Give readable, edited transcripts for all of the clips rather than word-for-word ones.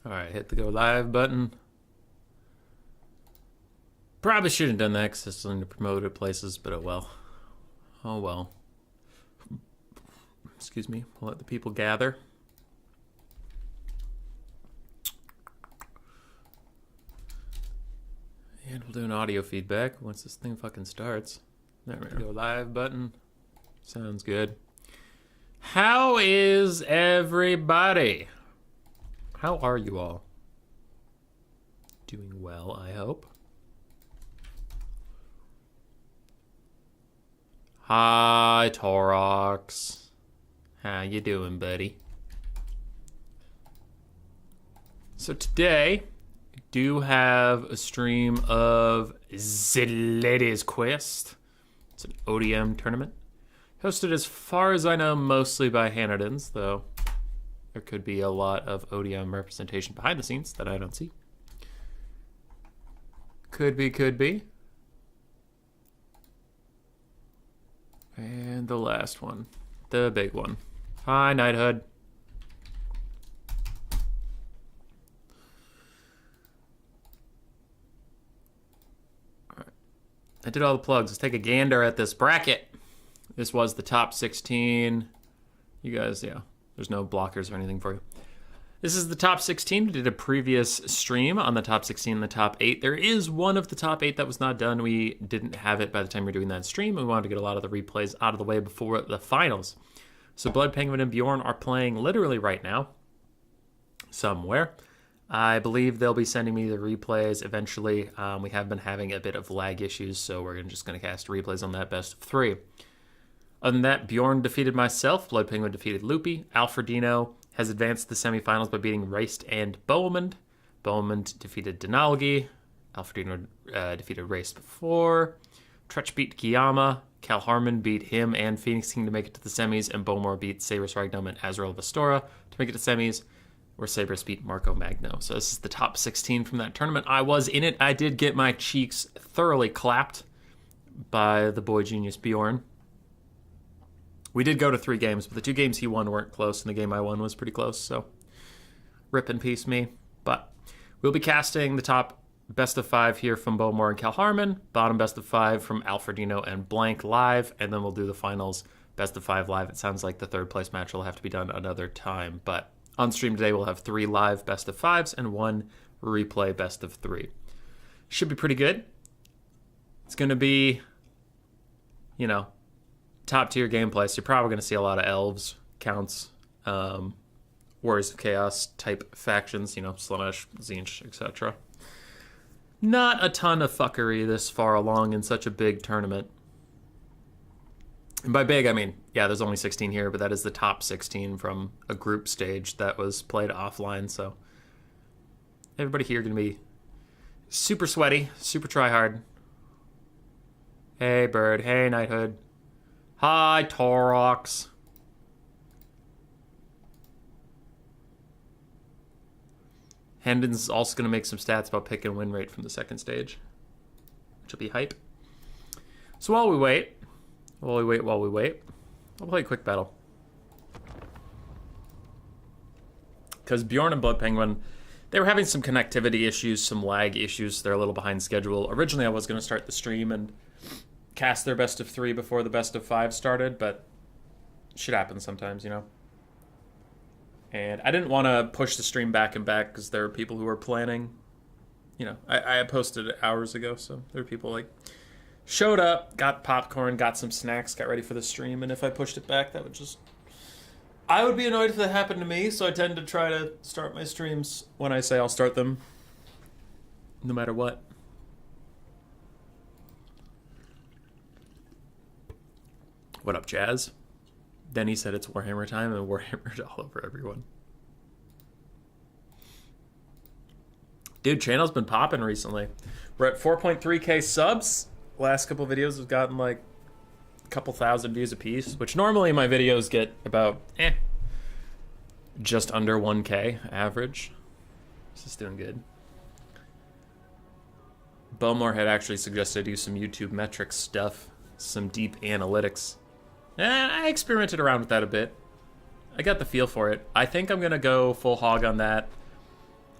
Alright, hit the go live button. Probably shouldn't have done that because it's only promoted places, but oh well. Oh well. Excuse me. We'll let the people gather. And we'll do an audio feedback once this thing fucking starts. There we go. Live button. Sounds good. How is everybody? How are you all? Doing well, I hope. Hi, Torox. How you doing, buddy? So today, we do have a stream of The Ladies Quest. It's an ODM tournament. Hosted, as far as I know, mostly by Hanadans, though there could be a lot of ODM representation behind the scenes that I don't see. Could be. And the last one, the big one. Hi, Knighthood. All right. I did all the plugs. Let's take a gander at this bracket. This was the top 16. You guys, yeah, there's no blockers or anything for you. This is the top 16. We did a previous stream on the top 16 and the top 8. There is one of the top 8 that was not done. We didn't have it by the time we were doing that stream. We wanted to get a lot of the replays out of the way before the finals. So Blood Penguin and Bjorn are playing literally right now, somewhere. I believe they'll be sending me the replays eventually. We have been having a bit of lag issues, so we're just going to cast replays on that best of 3. Other than that, Bjorn defeated myself. Blood Penguin defeated Loopy. Alfredino has advanced to the semifinals by beating Raced and Bowmond. Bowmond defeated Denalgi. Alfredino defeated Raced before. Tretch beat Kiyama. Cal Harmon beat him and Phoenix King to make it to the semis. And Bowmore beat Sabres Ragnum and Azrael Vestora to make it to semis, where Sabres beat Marco Magno. So this is the top 16 from that tournament. I was in it. I did get my cheeks thoroughly clapped by the boy genius Bjorn. We did go to 3 games, but the 2 games he won weren't close, and the game I won was pretty close, so rip in peace me. But we'll be casting the top best of 5 here from Bowmore and Cal Harmon, bottom best of 5 from Alfredino and Blank live, and then we'll do the finals best of 5 live. It sounds like the 3rd place match will have to be done another time, but on stream today we'll have 3 live best of 5s and 1 replay best of 3. Should be pretty good. It's going to be, you know, top tier gameplay, so you're probably going to see a lot of Elves, Counts, Warriors of Chaos type factions, you know, Slanesh, Tzeentch, etc. Not a ton of fuckery this far along in such a big tournament. And by big, I mean, yeah, there's only 16 here, but that is the top 16 from a group stage that was played offline, so everybody here going to be super sweaty, super try hard. Hey, Bird. Hey, Knighthood. Hi, Torox. Hendon's is also going to make some stats about pick and win rate from the 2nd stage, which will be hype. So while we wait, I'll play a quick battle. Because Bjorn and Blood Penguin, they were having some connectivity issues, some lag issues. They're a little behind schedule. Originally, I was going to start the stream and cast their best of 3 before the best of 5 started, but shit happens sometimes, you know. And I didn't want to push the stream back and back because there are people who are planning. You know, I posted it hours ago, so there were people like showed up, got popcorn, got some snacks, got ready for the stream, and if I pushed it back, that would just... I would be annoyed if that happened to me, so I tend to try to start my streams when I say I'll start them, no matter what. What up, Jazz? Denny said it's Warhammer time, and Warhammer's all over everyone. Dude, channel's been popping recently. We're at 4.3k subs. Last couple videos have gotten like a couple thousand views a piece, which normally my videos get about just under 1k average. This is doing good. Bowmore had actually suggested I do some YouTube metrics stuff, some deep analytics. I experimented around with that a bit. I got the feel for it. I think I'm going to go full hog on that.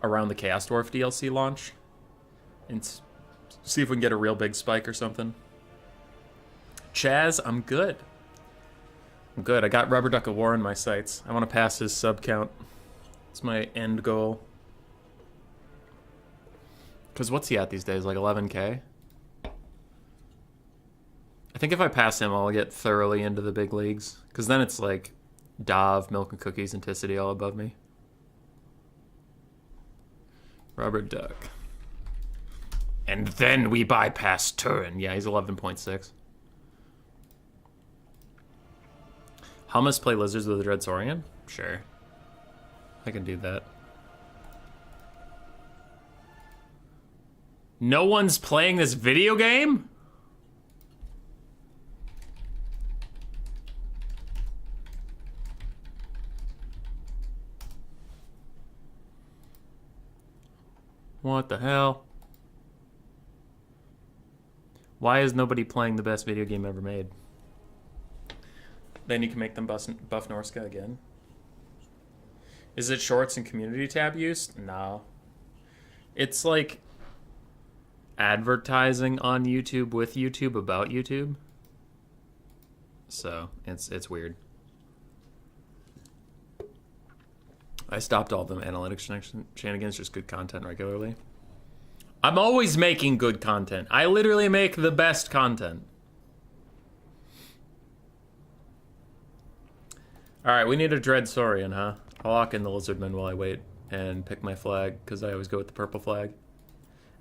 around the Chaos Dwarf DLC launch. And see if we can get a real big spike or something. Chaz, I'm good. I'm good. I got Rubber Duck of War in my sights. I want to pass his sub count. It's my end goal. Because what's he at these days? Like 11K? I think if I pass him, I'll get thoroughly into the big leagues. Because then it's like Dav, Milk and Cookies, and Ticity all above me. Rubber Duck. And then we bypass Turin. Yeah, he's 11.6. Hummus play Lizards with a Dread Saurian? Sure. I can do that. No one's playing this video game? What the hell? Why is nobody playing the best video game ever made? Then you can make them buff Norska again. Is it shorts and community tab use? No. It's like advertising on YouTube with YouTube about YouTube. So it's weird. I stopped all the analytics shenanigans, just good content regularly. I'm always making good content. I literally make the best content. Alright, we need a Dread Saurian, huh? I'll lock in the Lizardmen while I wait and pick my flag, because I always go with the purple flag.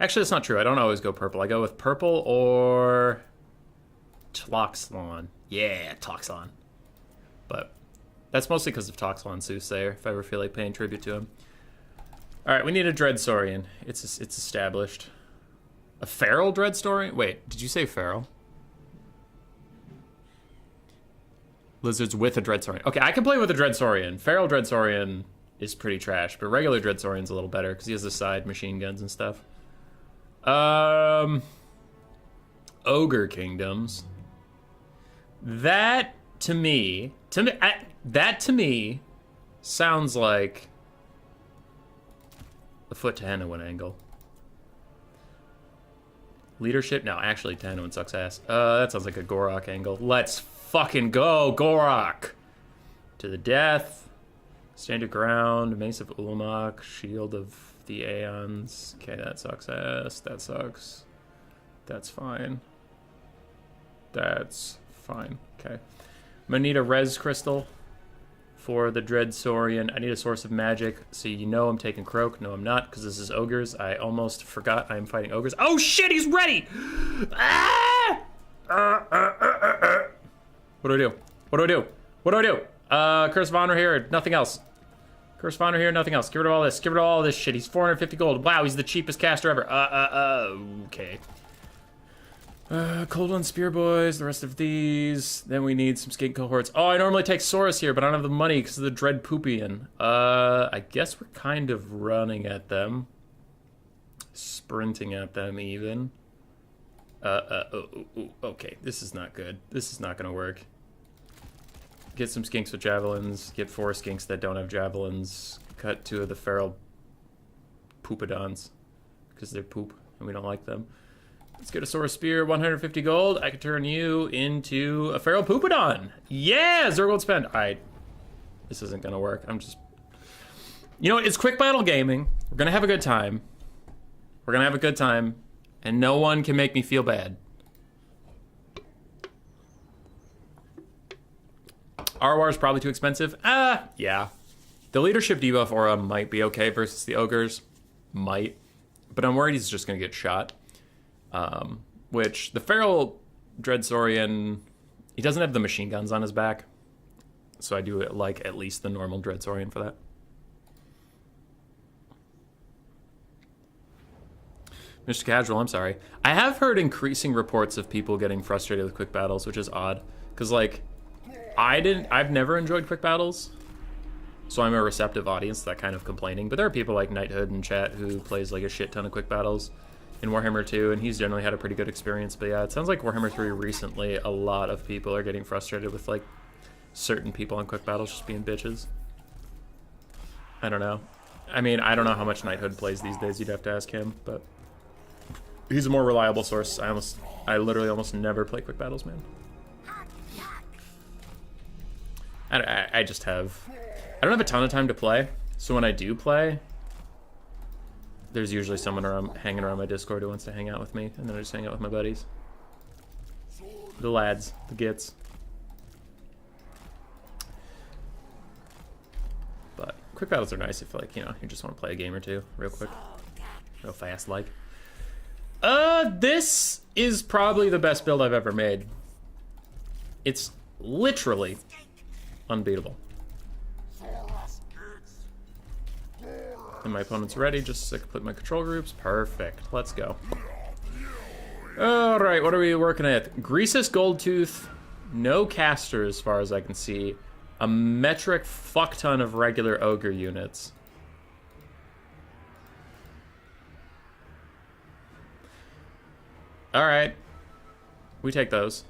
Actually, that's not true. I don't always go purple. I go with purple or Tloxlon. Yeah, Tloxlon. But that's mostly because of Toxlon Soothsayer, if I ever feel like paying tribute to him. Alright, we need a Dread Saurian. It's established. A feral Dread Saurian? Wait, did you say feral? Lizards with a Dread Saurian. Okay, I can play with a Dread Saurian. Feral Dread Saurian is pretty trash, but regular Dread Saurian's a little better because he has the side machine guns and stuff. Ogre Kingdoms. That to me sounds like a foot to Hanowin angle. Leadership? No, actually Hanowin sucks ass. That sounds like a Gorok angle. Let's fucking go, Gorok! To the death. Stand your ground. Mace of Ulamok. Shield of the Aeons. Okay, that sucks ass. That sucks. That's fine. That's fine. Okay. I'm gonna need a res crystal for the Dread Saurian. I need a source of magic, so you know I'm taking Croak. No, I'm not, because this is ogres. I almost forgot I'm fighting ogres. Oh shit, he's ready! Ah! What do I do? What do I do? What do I do? Curse of Honor here, nothing else. Curse of Honor here, nothing else. Get rid of all this. Get rid of all this shit. He's 450 gold. Wow, he's the cheapest caster ever. Okay. Cold One Spear Boys, the rest of these. Then we need some skate cohorts. Oh, I normally take Saurus here, but I don't have the money because of the Dread Poopian. I guess we're kind of running at them. Sprinting at them, even. Okay, this is not good. This is not gonna work. Get some skinks with javelins. Get 4 skinks that don't have javelins. Cut 2 of the feral poopadons. Because they're poop, and we don't like them. Let's get a Saurus Spear, 150 gold. I can turn you into a feral poopadon. Yeah, Zergold spend. This isn't gonna work. I'm just... You know what, it's quick battle gaming. We're gonna have a good time. We're gonna have a good time. And no one can make me feel bad. Arwar is probably too expensive. Yeah. The leadership debuff aura might be okay versus the ogres. Might. But I'm worried he's just going to get shot. Which, the feral Dread Saurian, he doesn't have the machine guns on his back. So I do like at least the normal Dread Saurian for that. Mr. Casual, I'm sorry. I have heard increasing reports of people getting frustrated with quick battles, which is odd. Because, like, I've never enjoyed quick battles. So I'm a receptive audience to that kind of complaining. But there are people like Knighthood in chat who plays, like, a shit ton of quick battles in Warhammer 2, and he's generally had a pretty good experience. But yeah, it sounds like Warhammer 3 recently, a lot of people are getting frustrated with, like, certain people on quick battles just being bitches. I don't know. I mean, I don't know how much Knighthood plays these days. You'd have to ask him, but he's a more reliable source. I literally almost never play quick battles, man. I just have... I don't have a ton of time to play, so when I do play, there's usually someone hanging around my Discord who wants to hang out with me, and then I just hang out with my buddies. The lads, the gits. But quick battles are nice if, like, you know, you just want to play a game or two real quick. Real fast, like. This is probably the best build I've ever made. It's literally unbeatable. And my opponent's ready, just so I can put my control groups. Perfect. Let's go. Alright, what are we working at? Greasus Goldtooth, no caster as far as I can see. A metric fuck ton of regular Ogre units. Alright. We take those.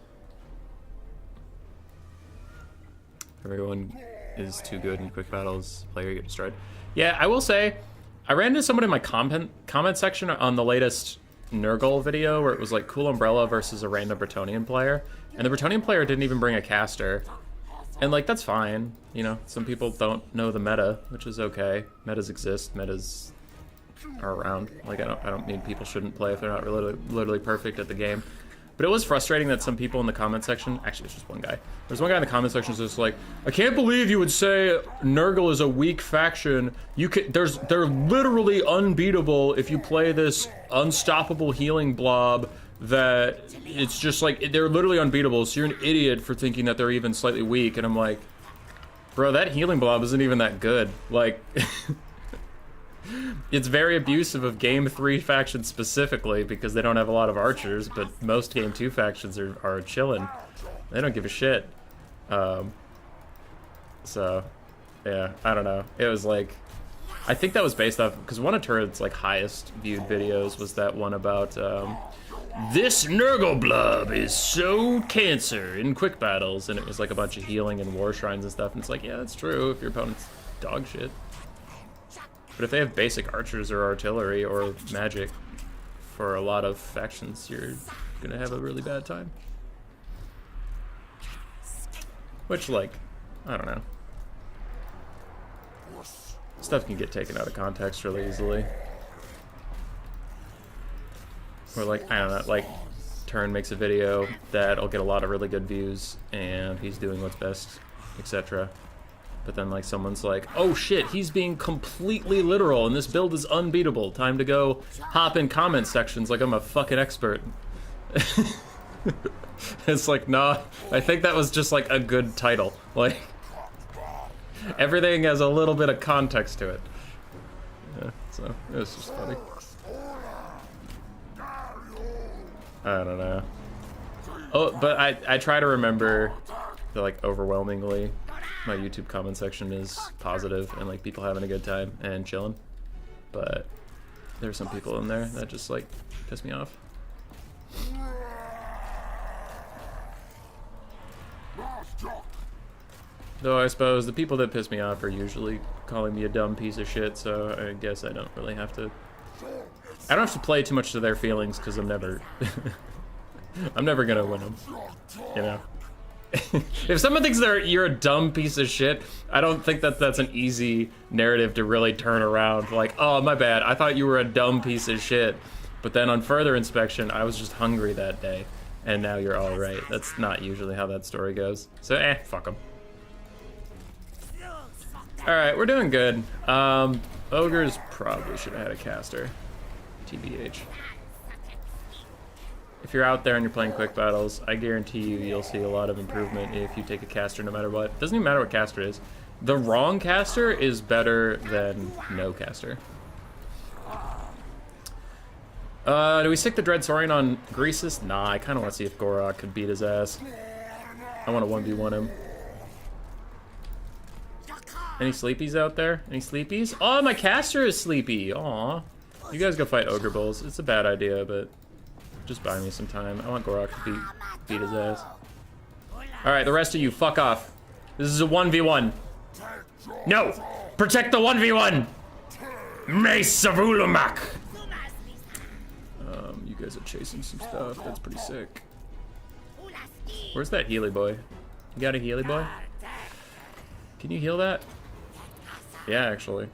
Everyone is too good in quick battles. Player get destroyed. Yeah, I will say, I ran into someone in my comment section on the latest Nurgle video where it was like Cool Umbrella versus a random Bretonnian player. And the Bretonnian player didn't even bring a caster. And like, that's fine. You know, some people don't know the meta, which is okay. Metas exist, metas are around. Like, I don't mean people shouldn't play if they're not literally perfect at the game. But it was frustrating that some people in the comment section, actually it's just one guy. There's one guy in the comment section who's just like, I can't believe you would say Nurgle is a weak faction. They're literally unbeatable if you play this unstoppable healing blob that it's just like, they're literally unbeatable. So you're an idiot for thinking that they're even slightly weak. And I'm like, bro, that healing blob isn't even that good. Like, it's very abusive of Game 3 factions specifically because they don't have a lot of archers, but most Game 2 factions are chilling. They don't give a shit. So, yeah, I don't know. It was like, I think that was based off, because one of Turret's like highest viewed videos was that one about, this Nurgle blob is so cancer in quick battles, and it was like a bunch of healing and war shrines and stuff, and it's like, yeah, that's true if your opponent's dog shit. But if they have basic archers or artillery or magic, for a lot of factions, you're gonna have a really bad time. Which, like, I don't know. Stuff can get taken out of context really easily. Or like, I don't know, like, Turn makes a video that'll get a lot of really good views, and he's doing what's best, etc. But then, like, someone's like, oh shit, he's being completely literal and this build is unbeatable. Time to go hop in comment sections like I'm a fucking expert. It's like, nah, I think that was just like a good title. Like, everything has a little bit of context to it. Yeah, so it was just funny. I don't know. Oh, but I try to remember that, like, overwhelmingly my YouTube comment section is positive and like people having a good time and chilling, but there's some people in there that just like piss me off. Though I suppose the people that piss me off are usually calling me a dumb piece of shit, so I guess I don't really have to. I don't have to play too much to their feelings because I'm never gonna win them, you know. If someone thinks you're a dumb piece of shit, I don't think that's an easy narrative to really turn around. Like, oh, my bad, I thought you were a dumb piece of shit. But then on further inspection, I was just hungry that day. And now you're all right. That's not usually how that story goes. So, fuck them. Alright, we're doing good. Ogres probably should have had a caster. TBH. If you're out there and you're playing quick battles, I guarantee you'll see a lot of improvement if you take a caster no matter what. It doesn't even matter what caster is. The wrong caster is better than no caster. Do we stick the Dread Saurian on Greasus? Nah, I kind of want to see if Gorok could beat his ass. I want to 1v1 him. Any sleepies out there? Any sleepies? Oh, my caster is sleepy. Aw. You guys go fight Ogre Bulls. It's a bad idea, but just buy me some time. I want Gorok to beat his ass. Alright, the rest of you, fuck off. This is a 1v1. No! Protect the 1v1! Mace of Ulamak! You guys are chasing some stuff. That's pretty sick. Where's that Healy boy? You got a Healy boy? Can you heal that? Yeah, actually.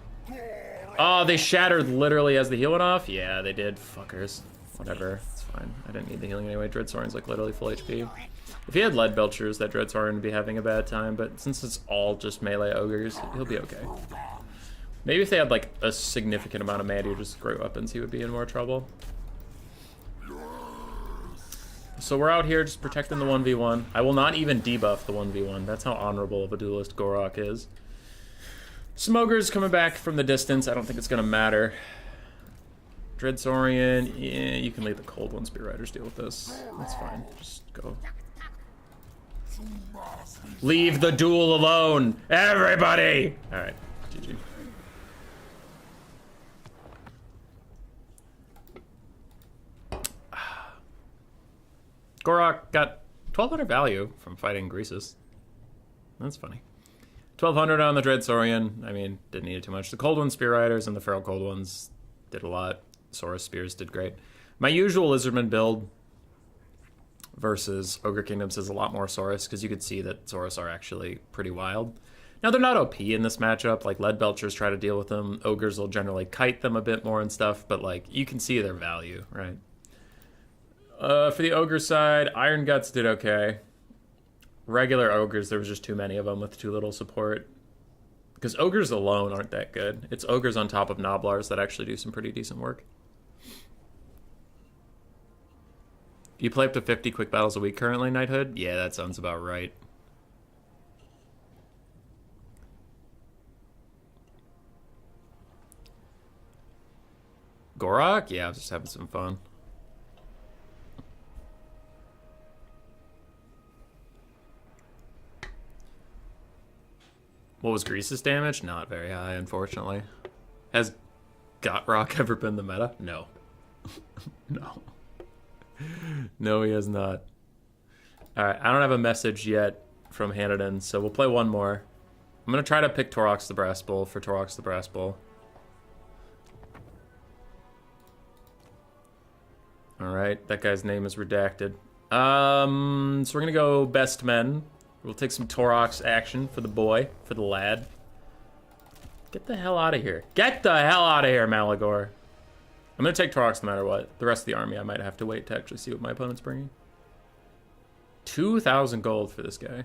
Oh, they shattered literally as the heal went off? Yeah, they did. Fuckers. Whatever. It's fine. I didn't need the healing anyway. Dreadsaurian's like literally full HP. If he had Lead Belchers, that Dreadsaurian would be having a bad time, but since it's all just melee ogres, he'll be okay. Maybe if they had like a significant amount of mana or just great weapons, he would be in more trouble. So we're out here just protecting the 1v1. I will not even debuff the 1v1. That's how honorable of a duelist Gorok is. Some ogres coming back from the distance. I don't think it's going to matter. Dreadsaurian, yeah, you can leave the Cold One Spear Riders deal with this. That's fine. Just go. Leave the duel alone, everybody! Alright, GG. Gorok got 1200 value from fighting Greasus. That's funny. 1200 on the Dreadsaurian. I mean, didn't need it too much. The Cold One Spear Riders and the Feral Cold Ones did a lot. Saurus Spears did great. My usual Lizardman build versus Ogre Kingdoms is a lot more Saurus, because you could see that Saurus are actually pretty wild. Now, they're not OP in this matchup. Like, Lead Belchers try to deal with them. Ogres will generally kite them a bit more and stuff, but, like, you can see their value, right? For the Ogre side, Iron Guts did okay. Regular Ogres, there was just too many of them with too little support. Because Ogres alone aren't that good. It's Ogres on top of Noblars that actually do some pretty decent work. You play up to 50 quick battles a week currently, Knighthood? Yeah, that sounds about right. Gorok? Yeah, I was just having some fun. What was Greasus damage? Not very high, unfortunately. Has Gotrock ever been the meta? No. No. No, he has not. Alright, I don't have a message yet from Hanadan, so we'll play one more. I'm going to try to pick Torox the Brass Bull for Torox the Brass Bull. Alright, that guy's name is redacted. So we're going to go Best Men. We'll take some Torox action for the boy, for the lad. Get the hell out of here. Get the hell out of here, Malagor. I'm going to take Torox no matter what. The rest of the army, I might have to wait to actually see what my opponent's bringing. 2,000 gold for this guy.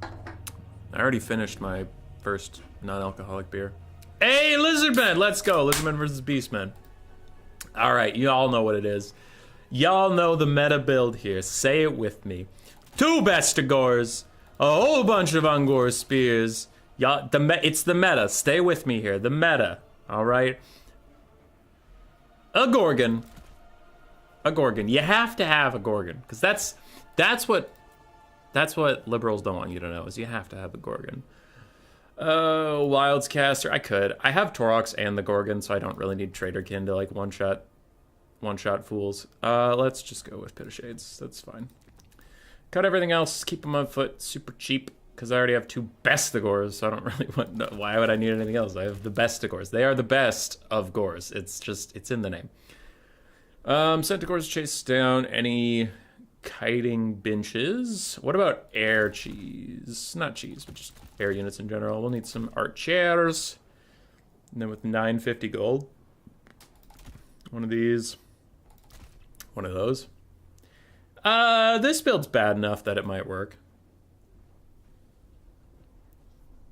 I already finished my first non-alcoholic beer. Hey, Lizardmen! Let's go. Lizardmen versus Beastmen. All right, you all know what it is. Y'all know the meta build here. Say it with me. 2 Bestigors, a whole bunch of Ungor Spears. Y'all, it's the meta. Stay with me here. The meta. All right. A Gorgon. A Gorgon. You have to have a Gorgon, because that's what liberals don't want you to know, is you have to have a Gorgon. Wilds Caster. I could. I have Torox and the Gorgon, so I don't really need Traderkin to like one-shot fools. Let's just go with Pit of Shades. That's fine. Cut everything else. Keep them on foot. Super cheap, because I already have 2 Bestigors, so I don't really want... No, why would I need anything else? I have the Bestigors. They are the best of Gors. It's in the name. Centigors chase down any kiting benches. What about air cheese? Not cheese, but just air units in general. We'll need some archers. And then with 950 gold, one of these. One of those. This build's bad enough that it might work.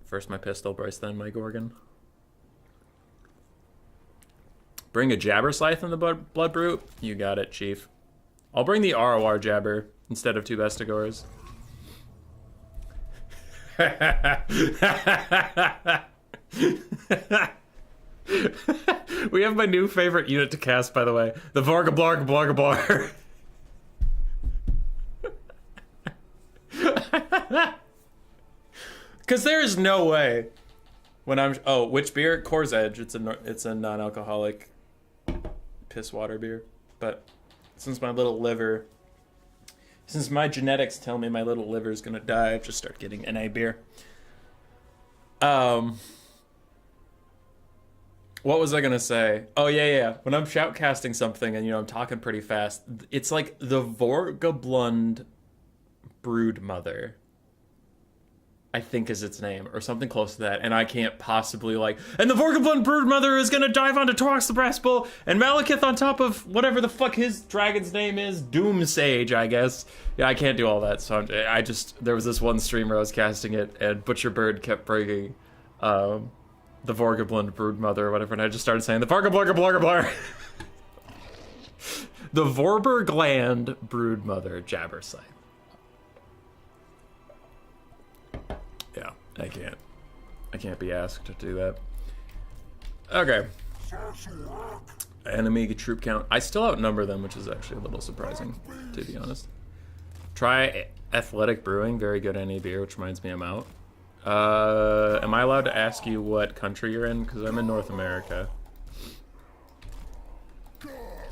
First my pistol brace, then my Gorgon. Bring a Jabber Scythe in the Blood Brute? You got it, Chief. I'll bring the ROR Jabber instead of 2 Bestigors. We have my new favorite unit to cast, by the way. The Varga Blarga Blarga Blar. Because there is no way when I'm... Oh, which beer? Core's Edge. It's a non-alcoholic piss water beer. But since my little liver... Since my genetics tell me my little liver is going to die, I just start getting NA beer. What was I gonna say? Oh yeah. When I'm shoutcasting something and I'm talking pretty fast, it's like the Vorgablund Broodmother, I think is its name, or something close to that, and I can't possibly and the Vorgablund Broodmother is gonna dive onto Torx the Brass Bull, and Malekith on top of whatever the fuck his dragon's name is, Doomsage, I guess. Yeah, I can't do all that, so there was this one streamer I was casting it, and Butcherbird kept bringing, the Vorgablund Broodmother or whatever, and I just started saying, the Vorgablurgablurgablar! The Vorbergland Broodmother Jabberscythe. Yeah, I can't be asked to do that. Okay. Enemy troop count. I still outnumber them, which is actually a little surprising, to be honest. Try Athletic Brewing, very good any beer, which reminds me I'm out. Am I allowed to ask you what country you're in? Because I'm in North America.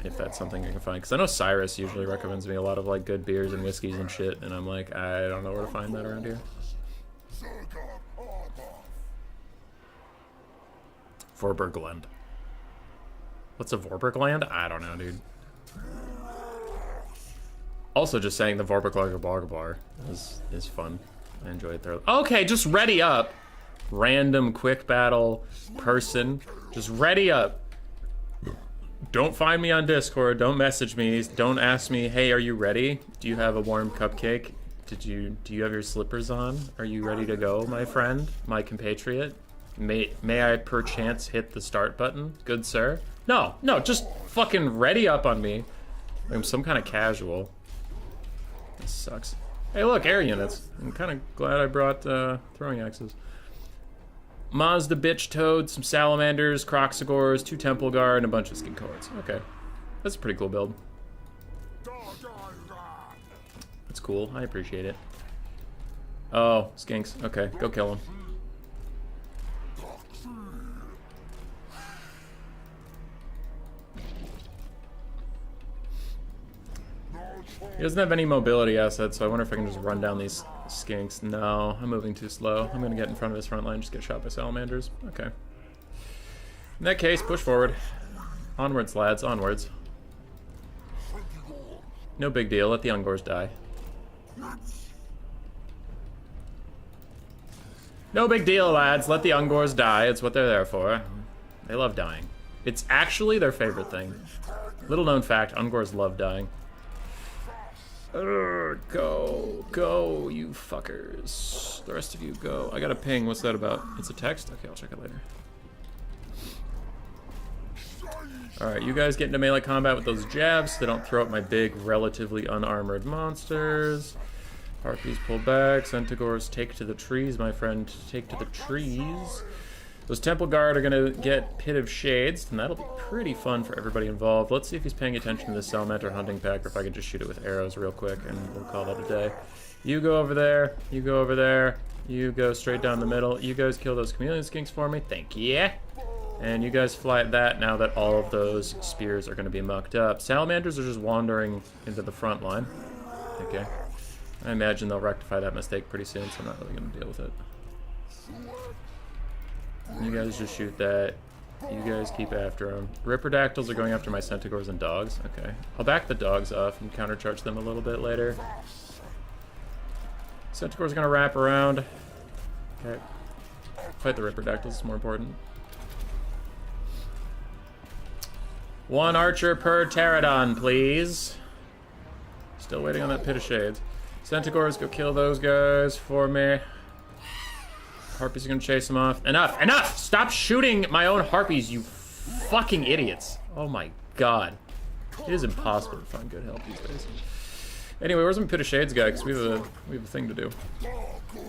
If that's something I can find. Because I know Cyrus usually recommends me a lot of good beers and whiskeys and shit, and I'm like, I don't know where to find that around here. Vorbergland. What's a Vorbergland? I don't know, dude. Also, just saying the Vorberglargabargabar is fun. I enjoy it there. Okay, just ready up. Random quick battle person. Just ready up. Don't find me on Discord. Don't message me. Don't ask me, hey, are you ready? Do you have a warm cupcake? Do you have your slippers on? Are you ready to go, my friend? My compatriot? May I perchance hit the start button, good sir? No, just fucking ready up on me. I'm some kind of casual. This sucks. Hey look, air units. I'm kind of glad I brought throwing axes. Mazda bitch toad, some salamanders, croxagores, 2 temple guard, and a bunch of skin cohorts. Okay. That's a pretty cool build. That's cool. I appreciate it. Oh, skinks. Okay, go kill him. He doesn't have any mobility assets, so I wonder if I can just run down these skinks. No, I'm moving too slow. I'm gonna get in front of his front line, just get shot by salamanders. Okay. In that case, push forward. Onwards, lads, onwards. No big deal, let the Ungors die. No big deal, lads, let the Ungors die. It's what they're there for. They love dying. It's actually their favorite thing. Little known fact, Ungors love dying. Go, you fuckers. The rest of you go. I got a ping. What's that about? It's a text? Okay, I'll check it later. Alright, you guys get into melee combat with those jabs so they don't throw up my big, relatively unarmored monsters. Harpies pull back. Centaurs take to the trees, my friend. Take to the trees. Those Temple Guard are going to get Pit of Shades, and that'll be pretty fun for everybody involved. Let's see if he's paying attention to the Salamander hunting pack, or if I can just shoot it with arrows real quick, and we'll call that a day. You go over there. You go over there. You go straight down the middle. You guys kill those chameleon skinks for me. Thank you. And you guys fly at that now that all of those spears are going to be mucked up. Salamanders are just wandering into the front line. Okay. I imagine they'll rectify that mistake pretty soon, so I'm not really going to deal with it. You guys just shoot that. You guys keep after them. Ripperdactyls are going after my centaurs and dogs. Okay. I'll back the dogs off and countercharge them a little bit later. Centaur's gonna wrap around. Okay. Fight the Ripperdactyls, it's more important. 1 archer per pterodon, please. Still waiting on that Pit of Shades. Centaurs, go kill those guys for me. Harpies are gonna chase them off. Enough! Enough! Stop shooting my own harpies, you fucking idiots. Oh my god. It is impossible to find good help these days. Anyway, where's my Pit of Shades guy? Because we have a thing to do.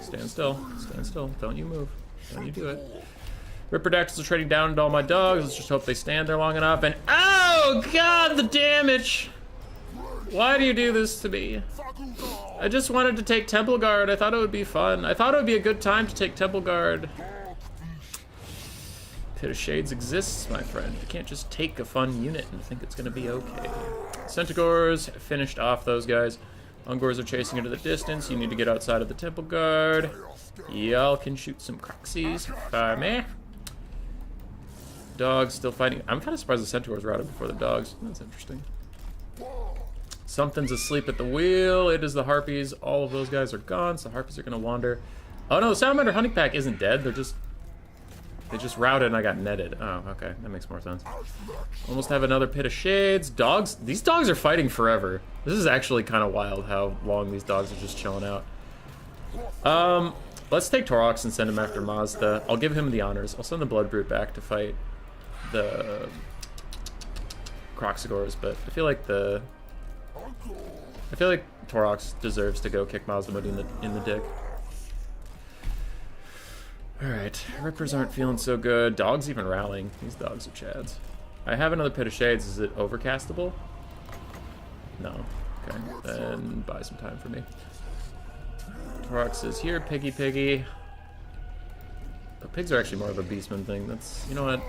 Stand still. Stand still. Don't you move. Don't you do it. Ripperdactyls are trading down into all my dogs. Let's just hope they stand there long enough. And oh god, the damage! Why do you do this to me? I just wanted to take Temple Guard. I thought it would be fun. I thought it would be a good time to take Temple Guard. Pit of Shades exists, my friend. You can't just take a fun unit and think it's gonna be okay. Centaurs finished off those guys. Ungors are chasing into the distance. You need to get outside of the temple guard. Y'all can shoot some Croxies for me. Dogs still fighting. I'm kind of surprised the Centaurs routed before the dogs. That's interesting. Something's asleep at the wheel. It is the Harpies. All of those guys are gone, so the Harpies are going to wander. Oh no, the Salamander Hunting Pack isn't dead. They just routed and I got netted. Oh, okay. That makes more sense. Almost have another Pit of Shades. Dogs. These dogs are fighting forever. This is actually kind of wild how long these dogs are just chilling out. Let's take Torox and send him after Mazda. I'll give him the honors. I'll send the Blood Brute back to fight the Croxigors, but I feel like Torox deserves to go kick Mazda in the dick. Alright, Rippers aren't feeling so good. Dogs even rallying. These dogs are chads. I have another Pit of Shades. Is it overcastable? No. Okay, then buy some time for me. Torox is here. Piggy. The pigs are actually more of a Beastman thing. That's, you know what?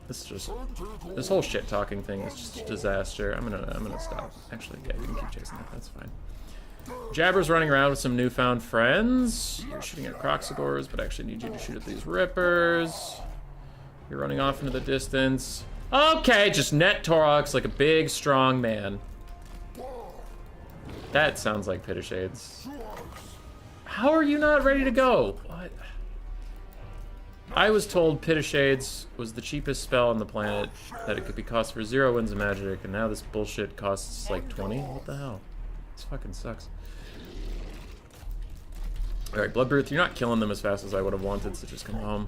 This whole shit talking thing is just a disaster. I'm gonna stop. Actually, yeah, you can keep chasing it. That's fine. Jabber's running around with some newfound friends. You're shooting at Croxigors, but I actually need you to shoot at these Rippers. You're running off into the distance. Okay, just net Torox like a big, strong man. That sounds like Pit of Shades. How are you not ready to go? What? I was told Pit of Shades was the cheapest spell on the planet, that it could be cost for 0 wins of magic, and now this bullshit costs like 20? What the hell? This fucking sucks. Alright, Bloodbirth, you're not killing them as fast as I would have wanted, so just come home.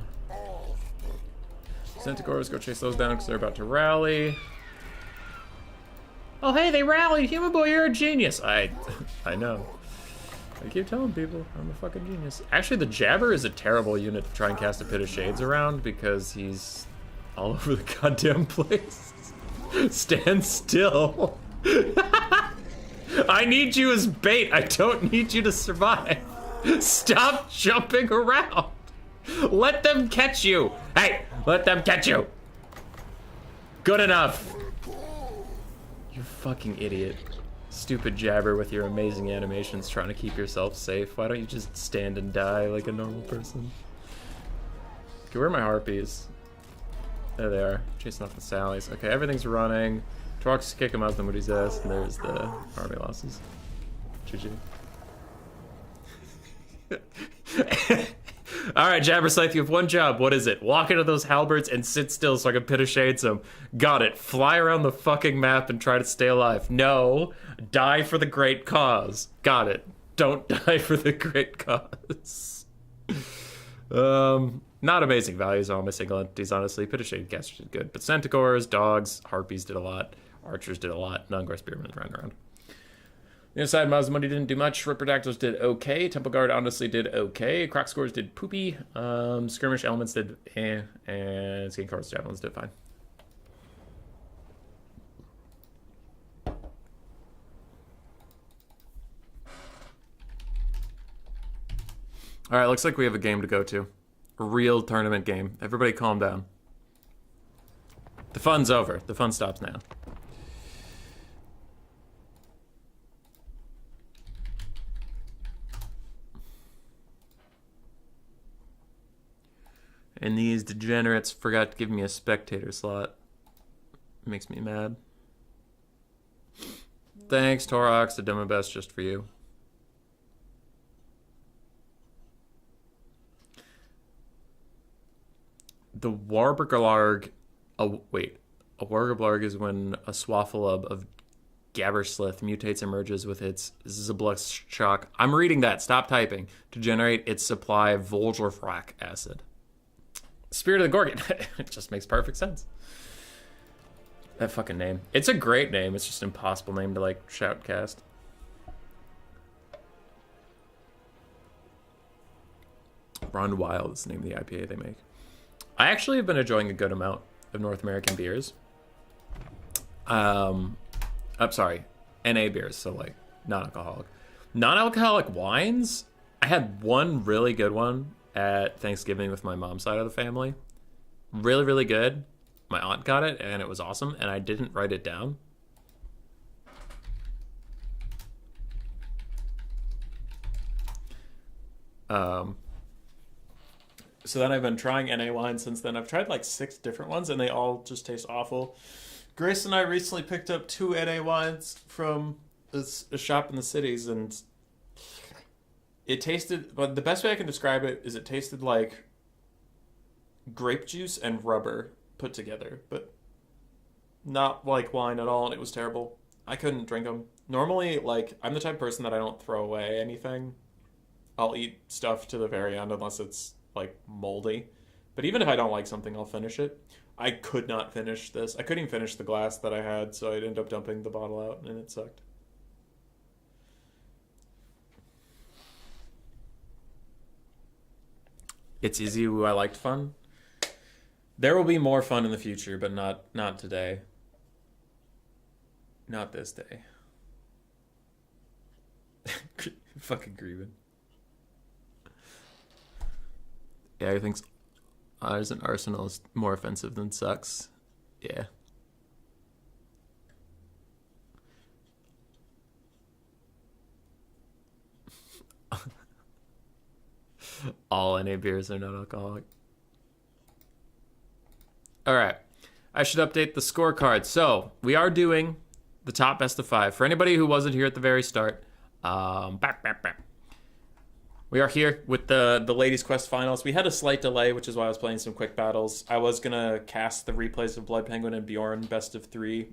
Centaurs, go chase those down because they're about to rally. Oh hey, they rallied! Human Boy, you're a genius! I know. I keep telling people, I'm a fucking genius. Actually, the Jabber is a terrible unit to try and cast a Pit of Shades around because he's all over the goddamn place. Stand still. I need you as bait. I don't need you to survive. Stop jumping around. Let them catch you. Hey, let them catch you. Good enough. You fucking idiot. Stupid Jabber with your amazing animations trying to keep yourself safe. Why don't you just stand and die like a normal person? Okay, where are my Harpies? There they are. Chasing off the Sallies. Okay, everything's running. Torox kick him out the Moody's ass, and there's the army losses. GG. Alright, Jabber Scythe, you have one job. What is it? Walk into those halberds and sit still so I can Pit of Shades them. Got it. Fly around the fucking map and try to stay alive. No. Die for the great cause. Got it. Don't die for the great cause. Not amazing values on my single entities, honestly. Pit of Shade casters did good. But Centaurs, dogs, Harpies did a lot. Archers did a lot. Nungor Spearmen ran around. The inside Mazdamundi didn't do much. Ripperdactyls did okay. Temple Guard honestly did okay. Crocscores did poopy. Skirmish Elements did eh. And Skin Cards Javelins did fine. Alright, looks like we have a game to go to. A real tournament game. Everybody calm down. The fun's over. The fun stops now. And these degenerates forgot to give me a spectator slot. Makes me mad. Thanks, Torox. I did my best just for you. The Warburglarg... Oh, wait. A Warburglarg is when a Swaffalub of Gabberslith mutates and merges with its Ziblux shock. I'm reading that. Stop typing. To generate its supply of Volgerfrak acid. Spirit of the Gorgon. It just makes perfect sense. That fucking name. It's a great name. It's just an impossible name to, like, shoutcast. Run Wild is the name of the IPA they make. I actually have been enjoying a good amount of North American beers. I'm sorry. NA beers, so, like, non-alcoholic. Non-alcoholic wines? I had one really good one at Thanksgiving with my mom's side of the family. Really, really good. My aunt got it, and it was awesome, and I didn't write it down. So then I've been trying NA wine since then. I've tried like 6 different ones, and they all just taste awful. Grace and I recently picked up 2 NA wines from a shop in the cities, and it tasted... But the best way I can describe it is it tasted like grape juice and rubber put together, but not like wine at all, and it was terrible. I couldn't drink them. Normally, like, I'm the type of person that I don't throw away anything. I'll eat stuff to the very end unless it's, like, moldy. But even if I don't like something, I'll finish it. I could not finish this. I couldn't even finish the glass that I had, so I'd end up dumping the bottle out, and it sucked. It's easy. I liked fun. There will be more fun in the future, but not today. Not this day. Fucking grieving. Yeah, I think ours and Arsenal is more offensive than sucks. Yeah. All NA beers are not alcoholic. All right. I should update the scorecard. So we are doing the top best of 5. For anybody who wasn't here at the very start, we are here with the Ladies Quest finals. We had a slight delay, which is why I was playing some quick battles. I was going to cast the replays of Blood Penguin and Bjorn best of 3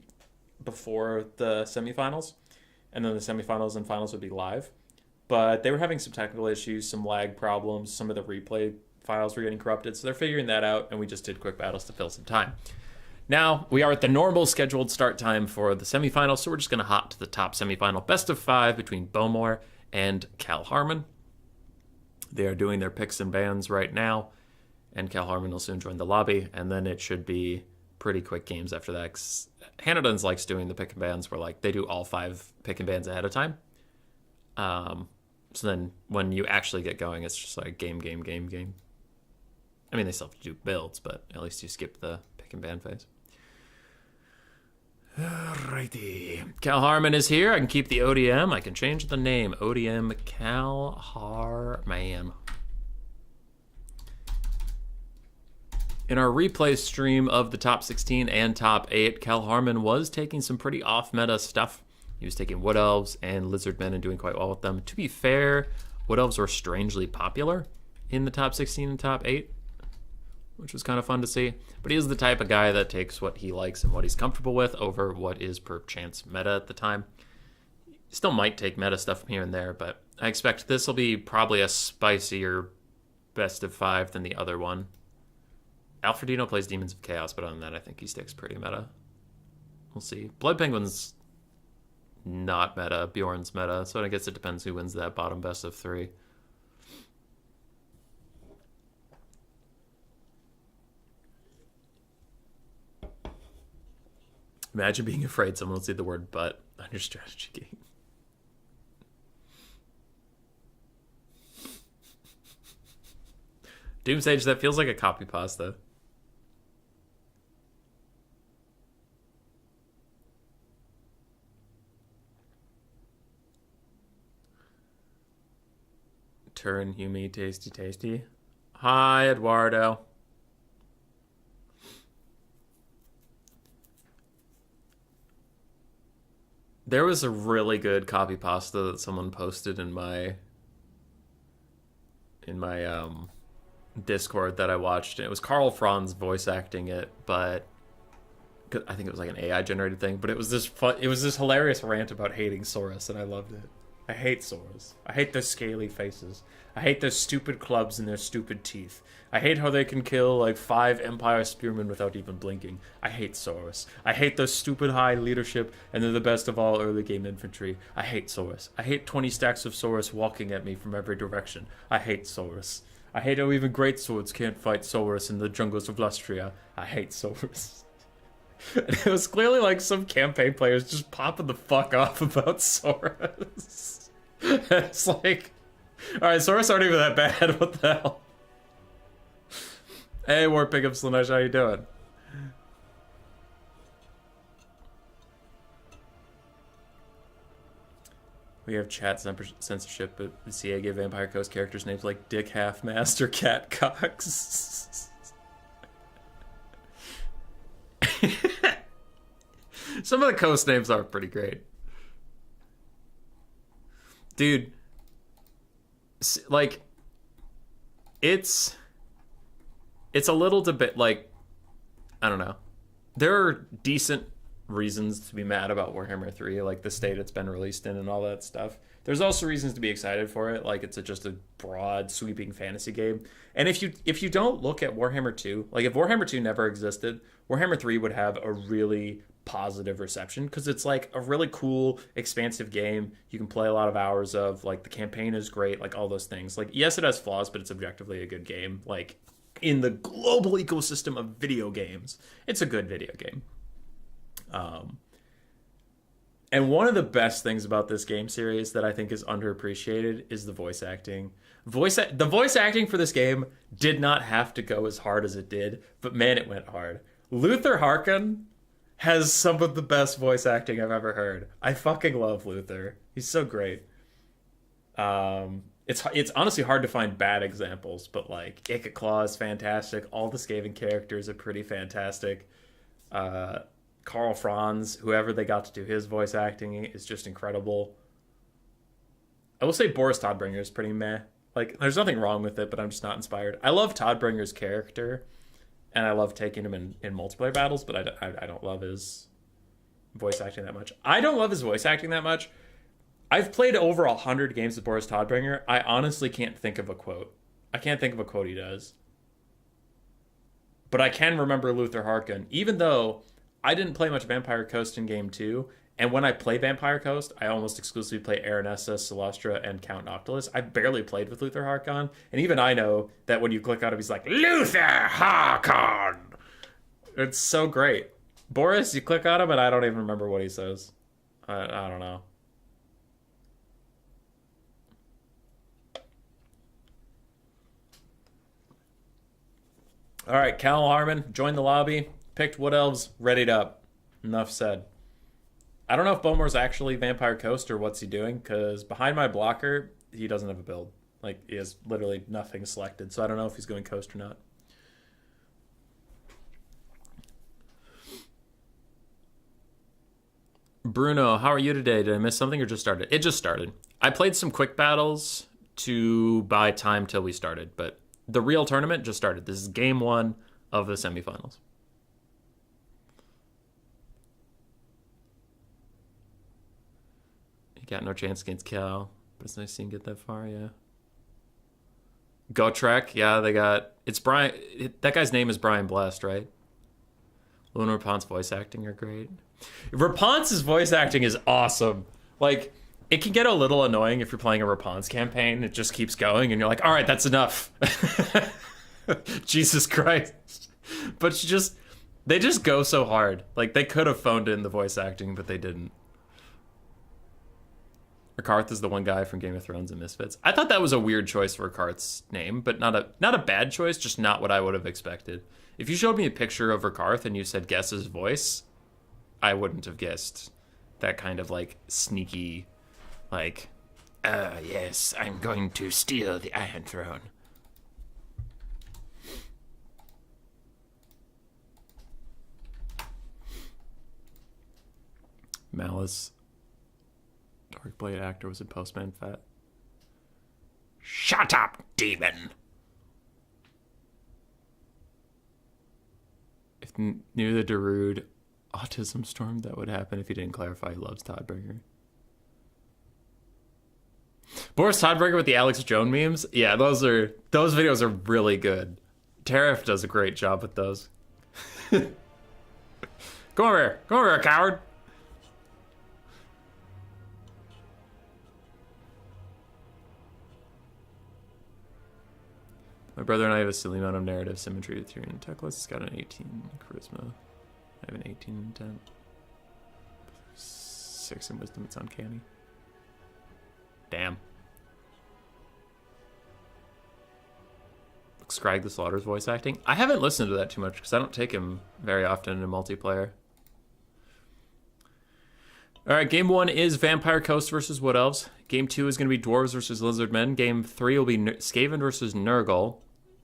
before the semifinals, and then the semifinals and finals would be live. But they were having some technical issues, some lag problems, some of the replay files were getting corrupted, so they're figuring that out, and we just did quick battles to fill some time. Now, we are at the normal scheduled start time for the semifinals, so we're just going to hop to the top semifinal best of 5 between Bowmore and Cal Harmon. They are doing their picks and bans right now, and Cal Harmon will soon join the lobby, and then it should be pretty quick games after that. Hannadon's likes doing the pick and bans where like they do all 5 pick and bans ahead of time. So then when you actually get going, it's just like game. I mean, they still have to do builds, but at least you skip the pick and ban phase. Alrighty. Cal Harmon is here. I can keep the ODM. I can change the name. ODM Cal Harmon. In our replay stream of the top 16 and top 8, Cal Harmon was taking some pretty off-meta stuff. He was taking Wood Elves and Lizardmen and doing quite well with them. To be fair, Wood Elves were strangely popular in the top 16 and top 8, which was kind of fun to see. But he is the type of guy that takes what he likes and what he's comfortable with over what is per chance meta at the time. He still might take meta stuff from here and there, but I expect this will be probably a spicier best of 5 than the other one. Alfredino plays Demons of Chaos, but other than that, I think he sticks pretty meta. We'll see. Blood Penguin's not meta. Bjorn's meta, so I guess it depends who wins that bottom best of 3. Imagine being afraid someone will see the word "but" on your strategy game. Doomsage, that feels like a copy pasta. Turn Humi tasty. Hi, Eduardo. There was a really good copy pasta that someone posted in my Discord that I watched. And it was Carl Franz voice acting it, but I think it was like an AI generated thing. But it was this hilarious rant about hating Saurus, and I loved it. I hate Saurus. I hate their scaly faces. I hate their stupid clubs and their stupid teeth. I hate how they can kill like 5 Empire Spearmen without even blinking. I hate Saurus. I hate their stupid high leadership, and they're the best of all early game infantry. I hate Saurus. I hate 20 stacks of Saurus walking at me from every direction. I hate Saurus. I hate how even great swords can't fight Saurus in the jungles of Lustria. I hate Saurus. And it was clearly like some campaign players just popping the fuck off about Saurus. It's like, alright, Saurus aren't even that bad. What the hell? Hey, War Pickup Slanesh, how you doing? We have chat censorship, but the CA gave Vampire Coast characters names like Dick Half-Master, Cat Cox. Some of the coast names are pretty great. Dude, like, it's a little bit like, I don't know. There are decent reasons to be mad about Warhammer 3, like the state it's been released in and all that stuff. There's also reasons to be excited for it, like it's just a broad, sweeping fantasy game. And if you don't look at Warhammer 2, like if Warhammer 2 never existed, Warhammer 3 would have a really positive reception because it's like a really cool, expansive game. You can play a lot of hours of, like the campaign is great, like all those things. Like yes, it has flaws, but it's objectively a good game. Like in the global ecosystem of video games, it's a good video game. And one of the best things about this game series that I think is underappreciated is the voice acting. The voice acting for this game did not have to go as hard as it did, but man, it went hard. Luther Harkon has some of the best voice acting I've ever heard. I fucking love Luther. He's so great. It's honestly hard to find bad examples, but like Icaclaw is fantastic. All the Skaven characters are pretty fantastic. Carl Franz, whoever they got to do his voice acting, is just incredible. I will say Boris Todbringer is pretty meh. Like, there's nothing wrong with it, but I'm just not inspired. I love Todbringer's character, and I love taking him in multiplayer battles, but I don't love his voice acting that much. I don't love his voice acting that much. I've played over 100 games with Boris Todbringer. I honestly can't think of a quote. I can't think of a quote he does. But I can remember Luther Harkon, even though I didn't play much Vampire Coast in Game 2, and when I play Vampire Coast, I almost exclusively play Aranessa, Celestra, and Count Noctilus. I barely played with Luther Harkon, and even I know that when you click on him, he's like, Luther Harkon! It's so great. Boris, you click on him, and I don't even remember what he says. I don't know. All right, Cal Harmon, join the lobby. Picked Wood Elves, readied up. Enough said. I don't know if Bowmore's actually Vampire Coast or what's he doing, because behind my blocker, he doesn't have a build. Like, he has literally nothing selected, so I don't know if he's going Coast or not. Bruno, how are you today? Did I miss something or just started? It just started. I played some quick battles to buy time till we started, but the real tournament just started. This is game 1 of the semifinals. You got no chance against Cal, but it's nice to see him get that far, yeah. Gotrek, yeah, they got... It's Brian... That guy's name is Brian Blessed, right? Luna Rapon's voice acting are great. Rapon's voice acting is awesome. Like, it can get a little annoying if you're playing a Rapon's campaign. It just keeps going, and you're like, all right, that's enough. Jesus Christ. But they just go so hard. Like, they could have phoned in the voice acting, but they didn't. Rakarth is the one guy from Game of Thrones and Misfits. I thought that was a weird choice for Rakarth's name, but not a bad choice, just not what I would have expected. If you showed me a picture of Rakarth and you said guess his voice, I wouldn't have guessed that kind of like sneaky, like, yes, I'm going to steal the Iron Throne. Malice. Darkblade actor was in Postman Fat. Shut up, demon! If near the Darude autism storm, that would happen if he didn't clarify he loves Todbringer. Boris Todbringer with the Alex Jones memes? Yeah, those videos are really good. Tariff does a great job with those. Come over here, coward! My brother and I have a silly amount of narrative symmetry with Tyrion and Teclis. It's got an 18 charisma. I have an 18 intent. 6 in wisdom. It's uncanny. Damn. Scrag the Slaughter's voice acting. I haven't listened to that too much because I don't take him very often in multiplayer. All right, game 1 is Vampire Coast versus Wood Elves. Game 2 is going to be Dwarves versus Lizardmen. Game 3 will be Skaven versus Nurgle.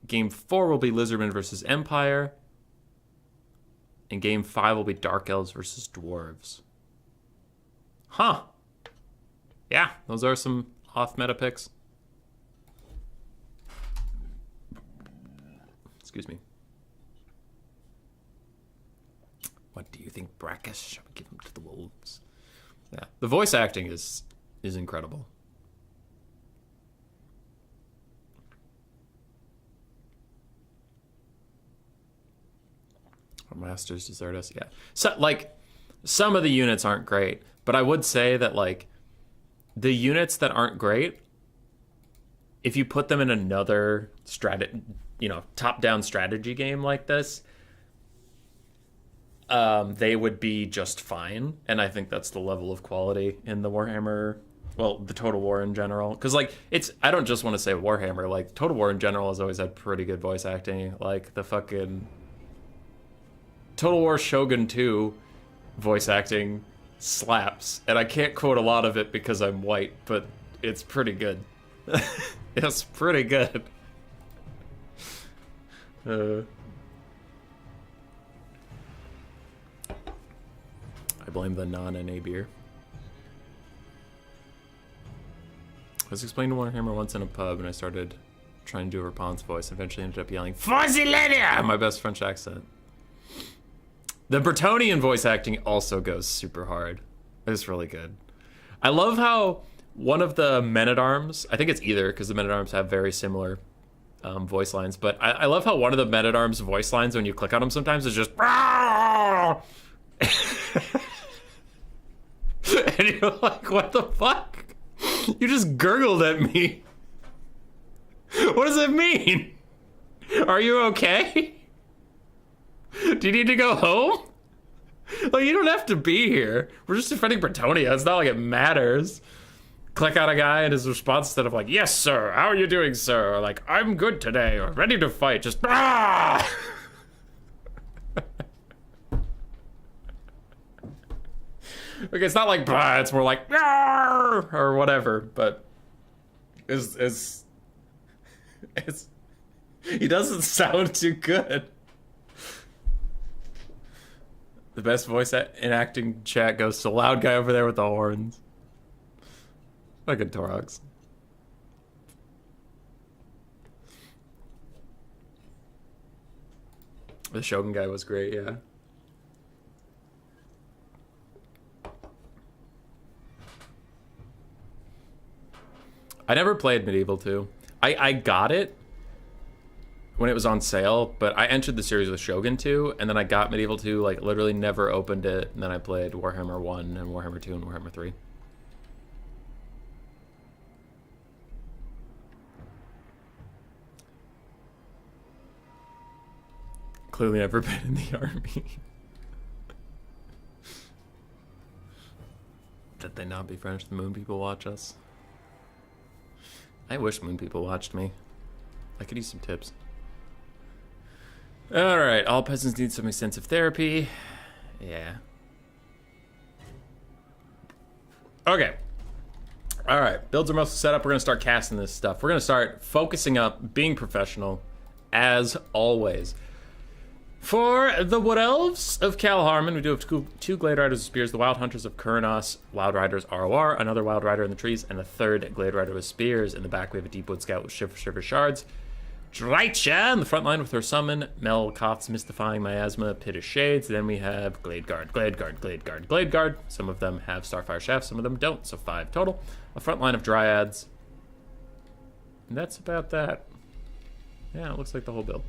Game 4 will be Lizardmen versus Empire. And game 5 will be Dark Elves versus Dwarves. Huh. Yeah, those are some off-meta picks. Excuse me. What do you think, Brackish? Shall we give him to the wolves? Yeah, the voice acting is incredible. Our masters desert us. Yeah, so like some of the units aren't great, but I would say that like the units that aren't great, if you put them in another top-down strategy game like this, they would be just fine. And I think that's the level of quality in the Warhammer, well, the Total War in general. Because, like, I don't just want to say Warhammer. Like, Total War in general has always had pretty good voice acting. Like, the fucking Total War Shogun 2 voice acting slaps. And I can't quote a lot of it because I'm white, but it's pretty good. It's pretty good. I blame the non-NA beer. I was explaining to Warhammer once in a pub, and I started trying to do a Rapon's voice. Eventually ended up yelling, "Fuzzy lady!" My best French accent. The Bretonnian voice acting also goes super hard. It's really good. I love how one of the Men-at-Arms, I think it's either, because the Men-at-Arms have very similar voice lines, but I love how one of the Men-at-Arms voice lines, when you click on them sometimes, is just... And you're like, what the fuck? You just gurgled at me. What does it mean? Are you okay? Do you need to go home? Like, you don't have to be here. We're just defending Bretonia. It's not like it matters. Click on a guy and his response, instead of like, "Yes, sir. How are you doing, sir?" Or like, "I'm good today," or "Ready to fight." Just ah! Okay, it's not like bah, it's more like "Yarr!" or whatever, but it's he doesn't sound too good. The best voice in acting chat goes to the loud guy over there with the horns. Fucking Torox. The Shogun guy was great, yeah. I never played Medieval 2. I got it when it was on sale, but I entered the series with Shogun 2, and then I got Medieval 2, like, literally never opened it, and then I played Warhammer 1 and Warhammer 2 and Warhammer 3. Clearly never been in the army. That they not be French, the moon people watch us. I wish moon people watched me. I could use some tips. Alright, all peasants need some extensive therapy. Yeah. Okay. Alright, builds are mostly set up. We're going to start casting this stuff. We're going to start focusing up, being professional, as always. For the Wood Elves of Cal Harmon, we do have two Glade Riders of Spears, the Wild Hunters of Kurnos, Wild Riders ROR, another Wild Rider in the trees, and a third Glade Rider with Spears. In the back, we have a Deepwood Scout with Shiver Shards. Drycha in the front line with her summon, Melkoth's Mystifying Miasma, Pit of Shades. Then we have Glade Guard, Glade Guard, Glade Guard, Glade Guard. Some of them have Starfire Shafts, some of them don't, so 5 total. A front line of Dryads. And that's about that. Yeah, it looks like the whole build.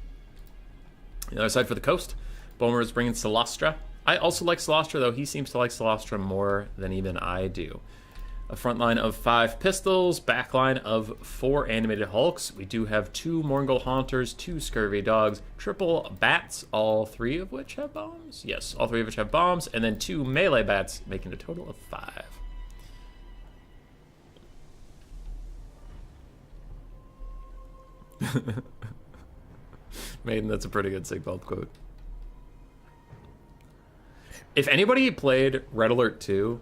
The other side for the coast, Bowmore is bringing Celestra. I also like Celestra, though he seems to like Celestra more than even I do. A front line of 5 pistols, back line of 4 animated hulks. We do have 2 Morgul Haunters, 2 Scurvy Dogs, triple bats, all 3 of which have bombs. Yes, all 3 of which have bombs, and then 2 melee bats, making a total of 5. Maiden, that's a pretty good Sigvald quote. If anybody played Red Alert 2,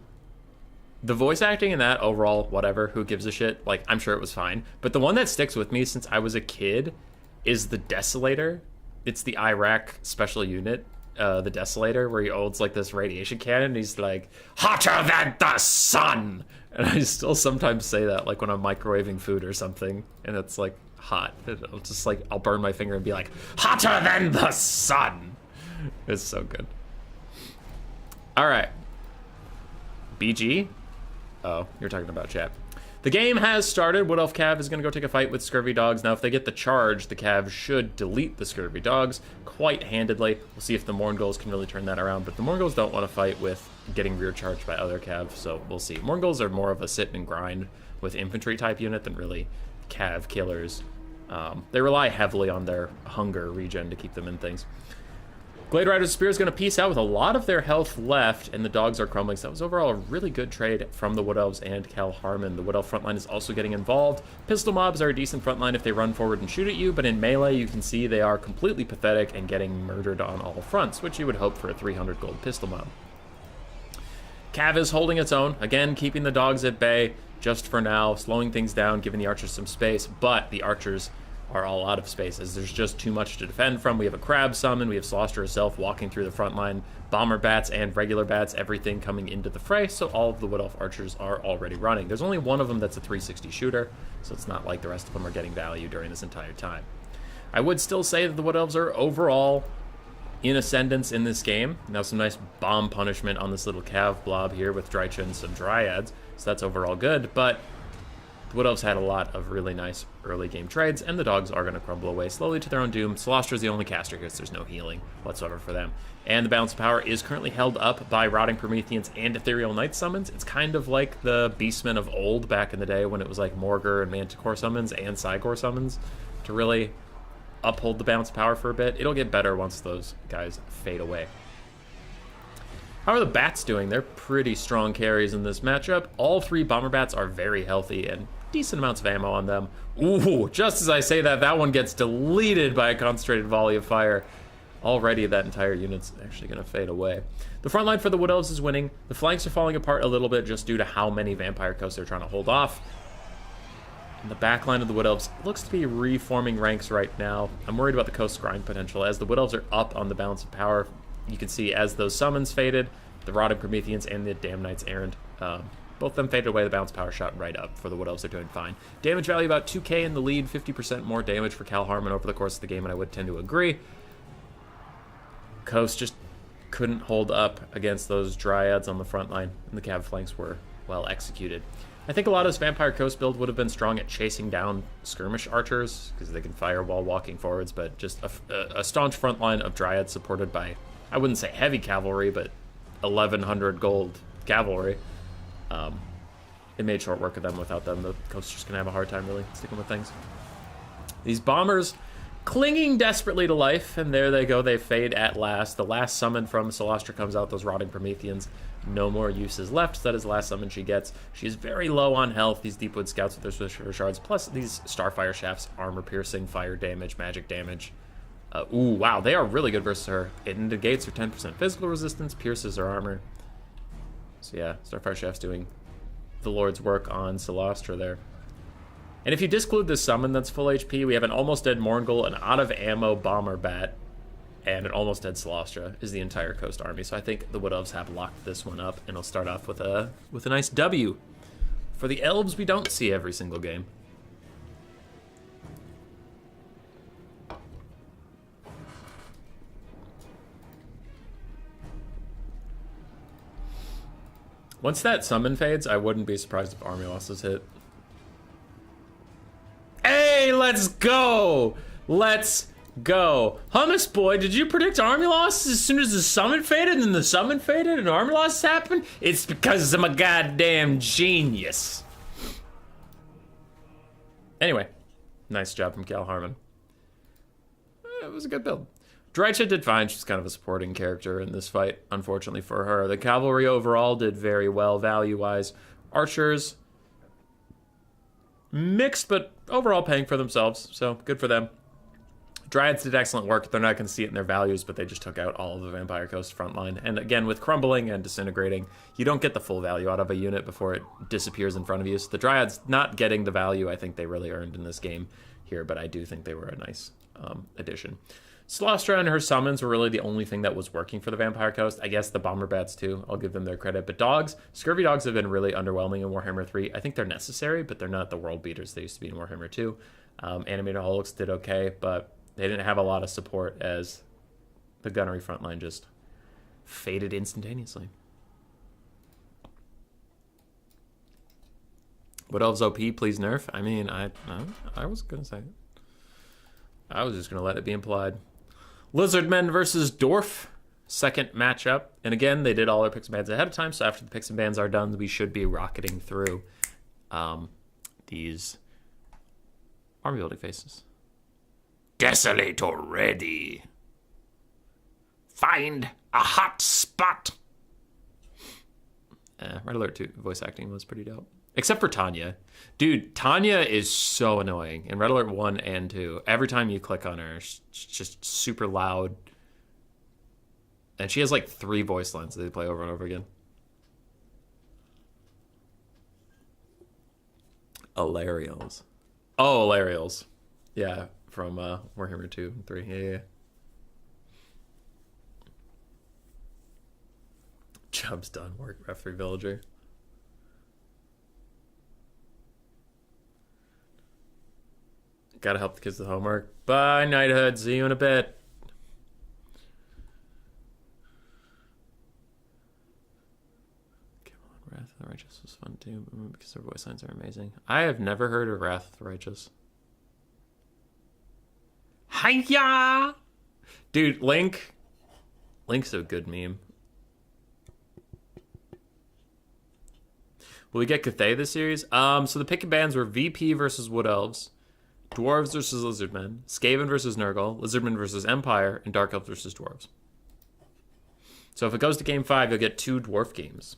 The voice acting in that, overall, whatever, who gives a shit? Like, I'm sure it was fine. But the one that sticks with me since I was a kid is the Desolator. It's the Iraq special unit, the Desolator, where he holds, like, this radiation cannon, and he's like, hotter than the sun! And I still sometimes say that, like, when I'm microwaving food or something, and it's, like, hot. It'll just, like, I'll burn my finger and be like, hotter than the sun! It's so good. Alright. BG? Oh, you're talking about chat. The game has started. Wood Elf Cav is going to go take a fight with Scurvy Dogs. Now, if they get the charge, the Cav should delete the Scurvy Dogs quite handedly. We'll see if the Morngulls can really turn that around, but the Morngulls don't want to fight with getting rear charged by other Cav, so we'll see. Morngulls are more of a sit and grind with infantry type unit than really Cav killers. They rely heavily on their hunger regen to keep them in things. Glade Rider's Spear is going to peace out with a lot of their health left, and the dogs are crumbling. So that was overall a really good trade from the Wood Elves and Cal Harmon. The Wood Elf frontline is also getting involved. Pistol mobs are a decent frontline if they run forward and shoot at you, but in melee you can see they are completely pathetic and getting murdered on all fronts, which you would hope for a 300 gold pistol mob. Cav is holding its own, again keeping the dogs at bay just for now, slowing things down, giving the archers some space, but the archers are all out of space as there's just too much to defend from. We have a crab summon, we have Celestra herself walking through the front line, bomber bats and regular bats, everything coming into the fray, so all of the Wood Elf archers are already running. There's only one of them that's a 360 shooter, so it's not like the rest of them are getting value during this entire time. I would still say that the Wood Elves are overall in ascendance in this game. Now some nice bomb punishment on this little Cav blob here with Drycha and some Dryads, so that's overall good, but the Wood Elves had a lot of really nice early game trades, and the dogs are going to crumble away slowly to their own doom. Celestra is the only caster here, so there's no healing whatsoever for them. And the balance of power is currently held up by Rotting Prometheans and Ethereal Knight summons. It's kind of like the Beastmen of old back in the day when it was like Morgr and Manticore summons and Cygor summons to really uphold the balance of power for a bit. It'll get better once those guys fade away. How are the bats doing? They're pretty strong carries in this matchup. All three bomber bats are very healthy and decent amounts of ammo on them. Ooh, just as I say that, that one gets deleted by a concentrated volley of fire. Already that entire unit's actually going to fade away. The front line for the Wood Elves is winning. The flanks are falling apart a little bit just due to how many vampire coasts they're trying to hold off. And the back line of the Wood Elves looks to be reforming ranks right now. I'm worried about the coast grind potential as the Wood Elves are up on the balance of power. You can see as those summons faded, the Rotting Prometheans and the Damn Knights Errant, both of them faded away. The balance power shot right up for the Wood Elves. They're doing fine. Damage value about 2k in the lead, 50% more damage for Cal Harmon over the course of the game, and I would tend to agree. Coast just couldn't hold up against those Dryads on the front line, and the Cav flanks were well executed. I think a lot of this Vampire Coast build would have been strong at chasing down skirmish archers, because they can fire while walking forwards, but just a staunch front line of Dryads supported by, I wouldn't say heavy cavalry, but 1,100 gold cavalry. It made short work of them. Without them, the coast is just gonna have a hard time really sticking with things. These bombers clinging desperately to life, and there they go, they fade at last. The last summon from Celestra comes out, those Rotting Prometheans. No more uses left, so that is the last summon she gets. She's very low on health, these Deepwood Scouts with their Swisher Shards, plus these Starfire Shafts, armor piercing, fire damage, magic damage. Ooh, wow, they are really good versus her. It negates her 10% physical resistance, pierces her armor. So yeah, Starfire Shaft's doing the Lord's work on Celestra there. And if you disclude this summon that's full HP, we have an almost dead Morngul, an out of ammo Bomber Bat, and an almost dead Celestra is the entire Coast Army. So I think the Wood Elves have locked this one up, and it'll start off with a nice W. For the Elves, we don't see every single game. Once that summon fades, I wouldn't be surprised if army losses hit. Hey, let's go! Let's go. Hummus Boy, did you predict army losses as soon as the summon faded and then the summon faded and army losses happened? It's because I'm a goddamn genius. Anyway, nice job from Cal Harmon. It was a good build. Drycha did fine. She's kind of a supporting character in this fight, unfortunately for her. The cavalry overall did very well value-wise. Archers, mixed, but overall paying for themselves, so good for them. Dryads did excellent work. They're not going to see it in their values, but they just took out all of the Vampire Coast frontline. And again, with crumbling and disintegrating, you don't get the full value out of a unit before it disappears in front of you. So the Dryads not getting the value I think they really earned in this game here, but I do think they were a nice addition. Slostra and her summons were really the only thing that was working for the Vampire Coast. I guess the Bomber Bats too. I'll give them their credit. But dogs, Scurvy Dogs have been really underwhelming in Warhammer 3. I think they're necessary, but they're not the world beaters they used to be in Warhammer 2. Animated Holocs did okay, but they didn't have a lot of support as the gunnery frontline just faded instantaneously. Would Elves OP please nerf? I mean, I was going to say it. I was just going to let it be implied. Lizardmen versus Dwarf. Second matchup. And again, they did all their picks and bans ahead of time, so after the picks and bans are done, we should be rocketing through these army building phases. Desolator ready. Find a hot spot. Red Alert 2 voice acting was pretty dope. Except for Tanya. Dude, Tanya is so annoying in Red Alert 1 and 2. Every time you click on her, she's just super loud. And she has like 3 voice lines that they play over and over again. Alarials. Oh, Alarials. Yeah, from Warhammer 2 and 3. Yeah. Job's done. Work referee villager. Gotta help the kids with homework. Bye, Knighthood. See you in a bit. Come on, Wrath of the Righteous was fun too, because their voice lines are amazing. I have never heard of Wrath of the Righteous. Hiya! Dude, Link's a good meme. Will we get Cathay this series? So the pick and bans were VP versus Wood Elves, Dwarves versus Lizardmen, Skaven versus Nurgle, Lizardmen versus Empire, and Dark Elves versus Dwarves. So if it goes to Game 5, you'll get 2 Dwarf games.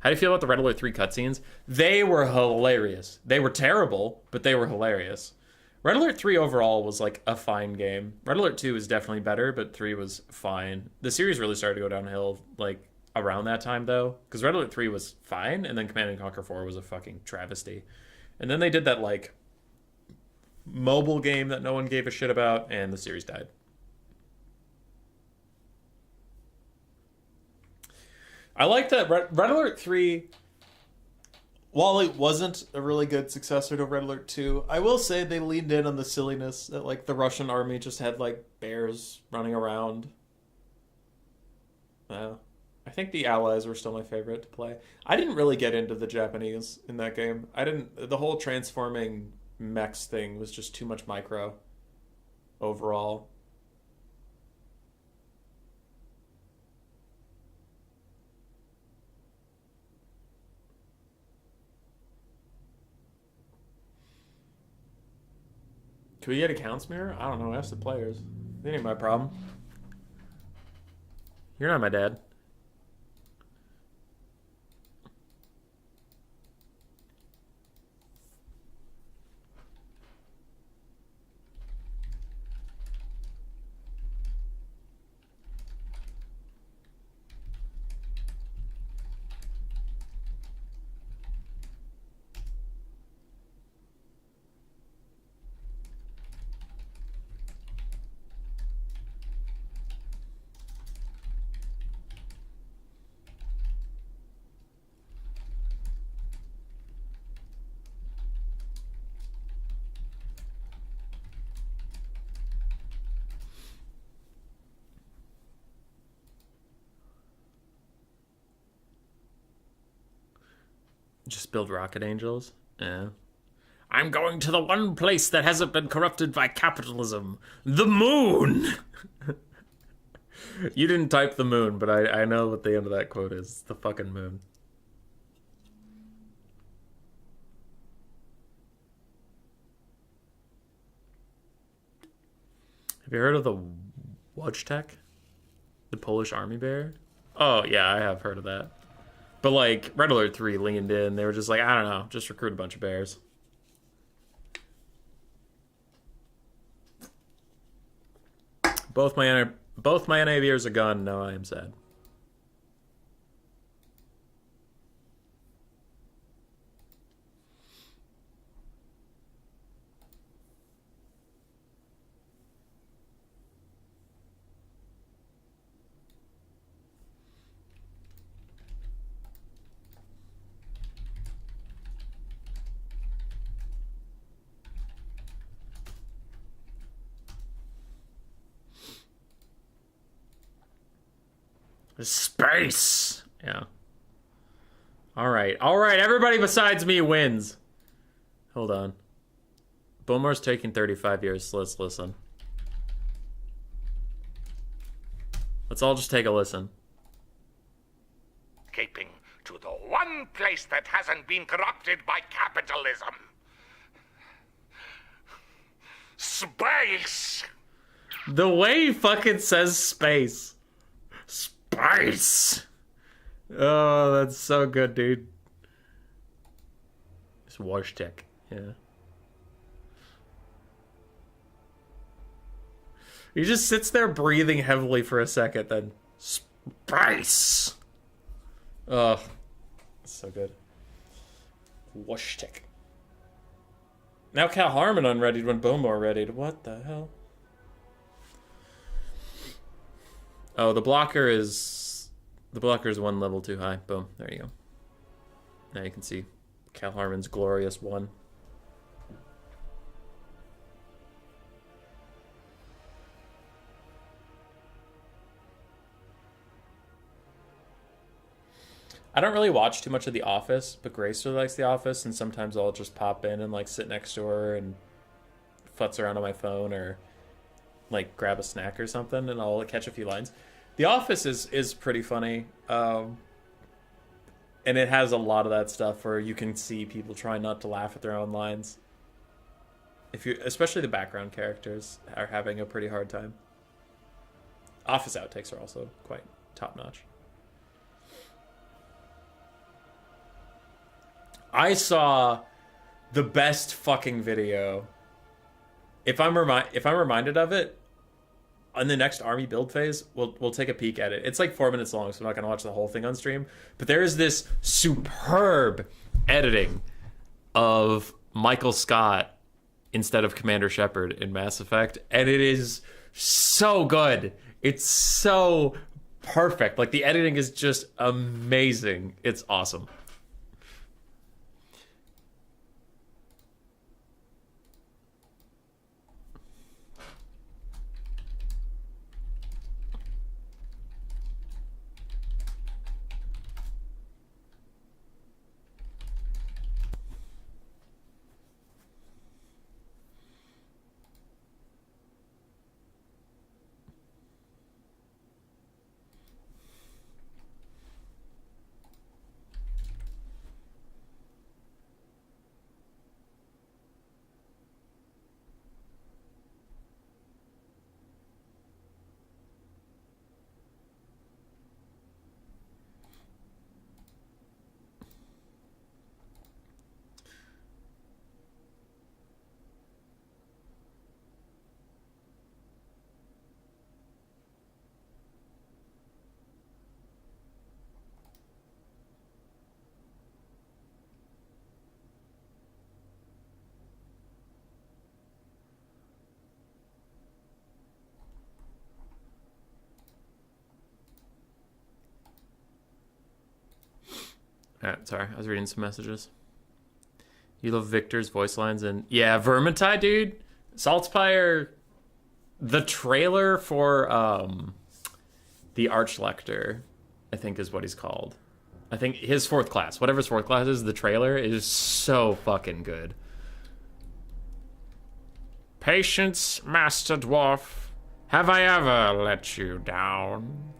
How do you feel about the Red Alert 3 cutscenes? They were hilarious. They were terrible, but they were hilarious. Red Alert 3 overall was like a fine game. Red Alert 2 is definitely better, but 3 was fine. The series really started to go downhill like around that time though, because Red Alert 3 was fine, and then Command & Conquer 4 was a fucking travesty. And then they did that like mobile game that no one gave a shit about, and the series died. I like that Red Alert 3, while it wasn't a really good successor to Red Alert 2, I will say they leaned in on the silliness that like the Russian army just had like bears running around. I think the Allies were still my favorite to play. I didn't really get into the Japanese in that game. The whole transforming mechs thing was just too much micro overall. Can we get accounts mirror? I don't know. Ask the players. That ain't my problem. You're not my dad. Just build rocket angels? Yeah. I'm going to the one place that hasn't been corrupted by capitalism. The moon! You didn't type the moon, but I know what the end of that quote is. It's the fucking moon. Have you heard of the Wojtek? The Polish army bear? Oh, yeah, I have heard of that. But, like, Red Alert 3 leaned in. They were just like, I don't know, just recruit a bunch of bears. Both my NAVers are gone. Now I am sad. Space! Yeah. Alright. Alright, everybody besides me wins. Hold on. Bowmore's taking 35 years, so let's listen. Let's all just take a listen. Escaping to the one place that hasn't been corrupted by capitalism. Space! The way he fucking says space. Space! Oh, that's so good, dude. It's Washtek, yeah. He just sits there breathing heavily for a second, then space! Oh, so good. Washtek. Now Cal Harmon unreadied when Bowmore readied. What the hell? Oh, the blocker is one level too high. Boom. There you go. Now you can see Cal Harmon's glorious one. I don't really watch too much of The Office, but Grace really likes The Office, and sometimes I'll just pop in and like sit next to her and futz around on my phone or like grab a snack or something, and I'll catch a few lines. The Office is pretty funny, and it has a lot of that stuff where you can see people trying not to laugh at their own lines. Especially the background characters are having a pretty hard time. Office outtakes are also quite top notch. I saw the best fucking video. If I'm reminded of it, on the next army build phase, we'll take a peek at it. It's like 4 minutes long, so I'm not gonna watch the whole thing on stream. But there is this superb editing of Michael Scott instead of Commander Shepard in Mass Effect, and it is so good. It's so perfect. Like, the editing is just amazing. It's awesome. Sorry, I was reading some messages. You love Victor's voice lines, and yeah, Vermintide, dude. Saltspire, the trailer for the Archlector, I think is what he's called. I think his fourth class, whatever his fourth class is, the trailer is so fucking good. Patience, Master Dwarf. Have I ever let you down?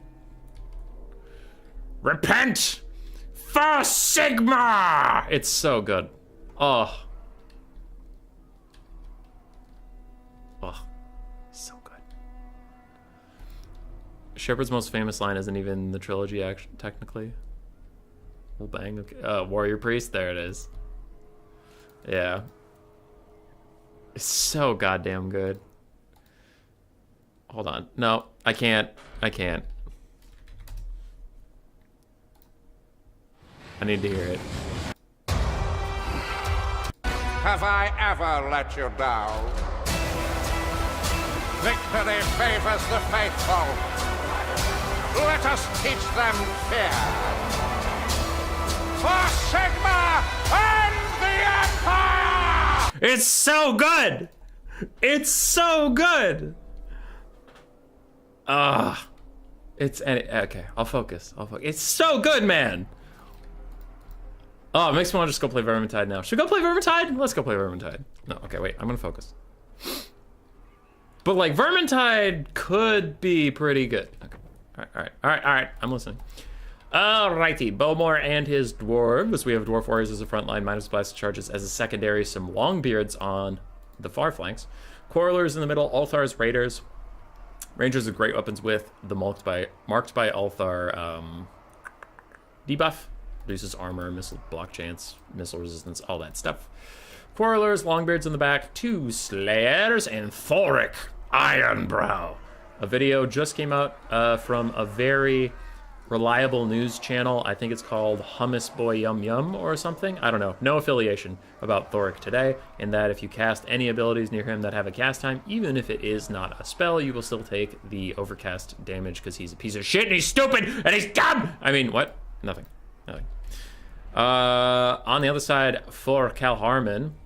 Repent! For Sigma! It's so good. Oh. Oh. So good. Shepard's most famous line isn't even the trilogy, technically. Well, bang. Okay. Warrior Priest. There it is. Yeah. It's so goddamn good. Hold on. No, I can't. I can't. I need to hear it. Have I ever let you down? Victory favors the faithful. Let us teach them fear. For Sigma and the Empire! It's so good! It's so good! Okay, I'll focus. It's so good, man! Oh, it makes me want to just go play Vermintide now. Should we go play Vermintide? Let's go play Vermintide. No, okay, wait, I'm gonna focus. But like, Vermintide could be pretty good. Okay, all right, I'm listening. Alrighty, Bowmore and his dwarves. We have dwarf warriors as a front line, minus blast charges as a secondary, some longbeards on the far flanks. Quarrelers in the middle, Althars, raiders. Rangers are great weapons with the marked by Althar debuff. Reduces armor, missile block chance, missile resistance, all that stuff. Quarrelers, longbeards in the back, 2 slayers, and Thoric Ironbrow. A video just came out from a very reliable news channel. I think it's called Hummus Boy Yum Yum or something. I don't know. No affiliation about Thoric today. And that if you cast any abilities near him that have a cast time, even if it is not a spell, you will still take the overcast damage because he's a piece of shit and he's stupid and he's dumb. I mean, what? Nothing. On the other side, for Cal Harmon,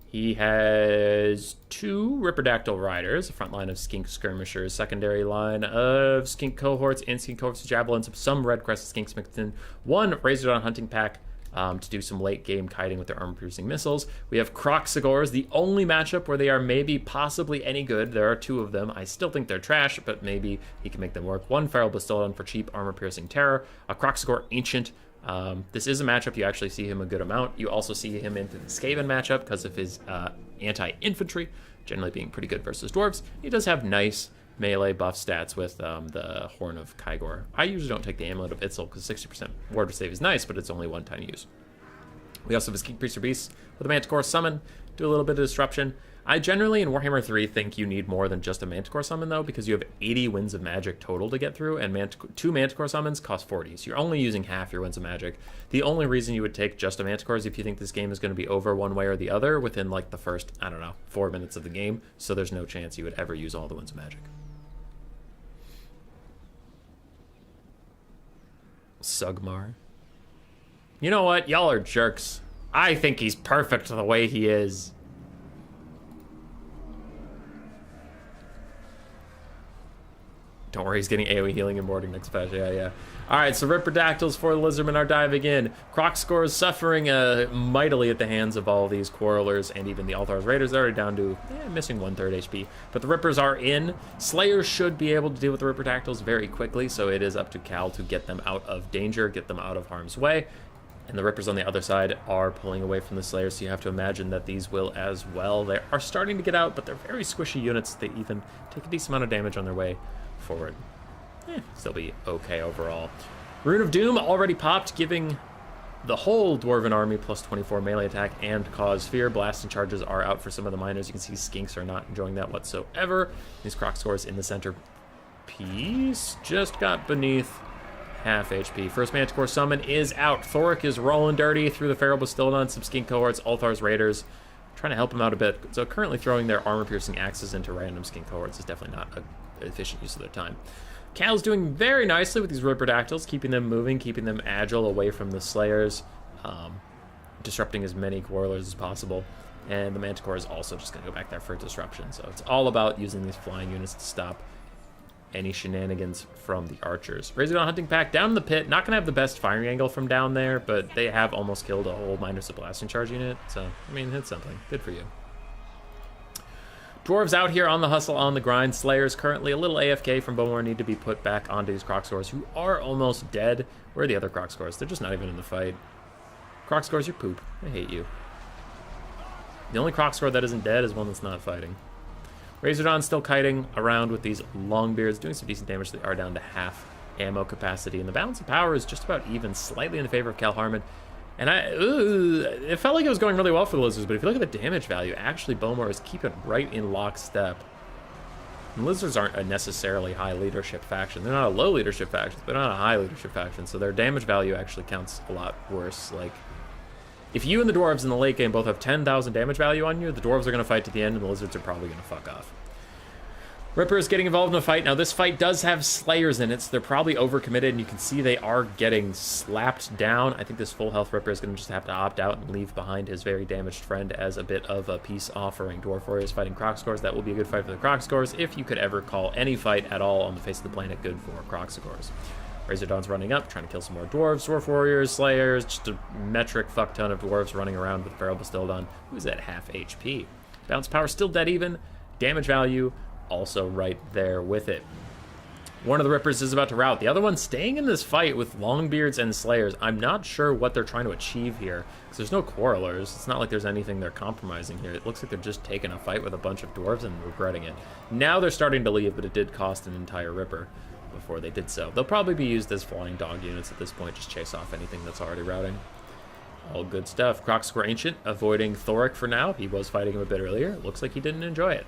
he has 2 Ripperdactyl Riders, a front line of Skink Skirmishers, secondary line of Skink Cohorts and Skink Cohorts Javelins, some Red Crested Skinks mixed in, 1 Razordon Hunting Pack to do some late game kiting with their armor-piercing missiles. We have Croxagors, the only matchup where they are maybe possibly any good. There are 2 of them. I still think they're trash, but maybe he can make them work. 1 Feral Bastodon for cheap armor-piercing terror, a Croxagor Ancient. This is a matchup you actually see him a good amount. You also see him into the Skaven matchup because of his anti-infantry, generally being pretty good versus dwarves. He does have nice melee buff stats with the Horn of Kygor. I usually don't take the Amulet of Itzel because 60% ward save is nice, but it's only one-time use. We also have a Skink Priest or Beast with a Manticore summon, do a little bit of disruption. I generally, in Warhammer 3, think you need more than just a Manticore summon, though, because you have 80 Winds of Magic total to get through, and 2 Manticore summons cost 40, so you're only using half your Winds of Magic. The only reason you would take just a Manticore is if you think this game is going to be over one way or the other within, like, the first, 4 minutes of the game, so there's no chance you would ever use all the Winds of Magic. Sugmar. You know what? Y'all are jerks. I think he's perfect the way he is. Don't worry, he's getting AoE healing and boarding next patch. Yeah. Alright, so Ripperdactyls for the Lizardmen are diving in. Croxagor suffering mightily at the hands of all these Quarrelers and even the Althar's Raiders. They're already down to missing 1/3 HP. But the Rippers are in. Slayers should be able to deal with the Ripperdactyls very quickly, so it is up to Cal to get them out of danger, get them out of harm's way. And the Rippers on the other side are pulling away from the Slayers, so you have to imagine that these will as well. They are starting to get out, but they're very squishy units. They even take a decent amount of damage on their way forward. Still be okay overall. Rune of Doom already popped, giving the whole Dwarven army plus 24 melee attack and cause fear. Blast and charges are out for some of the miners. You can see Skinks are not enjoying that whatsoever. These Croxagors in the center piece just got beneath half HP. First Manticore summon is out. Thoric is rolling dirty through the Feral Bastodon, some Skink cohorts, Althar's Raiders, trying to help him out a bit. So currently throwing their armor-piercing axes into random Skink cohorts is definitely not an efficient use of their time. Cal's doing very nicely with these Ripperdactyls, keeping them moving, keeping them agile away from the Slayers, disrupting as many Quarrelers as possible. And the Manticore is also just going to go back there for disruption. So it's all about using these flying units to stop any shenanigans from the archers. Razordon Hunting Pack down in the pit, not going to have the best firing angle from down there, but they have almost killed a whole minus a blasting charge unit. So, I mean, it's something. Good for you. Dwarves out here on the hustle, on the grind. Slayers currently a little AFK from Bowmore, need to be put back onto these Croxagors who are almost dead. Where are the other Croxagors? They're just not even in the fight. Croxagors, you're poop. I hate you. The only Croxagor that isn't dead is one that's not fighting. Razordon still kiting around with these Longbeards, doing some decent damage. They are down to half ammo capacity, and the balance of power is just about even, slightly in favor of Cal Harmon. And it felt like it was going really well for the Lizards, but if you look at the damage value, actually Bowmore is keeping right in lockstep And Lizards aren't a necessarily high leadership faction. They're not a low leadership faction, but they're not a high leadership faction, so their damage value actually counts a lot worse. Like, if you and the Dwarves in the late game both have 10,000 damage value on you, the Dwarves are going to fight to the end, and the Lizards are probably going to fuck off. Ripper is getting involved in the fight. Now, this fight does have Slayers in it, so they're probably overcommitted, and you can see they are getting slapped down. I think this full health Ripper is going to just have to opt out and leave behind his very damaged friend as a bit of a peace offering. Dwarf Warriors fighting Crocscores. That will be a good fight for the Crocscores, if you could ever call any fight at all on the face of the planet good for Crocscores. Razordawn's running up, trying to kill some more Dwarves. Dwarf Warriors, Slayers, just a metric fuck ton of Dwarves running around with Feral Bastildon, who's at half HP. Bounce power still dead even. Damage value also right there with it. One of the Rippers is about to rout. The other one's staying in this fight with Longbeards and Slayers. I'm not sure what they're trying to achieve here, because there's no Quarrelers. It's not like there's anything they're compromising here. It looks like they're just taking a fight with a bunch of Dwarves and regretting it. Now they're starting to leave, but it did cost an entire Ripper before they did so. They'll probably be used as flying dog units at this point, just chase off anything that's already routing. All good stuff. Crocscore Ancient avoiding Thoric for now. He was fighting him a bit earlier. It looks like he didn't enjoy it.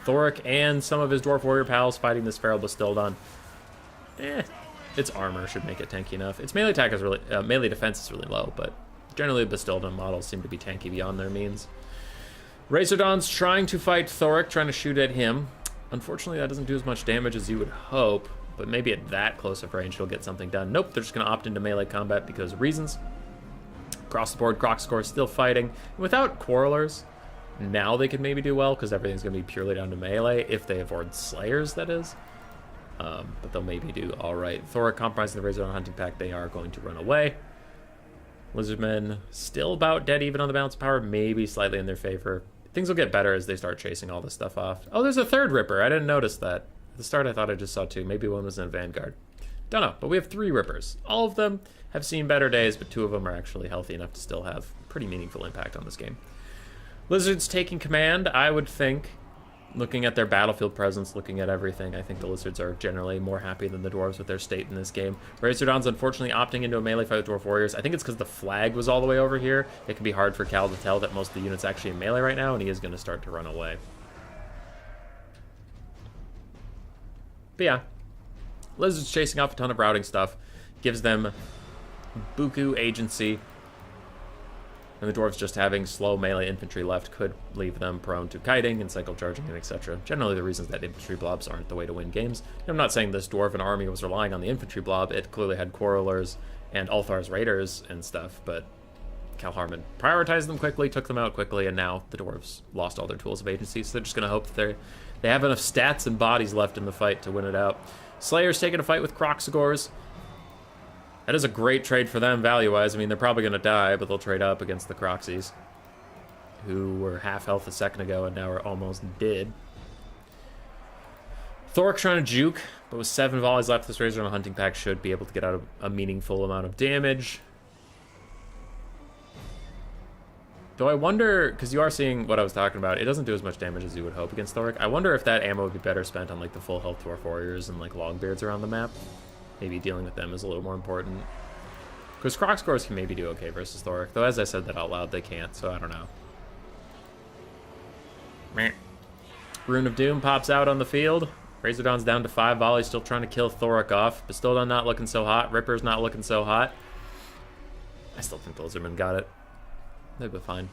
Thoric and some of his Dwarf Warrior pals fighting this Feral Bastildon. Its armor should make it tanky enough. Its melee attack is really, melee defense is really low, but generally the Bastildon models seem to be tanky beyond their means. Razordawn's trying to fight Thoric, trying to shoot at him. Unfortunately, that doesn't do as much damage as you would hope, but maybe at that close of range he'll get something done. Nope, they're just going to opt into melee combat because of reasons. Across the board, Crocscore is still fighting. Without Quarrelers, now they could maybe do well, because everything's going to be purely down to melee, if they avoid Slayers, that is. But they'll maybe do alright. Thoric compromising the Razordawn hunting pack, they are going to run away. Lizardmen still about dead even on the balance of power, maybe slightly in their favor. Things will get better as they start chasing all this stuff off. Oh, there's a third Ripper, I didn't notice that. At the start I thought I just saw two, maybe one was in Vanguard. Don't know, but we have 3 Rippers. All of them have seen better days, but 2 of them are actually healthy enough to still have pretty meaningful impact on this game. Lizards taking command, I would think. Looking at their battlefield presence, looking at everything, I think the Lizards are generally more happy than the Dwarves with their state in this game. Razordawn's unfortunately opting into a melee fight with Dwarf Warriors. I think it's because the flag was all the way over here. It can be hard for Cal to tell that most of the unit's actually in melee right now, and he is going to start to run away. But yeah, Lizards chasing off a ton of routing stuff. Gives them buku agency. And the Dwarves just having slow melee infantry left could leave them prone to kiting and cycle charging and etc. Generally the reasons that infantry blobs aren't the way to win games. I'm not saying this Dwarven army was relying on the infantry blob. It clearly had Quarrelers and Ulthar's Raiders and stuff, but Cal Harmon prioritized them quickly, took them out quickly, and now the Dwarves lost all their tools of agency, so they're just going to hope that they have enough stats and bodies left in the fight to win it out. Slayer's taking a fight with Crocscores. That is a great trade for them value-wise. I mean, they're probably going to die, but they'll trade up against the Croxies, who were half health a second ago and now are almost dead. Thoric trying to juke, but with 7 volleys left, this Razor on a hunting pack should be able to get out a meaningful amount of damage. Though I wonder, because you are seeing what I was talking about, it doesn't do as much damage as you would hope against Thoric. I wonder if that ammo would be better spent on like the full health Dwarf Warriors and like Longbeards around the map. Maybe dealing with them is a little more important. Because Crocscores can maybe do okay versus Thoric. Though as I said that out loud, they can't, so I don't know. Meh. Rune of Doom pops out on the field. Razordawn's down to 5 volleys, still trying to kill Thoric off. Bastildon not looking so hot. Ripper's not looking so hot. I still think the Lizardmen got it. They'll be fine.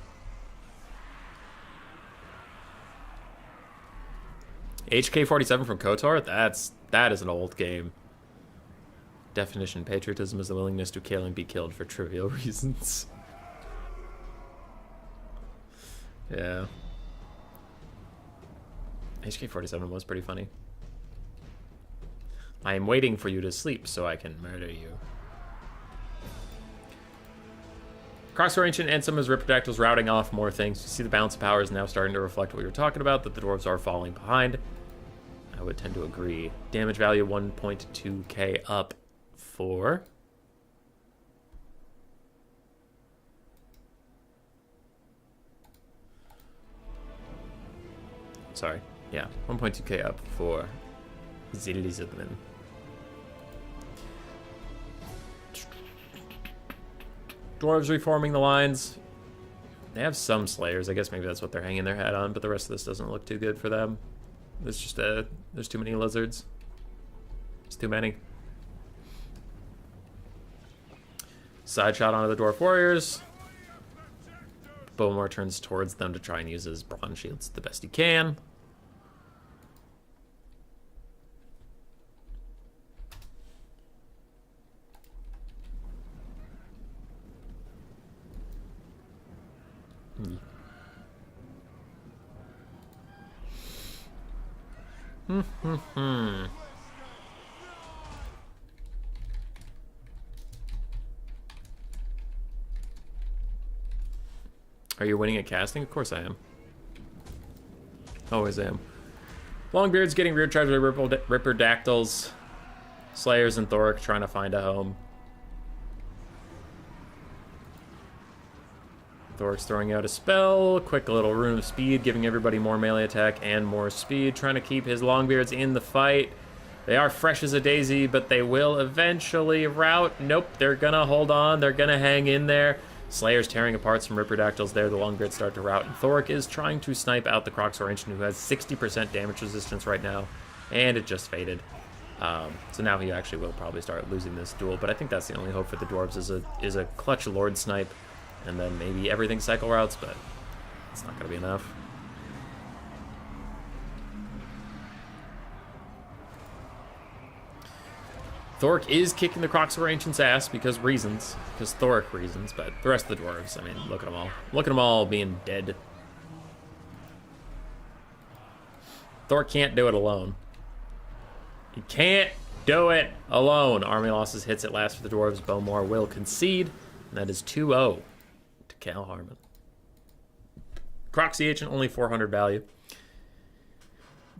HK-47 from KOTOR? That is an old game. Definition: patriotism is the willingness to kill and be killed for trivial reasons. Yeah. HK-47 was pretty funny. I am waiting for you to sleep so I can murder you. Crocscore Ancient and some of his Ripperdactyls routing off more things. You see the balance of power is now starting to reflect what we were talking about, that the Dwarves are falling behind. I would tend to agree. Damage value 1.2k up for... Sorry. Yeah, 1.2k up for the Lizardmen. Dwarves reforming the lines. They have some Slayers. I guess maybe that's what they're hanging their hat on, but the rest of this doesn't look too good for them. There's just there's too many lizards. There's too many. Side shot onto the dwarf warriors. Bowmore turns towards them to try and use his bronze shields the best he can. Are you winning at casting? Of course I am. Always am. Longbeard's getting rear charged by Ripperdactyls. Slayers and Thoric trying to find a home. Thoric's throwing out a spell. Quick little rune of speed, giving everybody more melee attack and more speed. Trying to keep his Longbeards in the fight. They are fresh as a daisy, but they will eventually rout. Nope, they're gonna hold on. They're gonna hang in there. Slayer's tearing apart some Ripperdactyls there. The Longbeards start to rout. And Thoric is trying to snipe out the Croxor Ancient, who has 60% damage resistance right now. And it just faded. So now he actually will probably start losing this duel. But I think that's the only hope for the Dwarves is a clutch Lord snipe. And then maybe everything cycle routes, but it's not going to be enough. Thoric is kicking the Croxor Ancient's ass because Thoric reasons, but the rest of the Dwarves, I mean, look at them all. Look at them all being dead. Thoric can't do it alone. He can't do it alone. Army losses hits at last for the Dwarves. Bowmore will concede, and that is 2-0 to Cal Harmon. Croxy Ancient, only 400 value.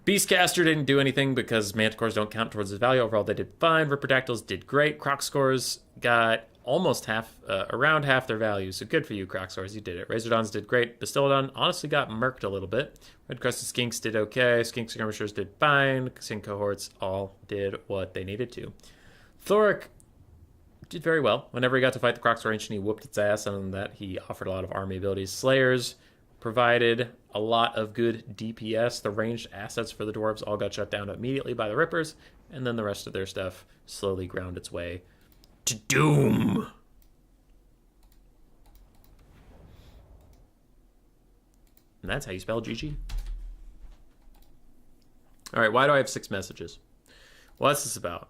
Beastcaster didn't do anything because Manticores don't count towards his value. Overall, they did fine. Ripperdactyls did great. Crocscores got almost around half their value. So good for you, Crocscores. You did it. Razordons did great. Bastillodon honestly got murked a little bit. Red Crested Skinks did okay. Skink Skirmishers did fine. Skink Cohorts all did what they needed to. Thoric did very well. Whenever he got to fight the Croxor Ancient, he whooped its ass. And that he offered a lot of army abilities. Slayers provided a lot of good DPS. The ranged assets for the Dwarves all got shut down immediately by the Rippers, and then the rest of their stuff slowly ground its way to doom. And that's how you spell GG. All right, why do I have 6 messages? What's this about?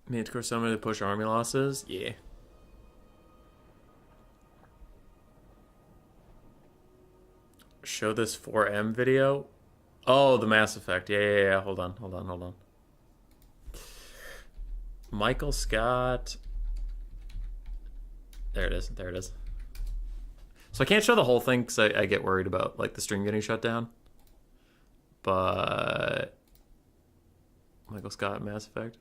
Manticore Summon to push army losses? Yeah. Show this 4M video? Oh, the Mass Effect. Yeah. Hold on. Michael Scott. There it is. So I can't show the whole thing because I get worried about like the stream getting shut down. But Michael Scott, Mass Effect.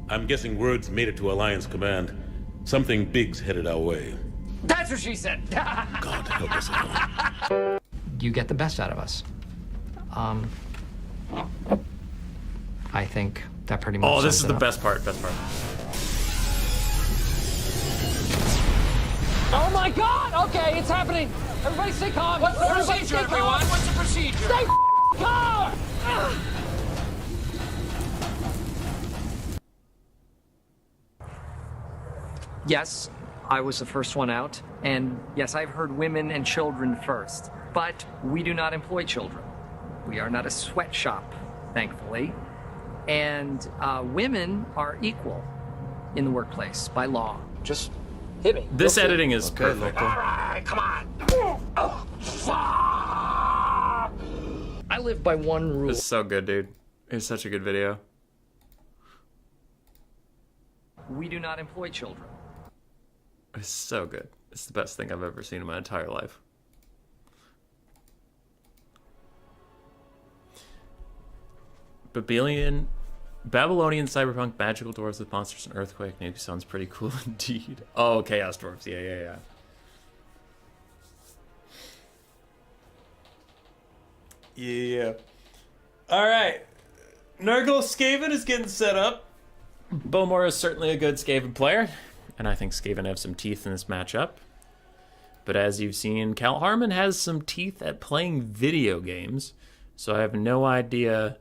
I'm guessing word's made it to Alliance Command. Something big's headed our way. That's what she said. God help us all. You get the best out of us. I think that pretty much. Oh, this is sums it the up. best part. Best part. Oh my God! Okay, it's happening. Everybody stay calm. What's the procedure, everyone? What's the procedure? Stay calm! Yes, I was the first one out, and yes, I've heard women and children first. But we do not employ children. We are not a sweatshop, thankfully. And women are equal in the workplace by law. Just hit me. This editing is perfect. All right, come on. Oh, fuck. I live by one rule. This is so good, dude. It's such a good video. We do not employ children. It's so good. It's the best thing I've ever seen in my entire life. Babylonian cyberpunk magical dwarves with monsters and earthquake. Maybe sounds pretty cool indeed. Oh, chaos dwarves. Yeah. Yeah. All right. Nurgle Skaven is getting set up. Bowmore is certainly a good Skaven player, and I think Skaven have some teeth in this matchup. But as you've seen, Cal Harmon has some teeth at playing video games, so I have no idea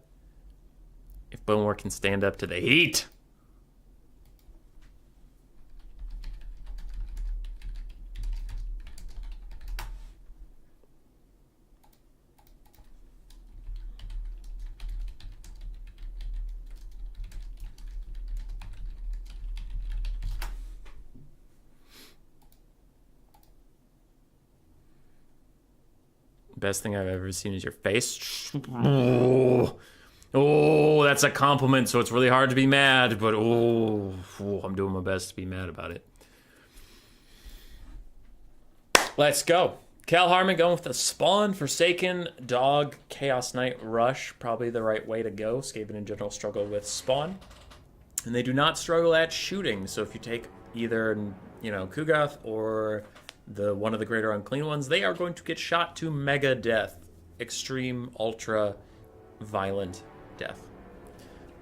if Bowmore can stand up to the heat. Best thing I've ever seen is your face. Oh, that's a compliment, so it's really hard to be mad, but I'm doing my best to be mad about it. Let's go. Cal Harmon going with the Spawn, Forsaken, Dog, Chaos Knight, Rush. Probably the right way to go. Skaven in general struggle with Spawn. And they do not struggle at shooting, so if you take either, Kugath or one of the greater unclean ones, they are going to get shot to mega death. Extreme, ultra, violent death.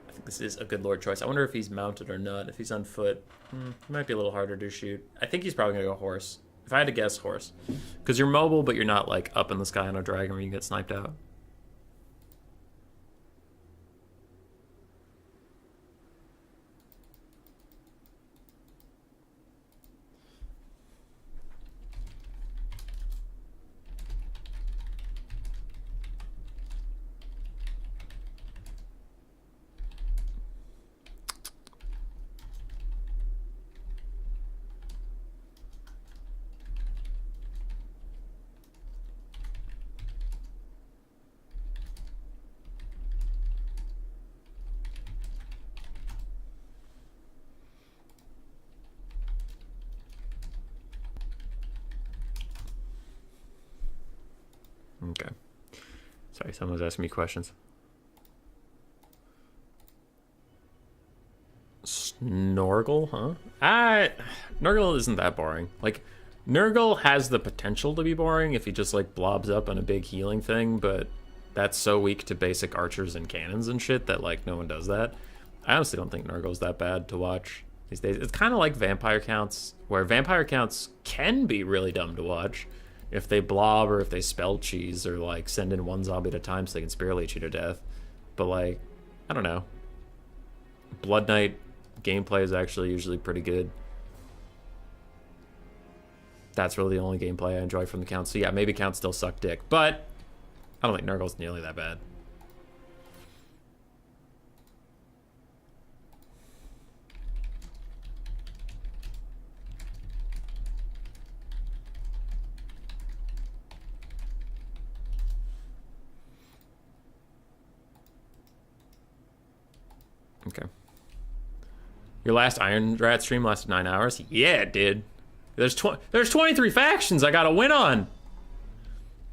I think this is a good lord choice. I wonder if he's mounted or not. If he's on foot, he might be a little harder to shoot. I think he's probably going to go horse. If I had to guess, horse. Because you're mobile, but you're not, like, up in the sky on a dragon where you can get sniped out. Okay. Sorry, someone was asking me questions. Nurgle, huh? Nurgle isn't that boring. Like, Nurgle has the potential to be boring if he just, like, blobs up on a big healing thing, but that's so weak to basic archers and cannons and shit that, like, no one does that. I honestly don't think Nurgle's that bad to watch these days. It's kind of like vampire counts, where vampire counts can be really dumb to watch if they blob or if they spell cheese or, like, send in one zombie at a time so they can spear leech you to death. But, like, I don't know. Blood Knight gameplay is actually usually pretty good. That's really the only gameplay I enjoy from the counts. So yeah, maybe counts still suck dick, but I don't think Nurgle's nearly that bad. Okay. Your last Iron Rat stream lasted 9 hours? Yeah, it did. There's 23 factions I gotta win on.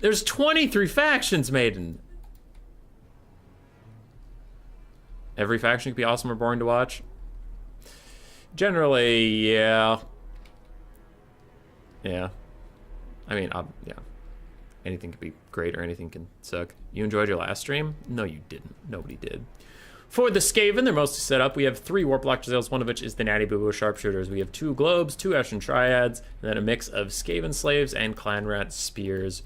There's 23 factions, Maiden. Every faction could be awesome or boring to watch. Generally, yeah. Yeah. I mean, yeah. Anything can be great or anything can suck. You enjoyed your last stream? No, you didn't. Nobody did. For the Skaven, they're mostly set up. We have 3 Warplock Jezzails, one of which is the Natty Boo Boo Sharpshooters. We have 2 Globes, 2 Ashen Triads, and then a mix of Skaven Slaves and Clan Rat Spears.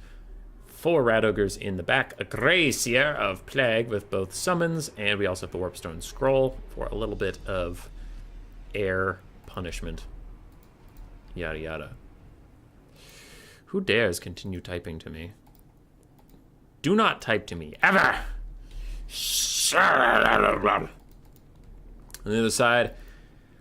4 Rat Ogres in the back. A Gracier of Plague with both summons, and we also have the Warpstone Scroll for a little bit of air punishment. Yada yada. Who dares continue typing to me? Do not type to me, ever! On the other side,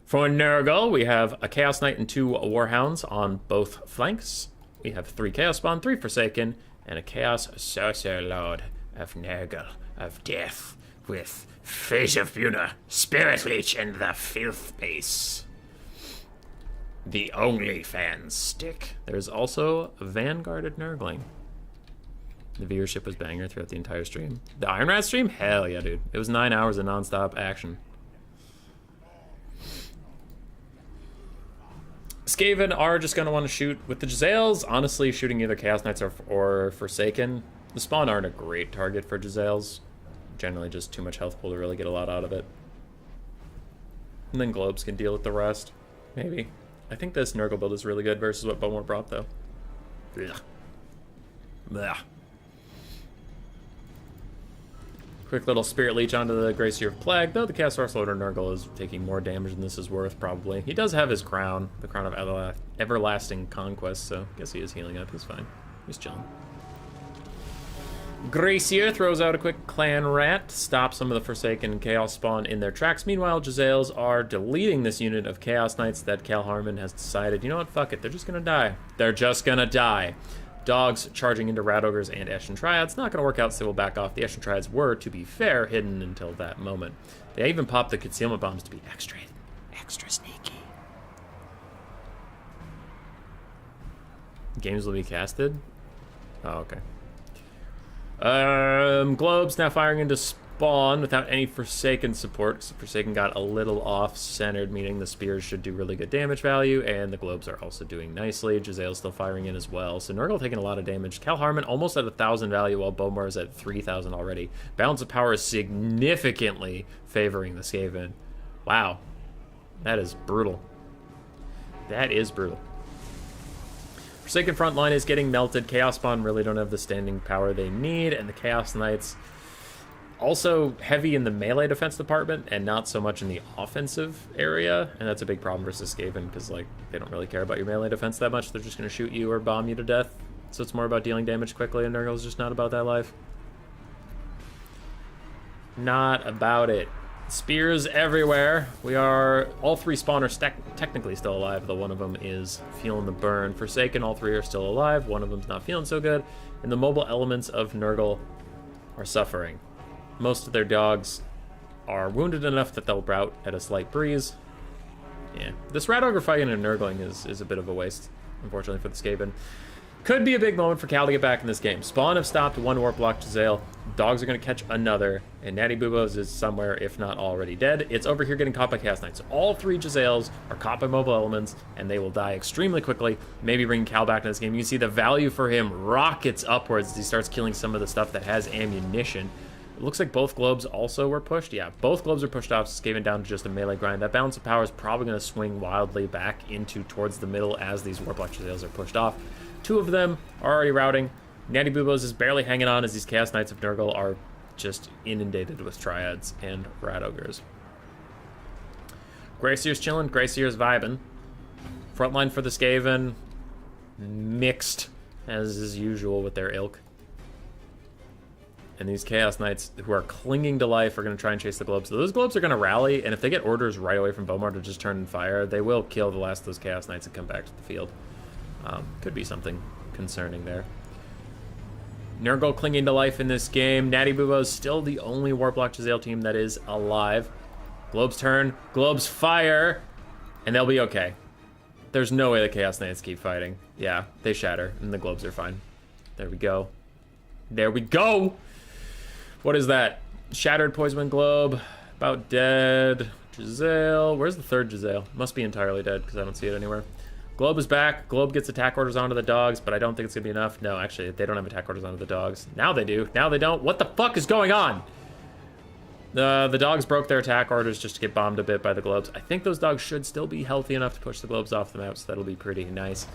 for Nurgle, we have a Chaos Knight and 2 Warhounds on both flanks. We have 3 Chaos Spawn, 3 Forsaken, and a Chaos Sorcerer Lord of Nurgle of Death with Face of Buna, Spirit Leech, and the Filth Base. The only fan stick. There's also a Vanguarded Nurgling. The viewership was banger throughout the entire stream. The Iron Rat stream? Hell yeah, dude. It was 9 hours of non-stop action. Skaven are just going to want to shoot with the Jezzails. Honestly, shooting either Chaos Knights or Forsaken. The Spawn aren't a great target for Jezzails. Generally just too much health pool to really get a lot out of it. And then Globes can deal with the rest. Maybe. I think this Nurgle build is really good versus what Bowmore brought, though. Ugh. Ugh. Quick little Spirit Leech onto the Gracier of Plague, though the Chaos Sorcerer Lord Nurgle is taking more damage than this is worth, probably. He does have his crown, the Crown of Everlasting Conquest, so I guess he is healing up. He's fine. He's chilling. Gracier throws out a quick Clan Rat, stops some of the Forsaken and Chaos Spawn in their tracks. Meanwhile, Jezzails are deleting this unit of Chaos Knights that Cal Harmon has decided, you know what, fuck it, they're just gonna die. They're just gonna die. Dogs charging into Rat Ogres and Ashen Triads. Not going to work out, so they will back off. The Ashen Triads were, to be fair, hidden until that moment. They even popped the concealment bombs to be extra sneaky. Games will be casted? Oh, okay. Globes now firing into Spawn without any Forsaken support. So Forsaken got a little off-centered, meaning the Spears should do really good damage value, and the Globes are also doing nicely. Jezzail's still firing in as well. So Nurgle taking a lot of damage. Cal Harmon almost at 1,000 value, while Bowmore is at 3,000 already. Balance of power is significantly favoring the Skaven. Wow. That is brutal. That is brutal. Forsaken front line is getting melted. Chaos Spawn really don't have the standing power they need, and the Chaos Knights also heavy in the melee defense department and not so much in the offensive area, and that's a big problem versus Skaven because like they don't really care about your melee defense that much. They're just going to shoot you or bomb you to death, so it's more about dealing damage quickly, and Nurgle's just not about that life. Not about it. Spears everywhere. We are all 3 Spawn are technically still alive, though one of them is feeling the burn. Forsaken, all 3 are still alive. One of them's not feeling so good, and the mobile elements of Nurgle are suffering. Most of their dogs are wounded enough that they'll rout at a slight breeze. Yeah, this Rat Ogre fighting and Nurgling is a bit of a waste, unfortunately, for the Skaven. Could be a big moment for Cal to get back in this game. Spawn have stopped 1 Warplock Jezzail. Dogs are going to catch another, and Natty Boobos is somewhere, if not already dead. It's over here getting caught by Chaos Knights. So all 3 Jezzails are caught by mobile elements, and they will die extremely quickly, maybe bringing Cal back in this game. You can see the value for him rockets upwards as he starts killing some of the stuff that has ammunition. It looks like both Globes also were pushed. Yeah, both Globes are pushed off, Skaven down to just a melee grind. That balance of power is probably going to swing wildly back towards the middle as these Warplock Jezzails are pushed off. 2 of them are already routing. Natty Boobos is barely hanging on as these Chaos Knights of Nurgle are just inundated with Triads and Rat Ogres. Gracier's chilling, Gracier's vibing. Frontline for the Skaven, mixed as is usual with their ilk. And these Chaos Knights who are clinging to life are going to try and chase the Globes. So those Globes are going to rally, and if they get orders right away from Bowmore to just turn and fire, they will kill the last of those Chaos Knights and come back to the field. Could be something concerning there. Nurgle clinging to life in this game. Natty Boobos still the only Warplock Jezzail team that is alive. Globes turn, Globes fire, and they'll be okay. There's no way the Chaos Knights keep fighting. Yeah, they shatter, and the Globes are fine. There we go. There we go! What is that? Shattered Poison Globe. About dead. Jezzail. Where's the third Jezzail? Must be entirely dead, because I don't see it anywhere. Globe is back. Globe gets attack orders onto the dogs, but I don't think it's going to be enough. No, actually, they don't have attack orders onto the dogs. Now they do. Now they don't. What the fuck is going on? The dogs broke their attack orders just to get bombed a bit by the globes. I think those dogs should still be healthy enough to push the globes off the map, so that'll be pretty nice.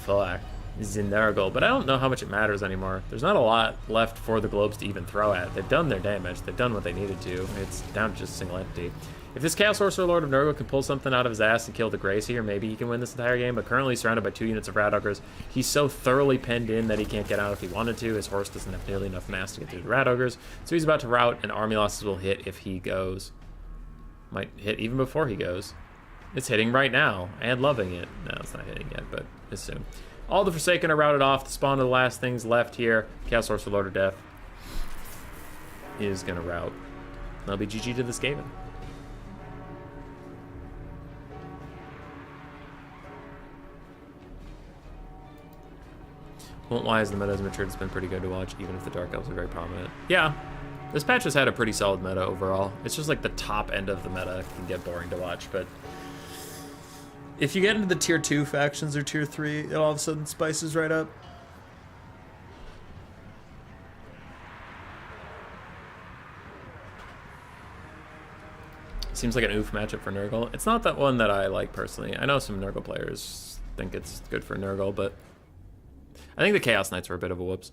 Fuck. Nurgle, but I don't know how much it matters anymore. There's not a lot left for the globes to even throw at. They've done their damage. They've done what they needed to. It's down to just a single entity. If this Chaos Sorcerer Lord of Nurgle can pull something out of his ass and kill the Grace here, maybe he can win this entire game, but currently surrounded by 2 units of Rat Ogres. He's so thoroughly penned in that he can't get out if he wanted to. His horse doesn't have nearly enough mass to get through the Rat Ogres, so he's about to rout, and army losses will hit if he goes. Might hit even before he goes. It's hitting right now, and loving it. No, it's not hitting yet, but it's soon. All the Forsaken are routed off. The spawn of the last things left here. Chaos Sorcerer Lord of Death is going to rout. That'll be GG to the Skaven. Won't lie, as the meta has matured, it's been pretty good to watch, even if the Dark Elves are very prominent. Yeah, this patch has had a pretty solid meta overall. It's just like the top end of the meta can get boring to watch, but if you get into the tier 2 factions or tier 3, it all of a sudden spices right up. Seems like an oof matchup for Nurgle. It's not that one that I like personally. I know some Nurgle players think it's good for Nurgle, but I think the Chaos Knights were a bit of a whoops.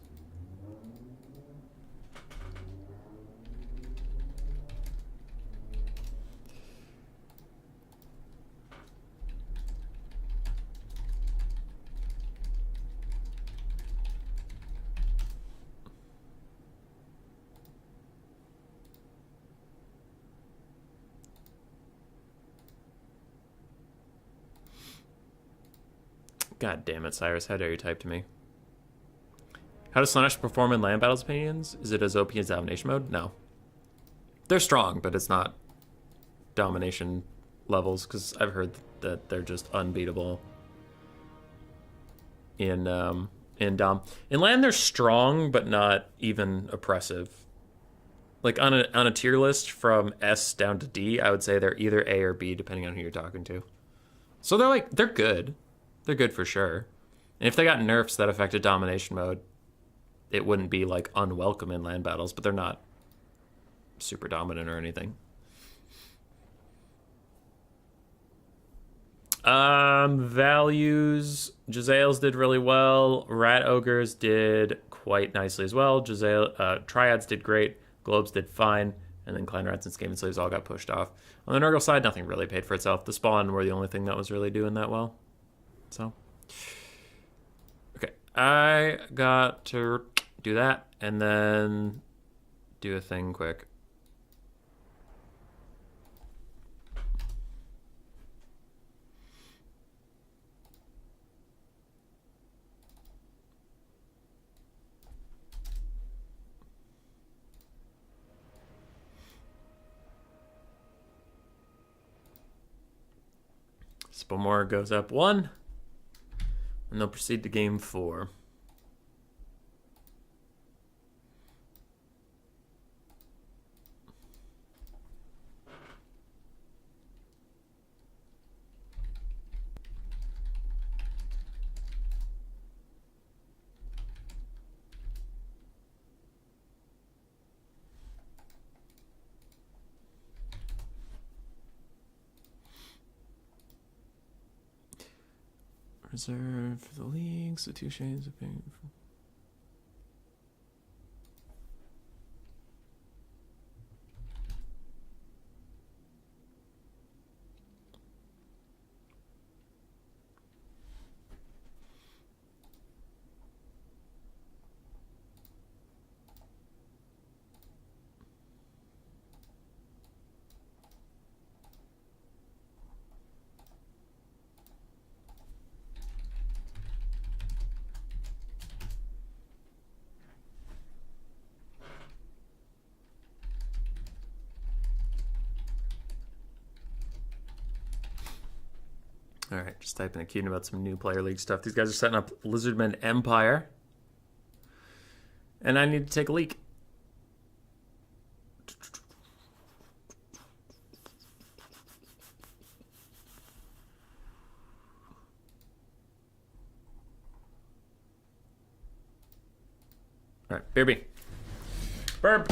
God damn it, Cyrus. How dare you type to me? How does Slaanesh perform in land battles opinions? Is it as OP as domination mode? No. They're strong, but it's not domination levels, because I've heard that they're just unbeatable in Dom. In land, they're strong, but not even oppressive. Like on a tier list from S down to D, I would say they're either A or B, depending on who you're talking to. So they're good. They're good for sure. And if they got nerfs that affected domination mode, it wouldn't be like unwelcome in land battles, but they're not super dominant or anything. Values. Jezzails did really well. Rat Ogres did quite nicely as well. Triads did great. Globes did fine. And then Clan Rats and Skaven Slaves all got pushed off. On the Nurgle side, nothing really paid for itself. The Spawn were the only thing that was really doing that well. So, okay. I got to do that and then do a thing quick. Bowmore goes up 1, and they'll proceed to game 4. Reserve for the league, so 2 shades of pink. All right, just typing a cue about some new player league stuff. These guys are setting up Lizardmen Empire. And I need to take a leak. BRB. Burp.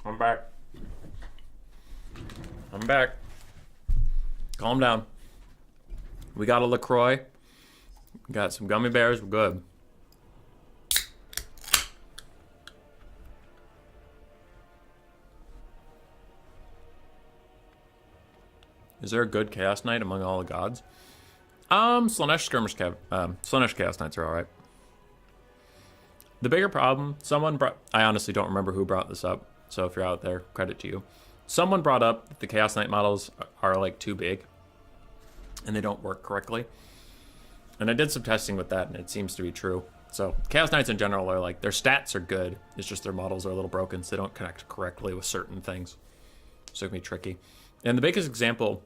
I'm back. I'm back. Calm down. We got a LaCroix. Got some gummy bears. We're good. Is there a good Chaos Knight among all the gods? Slaanesh Slaanesh Chaos Knights are alright. The bigger problem, I honestly don't remember who brought this up, so if you're out there, credit to you. Someone brought up that the Chaos Knight models are like too big, and they don't work correctly. And I did some testing with that, and it seems to be true. So Chaos Knights in general are like, their stats are good, it's just their models are a little broken, so they don't connect correctly with certain things. So it can be tricky. And the biggest example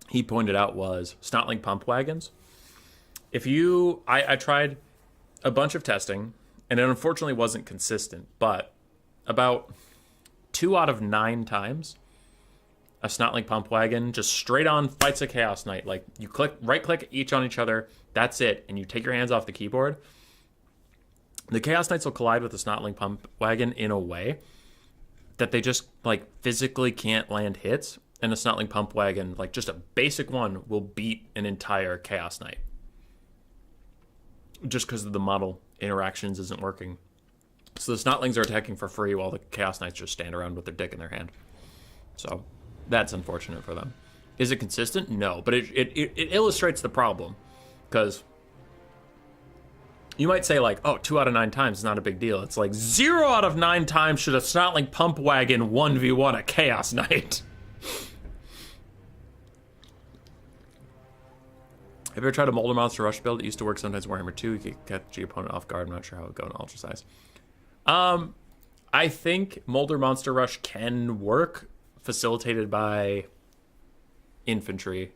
he pointed out was Snotling pump wagons. I tried a bunch of testing, and it unfortunately wasn't consistent, but about 2 out of 9 times, a Snotling pump wagon just straight on fights a Chaos Knight. Like, you right click each on each other, that's it, and you take your hands off the keyboard. The Chaos Knights will collide with the Snotling pump wagon in a way that they just, like, physically can't land hits, and a Snotling pump wagon, like, just a basic one, will beat an entire Chaos Knight. Just because the model interactions isn't working. So the Snotlings are attacking for free while the Chaos Knights just stand around with their dick in their hand. So that's unfortunate for them. Is it consistent? No, but it illustrates the problem. Because you might say, like, oh, 2 out of 9 times is not a big deal. It's like 0 out of 9 times should a Snotling pump wagon 1v1 a Chaos Knight. Have you ever tried a Molder Monster Rush build? It used to work sometimes in Warhammer 2. You could catch your opponent off guard. I'm not sure how it would go in Ultra Size. I think Molder Monster Rush can work, facilitated by infantry.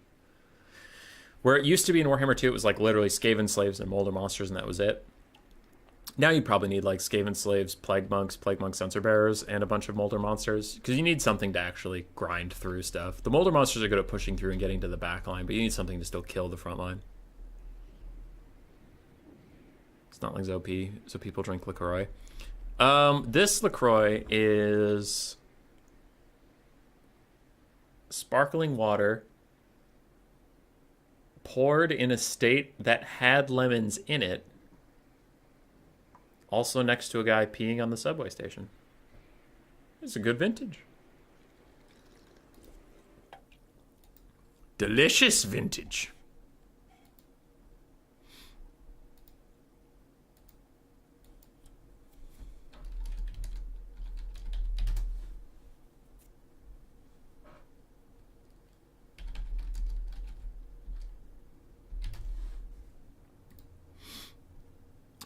Where it used to be in Warhammer 2, it was like literally Skaven slaves and Molder monsters, and that was it. Now you probably need like Skaven slaves, Plague Monk Sensor Bearers, and a bunch of Molder monsters, because you need something to actually grind through stuff. The Molder monsters are good at pushing through and getting to the back line, but you need something to still kill the front line. It's not like OP, so people drink LaCroix. This LaCroix is sparkling water poured in a state that had lemons in it, also next to a guy peeing on the subway station. It's a good vintage. Delicious vintage.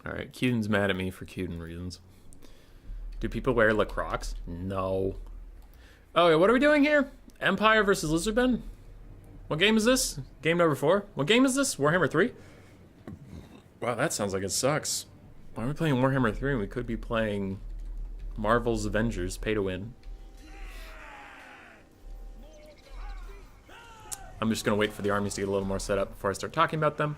Alright, Cuden's mad at me for Cuden reasons. Do people wear LaCroix? No. Oh, yeah, what are we doing here? Empire versus Lizardmen? What game is this? Game number 4? What game is this? Warhammer 3? Wow, that sounds like it sucks. Why are we playing Warhammer 3 when we could be playing Marvel's Avengers, pay to win? I'm just going to wait for the armies to get a little more set up before I start talking about them,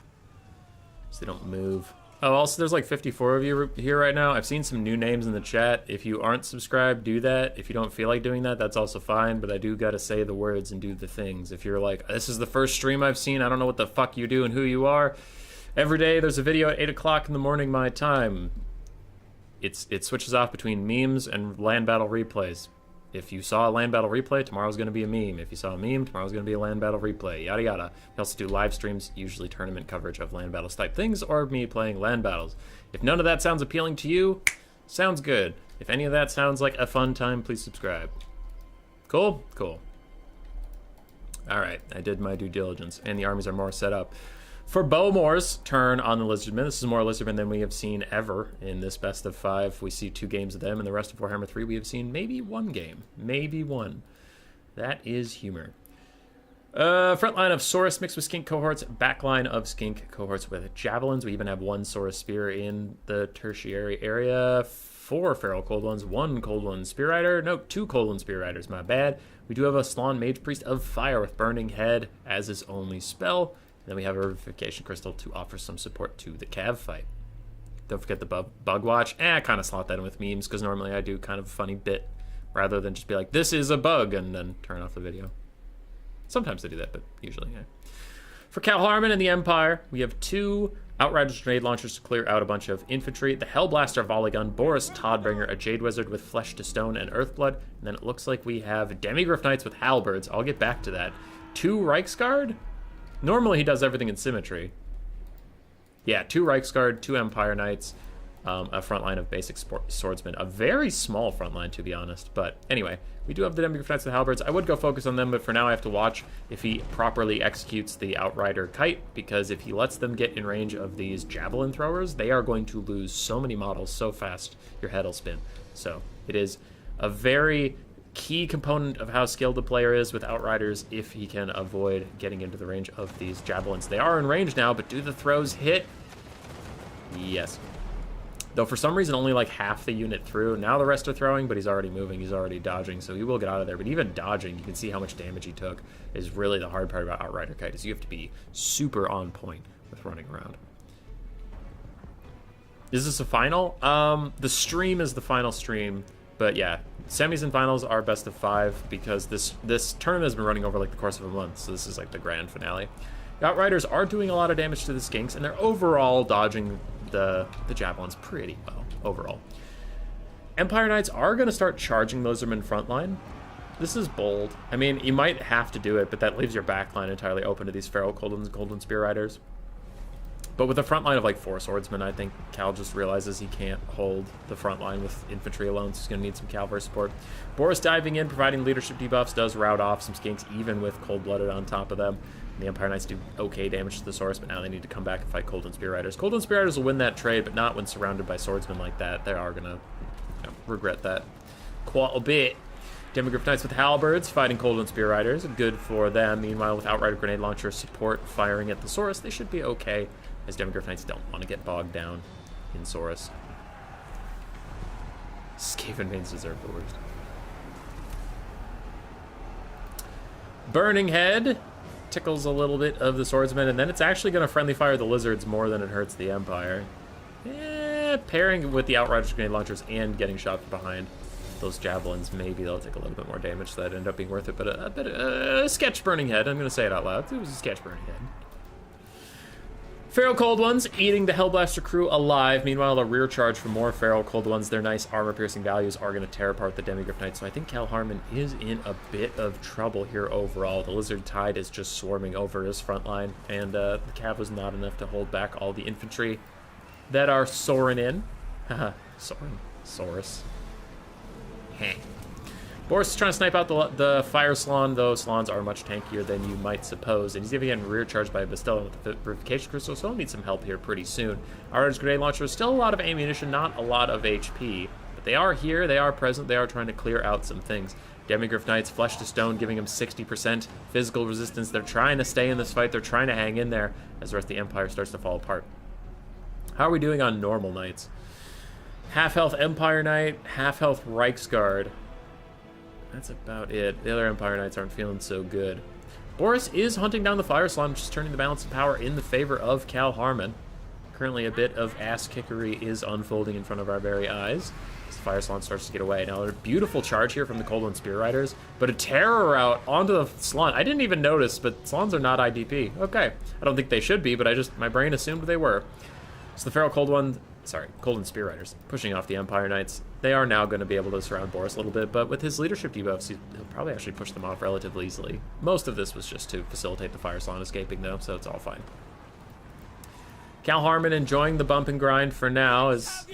so they don't move. Oh, also, there's like 54 of you here right now. I've seen some new names in the chat. If you aren't subscribed, do that. If you don't feel like doing that, that's also fine, but I do got to say the words and do the things. If you're like, this is the first stream I've seen, I don't know what the fuck you do and who you are. Every day there's a video at 8 o'clock in the morning my time. It switches off between memes and land battle replays. If you saw a land battle replay, tomorrow's going to be a meme. If you saw a meme, tomorrow's going to be a land battle replay, yada yada. We also do live streams, usually tournament coverage of land battles type things, or me playing land battles. If none of that sounds appealing to you, sounds good. If any of that sounds like a fun time, please subscribe. Cool? Cool. Alright, I did my due diligence, and the armies are more set up. For Bowmore's turn on the Lizardmen, this is more Lizardmen than we have seen ever in this best of 5. We see 2 games of them, and the rest of Warhammer 3 we have seen maybe 1 game. Maybe 1. That is humor. Front line of Saurus mixed with Skink cohorts, back line of Skink cohorts with Javelins. We even have 1 Saurus Spear in the tertiary area. 4 Feral Cold Ones, 1 Cold One Spear Rider. No, 2 Cold One Spear Riders, my bad. We do have a Slann Mage Priest of Fire with Burning Head as his only spell. And then we have a Revivification Crystal to offer some support to the Cav fight. Don't forget the Bug Watch. I kind of slot that in with memes, because normally I do kind of a funny bit, rather than just be like, this is a bug, and then turn off the video. Sometimes I do that, but usually, yeah. For Cal Harmon and the Empire, we have 2 Outriders Grenade Launchers to clear out a bunch of infantry, the Hellblaster Volley Gun, Boris Toddbringer, a Jade Wizard with Flesh to Stone and Earthblood, and then it looks like we have Demigryph Knights with Halberds. I'll get back to that. 2 Reiksguard? Normally he does everything in symmetry. Yeah, 2 Reiksguard, 2 Empire Knights, a front line of basic swordsmen. A very small front line, to be honest. But anyway, we do have the Demigryph Knights with Halberds. I would go focus on them, but for now I have to watch if he properly executes the Outrider Kite, because if he lets them get in range of these Javelin throwers, they are going to lose so many models so fast your head will spin. So it is a very key component of how skilled the player is with Outriders if he can avoid getting into the range of these Javelins. They are in range now, but do the throws hit? Yes. Though for some reason only like half the unit through. Now the rest are throwing, but he's already moving, he's already dodging, so he will get out of there. But even dodging, you can see how much damage he took, is really the hard part about Outrider Kite, is you have to be super on point with running around. Is this a final? The stream is the final stream. But yeah, semis and finals are best of 5 because this tournament has been running over like the course of a month, so this is like the grand finale. The Outriders are doing a lot of damage to the Skinks, and they're overall dodging the Javelins pretty well, overall. Empire Knights are going to start charging Lizardmen frontline. This is bold. I mean, you might have to do it, but that leaves your backline entirely open to these Feral Cold Ones and Golden Spear Riders. But with a front line of like 4 swordsmen, I think Cal just realizes he can't hold the front line with infantry alone, so he's going to need some cavalry support. Boris diving in, providing leadership debuffs, does rout off some Skinks, even with Cold-Blooded on top of them. And the Empire Knights do okay damage to the Saurus, but now they need to come back and fight Cold and Spear Riders. Cold and Spear Riders will win that trade, but not when surrounded by swordsmen like that. They are going to regret that quite a bit. Demigryph Knights with Halberds fighting Cold and Spear Riders. Good for them. Meanwhile, with Outrider Grenade Launcher support firing at the Saurus, they should be okay, as Demigryph Knights don't want to get bogged down in Saurus. Skaven mains deserve the worst. Burning Head tickles a little bit of the swordsman, and then it's actually going to friendly fire the lizards more than it hurts the Empire. Pairing with the Outriders Grenade Launchers and getting shot from behind those Javelins, maybe they'll take a little bit more damage, so that end up being worth it. But a sketch Burning Head, I'm going to say it out loud. It was a sketch Burning Head. Feral Cold Ones eating the Hellblaster crew alive. Meanwhile, a rear charge for more Feral Cold Ones. Their nice armor-piercing values are going to tear apart the Demigryph Knights. So I think Cal Harmon is in a bit of trouble here overall. The Lizard Tide is just swarming over his front line, and the Cav was not enough to hold back all the infantry that are soaring in. Haha, soaring. Saurus. Heh. Boris is trying to snipe out the Fire Slann, though Slans are much tankier than you might suppose. And he's even getting rear charged by a Bastilla with the Purification Crystal, so he'll need some help here pretty soon. Outrider's Grenade Launcher is still a lot of ammunition, not a lot of HP. But they are here, they are present, they are trying to clear out some things. Demigryph Knights, Flesh to Stone, giving him 60% physical resistance. They're trying to stay in this fight, they're trying to hang in there as the rest of the Empire starts to fall apart. How are we doing on normal Knights? Half-health Empire Knight, half-health Reiksguard. That's about it. The other Empire Knights aren't feeling so good. Boris is hunting down the Fire Salon, which is turning the balance of power in the favor of Cal Harmon. Currently, a bit of ass-kickery is unfolding in front of our very eyes as the Fire Salon starts to get away. Now, a beautiful charge here from the Cold One Spear Riders, but a terror route onto the Salon. I didn't even notice, but Salons are not IDP. Okay. I don't think they should be, but my brain assumed they were. So the Feral Cold One Spear Riders pushing off the Empire Knights. They are now going to be able to surround Boris a little bit, but with his leadership debuffs, he'll probably actually push them off relatively easily. Most of this was just to facilitate the Fire Salon escaping, though, so it's all fine. Cal Harmon enjoying the bump and grind for now is...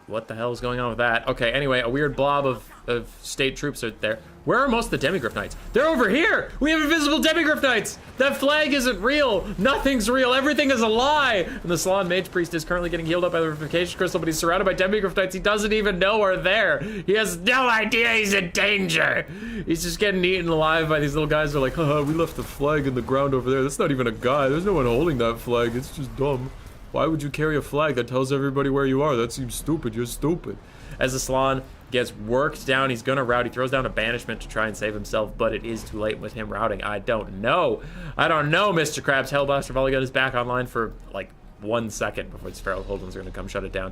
What the hell is going on with that? Okay, anyway, a weird blob of state troops are there. Where are most of the Demigryph Knights? They're over here! We have invisible Demigryph Knights! That flag isn't real! Nothing's real! Everything is a lie! And the Salon Mage Priest is currently getting healed up by the Revivification Crystal, but he's surrounded by Demigryph Knights he doesn't even know are there! He has no idea he's in danger! He's just getting eaten alive by these little guys who are like, haha, we left the flag in the ground over there. That's not even a guy. There's no one holding that flag. It's just dumb. Why would you carry a flag that tells everybody where you are? That seems stupid. You're stupid. As the Salon gets worked down, he's gonna rout. He throws down a banishment to try and save himself, but it is too late with him routing. I don't know, Mr. Krabs. Hellblaster Volleygun is back online for like 1 second before his Feral Cold Ones are gonna come shut it down.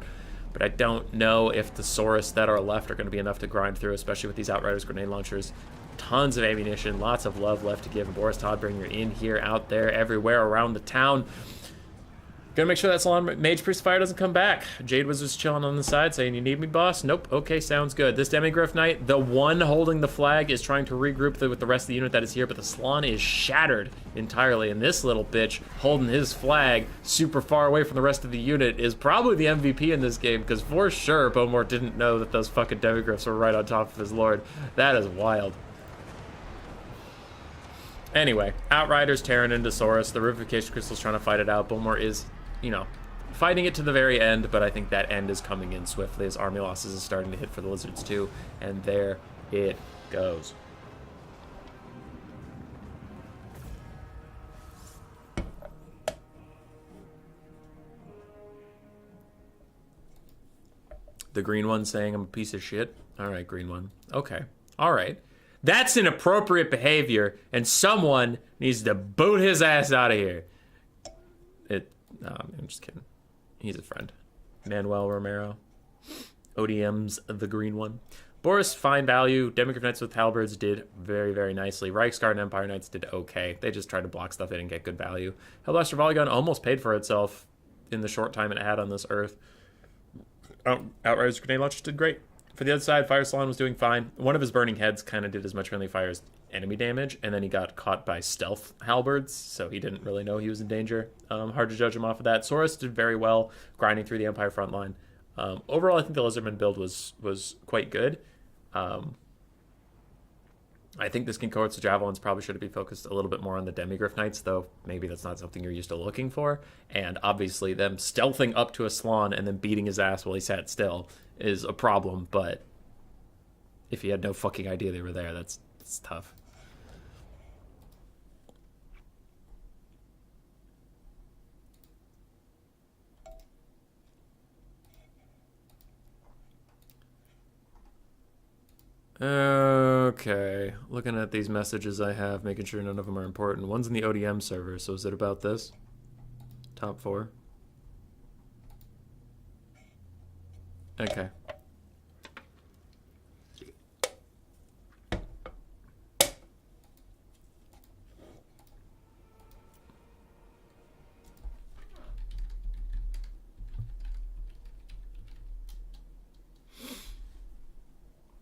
But I don't know if the Saurus that are left are gonna be enough to grind through, especially with these Outriders grenade launchers. Tons of ammunition, lots of love left to give. And Boris Toddbringer in here, out there, everywhere around the town. Gonna make sure that Salon Mage Priest Fire doesn't come back. Jade was just chilling on the side saying, you need me, boss? Nope. Okay, sounds good. This Demigryph Knight, the one holding the flag, is trying to regroup with the rest of the unit that is here, but the Salon is shattered entirely. And this little bitch holding his flag super far away from the rest of the unit is probably the MVP in this game, because for sure Bowmore didn't know that those fucking Demigryphs were right on top of his lord. That is wild. Anyway, Outriders tearing into Saurus. The Revivification Crystal's trying to fight it out. Bowmore is, you know, fighting it to the very end, but I think that end is coming in swiftly as army losses is starting to hit for the Lizards too, and there it goes. The green one saying I'm a piece of shit. All right, green one. Okay. All right. That's inappropriate behavior, and someone needs to boot his ass out of here. No, I'm just kidding. He's a friend. Manuel Romero. ODM's the green one. Boris, fine value. Demigryph Knights with Halberds did very, very nicely. Reichsguard and Empire Knights did okay. They just tried to block stuff in and get good value. Hellblaster Volleygun almost paid for itself in the short time it had on this earth. Outriders Grenade Launchers did great. For the other side, Fire Salon was doing fine. One of his burning heads kind of did as much friendly fire as enemy damage, and then he got caught by stealth halberds, so he didn't really know he was in danger. Hard to judge him off of that. Saurus did very well, grinding through the Empire front line. Overall, I think the Lizardman build was quite good. I think this Concords of Javelins probably should be focused a little bit more on the Demigryph Knights, though maybe that's not something you're used to looking for. And obviously them stealthing up to a Salon and then beating his ass while he sat still is a problem, but if he had no fucking idea they were there, that's tough. Okay, looking at these messages I have, making sure none of them are important. One's in the ODM server, so is it about this? Top 4? Okay.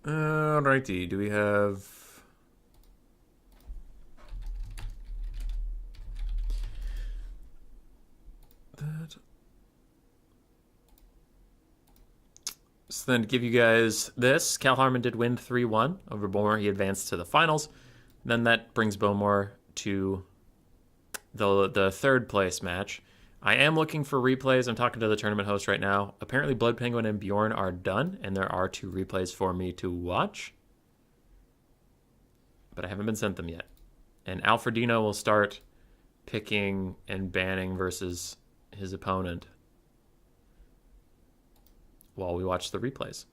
Alrighty, do we have... that? So then to give you guys this, Cal Harmon did win 3-1 over Bowmore. He advanced to the finals. Then that brings Bowmore to the third place match. I am looking for replays. I'm talking to the tournament host right now. Apparently Blood Penguin and Bjorn are done, and there are 2 replays for me to watch. But I haven't been sent them yet. And Alfredino will start picking and banning versus his opponent while we watch the replays.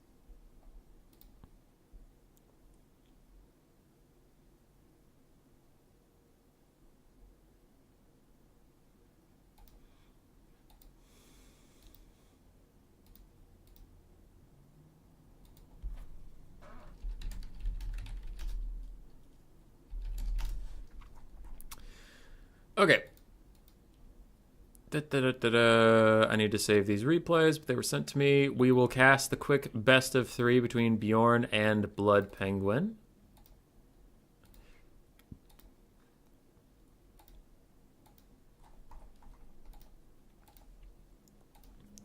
Okay. I need to save these replays, but they were sent to me. We will cast the quick best of 3 between Bjorn and Blood Penguin.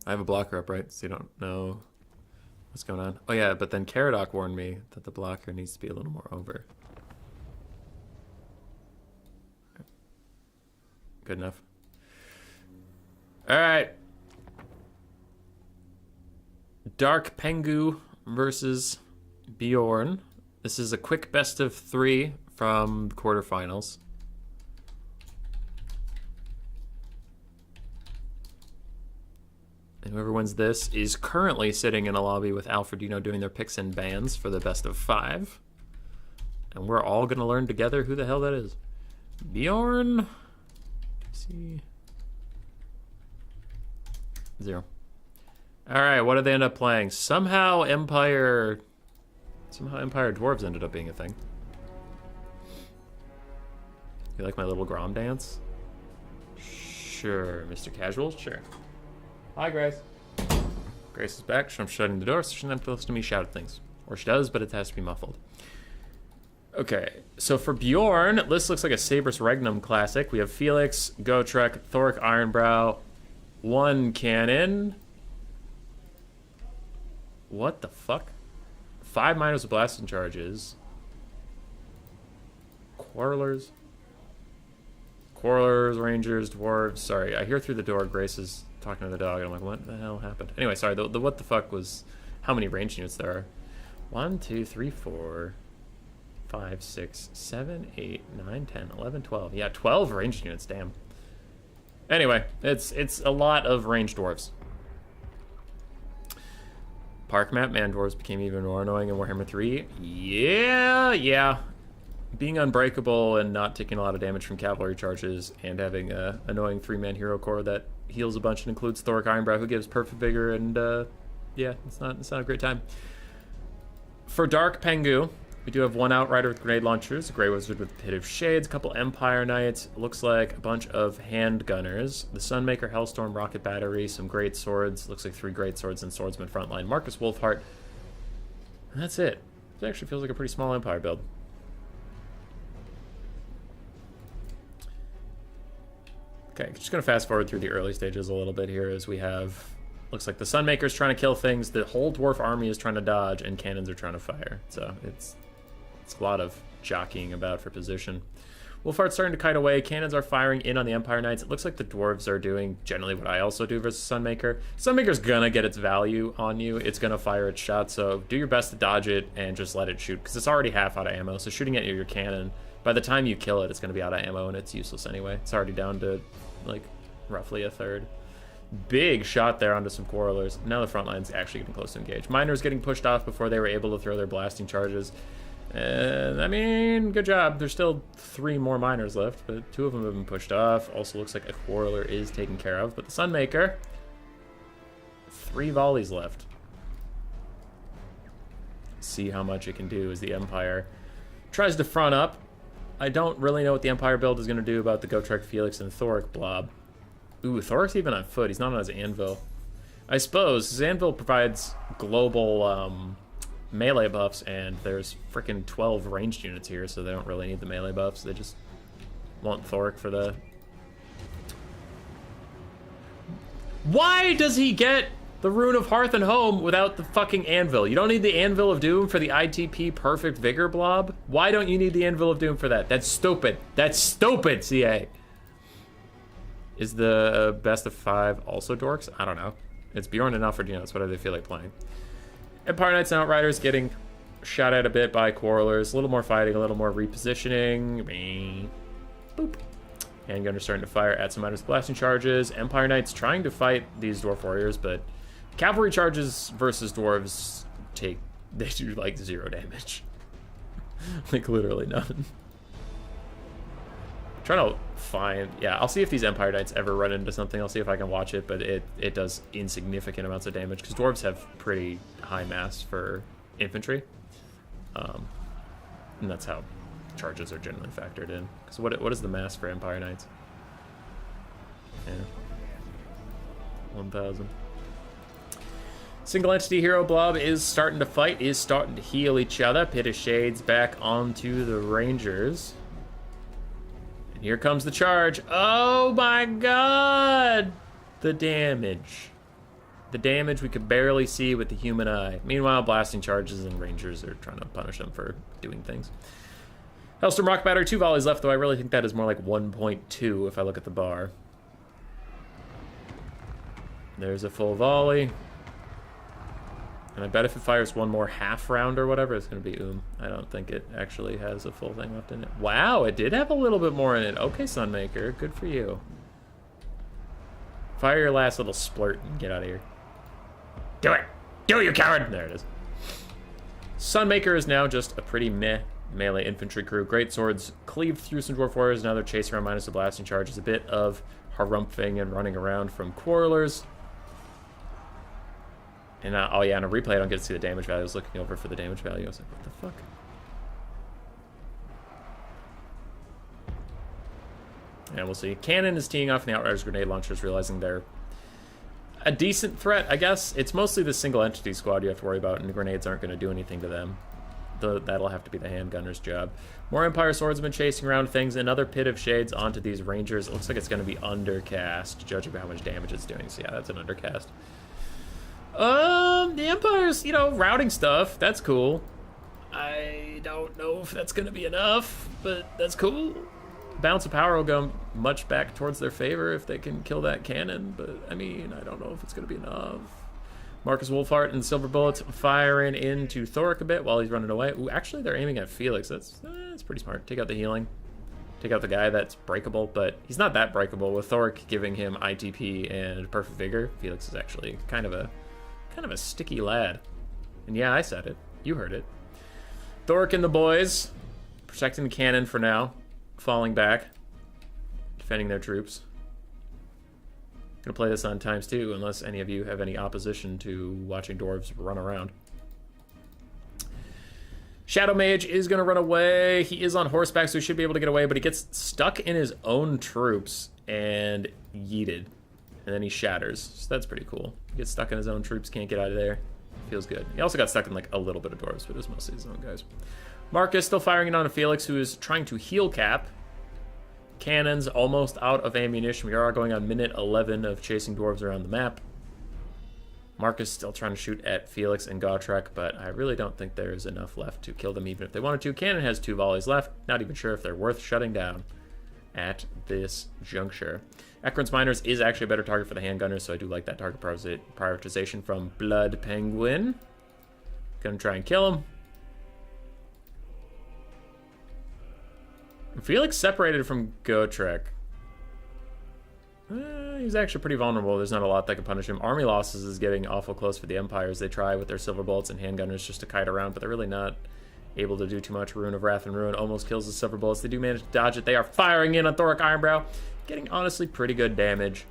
I have a blocker up, right? So you don't know what's going on. Oh yeah, but then Caradoc warned me that the blocker needs to be a little more over. Good enough. All right. Dark Pengu versus Bjorn. This is a quick best of 3 from the quarterfinals. And whoever wins this is currently sitting in a lobby with Alfredino doing their picks and bans for the best of 5. And we're all going to learn together who the hell that is. Bjorn. See. 0. All right, what did they end up playing? Somehow Empire Dwarves ended up being a thing. You like my little Grom dance? Sure, Mr. Casual, sure. Hi, Grace. Grace is back. I'm shutting the door, so she doesn't have to listen to me shout at things. Or she does, but it has to be muffled. Okay, so for Bjorn, this looks like a Sabrus Regnum classic. We have Felix, Gotrek, Thoric Ironbrow, 1 cannon. What the fuck? 5 miners with blasting charges. Quarrelers, Rangers, Dwarves. Sorry, I hear through the door Grace is talking to the dog, and I'm like, what the hell happened? Anyway, sorry, the what the fuck was how many ranged units there are. 1, 2, 3, 4, 5, 6, 7, 8, 9, 10, 11, 12. Yeah, 12 ranged units, damn. Anyway, it's a lot of ranged dwarves. Park map man dwarves became even more annoying in Warhammer 3. Yeah. Being unbreakable and not taking a lot of damage from cavalry charges and having a annoying 3-man hero core that heals a bunch and includes Thoric Ironbrow, who gives perfect vigor, and yeah, it's not a great time. For Dark Pengu, we do have 1 Outrider with grenade launchers, a Grey Wizard with Pit of Shades, a couple Empire Knights, looks like a bunch of handgunners, the Sunmaker, Hellstorm, Rocket Battery, some Great Swords, looks like 3 Great Swords and Swordsman frontline, Marcus Wolfheart, and that's it. It actually feels like a pretty small Empire build. Okay, just gonna fast forward through the early stages a little bit here as we have, looks like the Sunmaker's trying to kill things, the whole Dwarf army is trying to dodge, and cannons are trying to fire. So it's a lot of jockeying about for position. Wolfheart's starting to kite away, cannons are firing in on the Empire Knights. It looks like the Dwarves are doing generally what I also do versus Sunmaker. Sunmaker's gonna get its value on you, it's gonna fire its shot, so do your best to dodge it and just let it shoot, because it's already half out of ammo, so shooting at your cannon, by the time you kill it, it's gonna be out of ammo and it's useless anyway. It's already down to like roughly a third. Big shot there onto some Quarrelers. Now the front line's actually getting close to engage. Miners getting pushed off before they were able to throw their blasting charges. And I mean, good job. There's still 3 more miners left, but 2 of them have been pushed off. Also looks like a Quarreler is taken care of, but the Sunmaker, 3 volleys left. See how much it can do as the Empire tries to front up. I don't really know what the Empire build is going to do about the Gotrek, Felix, and Thoric blob. Ooh, Thoric's even on foot. He's not on his anvil. I suppose his anvil provides global melee buffs, and there's freaking 12 ranged units here, so they don't really need the melee buffs. They just want Thoric for the... Why does he get the Rune of Hearth and Home without the fucking anvil? You don't need the Anvil of Doom for the ITP Perfect Vigor blob? Why don't you need the Anvil of Doom for that? That's stupid. That's stupid, CA. Is the best of 5 also dorks? I don't know. It's Bjorn and Alfredino. That's what they feel like playing. Empire Knights and Outriders getting shot at a bit by Quarrelers. A little more fighting, a little more repositioning. Boop. Handgunners starting to fire at some miners with blasting charges. Empire Knights trying to fight these Dwarf Warriors, but cavalry charges versus Dwarves they do like 0 damage. Like literally none. Trying to find, yeah, I'll see if these Empire Knights ever run into something. I'll see if I can watch it, but it does insignificant amounts of damage because Dwarves have pretty high mass for infantry, and that's how charges are generally factored in. So what is the mass for Empire Knights? Yeah. 1,000. Single entity hero blob is starting to fight, is starting to heal each other. Pit of Shades back onto the Rangers. And here comes the charge. Oh my god! The damage. The damage we could barely see with the human eye. Meanwhile, blasting charges and Rangers are trying to punish them for doing things. Hellstorm Rock Batter, 2 volleys left, though I really think that is more like 1.2 if I look at the bar. There's a full volley. And I bet if it fires one more half round or whatever, it's going to be I don't think it actually has a full thing left in it. Wow, it did have a little bit more in it. Okay, Sunmaker, good for you. Fire your last little splurt and get out of here. Do it! Do it, you coward! There it is. Sunmaker is now just a pretty meh melee infantry crew. Great swords cleave through some dwarf warriors. Now they're chasing around minus the blasting charges. A bit of harumphing and running around from quarrelers. And oh yeah, on a replay I don't get to see the damage value. I was looking over for the damage value. I was like, what the fuck? And we'll see. Cannon is teeing off, and the Outriders grenade launchers realizing they're a decent threat, I guess. It's mostly the single entity squad you have to worry about, and the grenades aren't going to do anything to them. That'll have to be the handgunner's job. More Empire Swordsmen chasing around things. Another Pit of Shades onto these Rangers. It looks like it's going to be undercast, judging by how much damage it's doing. So yeah, that's an undercast. The Empire's, you know, routing stuff. That's cool. I don't know if that's going to be enough, but that's cool. Balance of power will go much back towards their favor if they can kill that cannon, but I mean, I don't know if it's going to be enough. Marcus Wolfhart and Silver Bullets firing into Thoric a bit while he's running away. Ooh, actually, they're aiming at Felix. That's pretty smart. Take out the healing. Take out the guy that's breakable, but he's not that breakable. With Thoric giving him ITP and Perfect Vigor, Felix is actually kind of a sticky lad. And yeah, I said it. You heard it. Thoric and the boys protecting the cannon for now. Falling back. Defending their troops. Gonna play this on ×2 unless any of you have any opposition to watching dwarves run around. Shadow Mage is gonna run away. He is on horseback, so he should be able to get away, but he gets stuck in his own troops and yeeted. And then he shatters. So that's pretty cool. He gets stuck in his own troops, can't get out of there. Feels good. He also got stuck in like a little bit of dwarves, but it was mostly his own guys. Marcus still firing it on a Felix, who is trying to heal cap. Cannons almost out of ammunition. We are going on minute 11 of chasing dwarves around the map. Marcus still trying to shoot at Felix and Gotrek, but I really don't think there is enough left to kill them even if they wanted to. Cannon has 2 volleys left. Not even sure if they're worth shutting down at this juncture. Ekron's Miners is actually a better target for the handgunners, so I do like that target prioritization from Blood Penguin. Gonna try and kill him. Felix separated from Gotrek. He's actually pretty vulnerable. There's not a lot that can punish him. Army losses is getting awful close for the Empires. They try with their Silver Bullets and handgunners just to kite around, but they're really not able to do too much. Rune of Wrath and Ruin almost kills the Silver Bullets. They do manage to dodge it. They are firing in on Thoric Ironbrow, getting honestly pretty good damage.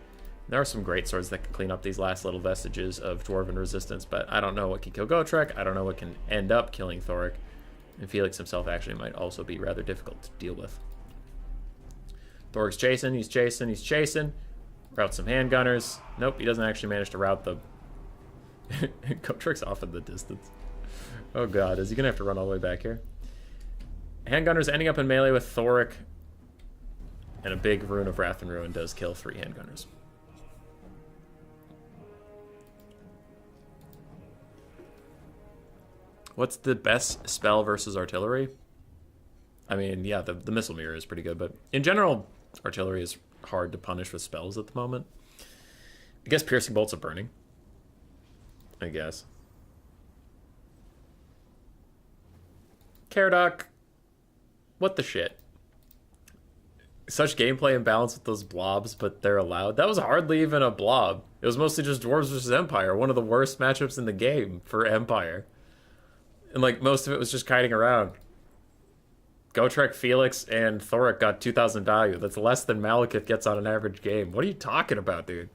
There are some great swords that can clean up these last little vestiges of Dwarven resistance, but I don't know what can kill Gotrek. I don't know what can end up killing Thoric. And Felix himself actually might also be rather difficult to deal with. Thoric's chasing, he's chasing, he's chasing. Route some handgunners. Nope, he doesn't actually manage to route the... Gotrek's off in the distance. Oh god, is he gonna have to run all the way back here? Handgunners ending up in melee with Thoric. And a big Rune of Wrath and Ruin does kill 3 handgunners. What's the best spell versus artillery? I mean, yeah, the Missile Mirror is pretty good, but in general, artillery is hard to punish with spells at the moment. I guess Piercing Bolts of Burning. I guess. Caradoc. What the shit? Such gameplay imbalance with those blobs, but they're allowed. That was hardly even a blob. It was mostly just Dwarves versus Empire. One of the worst matchups in the game for Empire. And like most of it was just kiting around. Gotrek, Felix, and Thoric got 2,000 value. That's less than Malekith gets on an average game. What are you talking about, dude?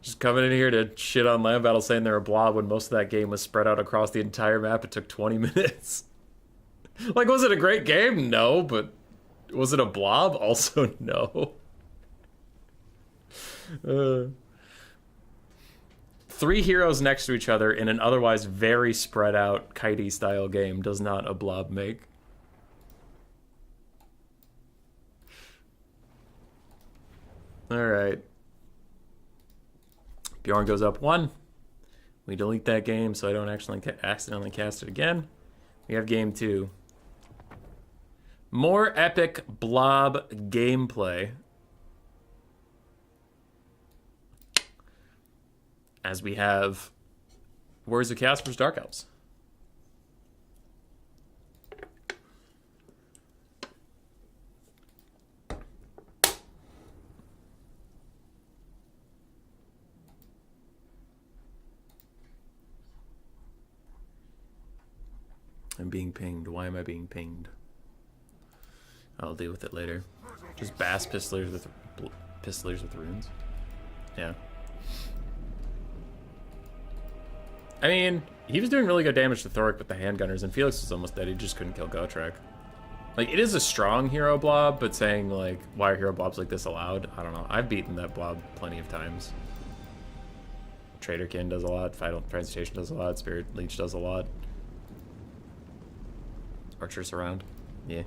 Just coming in here to shit on Land Battle saying they're a blob when most of that game was spread out across the entire map. It took 20 minutes. Like, was it a great game? No, but was it a blob? Also, no. Three heroes next to each other in an otherwise very spread out kitey style game does not a blob make. Alright. Bjorn goes up 1. We delete that game so I don't actually accidentally cast it again. We have game 2. More epic blob gameplay. As we have Warriors of Chaos versus Dark Elves. I'm being pinged. Why am I being pinged? I'll deal with it later. Just bass pistolers with runes. Yeah. I mean, he was doing really good damage to Thoric with the handgunners, and Felix was almost dead. He just couldn't kill Gotrek. Like, it is a strong hero blob, but saying, like, why are hero blobs like this allowed? I don't know. I've beaten that blob plenty of times. Traderkin does a lot. Final Transmutation does a lot. Spirit Leech does a lot. Archers around. Yeah.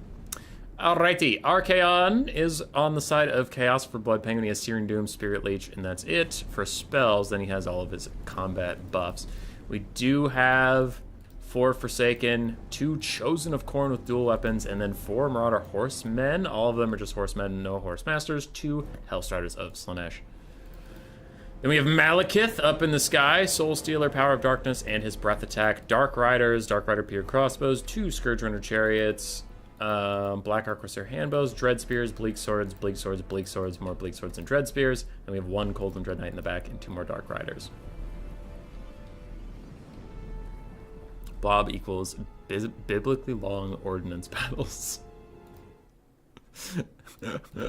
Alrighty. Archaon is on the side of Chaos for Blood Penguin. He has Searing Doom, Spirit Leech, and that's it. For spells, then he has all of his combat buffs. We do have 4 Forsaken, 2 Chosen of Khorne with dual weapons, and then 4 Marauder Horsemen. All of them are just Horsemen, no Horse Masters. 2 Hellstriders of Slaanesh. Then we have Malekith up in the sky, Soul Stealer, Power of Darkness, and his Breath Attack. Dark Riders, Dark Rider Peter Crossbows, 2 Scourge Runner Chariots, Black Arc Corsair Handbows, Dread Spears, Bleak Swords, Bleak Swords, Bleak Swords, more Bleak Swords and Dread Spears. And we have 1 Golden Dread Knight in the back and 2 more Dark Riders. Blob equals biblically long ordnance battles.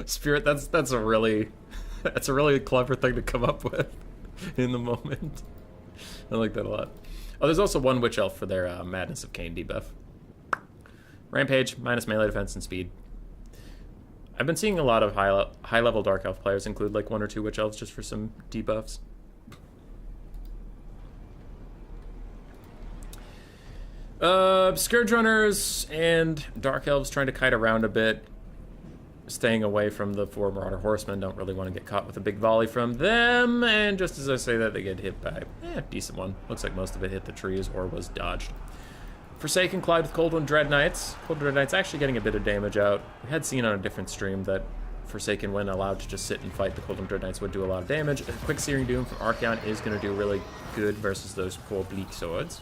Spirit, that's a really clever thing to come up with in the moment. I like that a lot. Oh, there's also 1 Witch Elf for their Madness of Cain debuff. Rampage, minus melee defense and speed. I've been seeing a lot of high-level Dark Elf players include like 1 or 2 Witch Elves just for some debuffs. Scourge Runners and Dark Elves trying to kite around a bit. Staying away from the 4 Marauder Horsemen. Don't really want to get caught with a big volley from them. And just as I say that, they get hit by a decent one. Looks like most of it hit the trees or was dodged. Forsaken collide with Cold One Dread Knights. Cold Dread Knights actually getting a bit of damage out. We had seen on a different stream that Forsaken, when allowed to just sit and fight the Cold One Dread Knights, would do a lot of damage. A quick Searing Doom from Archaon is going to do really good versus those 4 Bleak Swords.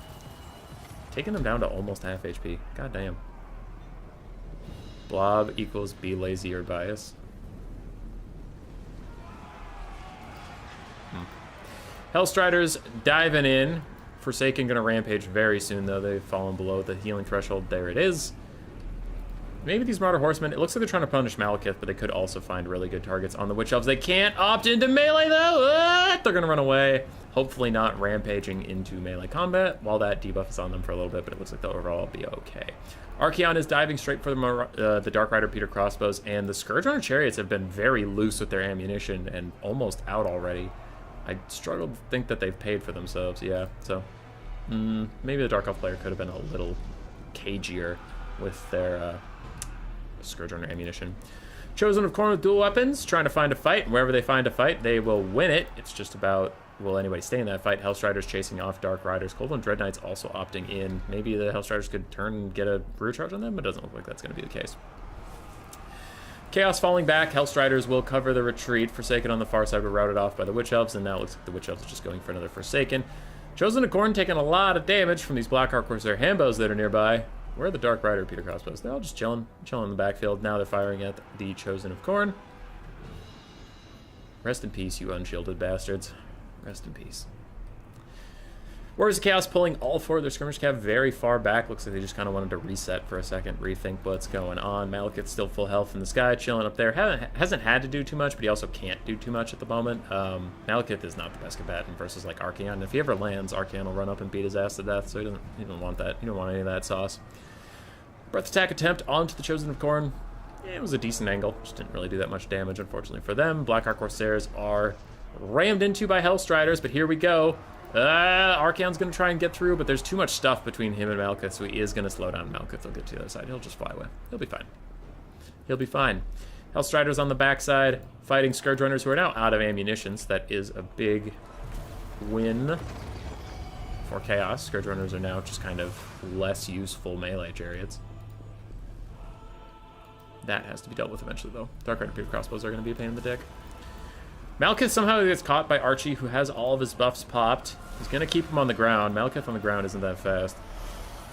Taking them down to almost half HP. God damn. Blob equals be lazy or bias. Hellstriders diving in. Forsaken gonna rampage very soon though. They've fallen below the healing threshold. There it is. Maybe these Marauder Horsemen, it looks like they're trying to punish Malekith, but they could also find really good targets on the Witch Elves. They can't opt into melee though! They're gonna run away. Hopefully not rampaging into melee combat while that debuff is on them for a little bit, but it looks like they'll overall be okay. Archaon is diving straight for the Dark Rider Peter Crossbows, and the Scourge Runner Chariots have been very loose with their ammunition and almost out already. I struggle to think that they've paid for themselves, yeah, so maybe the Dark Elf player could have been a little cagier with their Scourge Runner ammunition. Chosen of Khorne with dual weapons, trying to find a fight, and wherever they find a fight, they will win it. It's just about, will anybody stay in that fight? Hellstriders chasing off Dark Riders. Cold One Dread Knights also opting in. Maybe the Hellstriders could turn and get a rear charge on them, but it doesn't look like that's going to be the case. Chaos falling back. Hellstriders will cover the retreat. Forsaken on the far side were routed off by the Witch Elves, and now it looks like the Witch Elves are just going for another Forsaken. Chosen of Khorne taking a lot of damage from these Black Arc Corsair Handbows that are nearby. Where are the Dark Rider Peter Crossbows? They're all just chilling in the backfield. Now they're firing at the Chosen of Khorne. Rest in peace, you unshielded bastards. Rest in peace. Warriors of Chaos pulling all 4 of their skirmish cav very far back. Looks like they just kind of wanted to reset for a second, rethink what's going on. Malekith's still full health in the sky, chilling up there. Hasn't had to do too much, but he also can't do too much at the moment. Malekith is not the best combatant versus like Archaon. If he ever lands, Archaon will run up and beat his ass to death, so he don't want that. You don't want any of that sauce. Breath Attack attempt onto the Chosen of Khorne. Yeah, it was a decent angle. Just didn't really do that much damage, unfortunately for them. Black Arc Corsairs are Rammed into by Hellstriders, but here we go. Archaon's going to try and get through, but there's too much stuff between him and Malekith, so he is going to slow down. Malekith will get to the other side. He'll just fly away. He'll be fine. He'll be fine. Hellstriders on the backside, fighting Scourge Runners who are now out of ammunition, so that is a big win for Chaos. Scourge Runners are now just kind of less useful melee chariots. That has to be dealt with eventually, though. Dark Rider Repeater Crossbows are going to be a pain in the dick. Malekith somehow gets caught by Archie, who has all of his buffs popped. He's going to keep him on the ground. Malekith on the ground isn't that fast.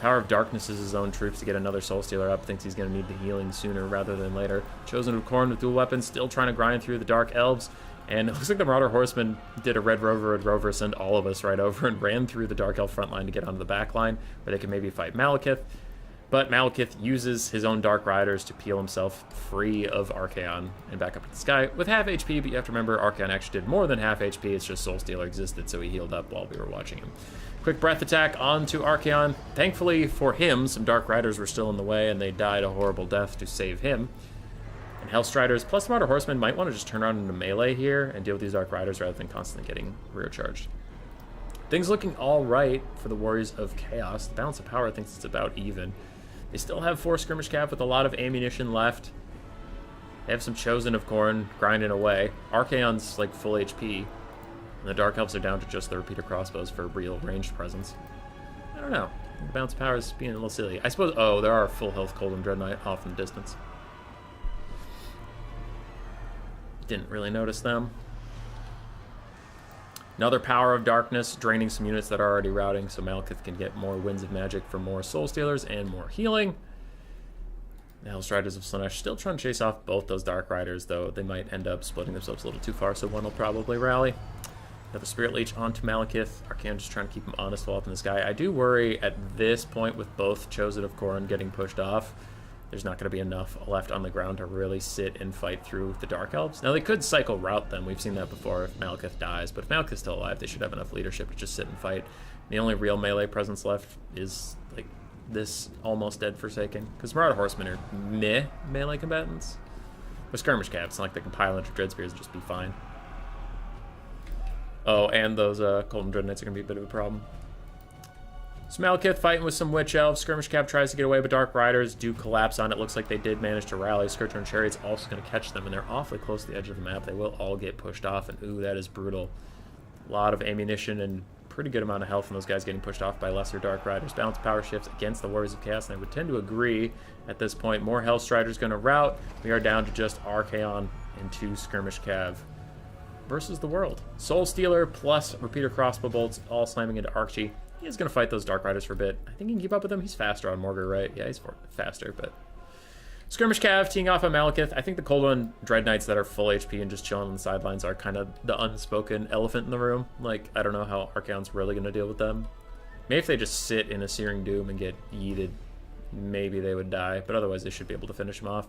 Power of Darkness is his own troops to get another Soul Stealer up. Thinks he's going to need the healing sooner rather than later. Chosen of Khorne with dual weapons, still trying to grind through the Dark Elves. And it looks like the Marauder Horsemen did a Red Rover, send all of us right over and ran through the Dark Elf front line to get onto the back line, where they can maybe fight Malekith. But Malekith uses his own Dark Riders to peel himself free of Archaon and back up to the sky with half HP, but you have to remember Archaon actually did more than half HP, it's just Soul Stealer existed, so he healed up while we were watching him. Quick breath attack onto Archaon. Thankfully for him, some Dark Riders were still in the way, and they died a horrible death to save him. And Hellstriders plus Marauder Horsemen might want to just turn around into melee here and deal with these Dark Riders rather than constantly getting rear charged. Things looking all right for the Warriors of Chaos. The balance of power thinks it's about even. They still have 4 skirmish cap with a lot of ammunition left. They have some Chosen of Khorne grinding away. Archaon's like full HP. And the Dark Elves are down to just the repeater crossbows for real ranged presence. I don't know. The balance of power is being a little silly. I suppose, oh, there are full health Cold and Dread Knight off in the distance. Didn't really notice them. Another Power of Darkness, draining some units that are already routing, so Malekith can get more Winds of Magic for more Soul Stealers and more healing. The Hellstriders of Slaanesh still trying to chase off both those Dark Riders, though they might end up splitting themselves a little too far, so one will probably rally. Another Spirit Leech onto Malekith. Archaon just trying to keep him honest while up in the sky. I do worry at this point with both Chosen of Khorne getting pushed off, there's not going to be enough left on the ground to really sit and fight through the Dark Elves. Now, they could cycle route them. We've seen that before if Malekith dies. But if Malekith's still alive, they should have enough leadership to just sit and fight. The only real melee presence left is, like, this almost dead Forsaken. Because Marauder Horsemen are meh melee combatants. With skirmish caps, it's not like they can pile into Dread Spears and just be fine. Oh, and those Cold and Dread Knights are going to be a bit of a problem. So Malekith fighting with some Witch Elves. Skirmish Cap tries to get away, but Dark Riders do collapse on it. Looks like they did manage to rally. Scourge Chariot's also going to catch them, and they're awfully close to the edge of the map. They will all get pushed off, and ooh, that is brutal. A lot of ammunition and pretty good amount of health from those guys getting pushed off by lesser Dark Riders. Balance power shifts against the Warriors of Chaos, and I would tend to agree at this point. More Hellstriders going to rout. We are down to just Archaon and 2 Skirmish Cav versus the world. Soul Stealer plus Repeater Crossbow Bolts all slamming into Archie. He is going to fight those Dark Riders for a bit. I think he can keep up with them. He's faster on Morgar, right? Yeah, he's faster, but... Skirmish Cav teeing off on Malekith. I think the Cold One Dread Knights that are full HP and just chilling on the sidelines are kind of the unspoken elephant in the room. Like, I don't know how Archaon's really going to deal with them. Maybe if they just sit in a Searing Doom and get yeeted, maybe they would die, but otherwise they should be able to finish them off.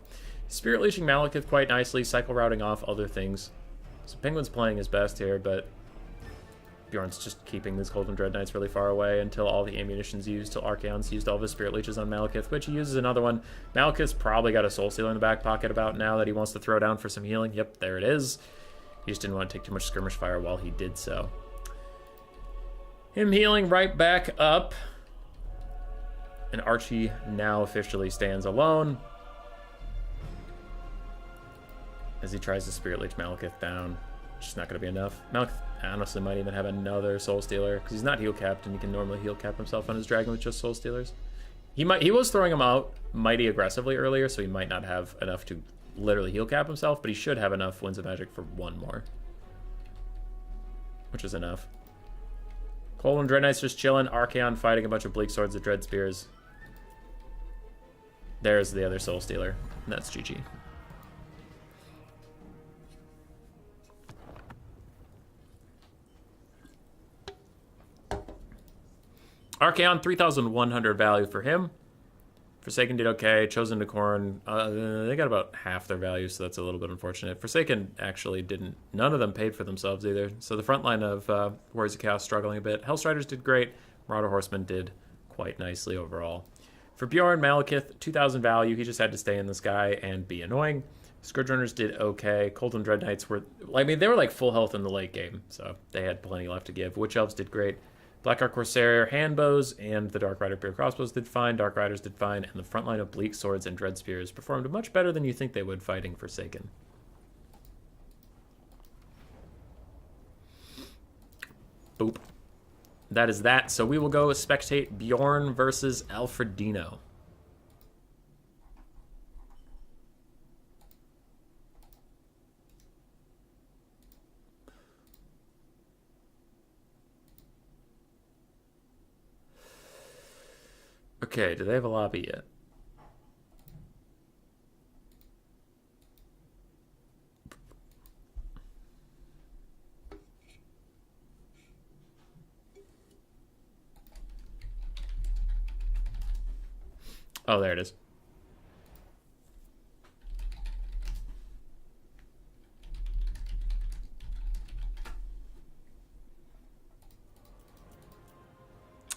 Spirit Leeching Malekith quite nicely, cycle routing off other things. So Penguin's playing his best here, but... Bjorn's just keeping these Cold and Dread Knights really far away until all the ammunition's used, till Archaon's used all of his Spirit Leeches on Malekith, which he uses another one. Malekith's probably got a Soul Stealer in the back pocket about now that he wants to throw down for some healing. Yep, there it is. He just didn't want to take too much skirmish fire while he did so. Him healing right back up. And Archie now officially stands alone as he tries to Spirit Leech Malekith down. Just not going to be enough. Malekith honestly might even have another Soul Stealer because he's not heal capped and he can normally heal cap himself on his dragon with just Soul Stealers. He was throwing them out mighty aggressively earlier, so he might not have enough to literally heal cap himself, but he should have enough Winds of Magic for one more, which is enough. Cold and Dread Knights just chilling. Archaon fighting a bunch of Bleak Swords of Dread Spears. There's the other Soul Stealer, and that's GG. Archaon, 3,100 value for him. Forsaken did okay. Chosen to Khorne, they got about half their value, so that's a little bit unfortunate. Forsaken actually didn't. None of them paid for themselves either. So the front line of Warriors of Chaos struggling a bit. Hellstriders did great. Marauder Horsemen did quite nicely overall. For Bjorn, Malekith, 2,000 value. He just had to stay in the sky and be annoying. Scourge Runners did okay. Cold and Dread Knights were, I mean, they were like full health in the late game, so they had plenty left to give. Witch Elves did great. Blackheart Corsair Handbows and the Dark Rider Pure Crossbows did fine. Dark Riders did fine, and the front line of Bleak Swords and Dread Spears performed much better than you think they would fighting Forsaken. Boop. That is that. So we will go spectate Bjorn versus Alfredino. Okay, do they have a lobby yet? Oh, there it is.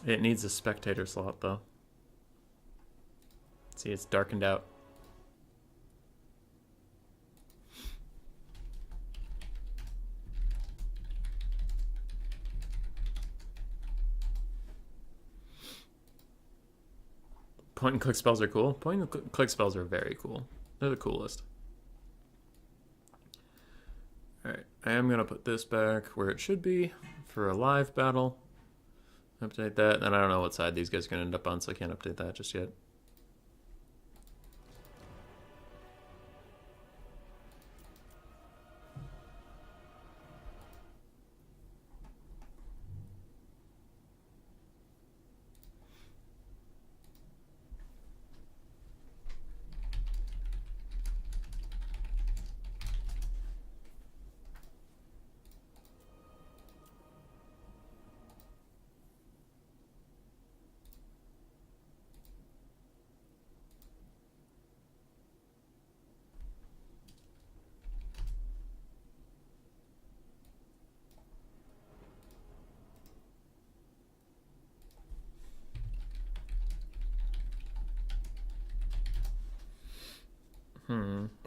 It needs a spectator slot, though. See, it's darkened out. Point and click spells are cool. Point and click spells are very cool. They're the coolest. Alright, I am going to put this back where it should be for a live battle. Update that, and I don't know what side these guys are going to end up on, so I can't update that just yet.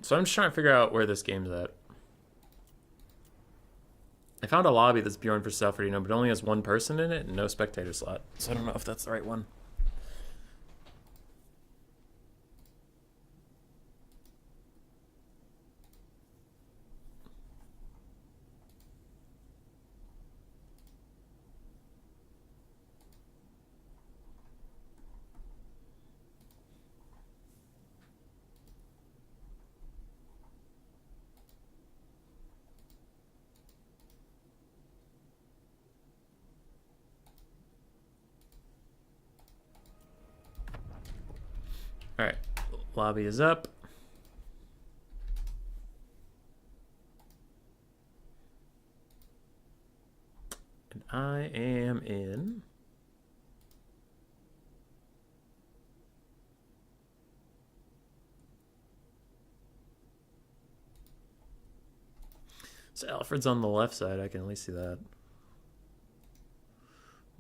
So I'm just trying to figure out where this game's at. I found a lobby that's Bjorn for Alfredino, but it only has one person in it and no spectator slot. So I don't know if that's the right one. Alright, lobby is up. And I am in. So Alfred's on the left side, I can at least see that.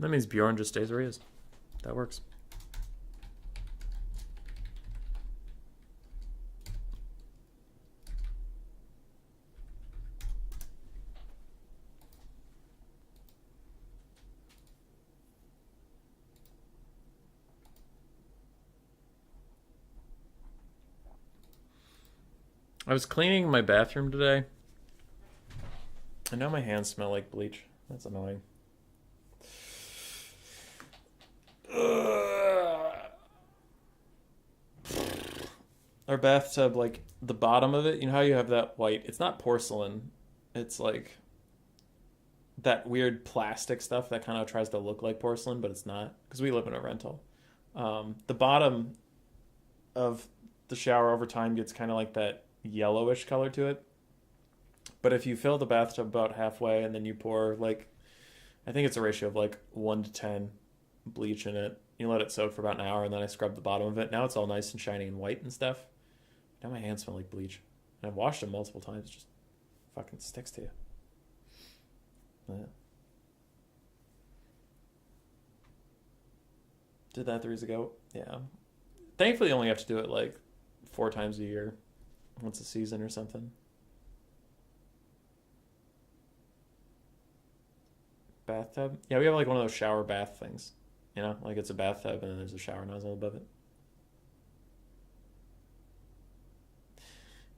That means Bjorn just stays where he is. That works. I was cleaning my bathroom today, and now my hands smell like bleach. That's annoying. Our bathtub, like, the bottom of it, you know how you have that white... It's not porcelain. It's, like, that weird plastic stuff that kind of tries to look like porcelain, but it's not, because we live in a rental. The bottom of the shower over time gets kind of like that yellowish color to it, but if you fill the bathtub about halfway and then you pour, like, I think it's a ratio of like 1 to 10 bleach in it, you let it soak for about an hour, and then I scrub the bottom of it. Now it's all nice and shiny and white and stuff. Now my hands smell like bleach, and I've washed them multiple times. It just fucking sticks to you. Yeah. Did that 3 years ago. Yeah, thankfully you only have to do it like 4 times a year. once a season or something. Bathtub? Yeah, we have like one of those shower bath things. You know, like it's a bathtub and then there's a shower nozzle above it.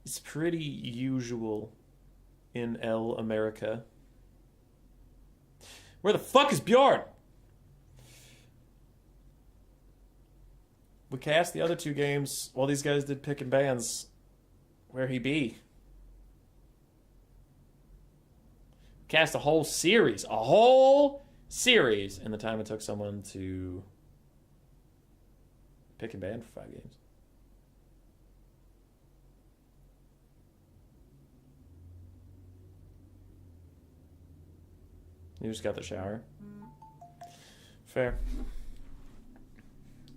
It's pretty usual in L America. Where the fuck is Bjorn? We cast the other 2 games while these guys did pick and bans. Where he be? Cast a whole series. A whole series in the time it took someone to pick and ban for 5 games. You just got the shower. Fair.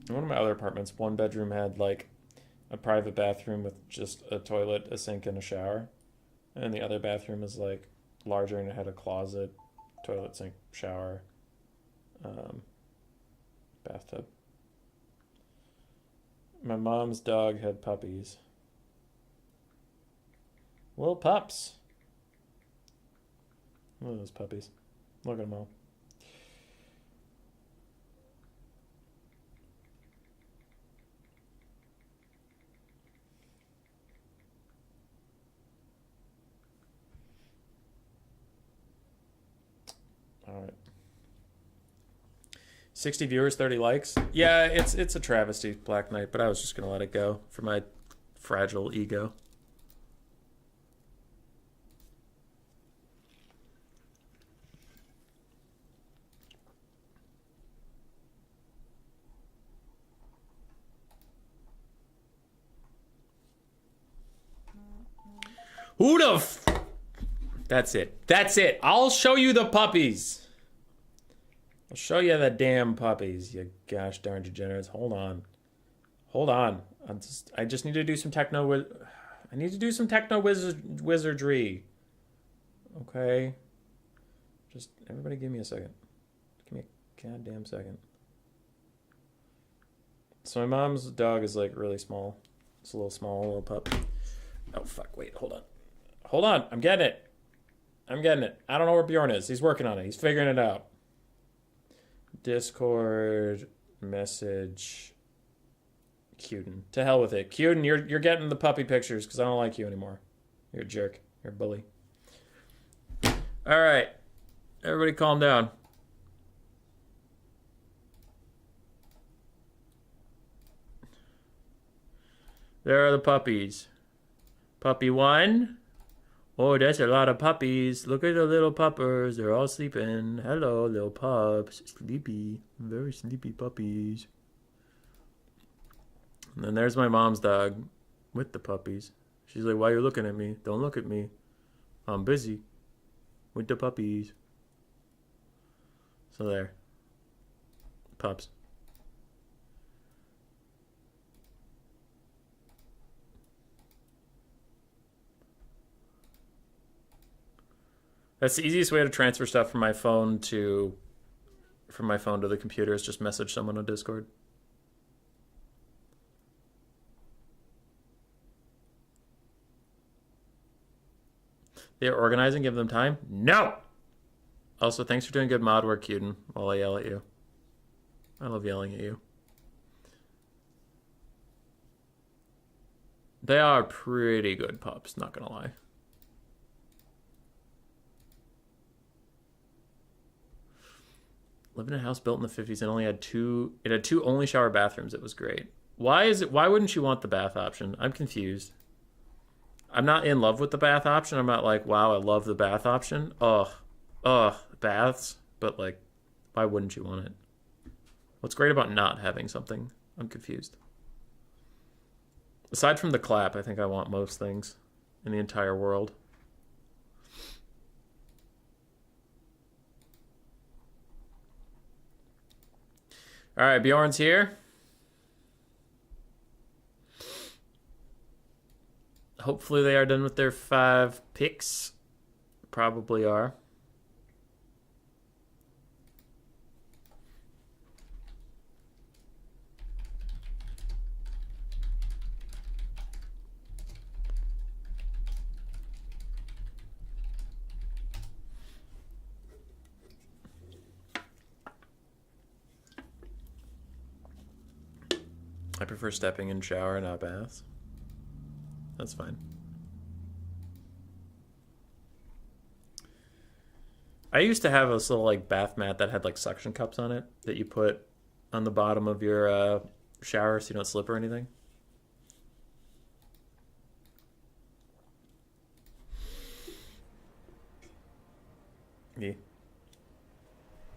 In one of my other apartments, 1 bedroom had like a private bathroom with just a toilet, a sink, and a shower. And the other bathroom is like larger and it had a closet, toilet, sink, shower, bathtub. My mom's dog had puppies. Little pups. Look at those puppies. Look at them all. All right. 60 viewers, 30 likes. Yeah, it's a travesty, Black Knight, but I was just going to let it go for my fragile ego. Who the f... That's it. That's it. I'll show you the puppies. I'll show you the damn puppies, you gosh darn degenerates. Hold on. Hold on. I just need to do some I need to do some techno wizardry. Okay. Just everybody give me a second. Give me a goddamn second. So my mom's dog is like really small. It's a little pup. Oh fuck, wait, hold on. Hold on, I'm getting it. I'm getting it. I don't know where Bjorn is. He's working on it. He's figuring it out. Discord message Cuden. To hell with it. Cuden, you're getting the puppy pictures because I don't like you anymore. You're a jerk. You're a bully. Alright. Everybody calm down. There are the puppies. Puppy 1. Oh, that's a lot of puppies. Look at the little puppers. They're all sleeping. Hello, little pups. Sleepy. Very sleepy puppies. And then there's my mom's dog with the puppies. She's like, why are you looking at me? Don't look at me. I'm busy with the puppies. So there. Pups. That's the easiest way to transfer stuff from my phone to the computer is just message someone on Discord. They're organizing, give them time? No! Also, thanks for doing good mod work, Cuden, while I yell at you. I love yelling at you. They are pretty good pups, not gonna lie. Lived in a house built in the 50s and only had two only shower bathrooms. It was great. Why wouldn't you want the bath option? I'm confused. I'm not in love with the bath option. I'm not like, wow, I love the bath option. Ugh, baths. But like, why wouldn't you want it? What's great about not having something? I'm confused. Aside from the clap, I think I want most things in the entire world. All right, Bjorn's here. Hopefully they are done with their 5 picks. Probably are. I prefer stepping in shower, not baths. That's fine. I used to have this little like bath mat that had like suction cups on it that you put on the bottom of your shower so you don't slip or anything. Yeah.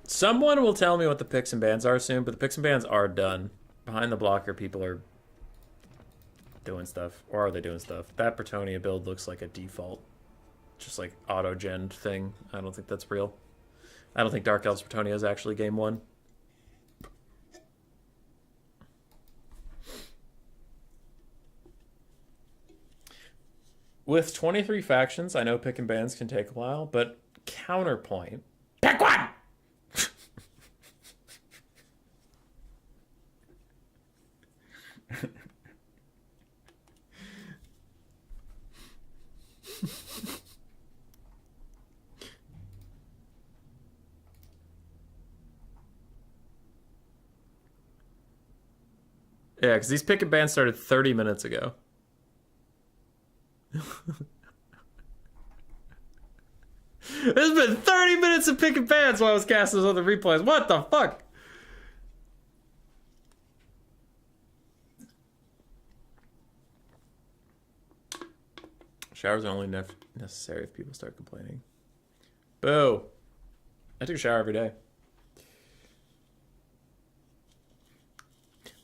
Someone will tell me what the picks and bans are soon, but the picks and bans are done. Behind the blocker, people are doing stuff. Or are they doing stuff? That Bretonnia build looks like a default, just like auto-gen thing. I don't think that's real. I don't think Dark Elves Bretonnia is actually game 1. With 23 factions, I know pick and bans can take a while, but counterpoint. Pick one! Yeah, because these pick and bans started 30 minutes ago. There's been 30 minutes of pick and bans while I was casting those other replays. What the fuck? Showers are only necessary if people start complaining. Boo. I take a shower every day.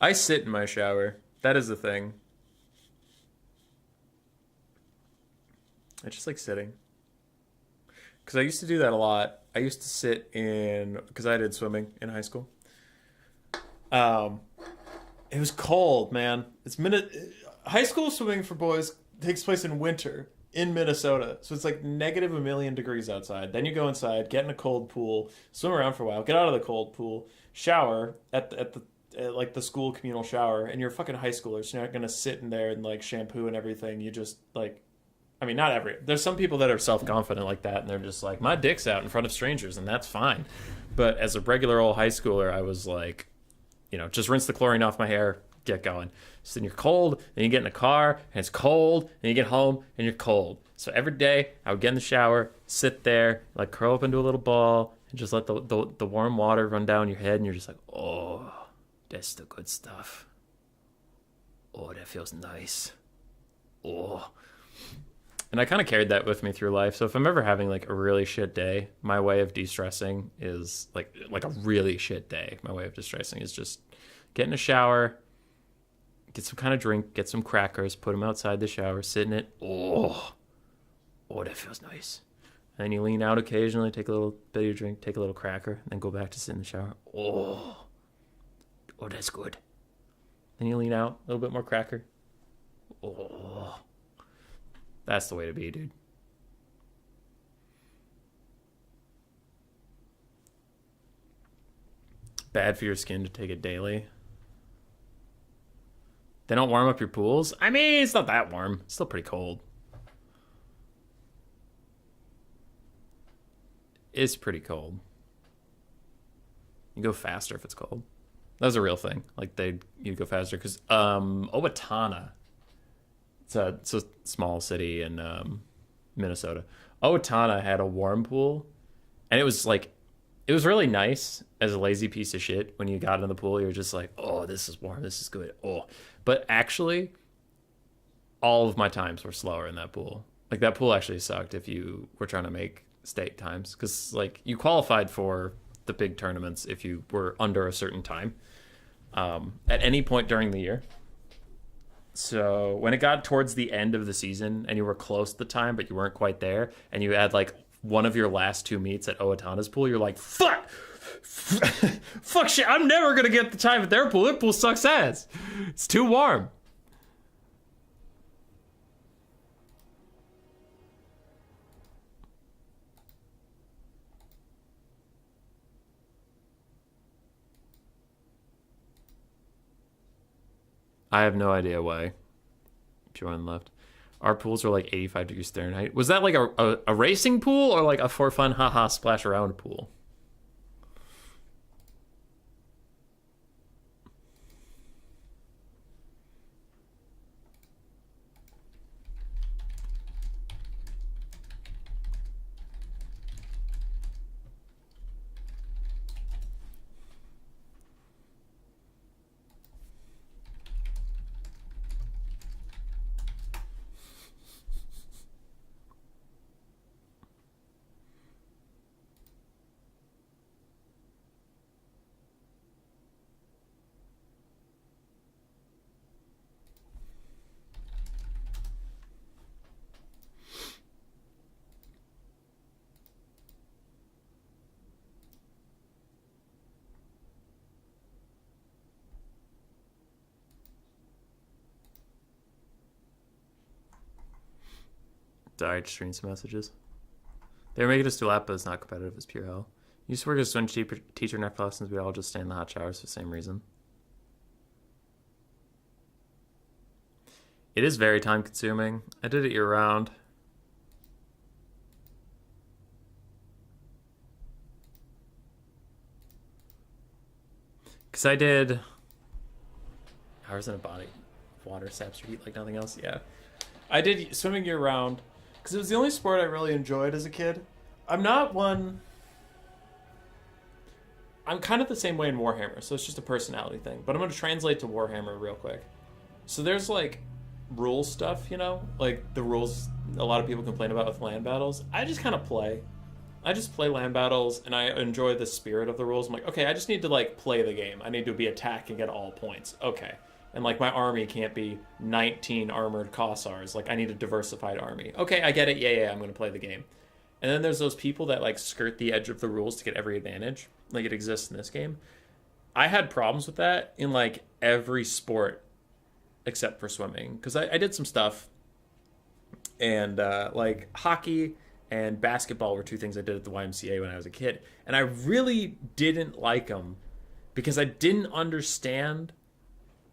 I sit in my shower. That is the thing. I just like sitting. Because I used to do that a lot. I used to sit in... Because I did swimming in high school. It was cold, man. High school swimming for boys takes place in winter in Minnesota. So it's like negative a million degrees outside. Then you go inside, get in a cold pool, swim around for a while, get out of the cold pool, shower at the school communal shower, and you're a fucking high schooler, so you're not gonna sit in there and like shampoo and everything. You just like... I mean, not every... There's some people that are self-confident like that, and they're just like, my dick's out in front of strangers, and that's fine. But as a regular old high schooler, I was like, just rinse the chlorine off my hair, get going. So then you're cold, then you get in a car, and it's cold, and you get home, and you're cold. So every day, I would get in the shower, sit there, like curl up into a little ball, and just let the warm water run down your head, and you're just like, oh, that's the good stuff. Oh, that feels nice. Oh. And I kind of carried that with me through life. So if I'm ever having like a really shit day, my way of de-stressing is like a really shit day. My way of de-stressing is just get in a shower, get some kind of drink, get some crackers, put them outside the shower, sit in it. Oh, that feels nice. And then you lean out occasionally, take a little bit of your drink, take a little cracker, and then go back to sit in the shower. Oh, that's good. Then you lean out, a little bit more cracker. Oh. That's the way to be, dude. Bad for your skin to take it daily. They don't warm up your pools? I mean, it's not that warm. It's still pretty cold. It's pretty cold. You go faster if it's cold. That was a real thing. Like, you'd go faster because Owatonna... It's a small city in Minnesota. Owatonna had a warm pool, and it was really nice as a lazy piece of shit. When you got in the pool, you're just like, oh, this is warm, this is good. Oh, but actually, all of my times were slower in that pool. Like, that pool actually sucked if you were trying to make state times, because like you qualified for the big tournaments if you were under a certain time at any point during the year. So when it got towards the end of the season and you were close to the time, but you weren't quite there, and you had like one of your last 2 meets at Owatonna's pool, you're like, fuck shit, I'm never going to get the time at their pool. Their pool sucks ass. It's too warm. I have no idea why Bjorn left. Our pools are like 85 degrees Fahrenheit. Was that like a racing pool or like a for fun haha splash around pool? died streams messages. They were making us do lap, but it's not competitive. It's pure hell. You used to work as a swim teacher in after lessons. We all just stay in the hot showers for the same reason. It is very time consuming. I did it year round. Because I did hours in a body of water saps your heat like nothing else. Yeah. I did swimming year round because it was the only sport I really enjoyed as a kid. I'm not one... I'm kind of the same way in Warhammer, so it's just a personality thing. But I'm going to translate to Warhammer real quick. So there's like rule stuff, you know? Like the rules a lot of people complain about with land battles. I just kind of play. I just play land battles, and I enjoy the spirit of the rules. I'm like, okay, I just need to, like, play the game. I need to be attacking at all points. Okay. And, like, my army can't be 19 armored Kossars. Like, I need a diversified army. Okay, I get it. Yeah, I'm going to play the game. And then there's those people that, like, skirt the edge of the rules to get every advantage. Like, it exists in this game. I had problems with that in, like, every sport except for swimming. Because I did some stuff. And, like, hockey... and basketball were two things I did at the YMCA when I was a kid. And I really didn't like them because I didn't understand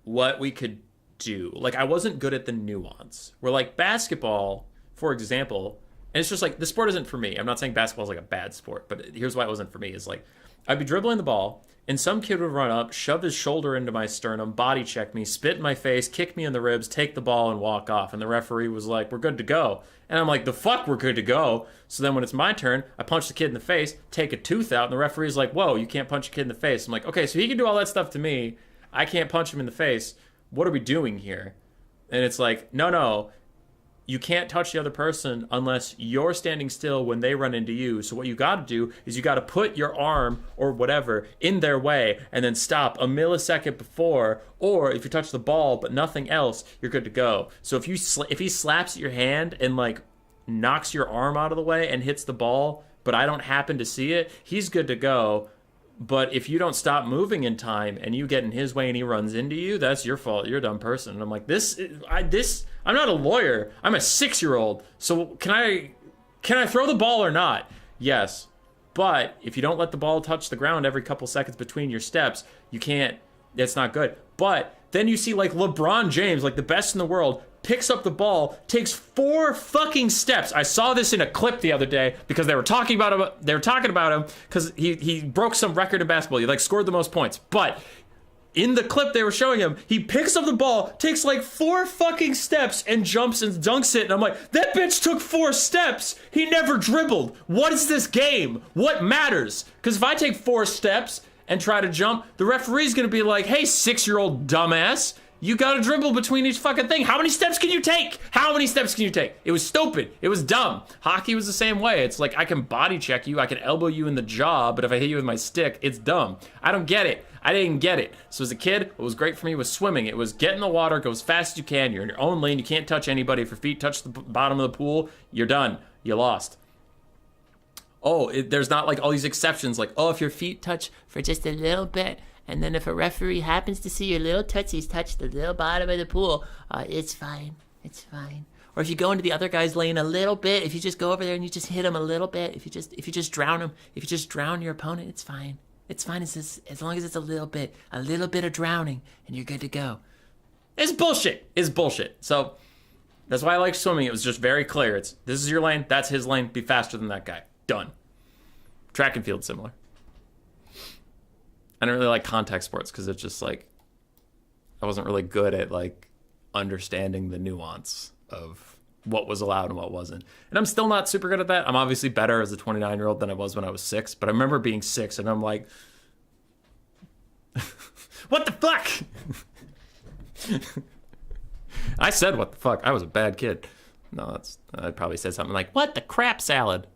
what we could do. Like, I wasn't good at the nuance. Where, like, basketball, for example, and it's just like, the sport isn't for me. I'm not saying basketball is like a bad sport, but here's why it wasn't for me. Is like, I'd be dribbling the ball, and some kid would run up, shove his shoulder into my sternum, body check me, spit in my face, kick me in the ribs, take the ball, and walk off. And the referee was like, we're good to go. And I'm like, the fuck, we're good to go. So then when it's my turn, I punch the kid in the face, take a tooth out, and the referee's like, whoa, you can't punch a kid in the face. I'm like, okay, so he can do all that stuff to me. I can't punch him in the face. What are we doing here? And it's like, no. You can't touch the other person unless you're standing still when they run into you. So what you got to do is you got to put your arm or whatever in their way and then stop a millisecond before. Or if you touch the ball but nothing else, you're good to go. So if he slaps at your hand and like knocks your arm out of the way and hits the ball, but I don't happen to see it, he's good to go. But if you don't stop moving in time and you get in his way and he runs into you, that's your fault. You're a dumb person. And I'm like, I'm not a lawyer. I'm a 6-year-old. So can I throw the ball or not? Yes. But if you don't let the ball touch the ground every couple seconds between your steps, you can't. That's not good. But then you see like LeBron James, like the best in the world, picks up the ball, takes 4 fucking steps. I saw this in a clip the other day because they were talking about him because he broke some record in basketball. He like scored the most points. But in the clip they were showing him, he picks up the ball, takes like 4 fucking steps and jumps and dunks it. And I'm like, that bitch took 4 steps. He never dribbled. What is this game? What matters? Because if I take 4 steps and try to jump, the referee's going to be like, hey, 6-year-old dumbass, you gotta dribble between each fucking thing. How many steps can you take? How many steps can you take? It was stupid. It was dumb. Hockey was the same way. It's like, I can body check you, I can elbow you in the jaw, but if I hit you with my stick, it's dumb. I don't get it. I didn't get it. So as a kid, what was great for me was swimming. It was get in the water, go as fast as you can. You're in your own lane. You can't touch anybody. If your feet touch the bottom of the pool, you're done. You lost. There's not like all these exceptions like, if your feet touch for just a little bit, and then if a referee happens to see your little tootsies touch the little bottom of the pool, it's fine. It's fine. Or if you go into the other guy's lane a little bit, if you just go over there and you just hit him a little bit, if you just drown him, if you just drown your opponent, it's fine. It's fine as long as it's a little bit of drowning, and you're good to go. It's bullshit. It's bullshit. So that's why I like swimming. It was just very clear. This is your lane, that's his lane. Be faster than that guy. Done. Track and field similar. I don't really like contact sports because it's just like I wasn't really good at like understanding the nuance of what was allowed and what wasn't. And I'm still not super good at that. I'm obviously better as a 29-year-old than I was when I was 6, but I remember being 6 and I'm like, what the fuck? I said what the fuck. I was a bad kid. No, I probably said something like, what the crap salad?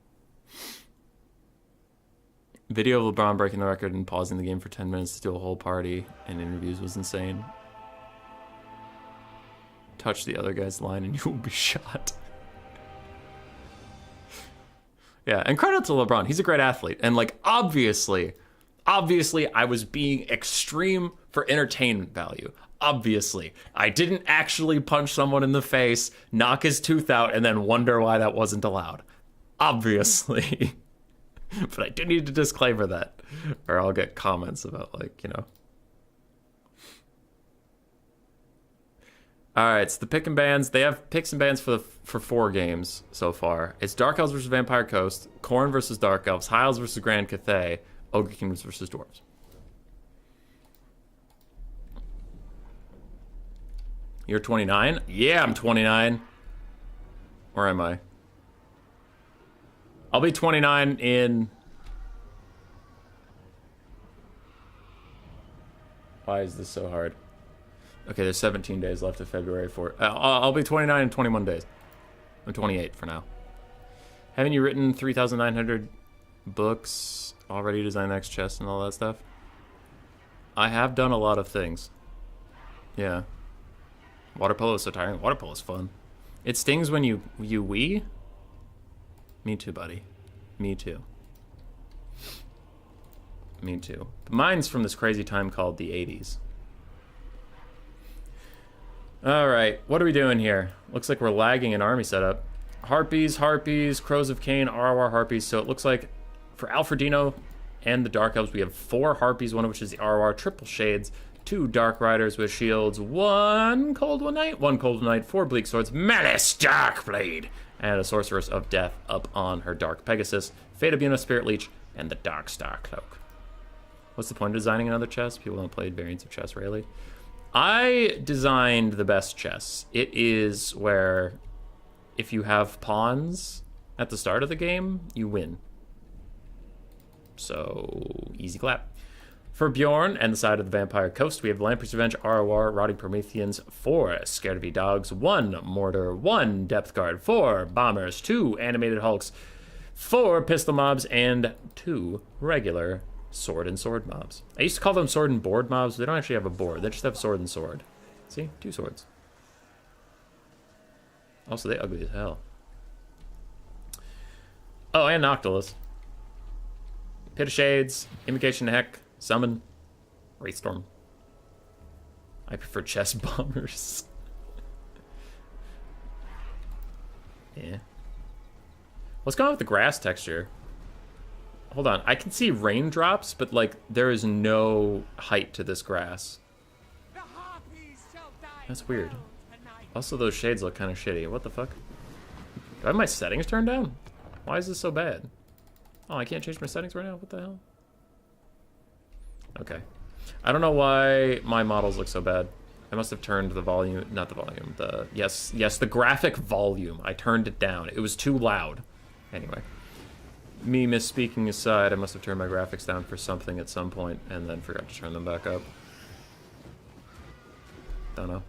Video of LeBron breaking the record and pausing the game for 10 minutes to do a whole party and interviews was insane. Touch the other guy's line and you will be shot. Yeah, and credit to LeBron. He's a great athlete. And like, obviously, Obviously, I was being extreme for entertainment value. Obviously. I didn't actually punch someone in the face, knock his tooth out, and then wonder why that wasn't allowed. Obviously. But I do need to disclaimer that, or I'll get comments about, like, you know. Alright, so the pick and bans, they have picks and bans for 4 games so far. It's Dark Elves versus Vampire Coast, Khorne versus Dark Elves, High Elves versus Grand Cathay, Ogre Kingdoms versus Dwarves. You're 29? Yeah, I'm 29. Or am I? I'll be 29 in... Why is this so hard? Okay, there's 17 days left of February 4th. I'll be 29 in 21 days. I'm 28 for now. Haven't you written 3,900 books, already designed the next chest and all that stuff? I have done a lot of things. Yeah. Water polo is so tiring. Water polo is fun. It stings when you wee. Me too, buddy. Me too. Me too. But mine's from this crazy time called the 80s. Alright, what are we doing here? Looks like we're lagging an army setup. Harpies, Crows of Cain, RR Harpies. So it looks like for Alfredino and the Dark Elves, we have 4 Harpies, one of which is the RR Triple Shades, 2 Dark Riders with shields, 1 Cold One Night, 4 Bleak Swords, Malice Darkblade, and a Sorceress of Death up on her Dark Pegasus, Fate Abuna Spirit Leech, and the Dark Star Cloak. What's the point of designing another chest? People don't play variants of chess, really. I designed the best chess. It is where if you have pawns at the start of the game, you win. So, easy clap. For Bjorn and the side of the Vampire Coast, we have Lamprey's Revenge, ROR, Rotting Prometheans, 4 Scared of Ye Dogs, 1 Mortar, 1 Depth Guard, 4 Bombers, 2 Animated Hulks, 4 Pistol Mobs, and 2 regular Sword and Sword mobs. I used to call them Sword and Board mobs, but they don't actually have a board. They just have Sword and Sword. See? 2 swords. Also, they ugly as hell. Oh, and Noctilus. Pit of Shades, Invocation to Heck, Summon, Wraithstorm. I prefer chest bombers. Yeah. What's going on with the grass texture? Hold on, I can see raindrops, but like there is no height to this grass. That's weird. Also, those shades look kind of shitty. What the fuck? Do I have my settings turned down? Why is this so bad? Oh, I can't change my settings right now? What the hell? Okay. I don't know why my models look so bad. I must have turned the volume, not the volume, the, yes, the graphic volume. I turned it down. It was too loud. Anyway. Me misspeaking aside, I must have turned my graphics down for something at some point and then forgot to turn them back up. Don't know.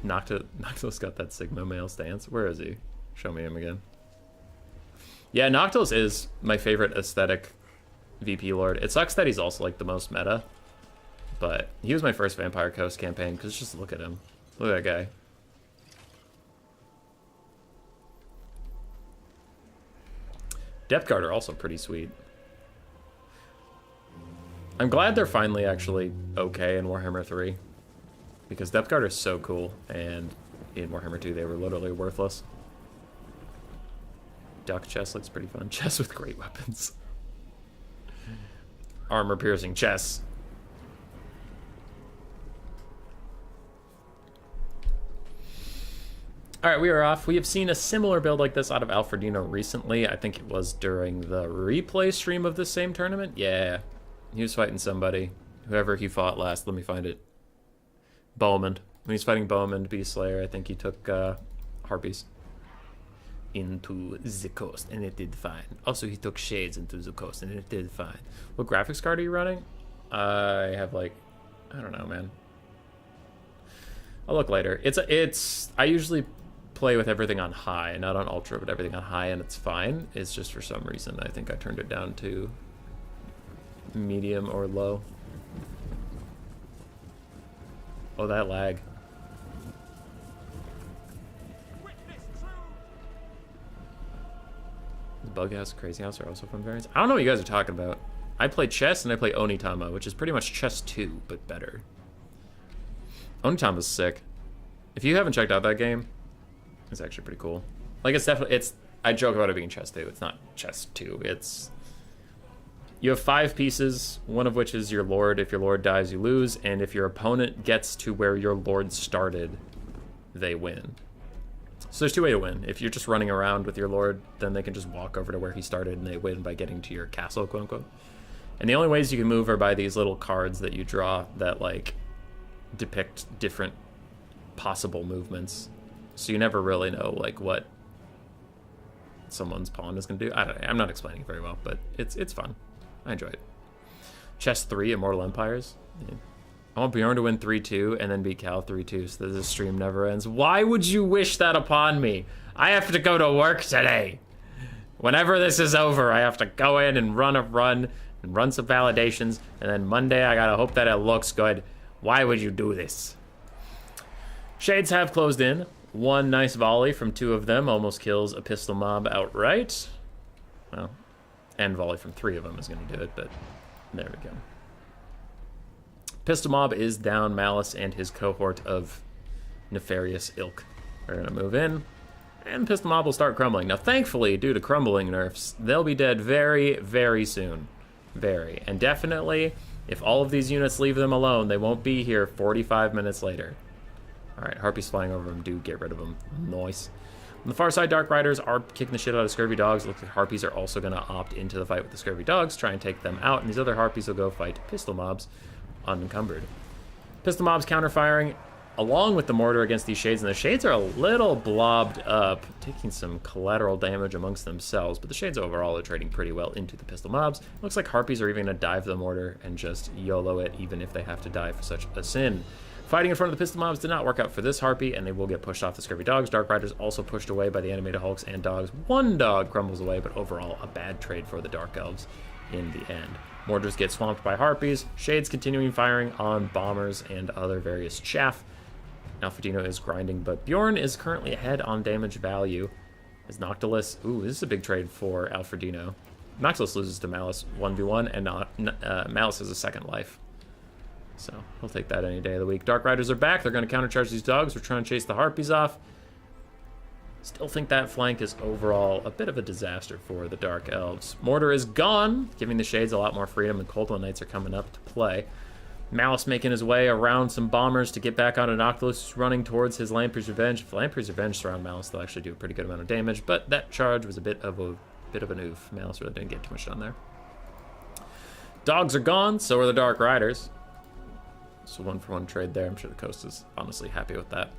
Noctilus got that Sigma male stance. Where is he? Show me him again. Yeah, Noctilus is my favorite aesthetic VP Lord. It sucks that he's also like the most meta, but he was my first Vampire Coast campaign because just look at him. Look at that guy. Depth Guard are also pretty sweet. I'm glad they're finally actually okay in Warhammer 3. Because Depth Guard are so cool, and in Warhammer 2 they were literally worthless. Duck chest looks pretty fun. Chest with great weapons. Armor-piercing chests. Alright, we are off. We have seen a similar build like this out of Alfredino recently. I think it was during the replay stream of this same tournament. Yeah. He was fighting somebody. Whoever he fought last. Let me find it. Bowman. When he's fighting Bowman, Beast Slayer, I think he took Harpies into the coast, and it did fine. Also, he took Shades into the coast, and it did fine. What graphics card are you running? I have like, I don't know, man. I'll look later. I usually play with everything on high, not on ultra, but everything on high, and it's fine. It's just for some reason I think I turned it down to medium or low. Oh, that lag. Bughouse, Crazy House are also fun variants. I don't know what you guys are talking about. I play chess and I play Onitama, which is pretty much chess 2, but better. Onitama's sick. If you haven't checked out that game, it's actually pretty cool. Like, it's definitely, I joke about it being chess 2. It's not chess 2. You have 5 pieces, one of which is your lord. If your lord dies, you lose, and if your opponent gets to where your lord started, they win. So there's 2 ways to win. If you're just running around with your lord, then they can just walk over to where he started and they win by getting to your castle, quote unquote. And the only ways you can move are by these little cards that you draw that, like, depict different possible movements. So you never really know, like, what someone's pawn is going to do. I'm not explaining it very well, but it's fun. I enjoy it. Chess 3, Immortal Empires. Yeah. I want Bjorn to win 3-2 and then beat Cal 3-2 so that the stream never ends. Why would you wish that upon me? I have to go to work today. Whenever this is over, I have to go in and run some validations, and then Monday I gotta hope that it looks good. Why would you do this? Shades have closed in. One nice volley from 2 of them almost kills a pistol mob outright. Well, and volley from 3 of them is going to do it, but there we go. Pistol mob is down. Malice and his cohort of nefarious ilk are going to move in, and pistol mob will start crumbling. Now, thankfully, due to crumbling nerfs, they'll be dead very, very soon. Very. And definitely, if all of these units leave them alone, they won't be here 45 minutes later. Alright, Harpies flying over them. Do get rid of them. Nice. On the far side, Dark Riders are kicking the shit out of Scurvy Dogs. It looks like Harpies are also going to opt into the fight with the Scurvy Dogs, try and take them out, and these other Harpies will go fight Pistol Mobs unencumbered. Pistol Mobs counterfiring along with the Mortar against these Shades, and the Shades are a little blobbed up, taking some collateral damage amongst themselves, but the Shades overall are trading pretty well into the Pistol Mobs. Looks like Harpies are even going to dive the Mortar and just YOLO it, even if they have to die for such a sin. Fighting in front of the Pistol Mobs did not work out for this Harpy, and they will get pushed off the Scurvy Dogs. Dark Riders also pushed away by the animated Hulks and Dogs. One dog crumbles away, but overall a bad trade for the Dark Elves in the end. Mortars get swamped by Harpies. Shades continuing firing on Bombers and other various chaff. Alfredino is grinding, but Bjorn is currently ahead on damage value. As Noctilus, ooh, this is a big trade for Alfredino. Noctilus loses to Malice 1v1, and Malice has a second life. So he'll take that any day of the week. Dark Riders are back. They're going to countercharge these dogs. We're trying to chase the Harpies off. Still think that flank is overall a bit of a disaster for the Dark Elves. Mortar is gone, giving the Shades a lot more freedom, and Coldwell Knights are coming up to play. Malice making his way around some Bombers to get back onto Noctilus, running towards his Lamprey's Revenge. If Lamprey's Revenge surround Malice, they'll actually do a pretty good amount of damage, but that charge was a bit of an oof. Malice really didn't get too much done there. Dogs are gone, so are the Dark Riders. So 1-for-1 trade there. I'm sure the coast is honestly happy with that.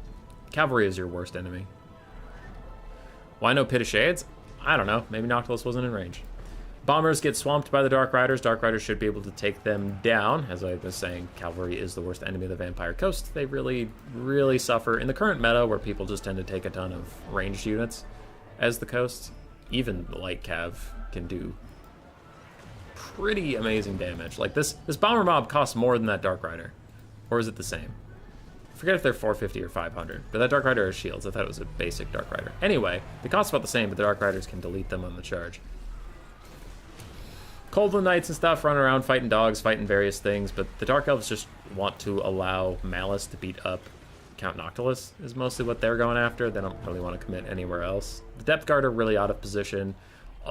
Cavalry is your worst enemy. Why no Pit of Shades? I don't know. Maybe Noctilus wasn't in range. Bombers get swamped by the Dark Riders. Dark Riders should be able to take them down. As I was saying, Cavalry is the worst enemy of the Vampire Coast. They really, really suffer in the current meta where people just tend to take a ton of ranged units as the coast. Even the Light Cav can do pretty amazing damage. Like this Bomber mob costs more than that Dark Rider. Or is it the same? I forget if they're 450 or 500, but that Dark Rider has shields. I thought it was a basic Dark Rider. Anyway, they cost about the same, but the Dark Riders can delete them on the charge. Coldland Knights and stuff run around fighting dogs, fighting various things, but the Dark Elves just want to allow Malice to beat up Count Noctilus is mostly what they're going after. They don't really want to commit anywhere else. The Depth Guard are really out of position.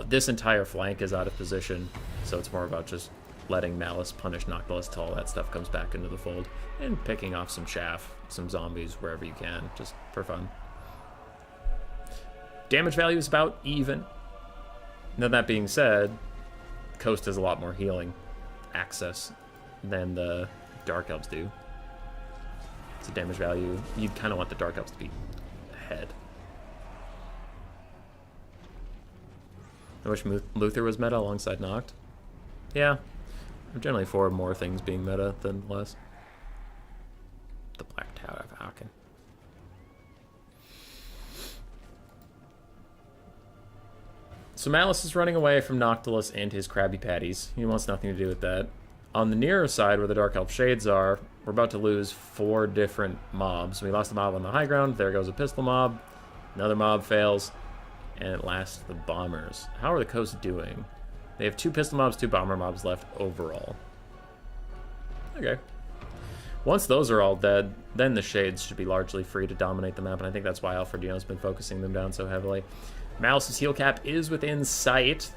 This entire flank is out of position, so it's more about just letting Malice punish Noctilus till all that stuff comes back into the fold, and picking off some chaff, some zombies, wherever you can, just for fun. Damage value is about even. Now that being said, Coast has a lot more healing access than the Dark Elves do. So damage value, you'd kind of want the Dark Elves to be ahead. I wish Luther was meta alongside Noct. Yeah. I'm generally for more things being meta than less. The Black Tower of Aachen. So Malice is running away from Noctilus and his Krabby Patties. He wants nothing to do with that. On the nearer side, where the Dark Elf Shades are, we're about to lose 4 different mobs. We lost a mob on the high ground. There goes a pistol mob. Another mob fails. And at last, the Bombers. How are the Coast doing? They have 2 pistol mobs, 2 bomber mobs left overall. Okay. Once those are all dead, then the Shades should be largely free to dominate the map, and I think that's why Alfredino's been focusing them down so heavily. Malice's heal cap is within sight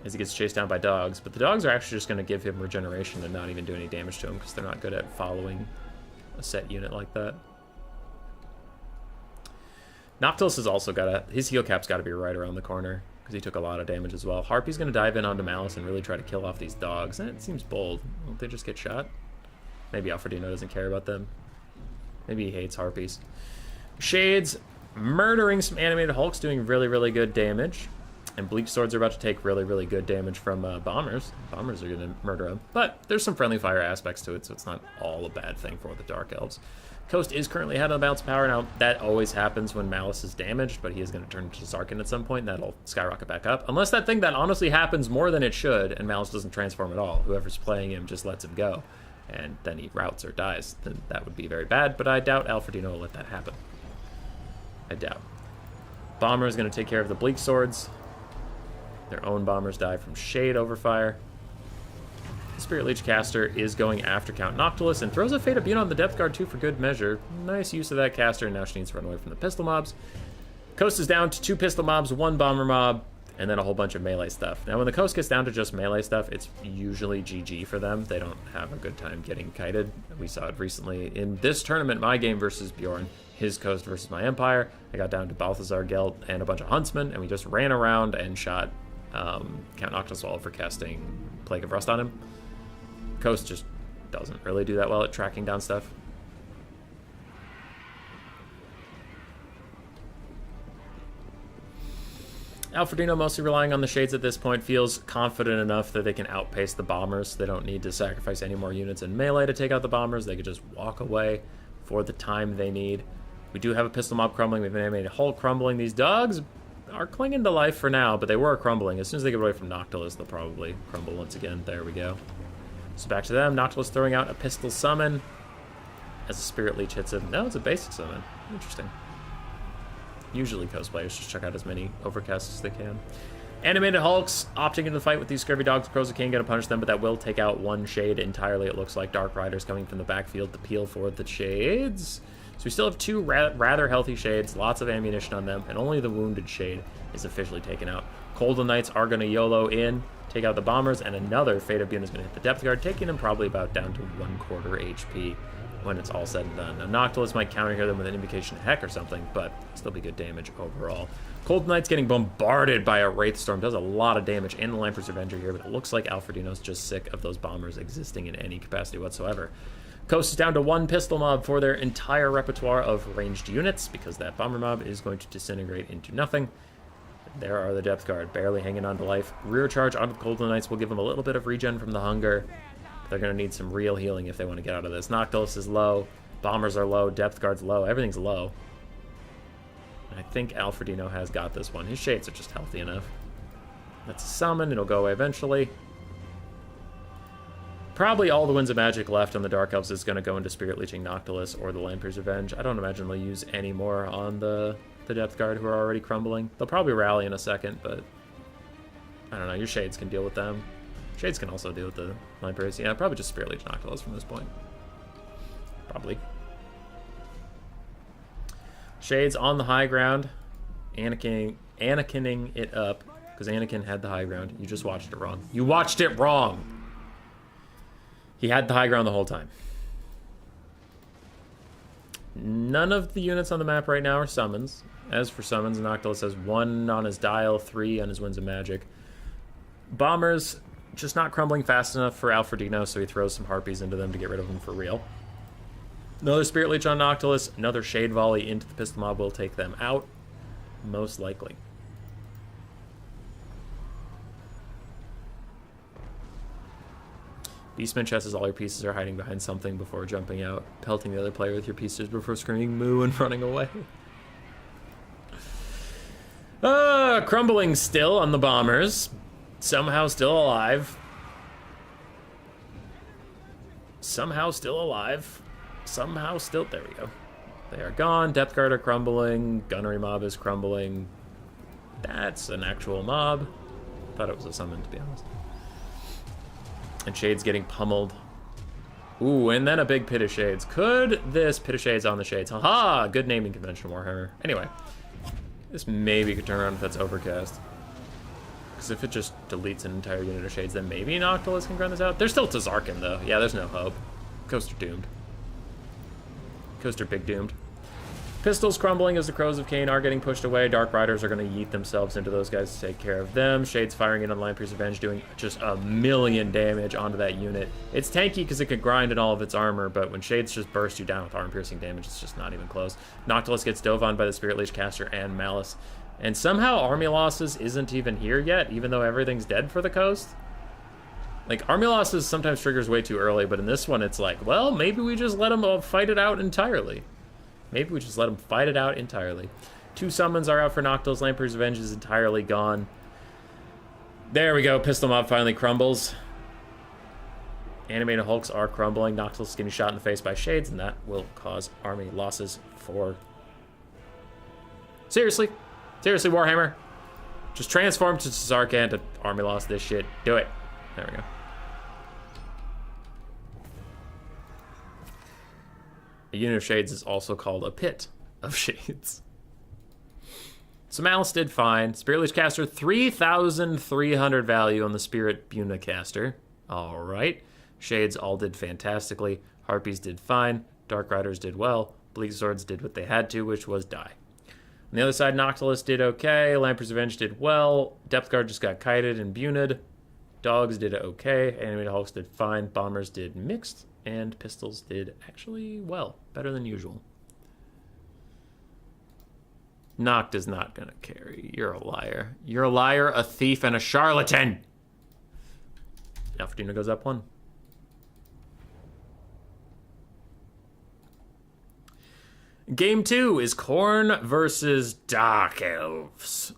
as he gets chased down by dogs, but the dogs are actually just going to give him regeneration and not even do any damage to him because they're not good at following a set unit like that. Noctilus has also got his heal cap's got to be right around the corner because he took a lot of damage as well. Harpy's going to dive in onto Malice and really try to kill off these dogs. That seems bold. Won't they just get shot? Maybe Alfredino doesn't care about them. Maybe he hates Harpies. Shades murdering some animated Hulks, doing really, really good damage. And Bleak Swords are about to take really, really good damage from Bombers. Bombers are going to murder them. But there's some friendly fire aspects to it, so it's not all a bad thing for the Dark Elves. Coast is currently ahead on the bounce power. Now, that always happens when Malice is damaged, but he is going to turn into Zarkin at some point, and that'll skyrocket back up. Unless that thing that honestly happens more than it should, and Malice doesn't transform at all. Whoever's playing him just lets him go, and then he routs or dies. Then that would be very bad, but I doubt Alfredino will let that happen. I doubt. Bomber is going to take care of the Bleak Swords. Their own bombers die from Shade Overfire. The Spirit Leech caster is going after Count Noctilus and throws a Fate of Bjorn on the Depth Guard too for good measure. Nice use of that caster, and now she needs to run away from the pistol mobs. Coast is down to 2 pistol mobs, 1 bomber mob, and then a whole bunch of melee stuff. Now when the Coast gets down to just melee stuff, it's usually GG for them. They don't have a good time getting kited. We saw it recently in this tournament, my game versus Bjorn, his Coast versus my Empire. I got down to Balthazar Gelt and a bunch of Huntsmen, and we just ran around and shot Count Noctilus all for casting Plague of Rust on him. Coast just doesn't really do that well at tracking down stuff. Alfredino, mostly relying on the Shades at this point, feels confident enough that they can outpace the Bombers. They don't need to sacrifice any more units in melee to take out the Bombers. They could just walk away for the time they need. We do have a pistol mob crumbling. We've animated Hulk crumbling. These dogs are clinging to life for now, but they were crumbling. As soon as they get away from Noctilus, they'll probably crumble once again. There we go. So back to them. Noctilus throwing out a pistol summon as a Spirit Leech hits him. No, it's a basic summon. Interesting. Usually cosplayers just check out as many overcasts as they can. Animated Hulks opting into the fight with these scurvy dogs. Crows can't get to punish them, but that will take out 1 Shade entirely. It looks like Dark Riders coming from the backfield to peel for the Shades. So we still have 2 rather healthy Shades, lots of ammunition on them, and only the wounded Shade is officially taken out. Cold Knights are going to YOLO in, take out the Bombers, and another Fate of Bjorn is going to hit the Depth Guard, taking them probably about down to 1/4 HP when it's all said and done. Now, Noctilus might counter here them with an Invocation of Heck or something, but still be good damage overall. Cold Knight's getting bombarded by a Wraith Storm, does a lot of damage, and the Lamper's Avenger here, but it looks like Alfredino's just sick of those Bombers existing in any capacity whatsoever. Coast is down to 1 pistol mob for their entire repertoire of ranged units, because that bomber mob is going to disintegrate into nothing. There are the Depth Guard, barely hanging on to life. Rear charge onto the Cold Knights will give them a little bit of regen from the hunger. They're going to need some real healing if they want to get out of this. Noctilus is low, Bombers are low, Depth Guard's low, everything's low. I think Alfredino has got this one. His Shades are just healthy enough. That's a summon, it'll go away eventually. Probably all the Winds of Magic left on the Dark Elves is going to go into Spirit Leeching Noctilus or the Lamper's Revenge. I don't imagine they'll use any more on the Depth Guard who are already crumbling. They'll probably rally in a second, but I don't know. Your Shades can deal with them. Shades can also deal with the Lamper's. Yeah, probably just Spirit Leech Noctilus from this point. Probably. Shades on the high ground. Anakining it up, because Anakin had the high ground. You just watched it wrong. You watched it wrong! He had the high ground the whole time. None of the units on the map right now are summons. As for summons, Noctilus has 1 on his dial, 3 on his Winds of Magic. Bombers, just not crumbling fast enough for Alfredino, so he throws some Harpies into them to get rid of them for real. Another Spirit Leech on Noctilus, another Shade Volley into the pistol mob will take them out, most likely. Beastman chesses all your pieces are hiding behind something before jumping out, pelting the other player with your pieces before screaming moo and running away. Crumbling still on the Bombers. Somehow still alive. Somehow still alive. Somehow still... There we go. They are gone. Depth Guard are crumbling. Gunnery Mob is crumbling. That's an actual mob. Thought it was a summon, to be honest. And Shades getting pummeled. Ooh, and then a big Pit of Shades. Could this Pit of Shades on the Shades? Haha! Good naming convention, Warhammer. Anyway, this maybe could turn around if that's Overcast. Because if it just deletes an entire unit of Shades, then maybe Noctilus can grind this out. There's still Tazarkin, though. Yeah, there's no hope. Coaster doomed. Coaster big doomed. Pistols crumbling as the Crows of Cain are getting pushed away. Dark Riders are going to yeet themselves into those guys to take care of them. Shades firing in on Lion Pierce Revenge, doing just a million damage onto that unit. It's tanky because it could grind in all of its armor, but when Shades just burst you down with arm-piercing damage, it's just not even close. Noctilus gets dove on by the Spirit Leech Caster and Malice. And somehow Army Losses isn't even here yet, even though everything's dead for the coast. Like, Army Losses sometimes triggers way too early, but in this one it's like, well, maybe we just let them all fight it out entirely. Maybe we just let them fight it out entirely. 2 summons are out for Noctilus. Lamprey's Revenge is entirely gone. There we go. Pistol Mob finally crumbles. Animated Hulks are crumbling. Noctilus is getting shot in the face by Shades, and that will cause army losses for... Seriously? Seriously, Warhammer? Just transform to Tazarkan to army loss this shit. Do it. There we go. A unit of Shades is also called a Pit of Shades. So Malice did fine. Spirit Leech Caster, 3,300 value on the Spirit Buna Caster. All right. Shades all did fantastically. Harpies did fine. Dark Riders did well. Bleak Swords did what they had to, which was die. On the other side, Noctilus did okay. Lamprey's Revenge did well. Depth Guard just got kited and buned. Dogs did okay. Animated Hulks did fine. Bombers did mixed. And Pistols did actually well. Better than usual. Noct is not going to carry. You're a liar. You're a liar, a thief, and a charlatan. Now Fortuna goes up 1. Game 2 is Khorne versus Dark Elves.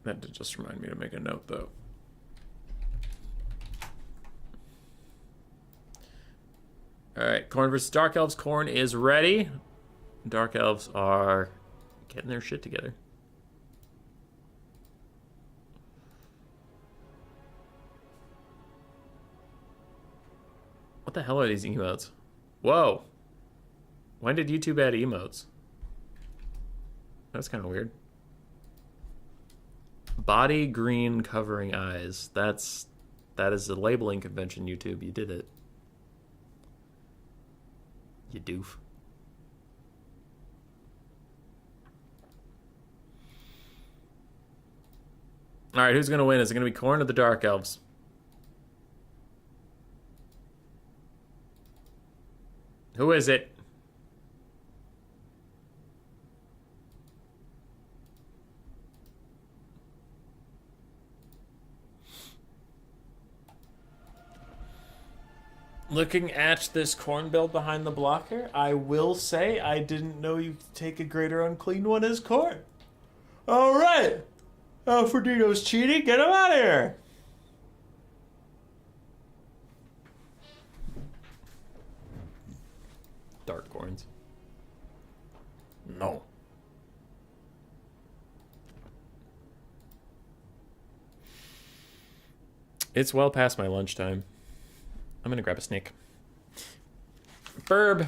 That did just remind me to make a note, though. Alright, Khorne versus Dark Elves. Khorne is ready. Dark Elves are getting their shit together. What the hell are these emotes? Whoa. When did YouTube add emotes? That's kind of weird. Body green covering eyes. That is a labeling convention, YouTube. You did it. You doof. Alright, who's gonna win? Is it gonna be Khorne or the Dark Elves? Who is it? Looking at this Khorne build behind the blocker, I will say I didn't know you could take a greater unclean one as Khorne. Alright! Alfredino's cheating, get him out of here! Dark Khornes. No. It's well past my lunchtime. I'm gonna grab a snake. Burb.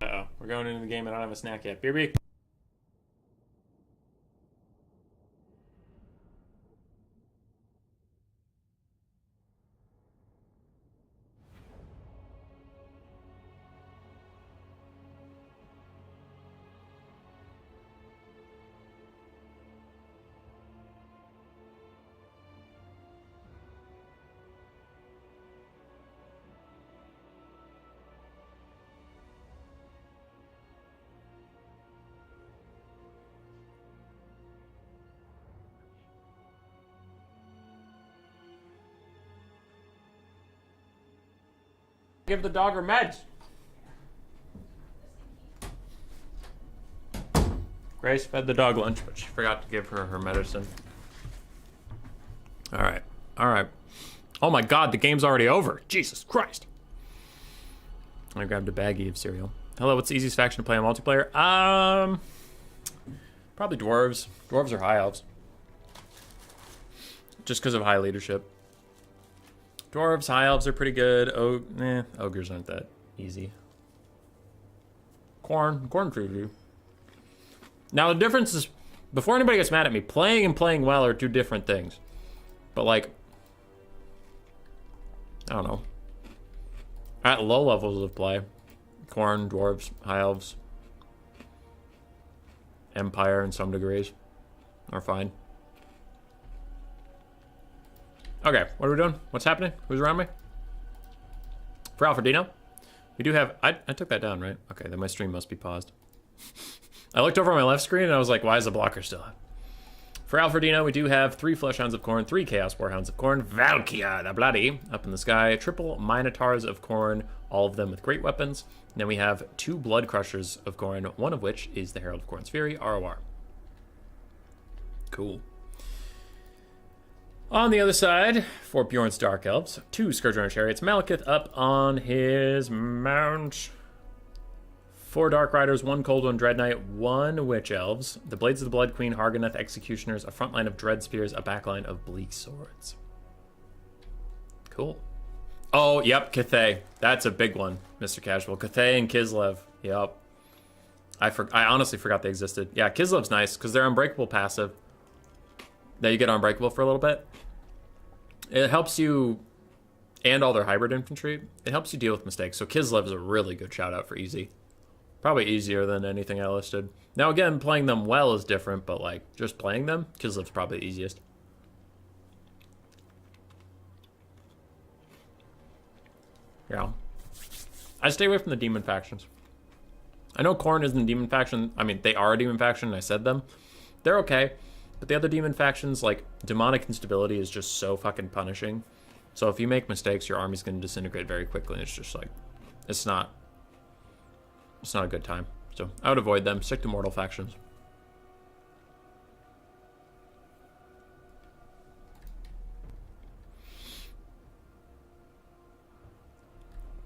Uh-oh, we're going into the game and I don't have a snack yet. BRB. Give the dog her meds. Grace fed the dog lunch, but she forgot to give her medicine. All right. All right. Oh my God, the game's already over. Jesus Christ. I grabbed a baggie of cereal. Hello, what's the easiest faction to play on multiplayer? Probably Dwarves. Dwarves are high elves. Just because of high leadership. Dwarves, high elves are pretty good. Ogres aren't that easy. Corn pretty good. Now the difference is, before anybody gets mad at me, playing and playing well are two different things. But like, I don't know. At low levels of play, Corn, Dwarves, high elves, Empire in some degrees are fine. Okay, what are we doing? What's happening? Who's around me? For Alfredino, we do have... I took that down, right? Okay, then my stream must be paused. I looked over on my left screen and I was like, why is the blocker still up? For Alfredino, we do have 3 Fleshhounds of Khorne, 3 Chaos Warhounds of Khorne, Valkia the Bloody up in the sky, triple Minotaurs of Khorne, all of them with great weapons. And then we have 2 Blood Crushers of Khorne, one of which is the Herald of Khorne's Fury, ROR. Cool. On the other side, for Bjorn's Dark Elves, 2 Scourgerunner Chariots, Malekith up on his mount, 4 Dark Riders, 1 Cold One Dread Knight, 1 Witch Elves, the Blades of the Blood Queen, Harganeth Executioners, a front line of Dread Spears, a back line of Bleak Swords. Cool. Oh, yep, Cathay. That's a big one, Mr. Casual. Cathay and Kislev. Yep. I honestly forgot they existed. Yeah, Kislev's nice, because they're Unbreakable passive. Now you get Unbreakable for a little bit. It helps you, and all their hybrid infantry, it helps you deal with mistakes. So Kislev is a really good shout out for easy. Probably easier than anything I listed. Now again, playing them well is different, but like, just playing them, Kislev's probably the easiest. Yeah. I stay away from the demon factions. I know Khorne isn't a demon faction. I mean, they are a demon faction, and I said them. They're okay. But the other demon factions, like, demonic instability is just so fucking punishing. So if you make mistakes, your army's going to disintegrate very quickly. And it's just like, it's not a good time. So I would avoid them. Stick to mortal factions.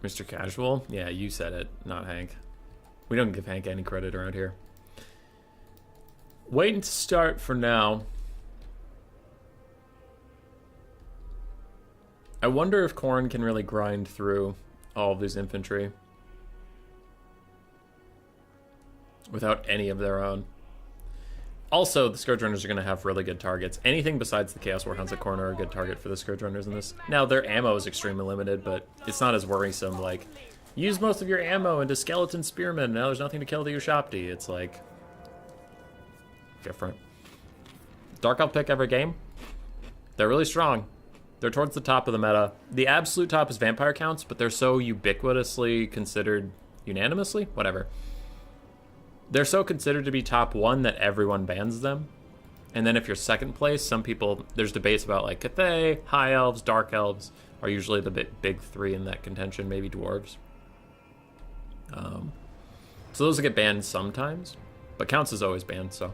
Mr. Casual? Yeah, you said it, not Hank. We don't give Hank any credit around here. Waiting to start for now. I wonder if Khorne can really grind through all of these infantry without any of their own. Also, the Scourge Runners are going to have really good targets. Anything besides the Chaos Warhounds at Khorne are a good target for the Scourge Runners in this. Now, their ammo is extremely limited, but it's not as worrisome. Like, use most of your ammo into Skeleton Spearmen. Now there's nothing to kill the Ushapti. It's like... different. Dark Elf pick every game. They're really strong. They're towards the top of the meta. The absolute top is Vampire counts, but they're so ubiquitously considered unanimously? Whatever. They're so considered to be top 1 that everyone bans them. And then if you're second place, some people, there's debates about like Cathay, High Elves, Dark Elves are usually the big 3 in that contention, maybe Dwarves. So those get banned sometimes, but counts is always banned, so.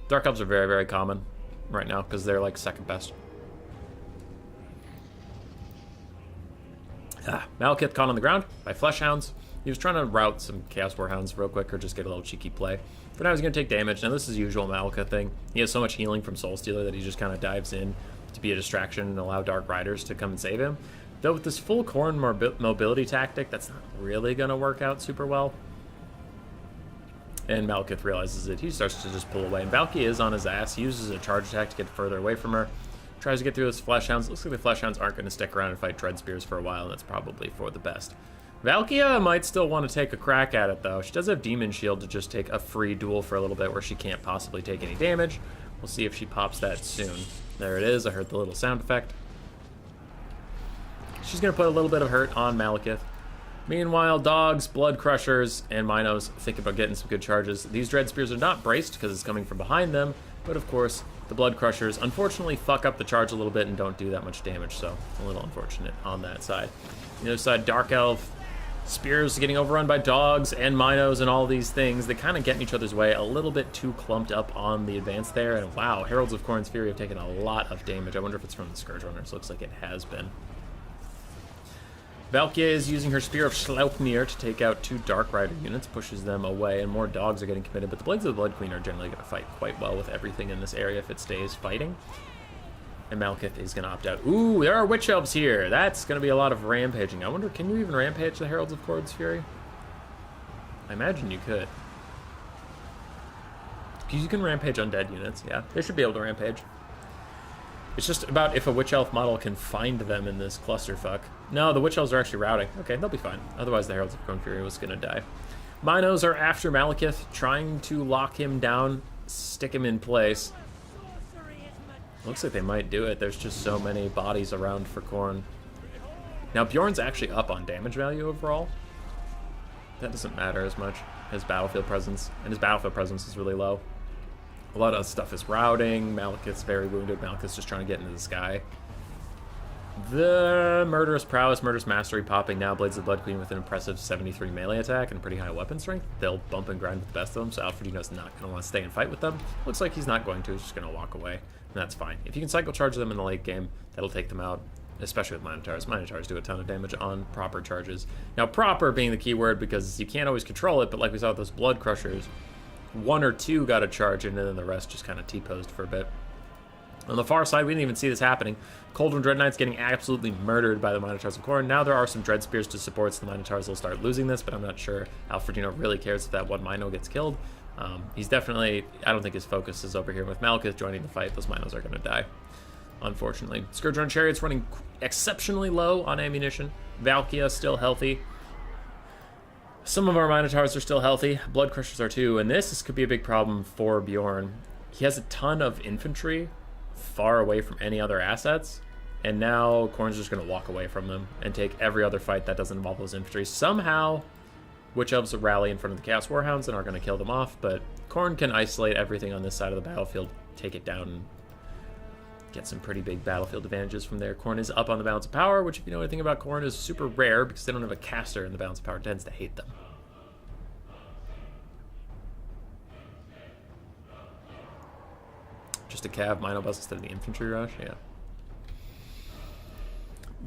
Dark Elves are very, very common right now because they're like second best. Malekith caught on the ground by Fleshhounds. He was trying to route some Chaos Warhounds real quick or just get a little cheeky play. For now, he's going to take damage. Now, this is usual Malekith thing. He has so much healing from Soul Stealer that he just kind of dives in to be a distraction and allow Dark Riders to come and save him. Though with this full Khorne mobility tactic, that's not really going to work out super well. And Malekith realizes it. He starts to just pull away. And Valky is on his ass. He uses a charge attack to get further away from her. Tries to get through those Fleshhounds. Looks like the Fleshhounds aren't going to stick around and fight Dread Spears for a while, and that's probably for the best. Valkia might still want to take a crack at it, though. She does have Demon Shield to just take a free duel for a little bit where she can't possibly take any damage. We'll see if she pops that soon. There it is. I heard the little sound effect. She's going to put a little bit of hurt on Malekith. Meanwhile, Dogs, Blood Crushers, and Minos think about getting some good charges. These Dread Spears are not braced because it's coming from behind them, but of course, the Blood Crushers unfortunately fuck up the charge a little bit and don't do that much damage, so a little unfortunate on that side. The other side, Dark Elf, Spears getting overrun by Dogs and Minos and all these things. They kind of get in each other's way, a little bit too clumped up on the advance there, and wow, Heralds of Khorne's Fury have taken a lot of damage. I wonder if it's from the Scourge Runners. Looks like it has been. Valkia is using her Spear of Sleipnir to take out 2 Dark Rider units, pushes them away, and more Dogs are getting committed, but the Blades of the Blood Queen are generally going to fight quite well with everything in this area if it stays fighting. And Malekith is going to opt out. Ooh, there are Witch Elves here. That's going to be a lot of rampaging. I wonder, can you even rampage the Heralds of Khorne's Fury? I imagine you could. Because you can rampage undead units, yeah. They should be able to rampage. It's just about if a Witch Elf model can find them in this clusterfuck. No, the Witch Elves are actually routing. Okay, they'll be fine. Otherwise, the Heralds of Khorne's Fury was going to die. Minos are after Malekith, trying to lock him down, stick him in place. Looks like they might do it. There's just so many bodies around for Khorne. Now, Bjorn's actually up on damage value overall. That doesn't matter as much. His battlefield presence, and his battlefield presence is really low. A lot of stuff is routing. Malekith's very wounded. Malekith's just trying to get into the sky. The Murderous Prowess, Murderous Mastery popping now. Blades of the Blood Queen with an impressive 73 melee attack and pretty high weapon strength. They'll bump and grind with the best of them, so Alfredino's not going to want to stay and fight with them. Looks like he's not going to. He's just going to walk away, and that's fine. If you can cycle charge them in the late game, that'll take them out, especially with Minotaurs. Minotaurs do a ton of damage on proper charges. Now, proper being the key word because you can't always control it, but like we saw with those Blood Crushers, 1 or 2 got a charge in, and then the rest just kind of T-posed for a bit. On the far side, we didn't even see this happening. Cauldron Dread Knights getting absolutely murdered by the Minotaurs of Khorne. Now there are some Dread Spears to support, so the Minotaurs will start losing this, but I'm not sure Alfredino really cares if that one Mino gets killed. He's definitely, I don't think his focus is over here. With Malekith joining the fight, those Minos are going to die, unfortunately. Scourge Run Chariot's running exceptionally low on ammunition. Valkia still healthy. Some of our Minotaurs are still healthy. Blood Crushers are too, and this could be a big problem for Bjorn. He has a ton of infantry far away from any other assets, and now Khorne's just going to walk away from them and take every other fight that doesn't involve those infantry. Somehow, Witch Elves will rally in front of the Chaos Warhounds and are going to kill them off, but Khorne can isolate everything on this side of the battlefield, take it down, and get some pretty big battlefield advantages from there. Khorne is up on the Balance of Power, which, if you know anything about Khorne, is super rare because they don't have a caster, and the Balance of Power tends to hate them. Just a cav Mino bus instead of the infantry rush, yeah.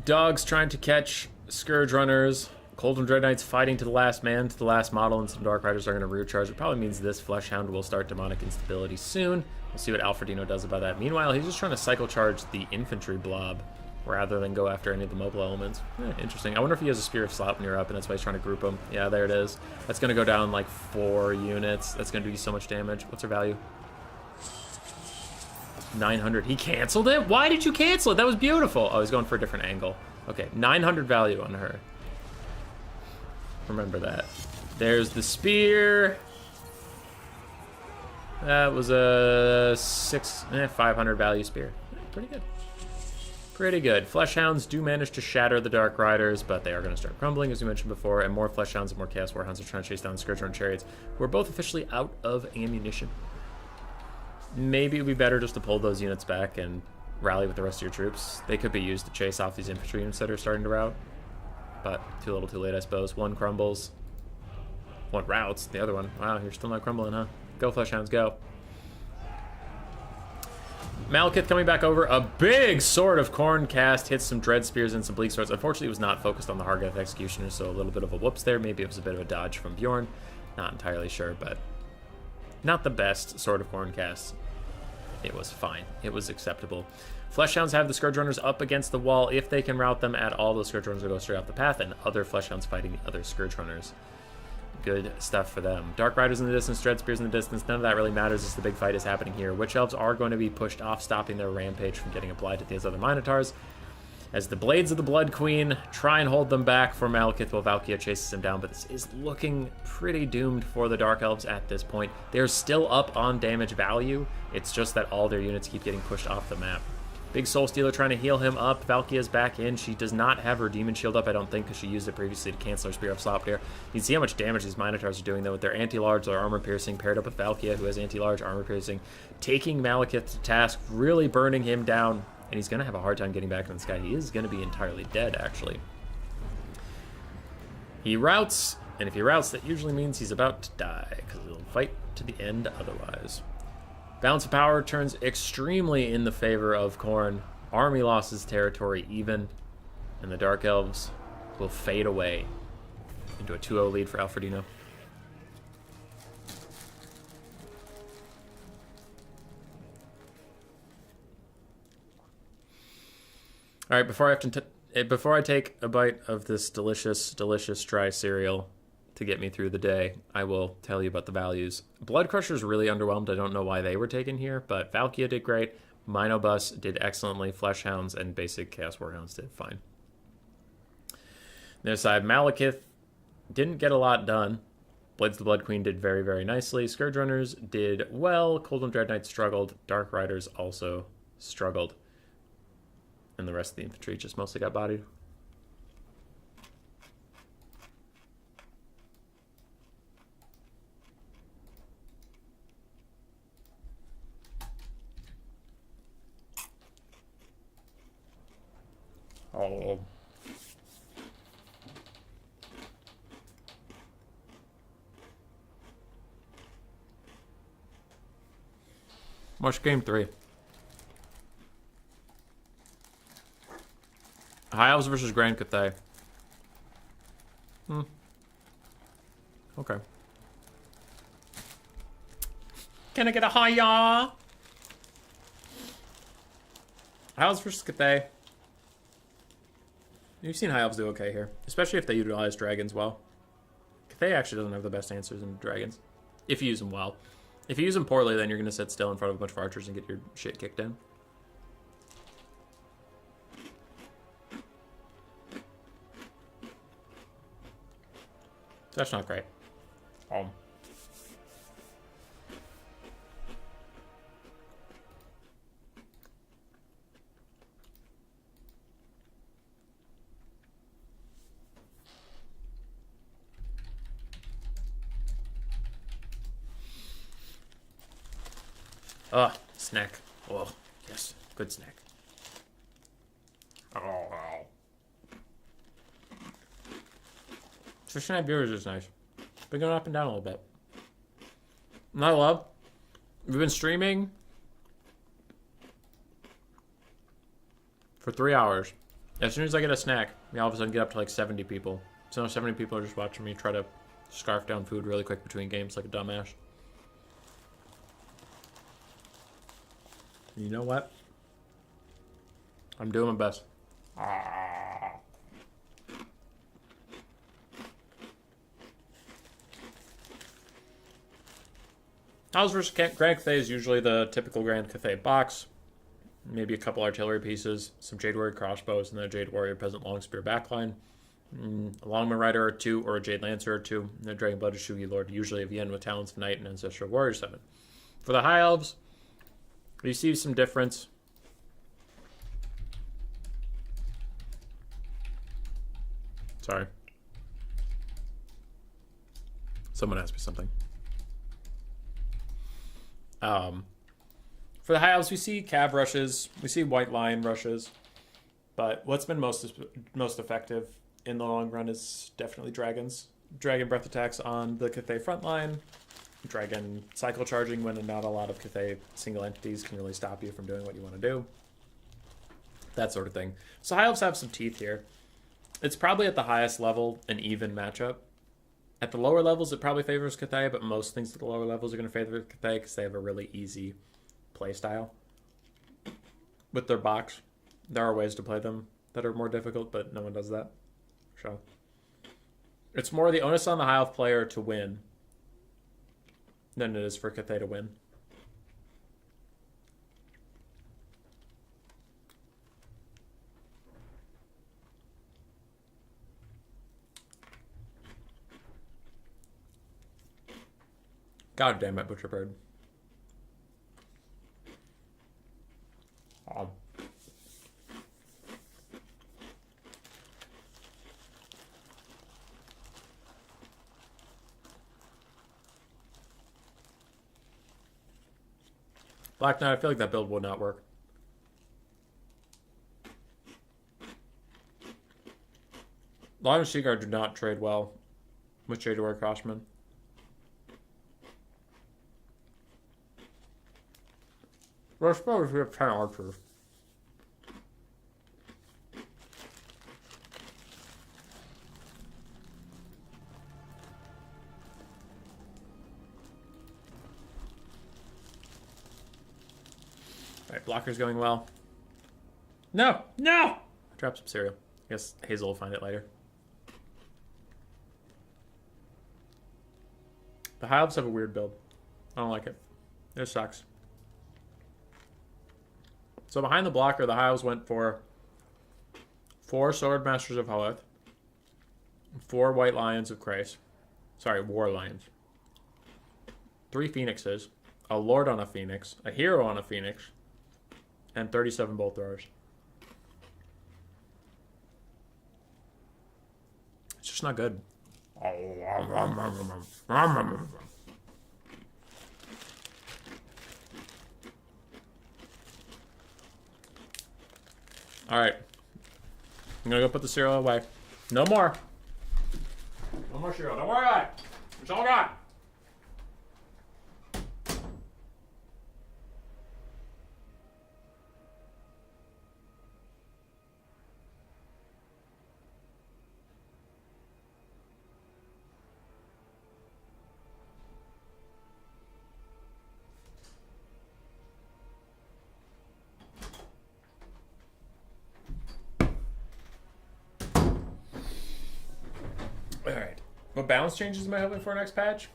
Dogs trying to catch Scourge Runners. Cauldron Dread Knights fighting to the last man, to the last model, and some Dark Riders are going to rear charge. It probably means this Fleshhound will start demonic instability soon. We'll see what Alfredino does about that. Meanwhile, he's just trying to cycle charge the infantry blob rather than go after any of the mobile elements. Interesting. I wonder if he has a Spear of Sleipnir up, and that's why he's trying to group them. Yeah, there it is. That's going to go down like 4 units. That's going to do so much damage. What's her value? 900. He canceled it? Why did you cancel it? That was beautiful. Oh, he's going for a different angle. Okay, 900 value on her. Remember that. There's the spear. That was a 500 value spear. Pretty good. Pretty good. Fleshhounds do manage to shatter the Dark Riders, but they are going to start crumbling, as we mentioned before, and more Fleshhounds and more Chaos Warhounds are trying to chase down the Scourge Run Chariots, who are both officially out of ammunition. Maybe it would be better just to pull those units back and rally with the rest of your troops. They could be used to chase off these infantry units that are starting to rout. But too little too late, I suppose. One crumbles. One routs. The other one, wow, you're still not crumbling, huh? Go, Fleshhounds, go. Malekith coming back over. A big Sword of Khorne cast. Hits some Dread Spears and some Bleak Swords. Unfortunately, it was not focused on the Hargath Executioner, so a little bit of a whoops there. Maybe it was a bit of a dodge from Bjorn. Not entirely sure, but not the best Sword of Khorne cast. It was fine. It was acceptable. Fleshhounds have the Scourge Runners up against the wall. If they can route them at all, those Scourge Runners will go straight off the path, and other Fleshhounds fighting other Scourge Runners. Good stuff for them. Dark Riders in the distance, Dread Spears in the distance. None of that really matters as the big fight is happening here. Witch Elves are going to be pushed off, stopping their rampage from getting applied to these other Minotaurs. As the Blades of the Blood Queen try and hold them back for Malekith while Valkia chases him down, but this is looking pretty doomed for the Dark Elves at this point. They're still up on damage value. It's just that all their units keep getting pushed off the map. Big Soul Stealer trying to heal him up. Valkia's back in. She does not have her Demon Shield up, I don't think, because she used it previously to cancel her Spear of Slopdare. You can see how much damage these Minotaurs are doing, though, with their Anti-Large, their Armor Piercing, paired up with Valkia, who has Anti-Large, Armor Piercing, taking Malekith to task, really burning him down, and he's going to have a hard time getting back in the sky. He is going to be entirely dead, actually. He routes, and if he routes, that usually means he's about to die, because he'll fight to the end otherwise. Balance of power turns extremely in the favor of Khorne. Army losses territory even, and the Dark Elves will fade away into a 2-0 lead for Alfredino. All right, before I take a bite of this delicious, delicious dry cereal to get me through the day, I will tell you about the values. Blood Crusher's really underwhelmed. I don't know why they were taken here, but Valkia did great. Minobus did excellently. Fleshhounds and basic Chaos Warhounds did fine. Their side, Malekith didn't get a lot done. Blades of the Blood Queen did very, very nicely. Scourge Runners did well. Coldham Dread Knights struggled. Dark Riders also struggled. And the rest of the infantry just mostly got bodied. Oh. Watch game 3. High Elves versus Grand Cathay. Okay. Can I get a hiya? High Elves versus Cathay. You've seen High Elves do okay here, especially if they utilize dragons well. Cathay actually doesn't have the best answers in dragons, if you use them well. If you use them poorly, then you're going to sit still in front of a bunch of archers and get your shit kicked in. That's not great. Snack. Oh, yes. Good snack. Oh. Fish and viewers is nice. Been going up and down a little bit. Not a lot. We've been streaming for 3 hours. As soon as I get a snack, we all of a sudden get up to like 70 people. So now 70 people are just watching me try to scarf down food really quick between games like a dumbass. You know what? I'm doing my best. Elves versus Grand Cathay is usually the typical Grand Cathay box. Maybe a couple artillery pieces, some Jade Warrior crossbows, and then a Jade Warrior Peasant Longspear backline. A Longman Rider or 2, or a Jade Lancer or 2, and a Dragon Blooded Shugi Lord, usually a Vien with Talons of Night and Ancestral Warrior 7. For the High Elves, you see some difference. Sorry. Someone asked me something. For the High Elves, we see Cav rushes, we see White Lion rushes, but what's been most effective in the long run is definitely dragons. Dragon breath attacks on the Cathay front line. Dragon cycle charging when not a lot of Cathay single entities can really stop you from doing what you want to do. That sort of thing. So High Elves have some teeth here. It's probably at the highest level an even matchup. At the lower levels, it probably favors Cathay, but most things at the lower levels are going to favor Cathay because they have a really easy play style. with their box. There are ways to play them that are more difficult, but no one does that. So it's more the onus on the High Elf player to win than it is for Cathay to win. God damn it, Butcher Bird. Black Knight, I feel like that build would not work. Lion and Seaguard do not trade well with Jadeware Crossman. Well, I suppose we have 10 archers. Alright, blocker's going well. No! No! I dropped some cereal. I guess Hazel will find it later. The High Elves have a weird build. I don't like it. It sucks. So behind the blocker, the High Elves went for 4 Sword Masters of Hoeth, 4 White Lions of Krace. Sorry, War Lions. 3 Phoenixes, a Lord on a Phoenix, a Hero on a Phoenix, and 37 Bolt Throwers. It's just not good. Alright. I'm gonna go put the cereal away. No more. No more cereal. Don't worry about it. It's all gone. Alright. What balance changes am I hoping for next patch?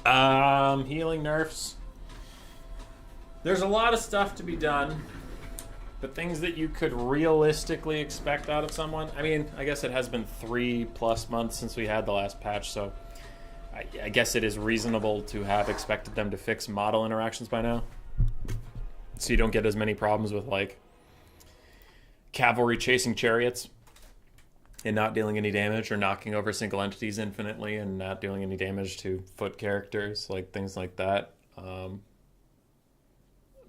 Healing nerfs. There's a lot of stuff to be done, but things that you could realistically expect out of someone. I mean, I guess it has been 3+ months since we had the last patch, so I guess it is reasonable to have expected them to fix model interactions by now. So you don't get as many problems with, like, cavalry chasing chariots and not dealing any damage, or knocking over single entities infinitely and not doing any damage to foot characters, like things like that.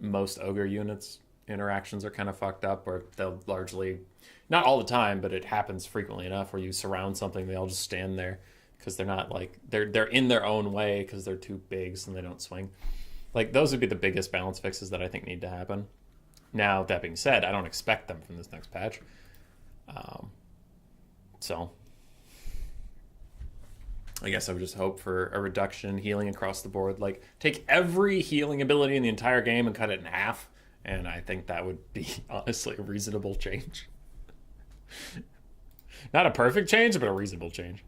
Most Ogre units interactions are kind of fucked up, or they'll largely, not all the time, but it happens frequently enough where you surround something, they all just stand there because they're not, like, they're in their own way because they're too big and they don't swing. Like, those would be the biggest balance fixes that I think need to happen. Now, that being said, I don't expect them from this next patch. So, I guess I would just hope for a reduction in healing across the board. Like, take every healing ability in the entire game and cut it in half, and I think that would be, honestly, a reasonable change. Not a perfect change, but a reasonable change.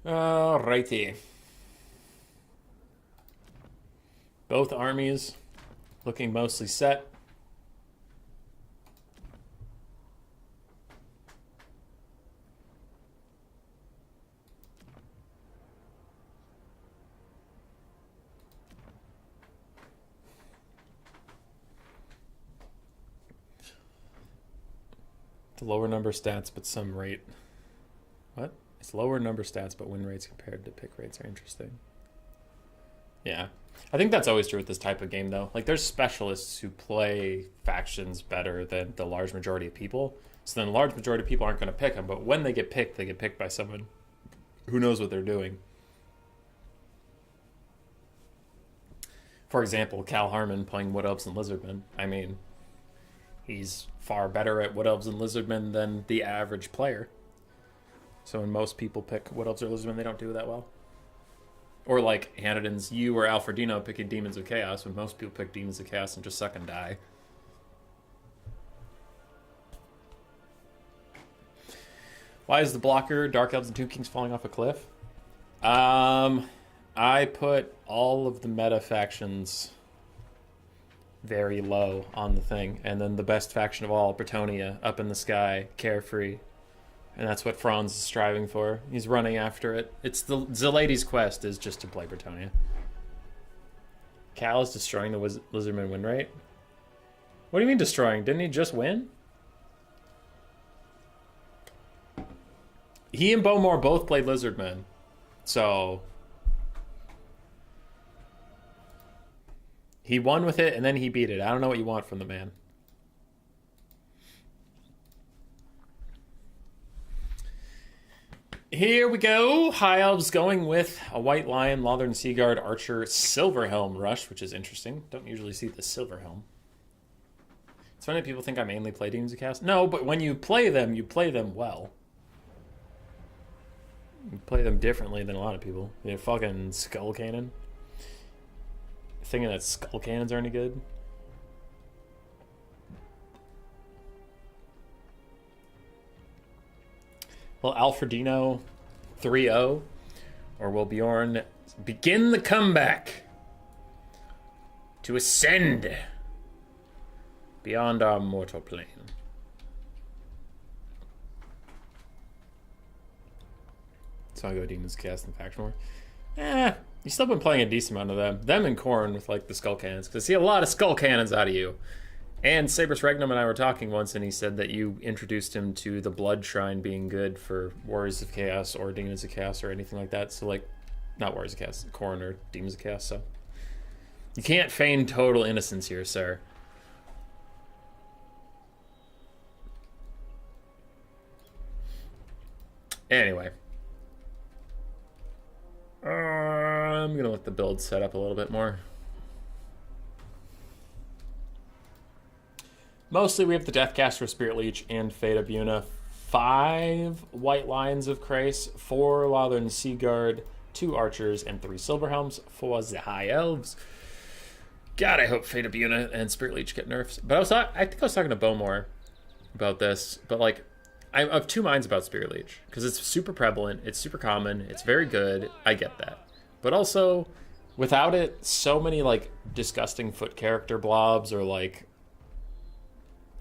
Alrighty. Both armies looking mostly set. The lower number stats, but some rate. What? It's lower number stats, but win rates compared to pick rates are interesting. Yeah. I think that's always true with this type of game, though. Like, there's specialists who play factions better than the large majority of people. So then the large majority of people aren't going to pick them. But when they get picked by someone who knows what they're doing. For example, Cal Harmon playing Wood Elves and Lizardmen. I mean, he's far better at Wood Elves and Lizardmen than the average player. So when most people pick Wood Elves or Lizardmen, they don't do that well. Or like Hanniden's, you or Alfredino picking Demons of Chaos, when most people pick Demons of Chaos and just suck and die. Why is the blocker Dark Elves and Tomb Kings falling off a cliff? I put all of the meta factions very low on the thing, and then the best faction of all, Bretonnia, up in the sky, carefree. And that's what Franz is striving for. He's running after it. It's the lady's quest is just to play Bretonnia. Cal is destroying the Lizardman win rate. What do you mean destroying? Didn't he just win? He and Bowmore both played Lizardmen. So he won with it and then he beat it. I don't know what you want from the man. Here we go. High Elves going with a White Lion, Lothern Seaguard, Archer, Silverhelm Rush, which is interesting. Don't usually see the Silverhelm. It's funny that people think I mainly play Demons of Chaos. No, but when you play them well. You play them differently than a lot of people. You know, fucking Skull Cannon. Thinking that Skull Cannons are any good. Will Alfredino 3-0? Or will Bjorn begin the comeback to ascend beyond our mortal plane? So I go Demons Cast and Faction War. You've still been playing a decent amount of them. Them and Corn with like the Skull Cannons. Because I see a lot of Skull Cannons out of you. And Sabrus Regnum and I were talking once, and he said that you introduced him to the Blood Shrine being good for Warriors of Chaos or Demons of Chaos or anything like that. So, like, not Warriors of Chaos, Corn or Demons of Chaos. So, you can't feign total innocence here, sir. Anyway. I'm going to let the build set up a little bit more. Mostly we have the Deathcaster, Spirit Leech, and Fate of Yuna. 5 White Lions of Krace, 4 Lothern Seaguard, 2 Archers, and 3 Silverhelms for the High Elves. God, I hope Fate of Yuna and Spirit Leech get nerfs. But I think I was talking to Bowmore about this, but like, I have two minds about Spirit Leech, because it's super prevalent, it's super common, it's very good, I get that. But also, without it, so many like disgusting foot character blobs or like,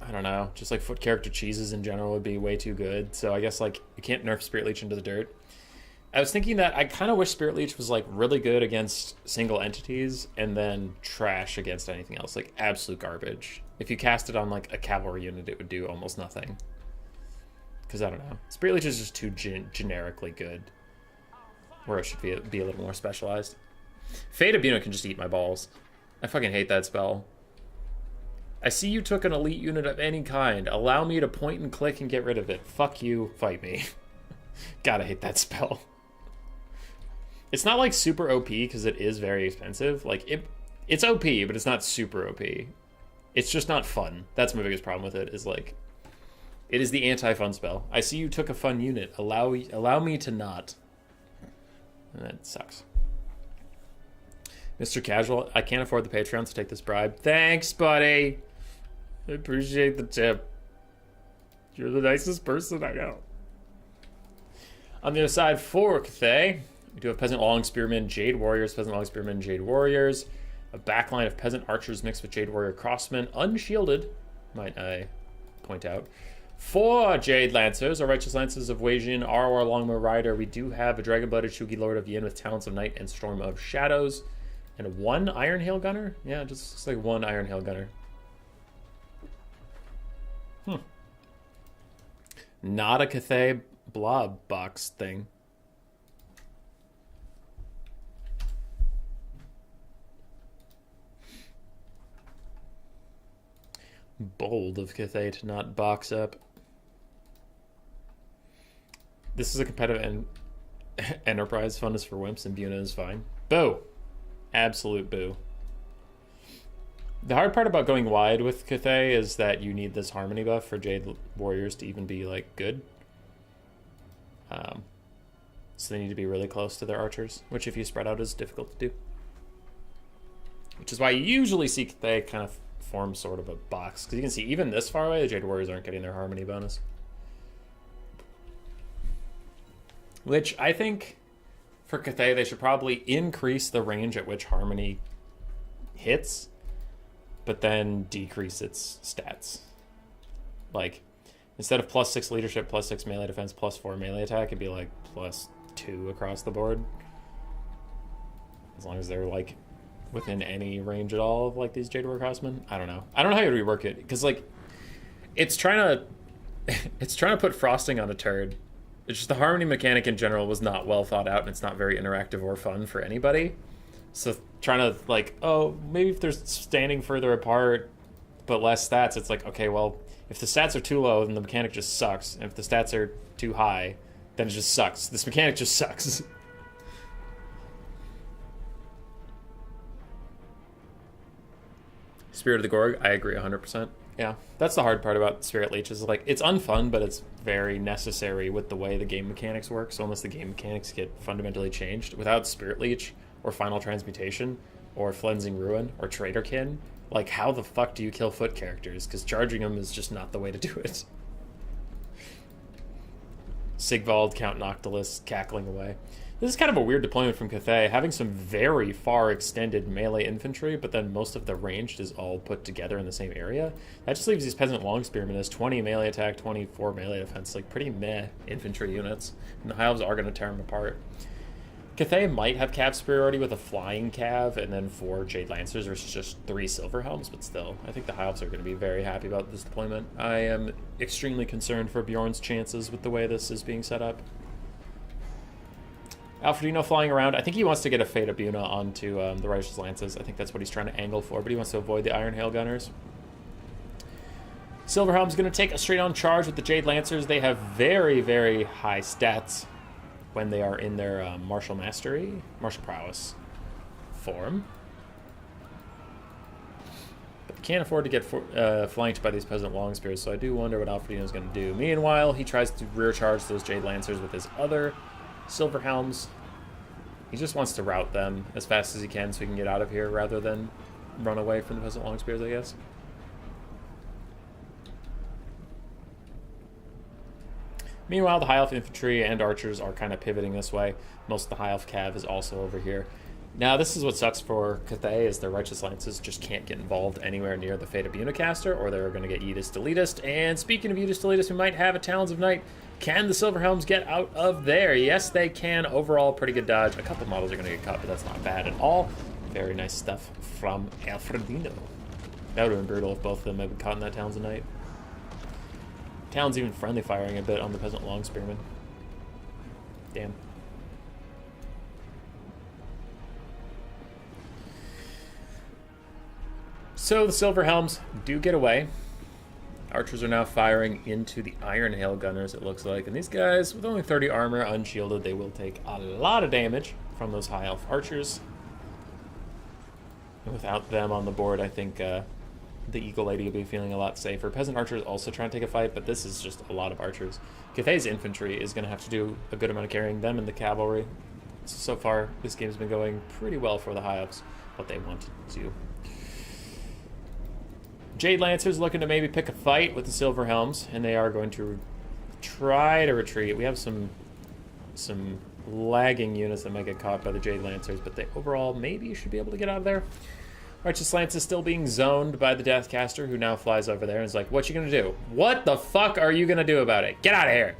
I don't know, just like foot character cheeses in general would be way too good. So I guess like you can't nerf Spirit Leech into the dirt. I was thinking that I kind of wish Spirit Leech was like really good against single entities and then trash against anything else, like absolute garbage. If you cast it on like a cavalry unit, it would do almost nothing. Because I don't know, Spirit Leech is just too generically good, where it should be a little more specialized. Fate of Yuna can just eat my balls. I fucking hate that spell. I see you took an elite unit of any kind. Allow me to point and click and get rid of it. Fuck you, fight me. God, I hate that spell. It's not like super OP because it is very expensive. Like it's OP, but it's not super OP. It's just not fun. That's my biggest problem with it. Is like, it is the anti-fun spell. I see you took a fun unit. Allow me to not. And that sucks. Mr. Casual, I can't afford the Patreon to take this bribe. Thanks, buddy. I appreciate the tip. You're the nicest person I know. On the other side, for Cathay, we do have Peasant Long Spearmen, Jade Warriors, Peasant Long Spearmen, Jade Warriors, a backline of Peasant Archers mixed with Jade Warrior Crossmen, unshielded, might I point out. 4 Jade Lancers, or Righteous Lancers of Weijin, R.R. Longbow Rider. We do have a Dragon-Blooded Shugi Lord of Yin with Talents of Night and Storm of Shadows. And 1 Iron Hail Gunner? Yeah, just looks like 1 Iron Hail Gunner. Not a Cathay blob box thing. Bold of Cathay to not box up. This is a competitive enterprise. Fun is for wimps and Buna is fine. Boo! Absolute boo. The hard part about going wide with Cathay is that you need this harmony buff for Jade Warriors to even be, like, good. So they need to be really close to their archers, which if you spread out is difficult to do. Which is why you usually see Cathay kind of form sort of a box. Because you can see even this far away, the Jade Warriors aren't getting their harmony bonus. Which I think for Cathay, they should probably increase the range at which harmony hits, but then decrease its stats. Like, instead of +6 leadership, +6 melee defense, +4 melee attack, it'd be like +2 across the board. As long as they're like within any range at all of like these Jade Warrior Crossmen. I don't know. I don't know how you rework it, because like it's trying to put frosting on a turd. It's just the harmony mechanic in general was not well thought out, and it's not very interactive or fun for anybody. So trying to like, oh, maybe if they're standing further apart but less stats, it's like, okay, well, if the stats are too low, then the mechanic just sucks. And if the stats are too high, then it just sucks. This mechanic just sucks. Spirit of the Gorg, I agree 100%. Yeah, that's the hard part about Spirit Leech is like, it's unfun, but it's very necessary with the way the game mechanics work. So unless the game mechanics get fundamentally changed, without Spirit Leech or Final Transmutation or Flensing Ruin or Traitorkin, like how the fuck do you kill foot characters? Because charging them is just not the way to do it. Sigvald, Count Noctilus, cackling away. This is kind of a weird deployment from Cathay, having some very far extended melee infantry, but then most of the ranged is all put together in the same area. That just leaves these Peasant Long Spearmen as 20 melee attack, 24 melee defense, like pretty meh infantry units. And the High Elves are going to tear them apart. Cathay might have cav superiority with a flying cav and then 4 Jade Lancers versus just 3 Silver Helms, but still, I think the High Elves are going to be very happy about this deployment. I am extremely concerned for Bjorn's chances with the way this is being set up. Alfredino flying around. I think he wants to get a Fate Abuna onto the Righteous Lances. I think that's what he's trying to angle for, but he wants to avoid the Iron Hail Gunners. Silverhelm's going to take a straight-on charge with the Jade Lancers. They have very, very high stats when they are in their Martial Prowess form. But they can't afford to get flanked by these Peasant Long Spears, so I do wonder what Alfredino's going to do. Meanwhile, he tries to rear charge those Jade Lancers with his other Silver Helms. He just wants to rout them as fast as he can so he can get out of here rather than run away from the Peasant Long Spears, I guess. Meanwhile, the High Elf Infantry and Archers are kind of pivoting this way. Most of the High Elf Cav is also over here. Now, this is what sucks for Cathay, is their Righteous Lances just can't get involved anywhere near the Fate Abuna caster, or they're going to get Edis Elitist. And speaking of Edis Elitist, we might have a Talons of Night. Can the Silver Helms get out of there? Yes, they can. Overall, pretty good dodge. A couple models are going to get caught, but that's not bad at all. Very nice stuff from Alfredino. That would have been brutal if both of them had been caught in that Talons of Night. Talon's even friendly firing a bit on the Peasant Long Spearmen. Damn. So the Silver Helms do get away. Archers are now firing into the Iron Hail Gunners, it looks like. And these guys, with only 30 armor, unshielded, they will take a lot of damage from those High Elf Archers. And without them on the board, I think the Eagle Lady will be feeling a lot safer. Peasant Archers also trying to take a fight, but this is just a lot of Archers. Cathay's infantry is going to have to do a good amount of carrying them and the cavalry. So far, this game's been going pretty well for the High Elves, what they want to do. Jade Lancers looking to maybe pick a fight with the Silver Helms, and they are going to try to retreat. We have some lagging units that might get caught by the Jade Lancers, but they overall maybe should be able to get out of there. Righteous Lance is still being zoned by the Deathcaster, who now flies over there and is like, "What you gonna do? What the fuck are you gonna do about it? Get out of here!"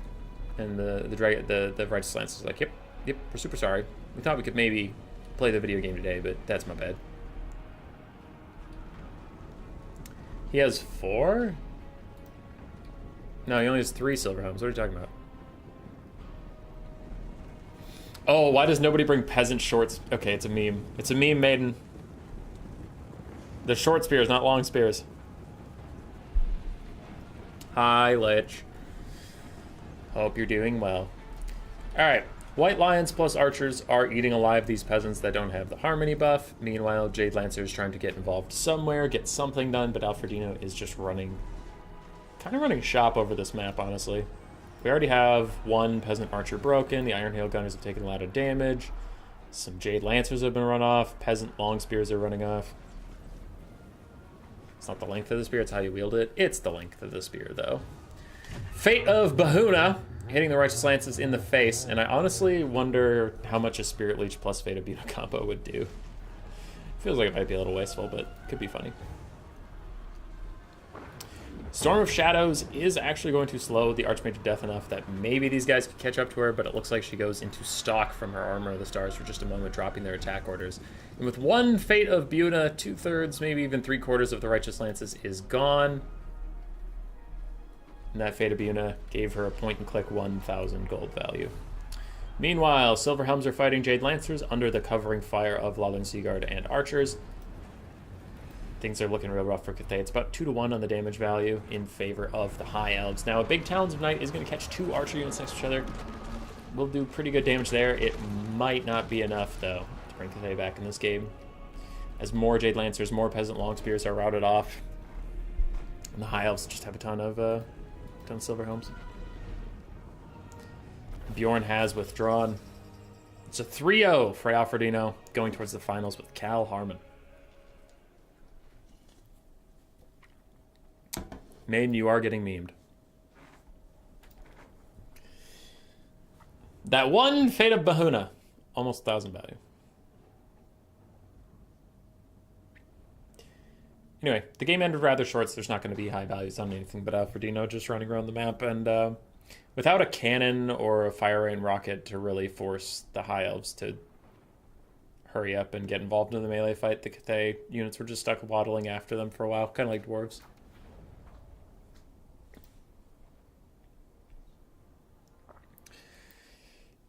And the Righteous Lance is like, "Yep, we're super sorry. We thought we could maybe play the video game today, but that's my bad." He has 4? No, he only has 3 Silver Helms. What are you talking about? Oh, why does nobody bring Peasant Shorts? Okay, it's a meme. It's a meme, Maiden. They're short spears, not long spears. Hi, Lich. Hope you're doing well. Alright, White Lions plus Archers are eating alive these peasants that don't have the Harmony buff. Meanwhile, Jade Lancer is trying to get involved somewhere, get something done, but Alfredino is just running, kind of running shop over this map, honestly. We already have one Peasant Archer broken. The Iron Hail Gunners have taken a lot of damage. Some Jade Lancers have been run off. Peasant Long Spears are running off. It's not the length of the spear, it's how you wield it. It's the length of the spear, though. Fate of Bahuna. Hitting the Righteous Lances in the face, and I honestly wonder how much a Spirit Leech plus Fate of Buna combo would do. Feels like it might be a little wasteful, but could be funny. Storm of Shadows is actually going to slow the Archmage to death enough that maybe these guys could catch up to her, but it looks like she goes into stock from her Armor of the Stars for just a moment, dropping their attack orders. And with one Fate of Buna, 2/3, maybe even 3/4 of the Righteous Lances is gone. And that Fate of Buna gave her a point-and-click 1,000 gold value. Meanwhile, Silver Helms are fighting Jade Lancers under the covering fire of Lolling Seaguard and Archers. Things are looking real rough for Cathay. It's about 2-to-1 on the damage value in favor of the High Elves. Now, a big Talons of Night is going to catch 2 Archer units next to each other. We'll do pretty good damage there. It might not be enough, though, to bring Cathay back in this game. As more Jade Lancers, more Peasant Long Spears are routed off. And the High Elves just have a ton of Silver Helms. Bjorn has withdrawn. It's a 3-0 for Alfredino, going towards the finals with Cal Harmon. Maiden, you are getting memed. That one Fate of Bahuna, almost 1,000 value. Anyway, the game ended rather short, so there's not going to be high values on anything but Alfredino just running around the map. And without a cannon or a fire rain rocket to really force the High Elves to hurry up and get involved in the melee fight, the Cathay units were just stuck waddling after them for a while, kind of like Dwarves.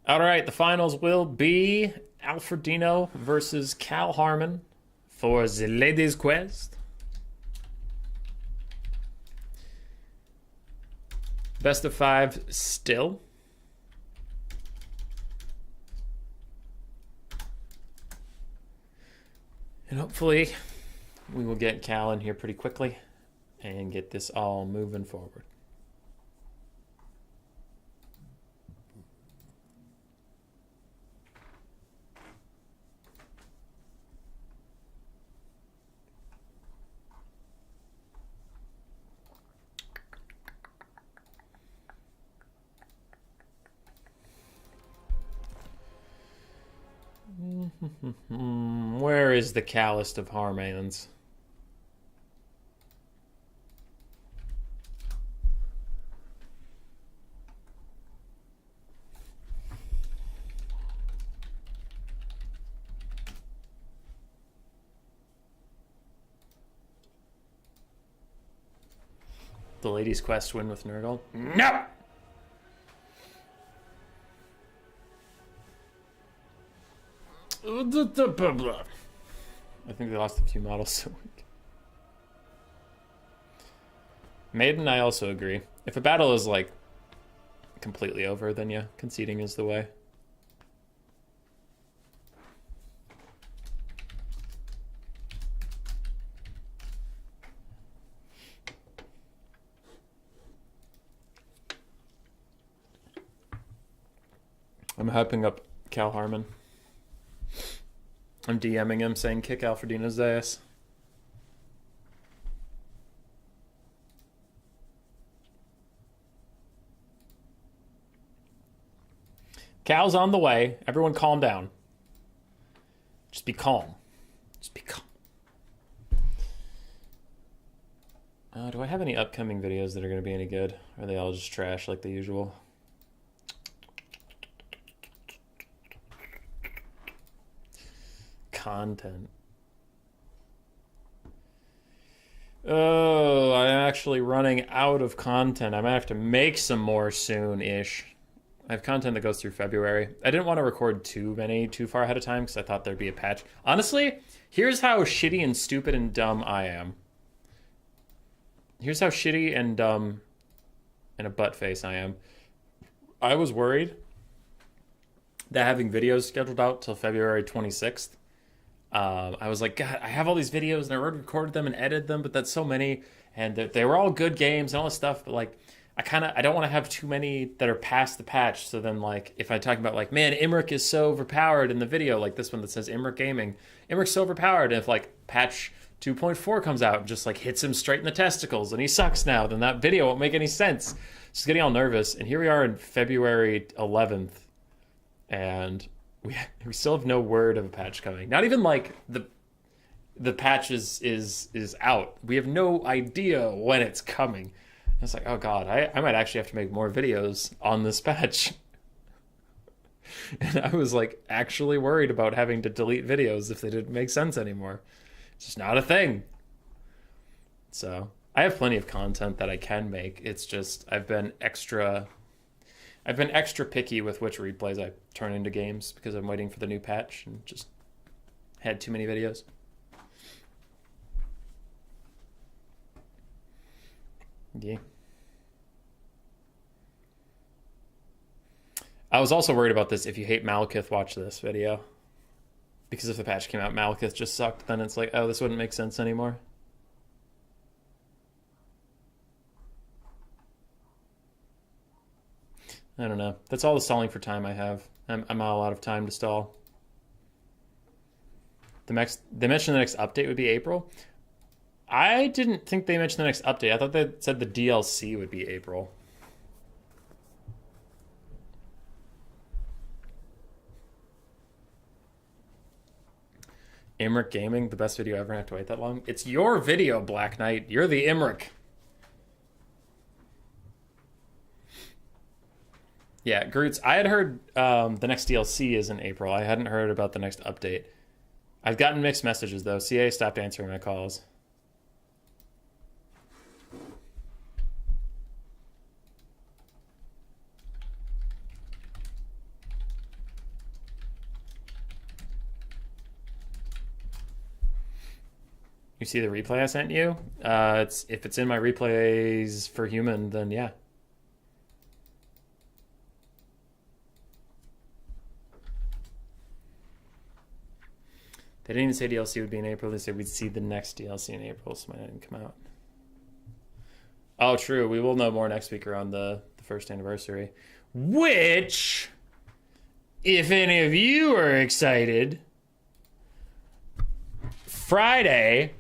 All right, the finals will be Alfredino versus Cal Harmon for the Ladies' Quest. Best of 5 still. And hopefully we will get Cal in here pretty quickly and get this all moving forward. Where is the calloused of Harmans? The Ladies' Quest win with Nurgle? No! I think they lost a few models so weak. Maiden, I also agree. If a battle is like completely over, then yeah, conceding is the way. I'm hyping up Cal Harmon. I'm DMing him saying kick Alfredino's ass. Cal's on the way. Everyone calm down. Just be calm. Just be calm. Do I have any upcoming videos that are going to be any good? Or are they all just trash like the usual? Content. Oh, I'm actually running out of content. I might have to make some more soon-ish. I have content that goes through February. I didn't want to record too far ahead of time because I thought there'd be a patch. Honestly, here's how shitty and stupid and dumb I am. Here's how shitty and dumb and a butt face I am. I was worried that having videos scheduled out till February 26th. I was like, God, I have all these videos and I recorded them and edited them, but that's so many, and they were all good games and all this stuff, but like, I don't want to have too many that are past the patch. So then, like, if I talk about, like, man, Imric is so overpowered in the video, like this one that says Imric Gaming, Imric's so overpowered, and if, like, patch 2.4 comes out and just, like, hits him straight in the testicles and he sucks now, then that video won't make any sense. Just getting all nervous. And here we are in February 11th, and we still have no word of a patch coming. Not even, like, the patch is out. We have no idea when it's coming. I was like, oh God, I might actually have to make more videos on this patch. And I was like actually worried about having to delete videos if they didn't make sense anymore. It's just not a thing. So I have plenty of content that I can make. It's just I've been extra picky with which replays I turn into games because I'm waiting for the new patch and just had too many videos. Yeah. I was also worried about this. If you hate Malekith, watch this video. Because if the patch came out, Malekith just sucked, then it's like, oh, this wouldn't make sense anymore. I don't know. That's all the stalling for time I have. I'm all out of time to stall. They mentioned the next update would be April. I didn't think they mentioned the next update. I thought they said the DLC would be April. Imric Gaming, the best video ever. I have to wait that long. It's your video, Black Knight. You're the Imric. Yeah, Groots, I had heard the next DLC is in April. I hadn't heard about the next update. I've gotten mixed messages, though. CA stopped answering my calls. You see the replay I sent you? If it's in my replays for human, then yeah. They didn't even say DLC would be in April. They said we'd see the next DLC in April, so mine didn't come out. Oh, true. We will know more next week around the first anniversary. Which, if any of you are excited, Friday,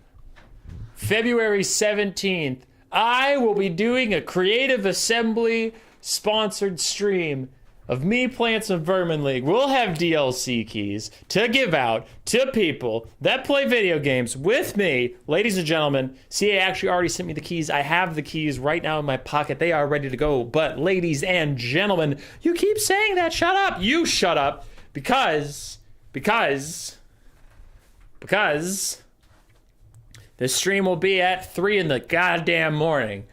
February 17th, I will be doing a Creative Assembly sponsored stream of me playing some Vermin League. We'll have DLC keys to give out to people that play video games with me. Ladies and gentlemen, CA actually already sent me the keys. I have the keys right now in my pocket. They are ready to go. But ladies and gentlemen, you keep saying that. Shut up. You shut up. Because this stream will be at 3 in the goddamn morning.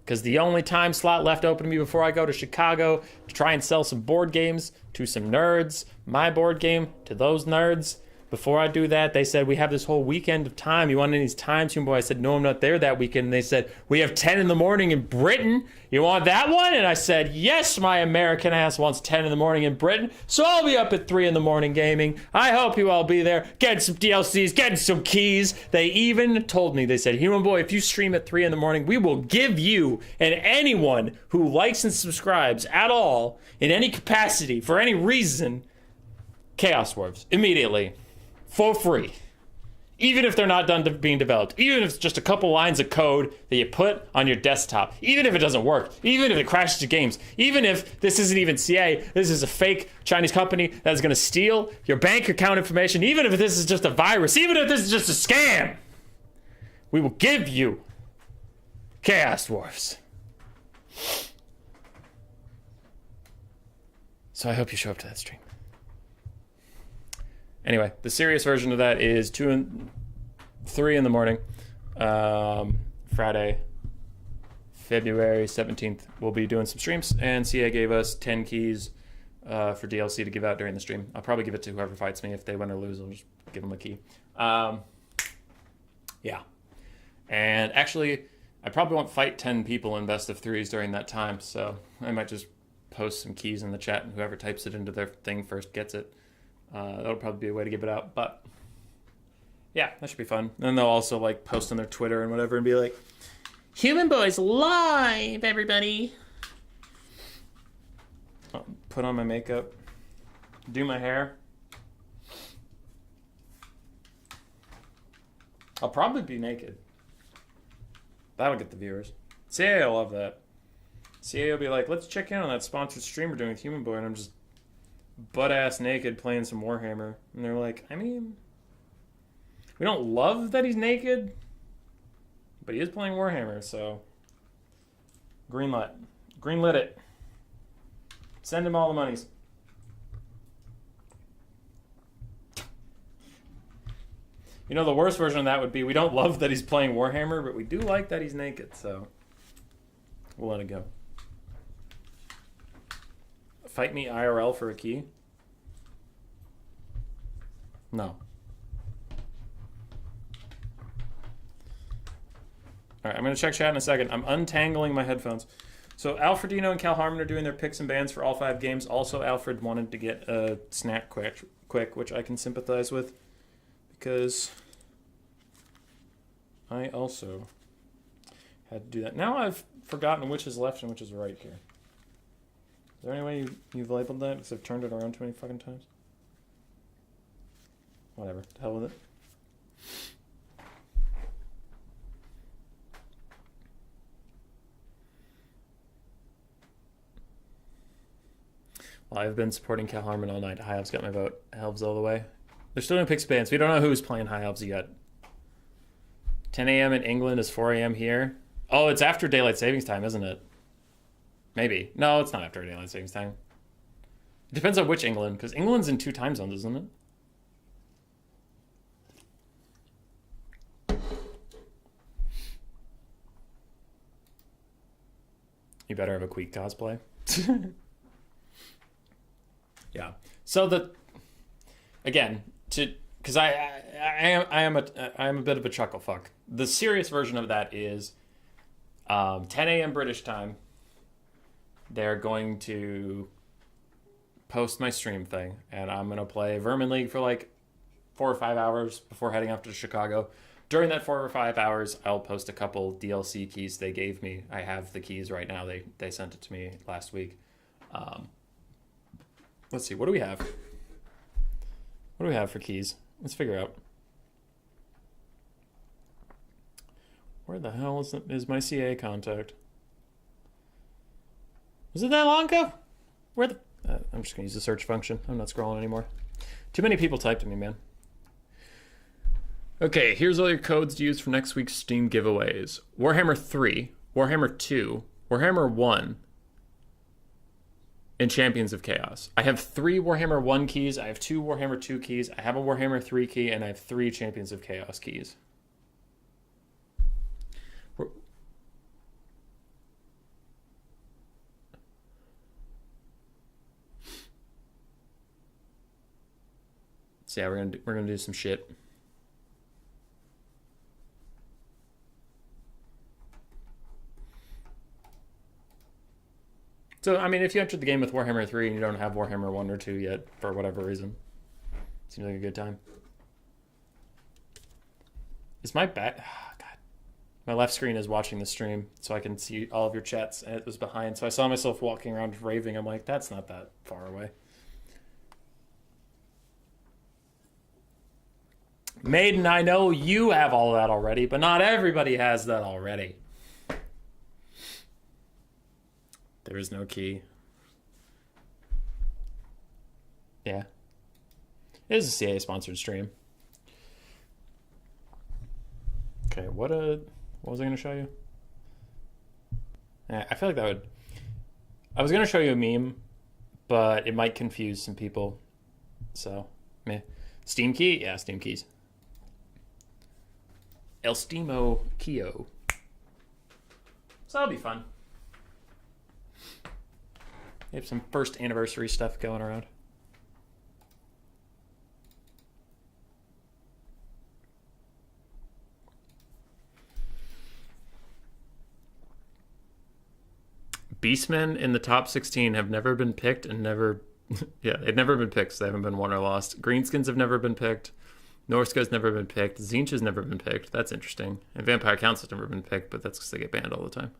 Because the only time slot left open to me before I go to Chicago to try and sell some board games to some nerds, my board game to those nerds. Before I do that, they said, we have this whole weekend of time. You want any of these times, Boy? I said, no, I'm not there that weekend. And they said, we have 10 in the morning in Britain. You want that one? And I said, yes, my American ass wants 10 in the morning in Britain. So I'll be up at 3 in the morning gaming. I hope you all be there. Getting some DLCs, getting some keys. They even told me, they said, Human Boy, if you stream at 3 in the morning, we will give you and anyone who likes and subscribes at all, in any capacity, for any reason, Chaos Dwarves immediately. For free. Even if they're not done being developed. Even if it's just a couple lines of code that you put on your desktop. Even if it doesn't work. Even if it crashes your games. Even if this isn't even CA. This is a fake Chinese company that is going to steal your bank account information. Even if this is just a virus. Even if this is just a scam. We will give you Chaos Dwarves. So I hope you show up to that stream. Anyway, the serious version of that is 2 and 3 in the morning. Friday, February 17th, we'll be doing some streams, and CA gave us 10 keys for DLC to give out during the stream. I'll probably give it to whoever fights me. If they win or lose, I'll just give them a key. Yeah. And actually, I probably won't fight 10 people in best of 3s during that time, so I might just post some keys in the chat, and whoever types it into their thing first gets it. That'll probably be a way to give it out, but yeah, that should be fun. And they'll also like post on their Twitter and whatever and be like, Human Boys live, everybody. I'll put on my makeup, do my hair. I'll probably be naked. That'll get the viewers. CA will love that. CA will be like, let's check in on that sponsored stream we're doing with Human Boy, and I'm just butt-ass naked playing some Warhammer. And they're like, I mean, we don't love that he's naked, but he is playing Warhammer, so greenlit. Greenlit it. Send him all the monies. You know, the worst version of that would be, we don't love that he's playing Warhammer, but we do like that he's naked, so we'll let it go. Fight me IRL for a key? No. All right, I'm going to check chat in a second. I'm untangling my headphones. So Alfredino and Cal Harmon are doing their picks and bans for all 5 games. Also, Alfred wanted to get a snack quick, which I can sympathize with, because I also had to do that. Now I've forgotten which is left and which is right here. Is there any way you've labeled that? Because I've turned it around too many fucking times. Whatever. To hell with it. Well, I've been supporting Cal Harmon all night. High Elves got my vote. Elves all the way. They're still doing picks bands. We don't know who's playing High Elves yet. 10 a.m. in England is 4 a.m. here. Oh, it's after Daylight Savings Time, isn't it? Maybe. No, it's not after Daylight Savings Time. It depends on which England, because England's in 2 time zones, isn't it? You better have a Queek cosplay. Yeah. So again, because I am a bit of a chuckle fuck. The serious version of that is 10 a.m. British time. They're going to post my stream thing, and I'm going to play Vermin League for like 4 or 5 hours before heading off to Chicago. During that 4 or 5 hours, I'll post a couple DLC keys they gave me. I have the keys right now. They sent it to me last week. Let's see. What do we have? What do we have for keys? Let's figure out. Where the hell is my CA contact? Was it that long ago? Where the... I'm just going to use the search function. I'm not scrolling anymore. Too many people typed to me, man. Okay, here's all your codes to use for next week's Steam giveaways. Warhammer 3, Warhammer 2, Warhammer 1, and Champions of Chaos. I have 3 Warhammer 1 keys, I have 2 Warhammer 2 keys, I have a Warhammer 3 key, and I have 3 Champions of Chaos keys. So yeah, we're gonna do some shit. So, I mean, if you entered the game with Warhammer 3 and you don't have Warhammer 1 or 2 yet, for whatever reason, seems like a good time. Is my back... Oh, God. My left screen is watching the stream, so I can see all of your chats, and it was behind. So I saw myself walking around raving. I'm like, that's not that far away. Maiden, I know you have all of that already, but not everybody has that already. There is no key. Yeah. It is a CA-sponsored stream. Okay, what was I going to show you? I feel like that would... I was going to show you a meme, but it might confuse some people. So, meh. Steam key? Yeah, Steam keys. El Stimo Kio. So that'll be fun. We have some first anniversary stuff going around. Beastmen in the top 16 have never been picked and never... yeah, they've never been picked, so they haven't been won or lost. Greenskins have never been picked. Norska's never been picked. Tzeentch has never been picked. That's interesting. And Vampire Council has never been picked, but that's because they get banned all the time.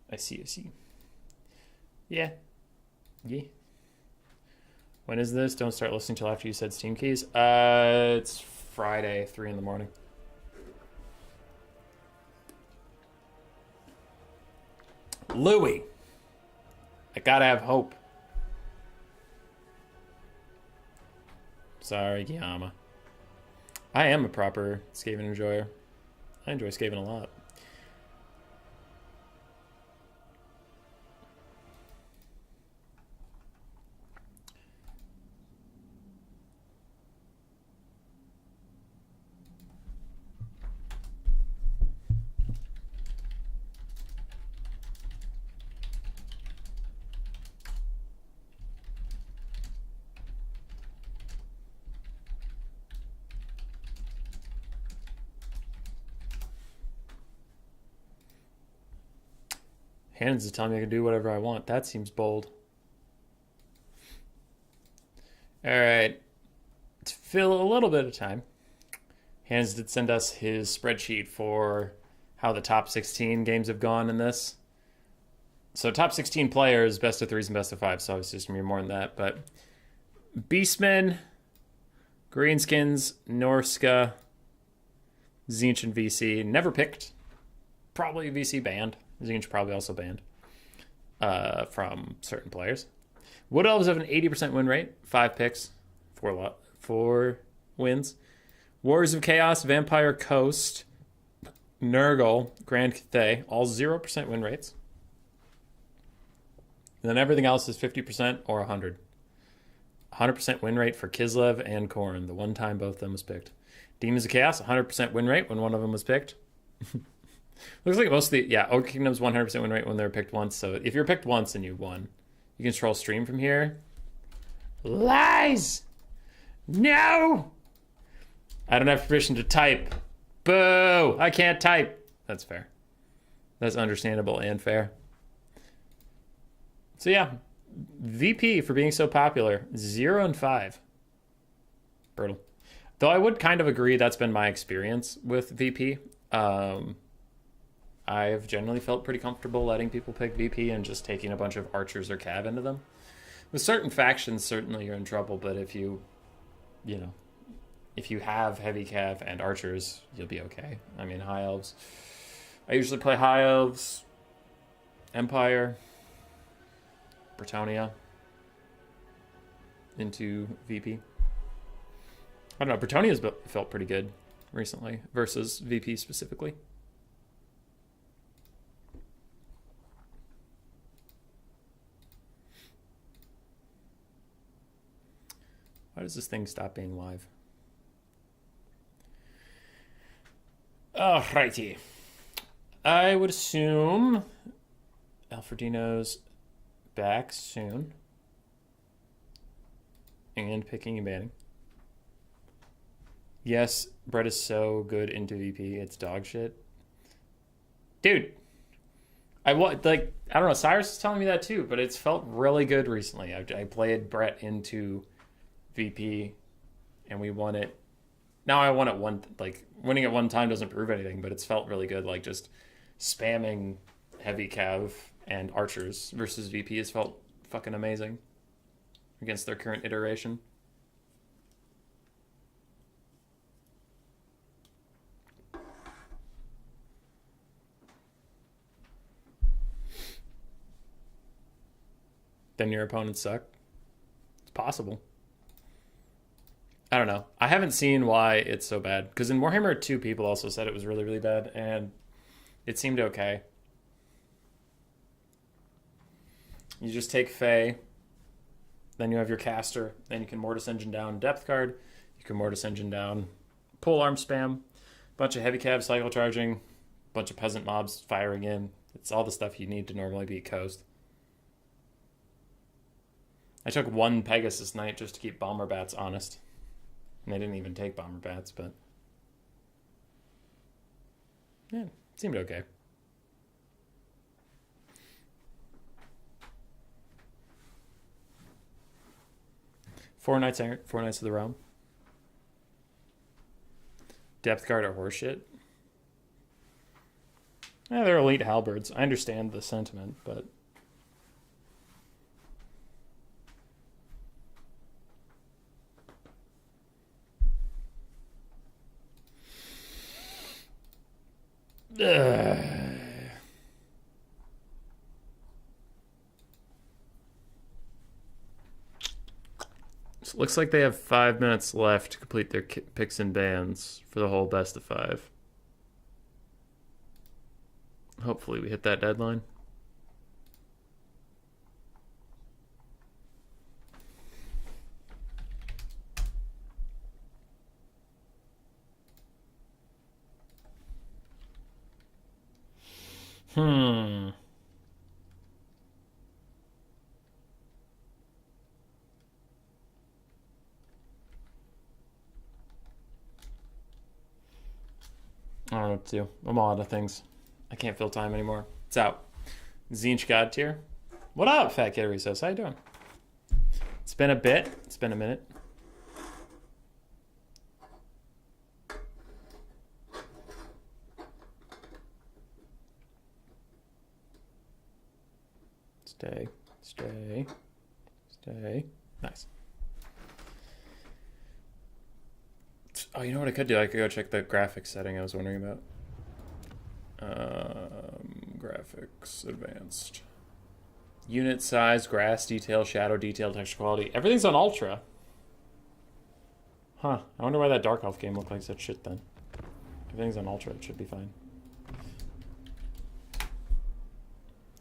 I see. Yeah. When is this? Don't start listening till after you said Steam keys. It's Friday, 3 in the morning. Louis. I gotta have hope. Sorry, Guillaume. I am a proper Skaven enjoyer. I enjoy Skaven a lot. Hands is telling me I can do whatever I want. That seems bold. All right. To fill a little bit of time, Hands did send us his spreadsheet for how the top 16 games have gone in this. So top 16 players, best of 3s and best of 5s. So obviously it's going to be more than that. But Beastmen, Greenskins, Norska, Tzeentch, and VC. Never picked. Probably VC banned. Tzeentch probably also banned from certain players. Wood Elves have an 80% win rate. 5 picks. 4 wins. Warriors of Chaos, Vampire Coast, Nurgle, Grand Cathay, all 0% win rates. And then everything else is 50% or 100. 100% win rate for Kislev and Khorne, the one time both of them was picked. Demons of Chaos, 100% win rate when one of them was picked. Looks like most of the... Yeah, Ogre Kingdom's 100% win rate when they were picked once. So if you're picked once and you won, you can scroll stream from here. Lies! No! I don't have permission to type. Boo! I can't type. That's fair. That's understandable and fair. So yeah, VP for being so popular. 0 and 5. Brutal. Though I would kind of agree that's been my experience with VP. I've generally felt pretty comfortable letting people pick VP and just taking a bunch of archers or cav into them. With certain factions, certainly you're in trouble, but if you have heavy cav and archers, you'll be okay. I mean, High Elves. I usually play High Elves, Empire, Bretonnia into VP. I don't know, Bretonia's felt pretty good recently versus VP specifically. Why does this thing stop being live? Alrighty. I would assume Alfredino's back soon. And picking and banning. Yes, Brett is so good into VP. It's dog shit. Dude. I don't know, Cyrus is telling me that too, but it's felt really good recently. I played Brett into VP and we won it. Now I won it winning at one time doesn't prove anything, but it's felt really good. Like just spamming heavy cav and archers versus VP has felt fucking amazing against their current iteration. Then your opponents suck. It's possible. I don't know. I haven't seen why it's so bad. Because in Warhammer 2, people also said it was really, really bad. And it seemed okay. You just take Fae, Then you have your caster. Then you can Mortis Engine down depth card. You can Mortis Engine down pole arm spam. Bunch of heavy cab cycle charging. Bunch of peasant mobs firing in. It's all the stuff you need to normally beat Coast. I took one Pegasus Knight just to keep Bomber Bats honest. And they didn't even take Bomber Bats, but... yeah, it seemed okay. Four Knights Errant, 4 Knights of the Realm. Depth card are horseshit. Yeah, they're elite halberds. I understand the sentiment, but... So looks like they have 5 minutes left to complete their picks and bans for the whole best of 5. Hopefully we hit that deadline. I don't know what to do. I'm all out of things. I can't fill time anymore. It's out. Zinch God tier. What up, Fat Kid Recess? How you doing? It's been a bit. It's been a minute. Stay. Stay. Stay. Nice. Oh, you know what I could do? I could go check the graphics setting I was wondering about. Graphics advanced. Unit size, grass detail, shadow detail, texture quality. Everything's on ultra. Huh. I wonder why that Dark Elf game looked like such shit then. Everything's on ultra. It should be fine.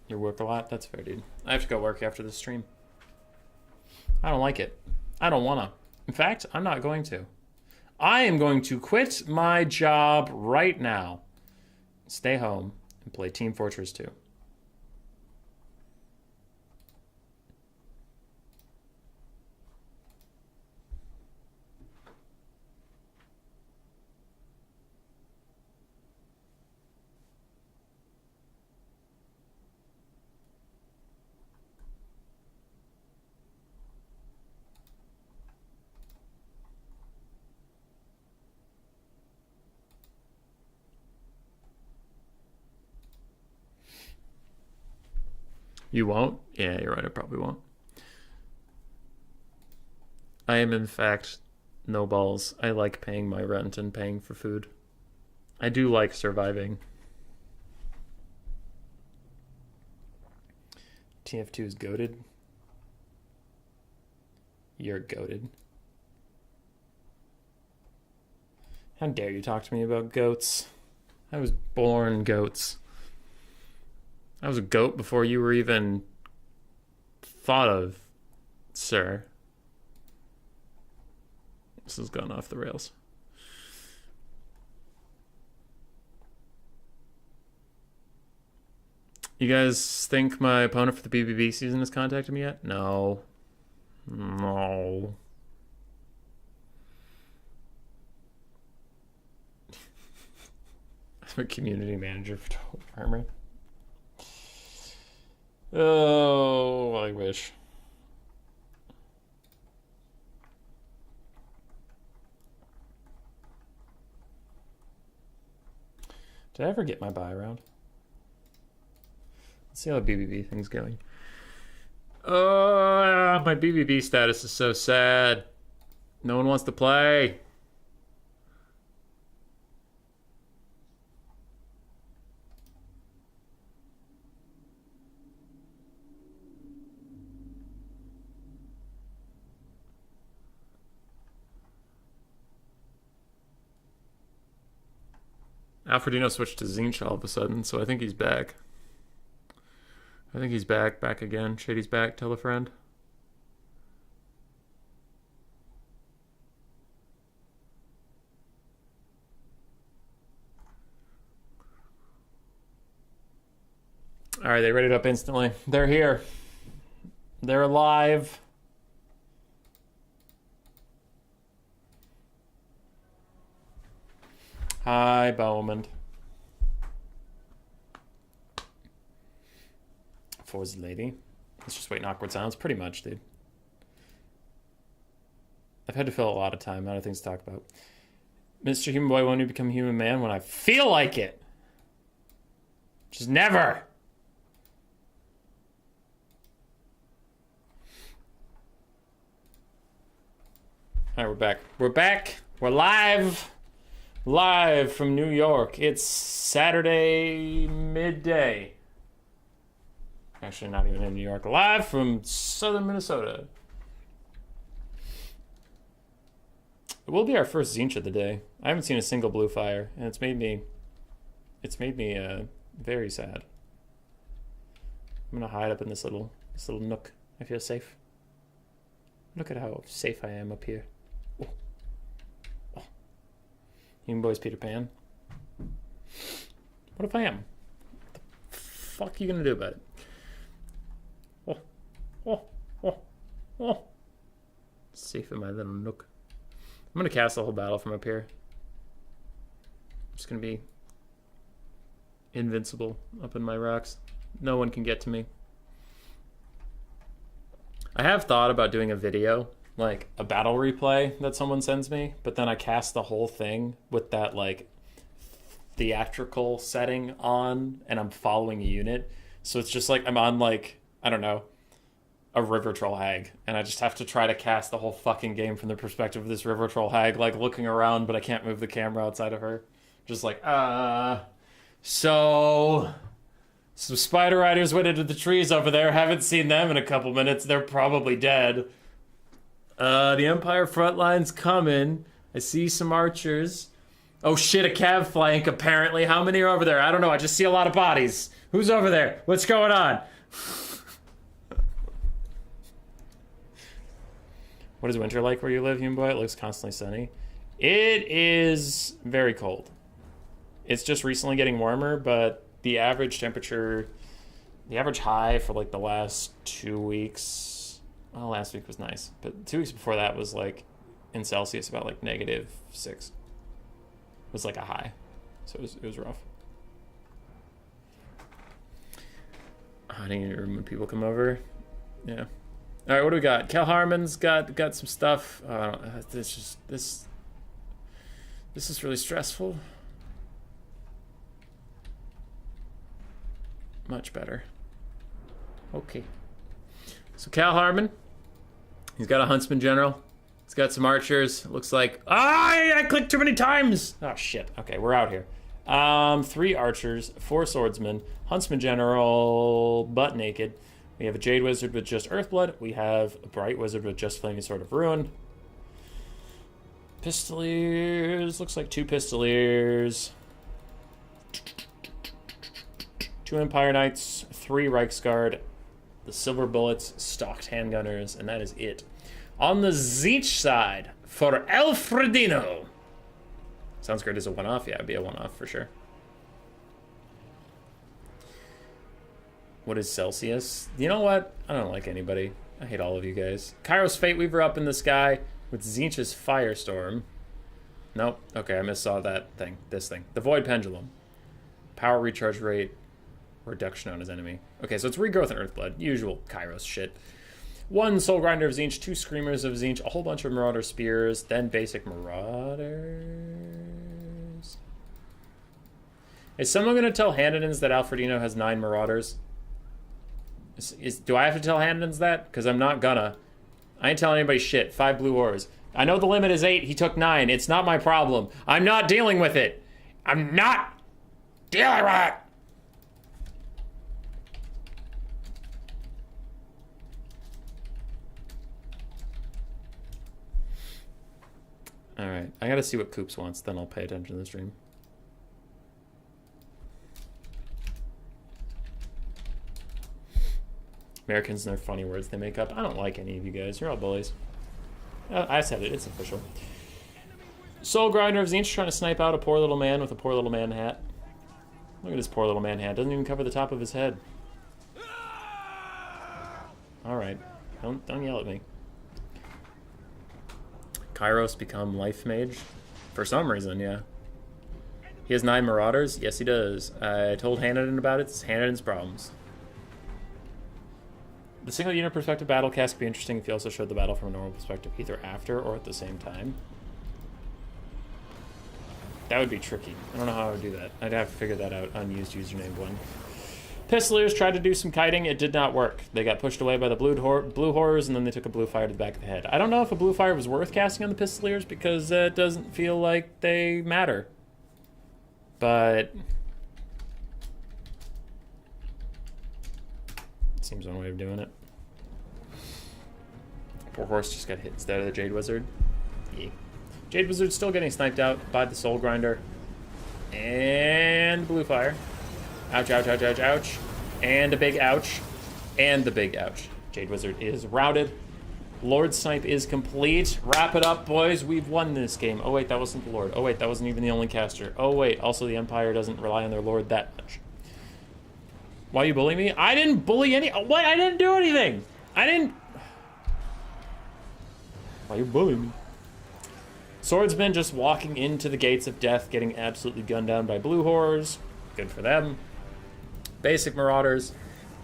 You work a lot? That's fair, dude. I have to go work after this stream. I don't like it. I don't wanna. In fact, I'm not going to. I am going to quit my job right now, stay home, and play Team Fortress 2. You won't? Yeah, you're right. I probably won't. I am, in fact, no balls. I like paying my rent and paying for food. I do like surviving. TF2 is goated. You're goated. How dare you talk to me about goats? I was born goats. I was a goat before you were even thought of, sir. This has gone off the rails. You guys think my opponent for the BBB season has contacted me yet? No. No. I'm a community manager for Cal Harmon. Oh, I wish. Did I ever get my buy around? Let's see how the BBB thing's going. Oh, my BBB status is so sad. No one wants to play. Alfredino switched to Zinch all of a sudden, so I think he's back. I think he's back again. Shady's back, tell a friend. All right, they readied up instantly. They're here. They're alive. Hi, Bowman. For's lady. Let's just wait in awkward silence. Pretty much, dude. I've had to fill a lot of time. Out of things to talk about. Mr. Human Boy, when you become human man? When I feel like it. Just never. All right, we're back. We're back. We're live. Live from New York. It's Saturday midday. Actually, not even in New York. Live from southern Minnesota. It will be our first Zinch of the day. I haven't seen a single blue fire, and it's made me very sad. I'm gonna hide up in this little nook. I feel safe. Look at how safe I am up here. Oh. Oh. Human Boy's Peter Pan. What if I am? What the fuck are you gonna do about it? Oh, oh, oh, oh. Safe in my little nook. I'm gonna cast the whole battle from up here. I'm just gonna be invincible up in my rocks. No one can get to me. I have thought about doing a video, like a battle replay that someone sends me, but then I cast the whole thing with that like theatrical setting on, and I'm following a unit. So it's just like I'm on like, I don't know, a river troll hag, and I just have to try to cast the whole fucking game from the perspective of this river troll hag, like looking around, but I can't move the camera outside of her. Just like, so some spider riders went into the trees over there. Haven't seen them in a couple minutes. They're probably dead. The Empire front line's coming. I see some archers. Oh shit, a cav flank apparently. How many are over there? I don't know. I just see a lot of bodies. Who's over there? What's going on? What is winter like where you live, Human Boy? It looks constantly sunny. It is very cold. It's just recently getting warmer, but the average temperature, the average high for like the last 2 weeks, well, last week was nice, but 2 weeks before that was like in Celsius about like -6. It was like a high, so it was rough. Hiding in your room when people come over, yeah. All right, what do we got? Cal Harmon's got some stuff. This is really stressful. Much better. Okay. So Cal Harmon, he's got a huntsman general. He's got some archers. It looks like I clicked too many times. Oh shit. Okay, we're out here. 3 archers, 4 swordsmen, huntsman general, butt naked. We have a Jade Wizard with just Earthblood. We have a Bright Wizard with just Flaming Sword of Ruin. Pistoliers. Looks like 2 Pistoliers. 2 Empire Knights. 3 Reiksguard. The Silver Bullets. Stocked Handgunners. And that is it. On the Zinch side, for Alfredino. Sounds great as a one-off. Yeah, it'd be a one-off for sure. What is Celsius? You know what? I don't like anybody. I hate all of you guys. Kairos Fate Weaver up in the sky with Zinch's Firestorm. Nope. Okay, I missaw that thing. This thing. The Void Pendulum. Power recharge rate. Reduction on his enemy. Okay, so it's regrowth and Earthblood. Usual Kairos shit. 1 Soul Grinder of Zinch, 2 Screamers of Zinch, a whole bunch of Marauder Spears, then basic Marauders. Is someone going to tell Handedens that Alfredino has 9 Marauders? Do I have to tell Handedens that? Because I'm not gonna. I ain't telling anybody shit. 5 blue ores. I know the limit is 8. He took 9. It's not my problem. I'm not dealing with it. I'm not dealing with it. Alright. I gotta see what Coops wants. Then I'll pay attention to the stream. Americans and their funny words they make up. I don't like any of you guys. You're all bullies. I said it. It's official. Soul Grinder of Zinch trying to snipe out a poor little man with a poor little man hat. Look at his poor little man hat. Doesn't even cover the top of his head. All right. Don't yell at me. Kairos become Life Mage? For some reason, yeah. He has 9 Marauders? Yes, he does. I told Hanadan about it. It's Hanadan's problems. The single unit perspective battle cast could be interesting if you also showed the battle from a normal perspective, either after or at the same time. That would be tricky. I don't know how I would do that. I'd have to figure that out. Unused username 1. Pistoliers tried to do some kiting. It did not work. They got pushed away by the blue horrors, and then they took a blue fire to the back of the head. I don't know if a blue fire was worth casting on the Pistoliers because it doesn't feel like they matter. But it seems one way of doing it. Poor horse just got hit instead of the Jade Wizard. Yeah. Jade Wizard's still getting sniped out by the Soul Grinder. And blue fire. Ouch, ouch, ouch, ouch, ouch. And a big ouch. And the big ouch. Jade Wizard is routed. Lord Snipe is complete. Wrap it up, boys. We've won this game. Oh, wait, that wasn't the Lord. Oh, wait, that wasn't even the only caster. Oh, wait, also the Empire doesn't rely on their Lord that much. Why you bully me? I didn't bully any... What? I didn't do anything. I didn't... Why you bullying me? Swordsmen just walking into the gates of death, getting absolutely gunned down by blue horrors. Good for them. Basic Marauders.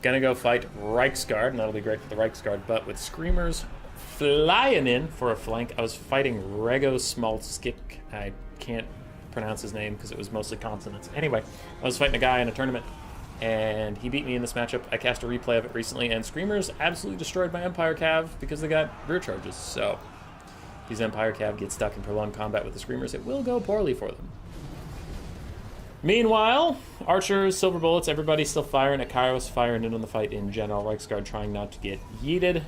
Gonna go fight Reiksguard, and that'll be great for the Reiksguard, but with Screamers flying in for a flank. I was fighting Rego Smalskik. I can't pronounce his name because it was mostly consonants. Anyway, I was fighting a guy in a tournament, and he beat me in this matchup. I cast a replay of it recently, and Screamers absolutely destroyed my Empire Cav because they got rear charges. So, if these Empire Cav get stuck in prolonged combat with the Screamers, it will go poorly for them. Meanwhile, archers, silver bullets, everybody's still firing at Kairos, firing in on the fight in general. Reiksguard trying not to get yeeted.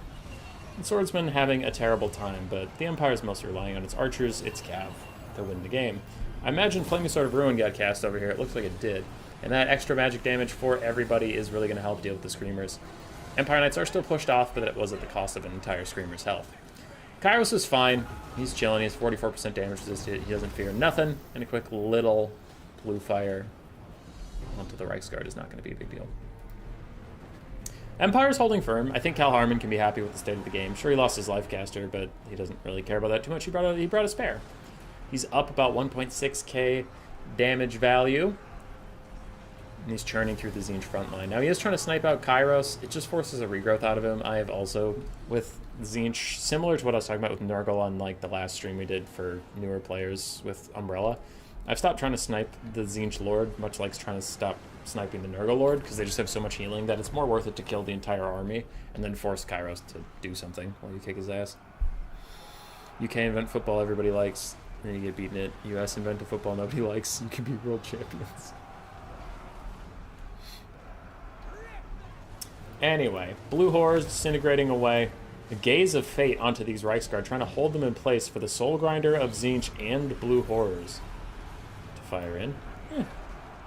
And swordsmen having a terrible time, but the Empire is mostly relying on its archers, its cav, to win the game. I imagine Flaming Sword of Ruin got cast over here. It looks like it did. And that extra magic damage for everybody is really going to help deal with the Screamers. Empire Knights are still pushed off, but it was at the cost of an entire Screamer's health. Kairos is fine. He's chilling. He has 44% damage resisted. He doesn't fear nothing. And a quick little blue fire onto the Reiksguard is not going to be a big deal. Empire's holding firm. I think Cal Harmon can be happy with the state of the game. Sure, he lost his life caster, but he doesn't really care about that too much. He brought a spare. He's up about 1.6k damage value. And he's churning through the Tzeentch front line. Now, he is trying to snipe out Kairos. It just forces a regrowth out of him. I have also, with Tzeentch, similar to what I was talking about with Nurgle on like the last stream we did for newer players with Umbrella, I've stopped trying to snipe the Tzeentch Lord, much like trying to stop sniping the Nurgle Lord, because they just have so much healing that it's more worth it to kill the entire army and then force Kairos to do something while you kick his ass. UK invent football everybody likes, and then you get beaten it. US invent a football nobody likes, you can be world champions. Anyway, blue horrors disintegrating away. The gaze of fate onto these Reiksguard, trying to hold them in place for the Soul Grinder of Tzeentch and blue horrors to fire in.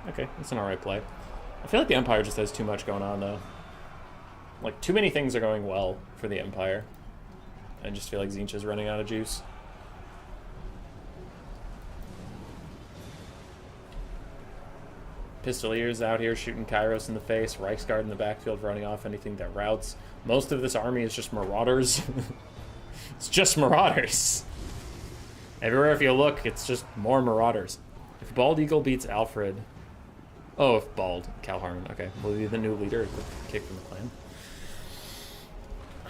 Okay, that's an alright play. I feel like the Empire just has too much going on, though. Like, too many things are going well for the Empire. I just feel like Tzeentch is running out of juice. Pistoliers out here shooting Kairos in the face, Reiksguard in the backfield running off anything that routes. Most of this army is just Marauders. It's just Marauders. Everywhere if you look, it's just more Marauders. If Bald Eagle beats Alfred... Oh, if Bald. Cal Harmon. Okay, will he be the new leader kicked from the clan?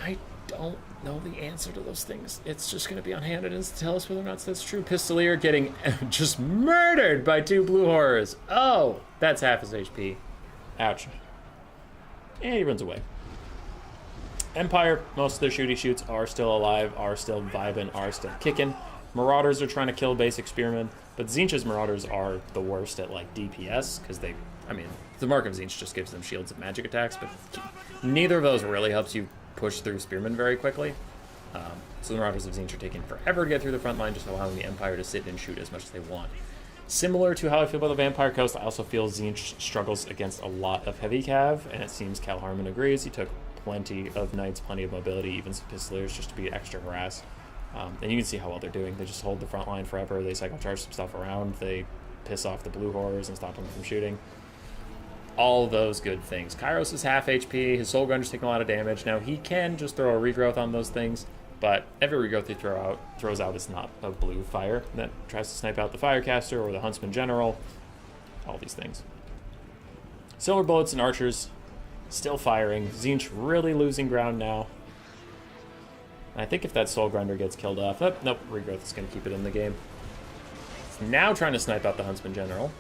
I don't know the answer to those things. It's just going to be on Hanadan's to tell us whether or not that's true. Pistolier getting just murdered by 2 blue horrors. Oh, that's half his HP. Ouch. And he runs away. Empire, most of their shooty shoots are still alive, are still vibing, are still kicking. Marauders are trying to kill basic spearmen, but Tzeentch's Marauders are the worst at like DPS, because they, I mean, the Mark of Tzeentch just gives them shields of magic attacks, but neither of those really helps you push through spearmen very quickly. So the Marauders of Tzeentch are taking forever to get through the front line, just allowing the Empire to sit and shoot as much as they want. Similar to how I feel about the Vampire Coast, I also feel Tzeentch struggles against a lot of heavy cav, and it seems Cal Harmon agrees. He took plenty of knights, plenty of mobility, even some pistoliers just to be extra harassed. And you can see how well they're doing. They just hold the front line forever. They cycle charge some stuff around. They piss off the blue horrors and stop them from shooting. all those good things. Kairos is half HP, his Soul Grinder's taking a lot of damage. Now, he can just throw a regrowth on those things, but every regrowth he throws out is not a blue fire that tries to snipe out the Firecaster or the Huntsman General, all these things. Silver Bullets and Archers still firing. Tzeentch really losing ground now. And I think if that Soul Grinder gets killed off... Oh, nope, regrowth is going to keep it in the game. It's now trying to snipe out the Huntsman General.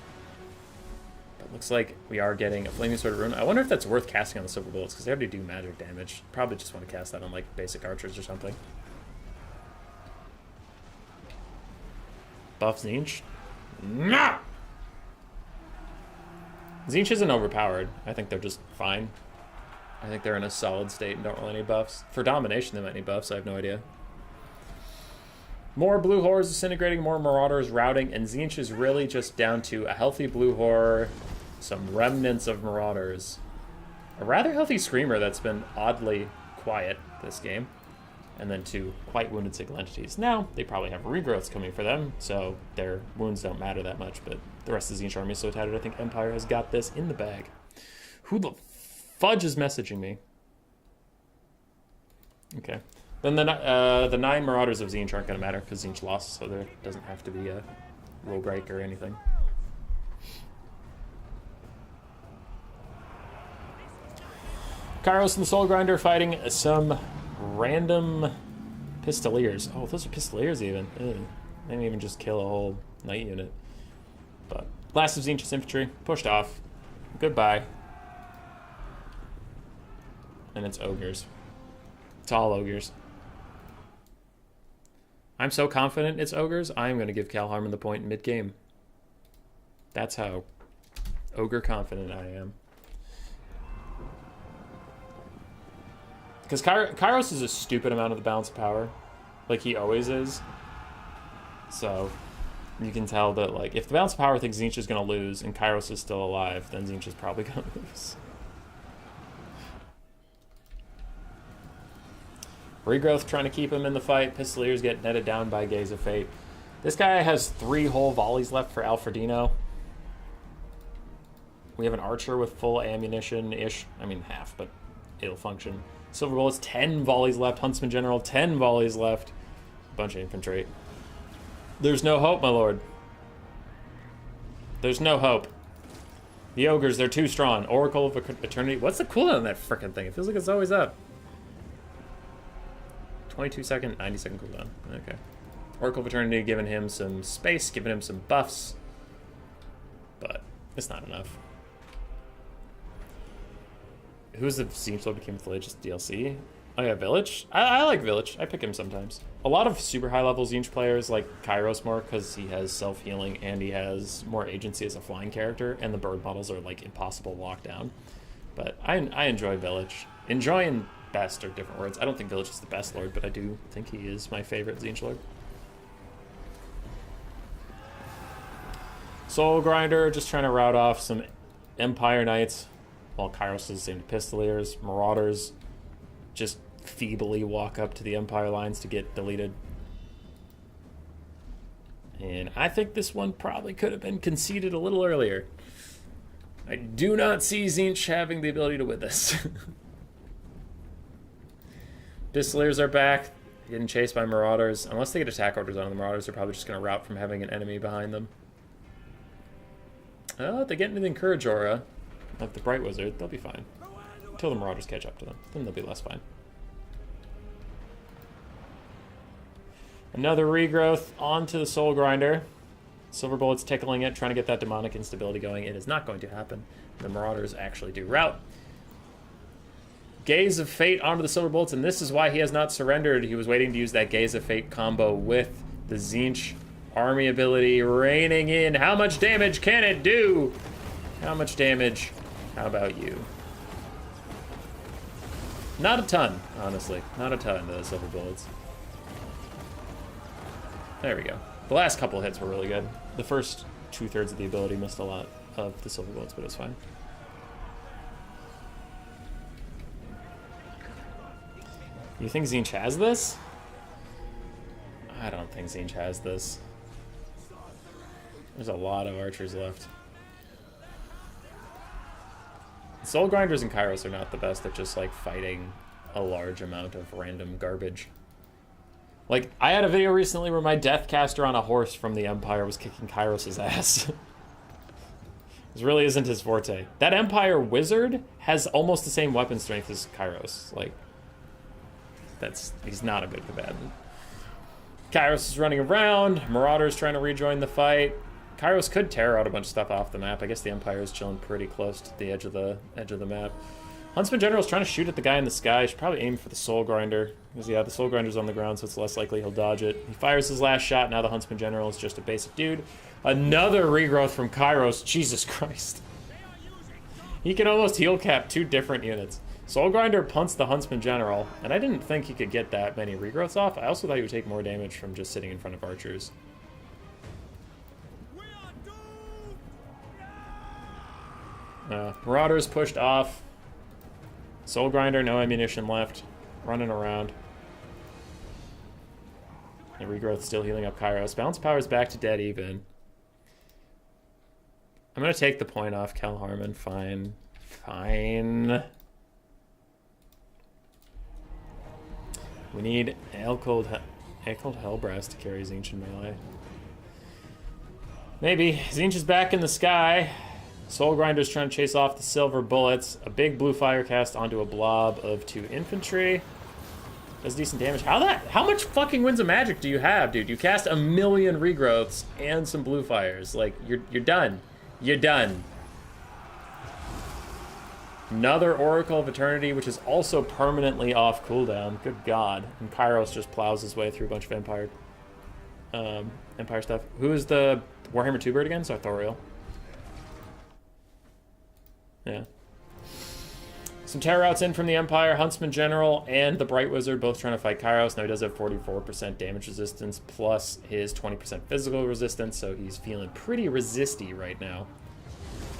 But looks like we are getting a Flaming Sword Rune. I wonder if that's worth casting on the Silver Bullets, because they already do magic damage. Probably just want to cast that on, like, basic Archers or something. Buff Tzeentch? No! Tzeentch isn't overpowered. I think they're just fine. I think they're in a solid state and don't really need buffs. For domination, they might need buffs. I have no idea. More blue horrors disintegrating, more marauders routing, and Tzeentch is really just down to a healthy blue horror, some remnants of marauders, a rather healthy screamer that's been oddly quiet this game, and then 2 quite wounded single entities. Now, they probably have regrowths coming for them, so their wounds don't matter that much, but the rest of the Tzeentch army is so tattered, I think Empire has got this in the bag. Who the fudge is messaging me? Okay. Then the 9 Marauders of Tzeentch aren't going to matter, because Tzeentch lost, so there doesn't have to be a rule break or anything. Kairos and the Soul Grinder fighting some random Pistoliers. Oh, those are Pistoliers even. Ew. They didn't even just kill a whole knight unit. But last of Tzeentch's infantry pushed off. Goodbye. And it's Ogres. It's all Ogres. I'm so confident it's Ogres, I'm going to give Cal Harmon the point mid-game. That's how Ogre confident I am. Because Kairos is a stupid amount of the balance of power. Like, he always is. So, you can tell that, like, if the balance of power thinks Tzeentch is going to lose and Kairos is still alive, then Tzeentch is probably going to lose. Regrowth trying to keep him in the fight. Pistoliers get netted down by Gaze of Fate. This guy has 3 whole volleys left for Alfredino. We have an Archer with full ammunition-ish. I mean, half, but it'll function. Silver Bullets, 10 volleys left. Huntsman General, 10 volleys left. A bunch of infantry. There's no hope, my lord. There's no hope. The Ogres, they're too strong. Oracle of Eternity. What's the cooldown on that frickin' thing? It feels like it's always up. 22 second, 90 second cooldown. Okay. Oracle of Eternity giving him some space, giving him some buffs. But it's not enough. Who's the Tzeentch Lord became Village? Just DLC? Oh yeah, Village? I like Village. I pick him sometimes. A lot of super high level Tzeentch players like Kairos more because he has self-healing and he has more agency as a flying character, and the bird models are like impossible to lock down. But I enjoy Village. Enjoy and best are different words. I don't think Village is the best Lord, but I do think he is my favorite Tzeentch Lord. Soul Grinder just trying to rout off some Empire Knights, while Kairos is the same to Pistoliers. Marauders just feebly walk up to the Empire lines to get deleted. And I think this one probably could have been conceded a little earlier. I do not see Tzeentch having the ability to win this. Pistoliers are back, getting chased by Marauders. Unless they get attack orders on the Marauders, they're probably just going to rout from having an enemy behind them. Oh, if they get into the Encourage aura of the Bright Wizard, they'll be fine. Until the Marauders catch up to them. Then they'll be less fine. Another regrowth onto the Soul Grinder. Silver Bullets tickling it, trying to get that demonic instability going. It is not going to happen. The Marauders actually do rout. Gaze of Fate onto the Silver Bullets, and this is why he has not surrendered. He was waiting to use that Gaze of Fate combo with the Tzeentch army ability raining in. How much damage can it do? How much damage? How about you? Not a ton, honestly. Not a ton, the Silver Bullets. There we go. The last couple hits were really good. The first 2/3 of the ability missed a lot of the Silver Bullets, but it was fine. You think Tzeentch has this? I don't think Tzeentch has this. There's a lot of archers left. Soul Grinders and Kairos are not the best at just, like, fighting a large amount of random garbage. Like, I had a video recently where my Deathcaster on a horse from the Empire was kicking Kairos' ass. This really isn't his forte. That Empire Wizard has almost the same weapon strength as Kairos. Like, he's not a good combatant. Kairos is running around. Marauder's trying to rejoin the fight. Kairos could tear out a bunch of stuff off the map. I guess the Empire is chilling pretty close to the edge of the map. Huntsman General is trying to shoot at the guy in the sky. Should probably aim for the Soul Grinder. Because, yeah, the Soul Grinder's on the ground, so it's less likely he'll dodge it. He fires his last shot. Now the Huntsman General is just a basic dude. Another regrowth from Kairos. Jesus Christ. He can almost heal cap 2 different units. Soul Grinder punts the Huntsman General, and I didn't think he could get that many regrowths off. I also thought he would take more damage from just sitting in front of archers. Marauder's pushed off. Soul Grinder, no ammunition left. Running around. And regrowth still healing up Kairos. Balance power's back to dead even. I'm gonna take the point off Cal Harmon. Fine. Fine. We need Cold Hellbrass to carry Zinch in melee. Maybe. Zinch is back in the sky. Soul Grinder's trying to chase off the silver bullets. A big blue fire cast onto a blob of 2 infantry. Does decent damage. How much fucking Winds of Magic do you have, dude? You cast 1,000,000 regrowths and some blue fires. Like, you're done. You're done. Another Oracle of Eternity, which is also permanently off cooldown. Good God. And Kairos just plows his way through a bunch of Empire stuff. Who is the Warhammer 2 bird again? Sartorial. Yeah. Some terror outs in from the Empire. Huntsman General and the Bright Wizard both trying to fight Kairos. Now he does have 44% damage resistance plus his 20% physical resistance, so he's feeling pretty resisty right now.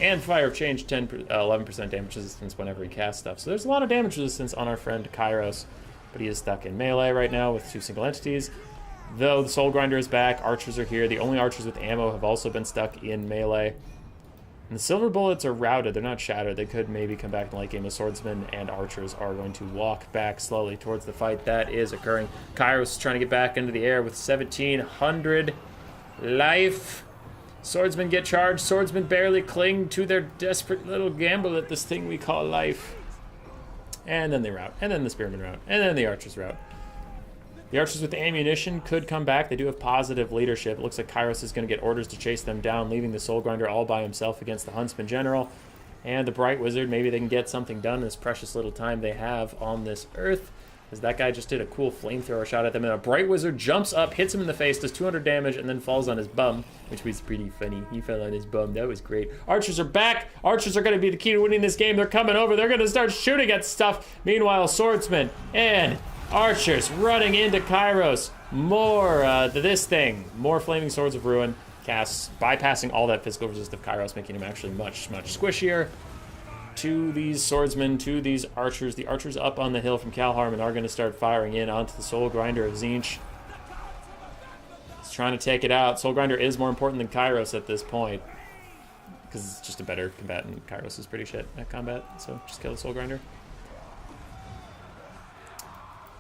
And Fire of Change, 11% damage resistance whenever he casts stuff. So there's a lot of damage resistance on our friend Kairos, but he is stuck in melee right now with 2 single entities. Though the Soul Grinder is back, archers are here. The only archers with ammo have also been stuck in melee. And the silver bullets are routed. They're not shattered. They could maybe come back in the late game. The swordsmen and archers are going to walk back slowly towards the fight that is occurring. Kairos is trying to get back into the air with 1,700 life. Swordsmen get charged. Swordsmen barely cling to their desperate little gamble at this thing we call life. And then they rout. And then the spearmen rout. And then the archers rout. The archers with the ammunition could come back. They do have positive leadership. It looks like Kairos is going to get orders to chase them down, leaving the Soul Grinder all by himself against the Huntsman General. And the Bright Wizard, maybe they can get something done in this precious little time they have on this earth. As that guy just did a cool flamethrower shot at them, and a Bright Wizard jumps up, hits him in the face, does 200 damage, and then falls on his bum, which was pretty funny. He fell on his bum. That was great. Archers are back. Archers are going to be the key to winning this game. They're coming over. They're going to start shooting at stuff. Meanwhile, swordsmen and archers running into Kairos. More this thing. More Flaming Swords of Ruin casts, bypassing all that physical resist of Kairos, making him actually much, much squishier. To these swordsmen, to these archers. The archers up on the hill from Cal Harmon are going to start firing in onto the Soul Grinder of Zinch. He's trying to take it out. Soul Grinder is more important than Kairos at this point, because it's just a better combatant. Kairos is pretty shit at combat, so just kill the Soul Grinder.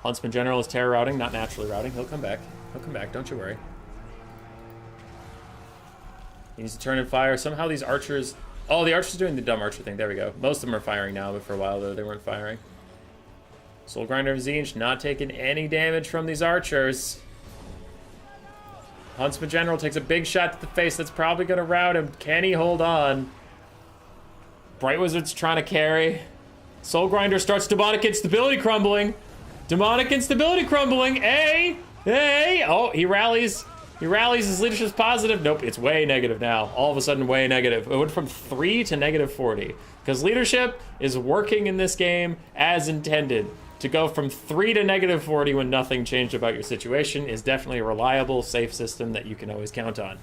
Huntsman General is terror routing, not naturally routing. He'll come back. He'll come back, don't you worry. He needs to turn and fire. Somehow these archers... Oh, the archer's doing the dumb archer thing. There we go. Most of them are firing now, but for a while, though, they weren't firing. Soul Grinder of Zinch not taking any damage from these archers. Huntsman General takes a big shot to the face. That's probably going to rout him. Can he hold on? Bright Wizard's trying to carry. Soul Grinder starts demonic instability crumbling. Demonic instability crumbling. Hey! Hey! Oh, he rallies. He rallies, his leadership's positive. Nope, it's way negative now. All of a sudden, way negative. It went from 3 to negative 40. Because leadership is working in this game as intended. To go from 3 to negative 40 when nothing changed about your situation is definitely a reliable, safe system that you can always count on.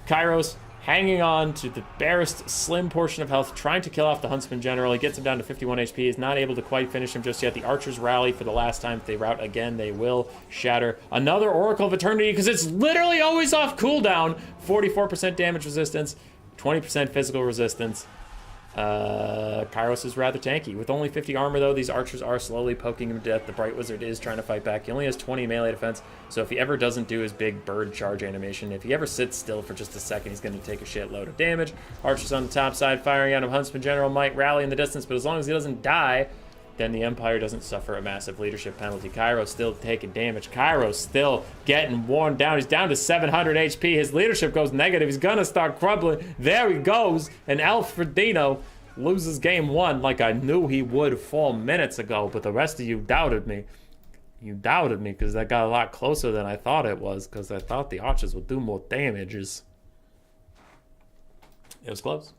Kairos hanging on to the barest slim portion of health, trying to kill off the Huntsman General. He gets him down to 51 HP. He's not able to quite finish him just yet. The archers rally for the last time. If they rout again, they will shatter. Another Oracle of Eternity, because it's literally always off cooldown. 44% damage resistance, 20% physical resistance. Kairos is rather tanky. With only 50 armor, though, these archers are slowly poking him to death. The Bright Wizard is trying to fight back. He only has 20 melee defense, so if he ever doesn't do his big bird charge animation, if he ever sits still for just a second, he's going to take a shitload of damage. Archers on the top side firing at him. Huntsman General might rally in the distance, but as long as he doesn't die, then the Empire doesn't suffer a massive leadership penalty. Kairos still taking damage. Kairos still getting worn down. He's down to 700 HP. His leadership goes negative. He's gonna start crumbling. There he goes. And Alfredino loses game 1 like I knew he would 4 minutes ago, but the rest of you doubted me. You doubted me because that got a lot closer than I thought it was, because I thought the archers would do more damages. It was close.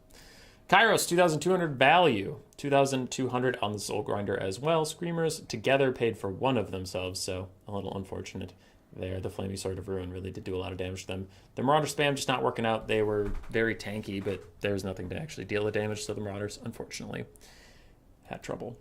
Kairos, 2,200 value. 2,200 on the Soul Grinder as well. Screamers together paid for one of themselves, so a little unfortunate there. The Flaming Sword of Ruin really did do a lot of damage to them. The Marauder spam just not working out. They were very tanky, but there was nothing to actually deal the damage, so the Marauders, unfortunately, had trouble.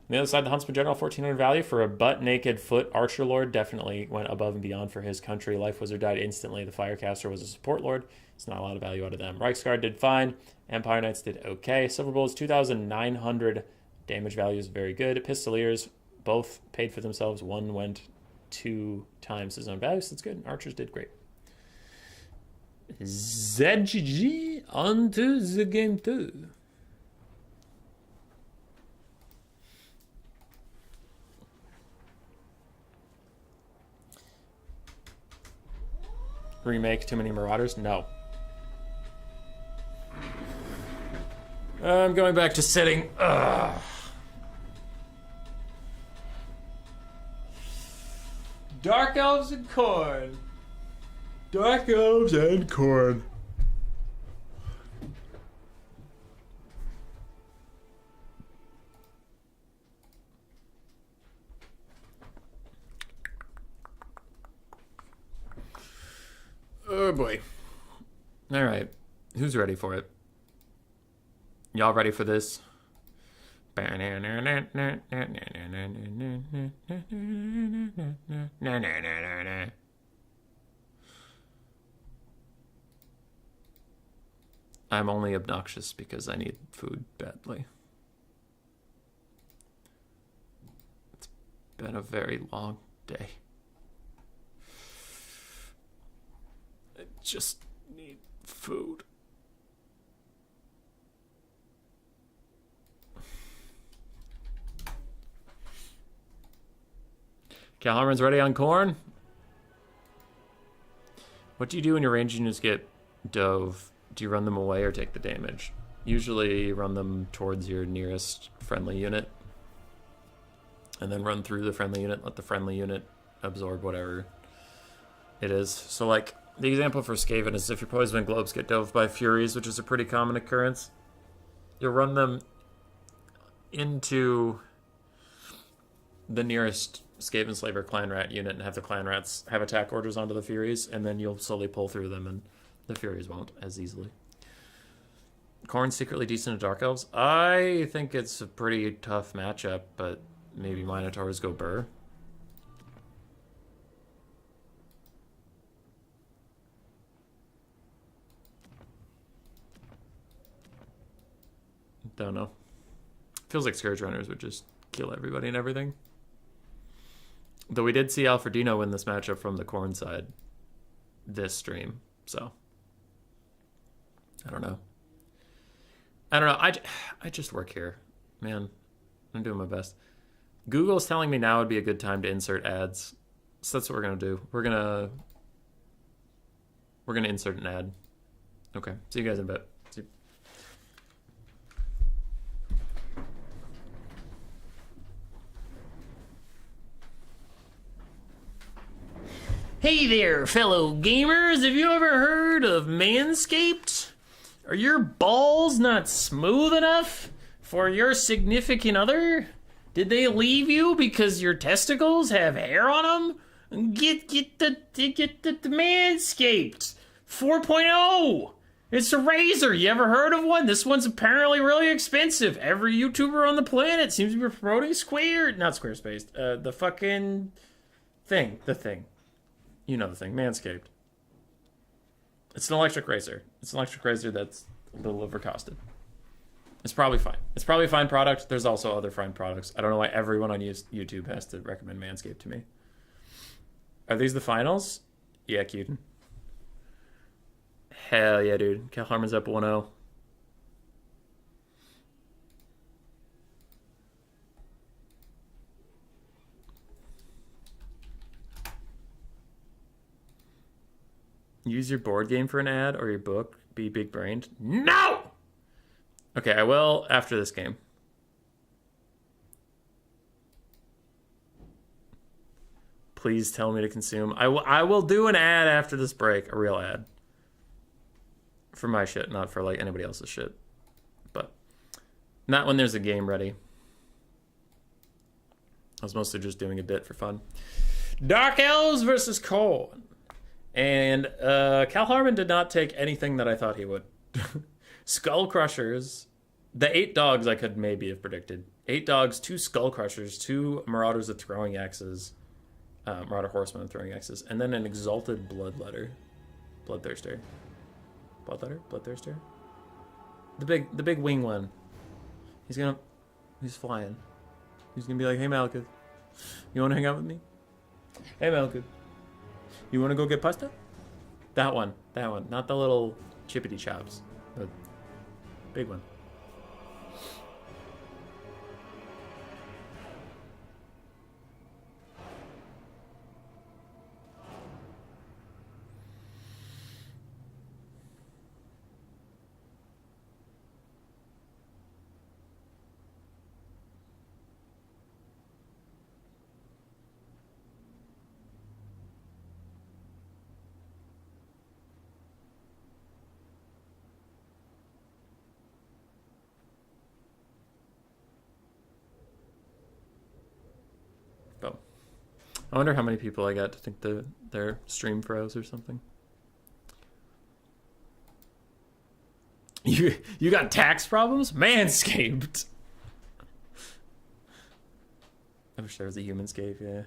On the other side, the Huntsman General, 1,400 value for a butt-naked foot Archer Lord. Definitely went above and beyond for his country. Life Wizard died instantly. The Firecaster was a support Lord. It's not a lot of value out of them. Reiksguard did fine. Empire Knights did okay. Silver Bulls, 2,900 damage value is very good. Pistoliers both paid for themselves. One went 2 times his own value, so that's good. Archers did great. ZGG, on to the game 2. Remake too many Marauders? No. I'm going back to sitting. Ugh. Dark Elves and Corn. Dark Elves and Corn. Oh boy. All right. Who's ready for it? Y'all ready for this? I'm only obnoxious because I need food badly. It's been a very long day. I just need food. Cal Harmon's ready on corn. What do you do when your range units get dove? Do you run them away or take the damage? Usually run them towards your nearest friendly unit. And then run through the friendly unit, let the friendly unit absorb whatever it is. So like, the example for Skaven is if your Poison Globes get dove by Furies, which is a pretty common occurrence, you'll run them into the nearest Skaven Slaver Clan Rat unit and have the Clan Rats have attack orders onto the Furies, and then you'll slowly pull through them, and the Furies won't as easily. Khorne's secretly decent at Dark Elves. I think it's a pretty tough matchup, but maybe Minotaurs go Burr. Don't know. Feels like Scourge Runners would just kill everybody and everything. Though we did see Alfredino win this matchup from the Khorne side this stream, so I don't know. I just work here, man. I'm doing my best. Google's telling me now would be a good time to insert ads, so that's what we're gonna do. We're gonna insert an ad. Okay, see you guys in a bit. See you. Hey there, fellow gamers. Have you ever heard of Manscaped? Are your balls not smooth enough for your significant other? Did they leave you because your testicles have hair on them? Get the Manscaped 4.0. It's a razor. You ever heard of one? This one's apparently really expensive. Every YouTuber on the planet seems to be promoting not Squarespace. The fucking thing. The thing. You know the thing, Manscaped. It's an electric razor. It's an electric razor that's a little overcosted. It's probably fine. It's probably a fine product. There's also other fine products. I don't know why everyone on YouTube has to recommend Manscaped to me. Are these the finals? Yeah, Cuden. Hell yeah, dude. Cal Harmon's up 1-0. Use your board game for an ad or your book. Be big-brained. No! Okay, I will after this game. Please tell me to consume. I will do an ad after this break. A real ad. For my shit, not for like anybody else's shit. But not when there's a game ready. I was mostly just doing a bit for fun. Dark Elves versus Khorne. And Cal Harmon did not take anything that I thought he would. Skull Crushers. The 8 dogs I could maybe have predicted. 8 dogs, 2 Skull Crushers, 2 Marauders with throwing axes. Marauder Horsemen with throwing axes. And then an Exalted Bloodletter. Bloodthirster. Bloodletter? Bloodthirster? The big wing one. He's flying. He's gonna be like, hey Malekith, you wanna hang out with me? Hey Malekith, you wanna go get pasta? That one. Not the little chippity chops. The big one. I wonder how many people I got to think their stream froze or something. You got tax problems? Manscaped! I wish there was a Humanscape, yeah.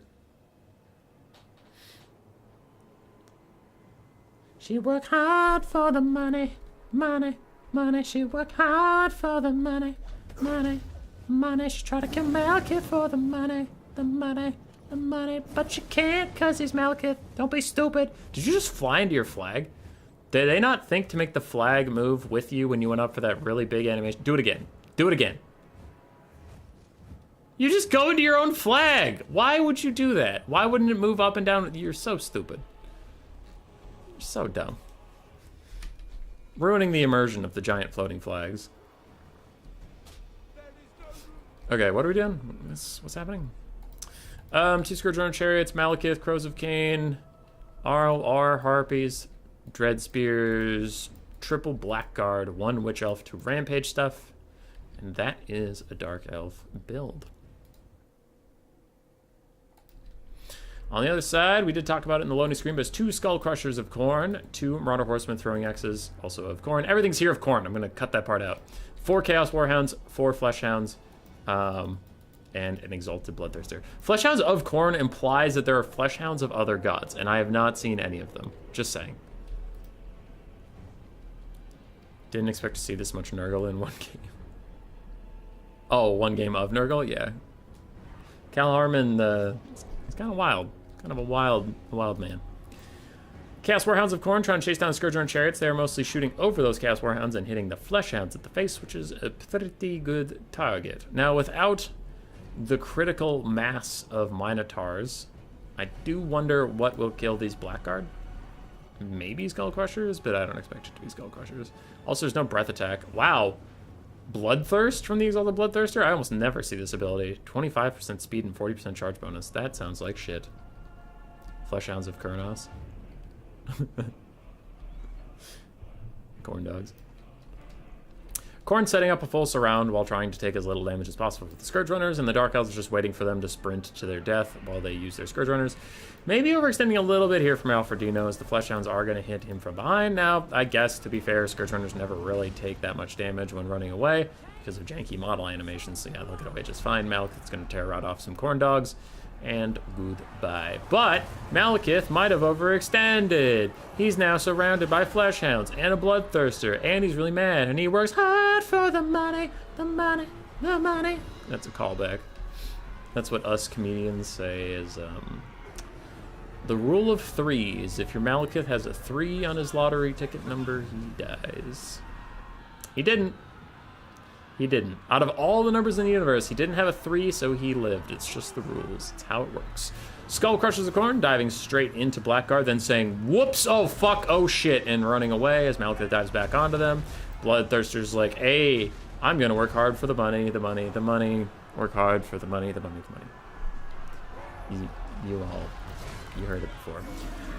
She worked hard for the money, money, money. She worked hard for the money, money, money. She tried to kill Malekith for the money, the money. The money, but you can't because he's Malekith. Don't be stupid. Did you just fly into your flag? Did they not think to make the flag move with you when you went up for that really big animation? Do it again. Do it again. You just go into your own flag. Why would you do that? Why wouldn't it move up and down? You're so stupid. You're so dumb. Ruining the immersion of the giant floating flags. Okay, what are we doing? What's happening? 2 Scourge Chariots, Malekith, Crows of Cain, RLR, Harpies, Dread Spears, triple Blackguard, 1 Witch Elf, 2 Rampage stuff, and that is a Dark Elf build. On the other side, we did talk about it in the loading screen, but it's 2 Skull Crushers of Khorne, 2 Marauder Horsemen throwing axes, also of Khorne. Everything's here of Khorne. I'm going to cut that part out. 4 Chaos Warhounds, 4 Fleshhounds, and an Exalted Bloodthirster. Fleshhounds of Khorne implies that there are Fleshhounds of other gods, and I have not seen any of them. Just saying. Didn't expect to see this much Nurgle in one game. Oh, one game of Nurgle? Yeah. Cal Harmon, he's kind of wild. Kind of a wild man. Chaos Warhounds of Khorne trying to chase down Scourger and Chariots. They are mostly shooting over those Chaos Warhounds and hitting the Fleshhounds at the face, which is a pretty good target. Now, without the critical mass of Minotaurs, I do wonder what will kill these Blackguard. Maybe Skull Crushers, but I don't expect it to be Skull Crushers. Also, there's no Breath Attack. Wow. Bloodthirst from the Exalted Bloodthirster? I almost never see this ability. 25% speed and 40% charge bonus. That sounds like shit. Fleshhounds of Kurnos. Corn dogs. Khorne setting up a full surround while trying to take as little damage as possible with the Scourge Runners, and the Dark Elves are just waiting for them to sprint to their death while they use their Scourge Runners. Maybe overextending a little bit here from Alfredino, as the Fleshhounds are going to hit him from behind. Now, I guess, to be fair, Scourge Runners never really take that much damage when running away because of janky model animations, so yeah, they'll get away just fine. Malekith's going to tear right off some Corn Dogs. and goodbye. But Malekith might have overextended. He's now surrounded by flesh hounds and a bloodthirster, and he's really mad, and he works hard for the money, the money, the money. That's a callback. That's what us comedians say is the rule of threes. If your Malekith has a 3 on his lottery ticket number, he dies. He didn't. He didn't. Out of all the numbers in the universe, he didn't have a 3, so he lived. It's just the rules. It's how it works. Skull crushes the corn, diving straight into Blackguard, then saying, whoops, oh fuck, oh shit, and running away as Malekith dives back onto them. Bloodthirster's like, hey, I'm gonna work hard for the money, the money, the money. Work hard for the money, the money, the money. You heard it before.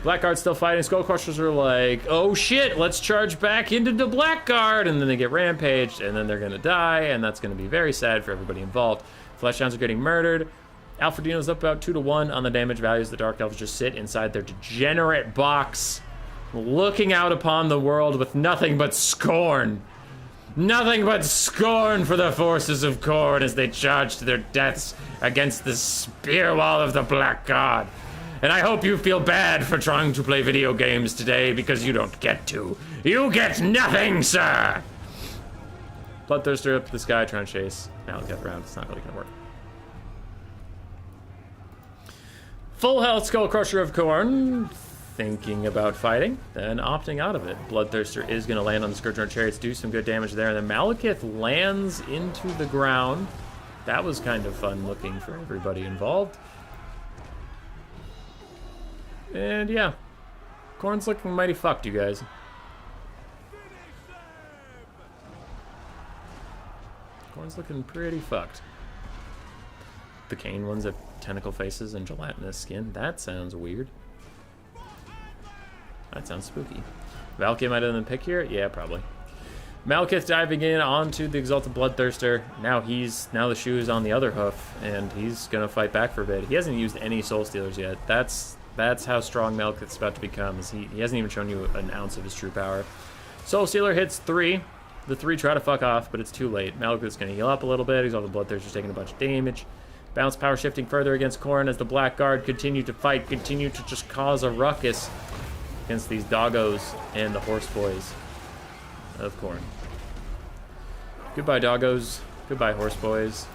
Blackguard's still fighting. Skullcrushers are like, oh shit, let's charge back into the Blackguard, and then they get rampaged, and then they're gonna die, and that's gonna be very sad for everybody involved. Fleshhounds are getting murdered. Alfredino's up about 2-1 on the damage values. The Dark Elves just sit inside their degenerate box, looking out upon the world with nothing but scorn. Nothing but scorn for the forces of Khorne as they charge to their deaths against the spear wall of the Black God. And I hope you feel bad for trying to play video games today because you don't get to. You get nothing, sir! Bloodthirster up to the sky trying to chase Malekith around. It's not really gonna work. Full health Skullcrusher of Khorne, thinking about fighting, then opting out of it. Bloodthirster is going to land on the Scourge Runner Chariots, do some good damage there, and then Malekith lands into the ground. That was kind of fun looking for everybody involved. And yeah, Khorne's looking mighty fucked, you guys. Khorne's looking pretty fucked. The Kane ones have tentacle faces and gelatinous skin. That sounds weird. That sounds spooky. Valkyrie might have been the pick here? Yeah, probably. Malekith diving in onto the Exalted Bloodthirster. Now the shoe is on the other hoof, and he's gonna fight back for a bit. He hasn't used any Soul Stealers yet. That's how strong Malekith's about to become. Is he hasn't even shown you an ounce of his true power. Soul Stealer hits 3. The 3 try to fuck off, but it's too late. Malekith's gonna heal up a little bit. Exalted Bloodthirster's taking a bunch of damage. Bounce power shifting further against Khorne as the Blackguard continue to fight, continue to just cause a ruckus against these doggos and the horse boys of Khorne. Goodbye, doggos. Goodbye, horse boys.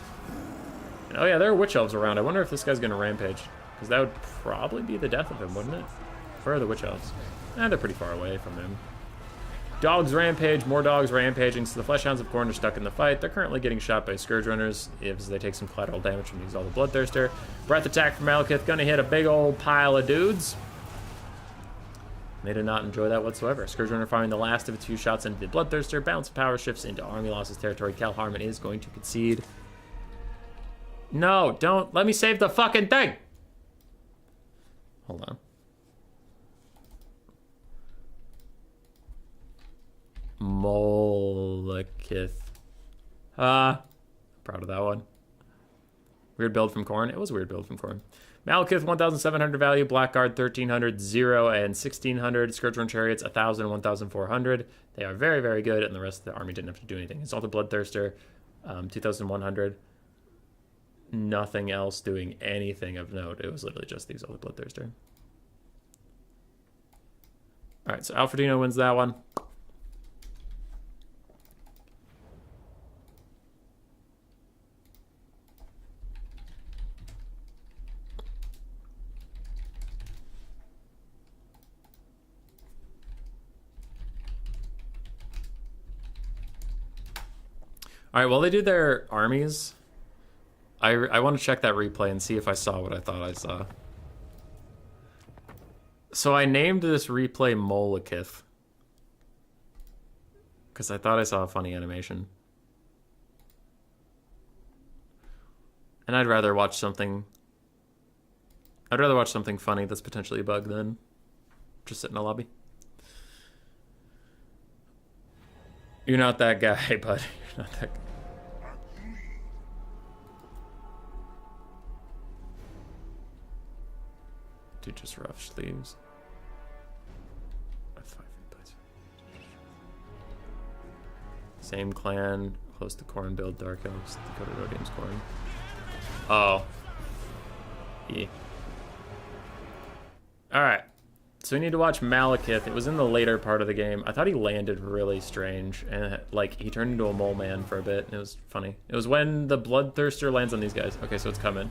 And, oh yeah, there are witch elves around. I wonder if this guy's gonna rampage, because that would probably be the death of him, wouldn't it? Where are the witch elves? They're pretty far away from him. Dogs rampage, more dogs rampaging, so the Fleshhounds of Khorne are stuck in the fight. They're currently getting shot by Scourge Runners as they take some collateral damage from the Exalted Bloodthirster. Breath attack from Malekith, gonna hit a big old pile of dudes. They did not enjoy that whatsoever. Scourge Runner firing the last of its few shots into the Bloodthirster. Bounce power shifts into army losses territory. Cal Harmon is going to concede. No, don't. Let me save the fucking thing. Hold on. Molekith. Proud of that one. Weird build from Khorne. It was a weird build from Khorne. Malekith, 1,700 value. Blackguard, 1,300, 0, and 1,600. Scourge Run Chariots, 1,000 and 1,400. They are very, very good, and the rest of the army didn't have to do anything. Exalted Bloodthirster, 2,100. Nothing else doing anything of note. It was literally just the Exalted Bloodthirster. All right, so Alfredino wins that one. All right, while they do their armies, I want to check that replay and see if I saw what I thought I saw. So I named this replay Molekith because I thought I saw a funny animation. And I'd rather watch something funny that's potentially a bug than just sit in a lobby. You're not that guy, bud. You're not that guy. Dude, just rough sleeves. Same clan, close to Khorne build, Dark Elves, Dakota Rhodium's Khorne. Oh. Yeah. Alright. So we need to watch Malekith. It was in the later part of the game. I thought he landed really strange. And, like, he turned into a mole man for a bit. And it was funny. It was when the Bloodthirster lands on these guys. Okay, so it's coming.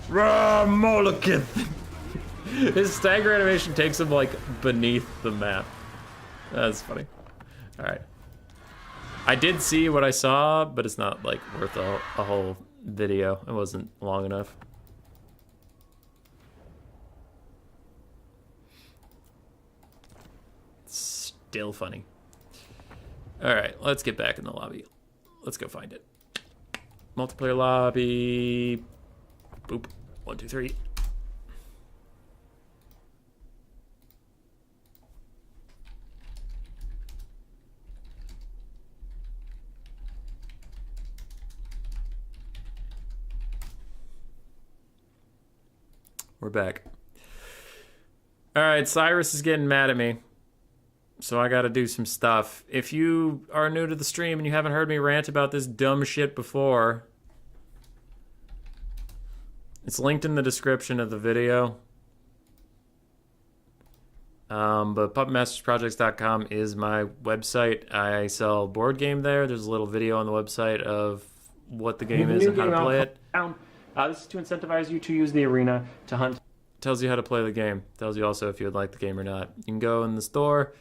Rah, Malekith! His stagger animation takes him, like, beneath the map. That's funny. Alright. I did see what I saw, but it's not, like, worth a whole video. It wasn't long enough. Still funny. Alright, let's get back in the lobby. Let's go find it. Multiplayer lobby. Boop. 1, 2, 3. We're back. Alright, Cyrus is getting mad at me. So I gotta do some stuff. If you are new to the stream and you haven't heard me rant about this dumb shit before, it's linked in the description of the video. But puppetmastersprojects.com is my website. I sell board game there. There's a little video on the website of what the game is and how to play it. This is to incentivize you to use the arena to hunt. Tells you how to play the game. Tells you also if you would like the game or not. You can go in the store.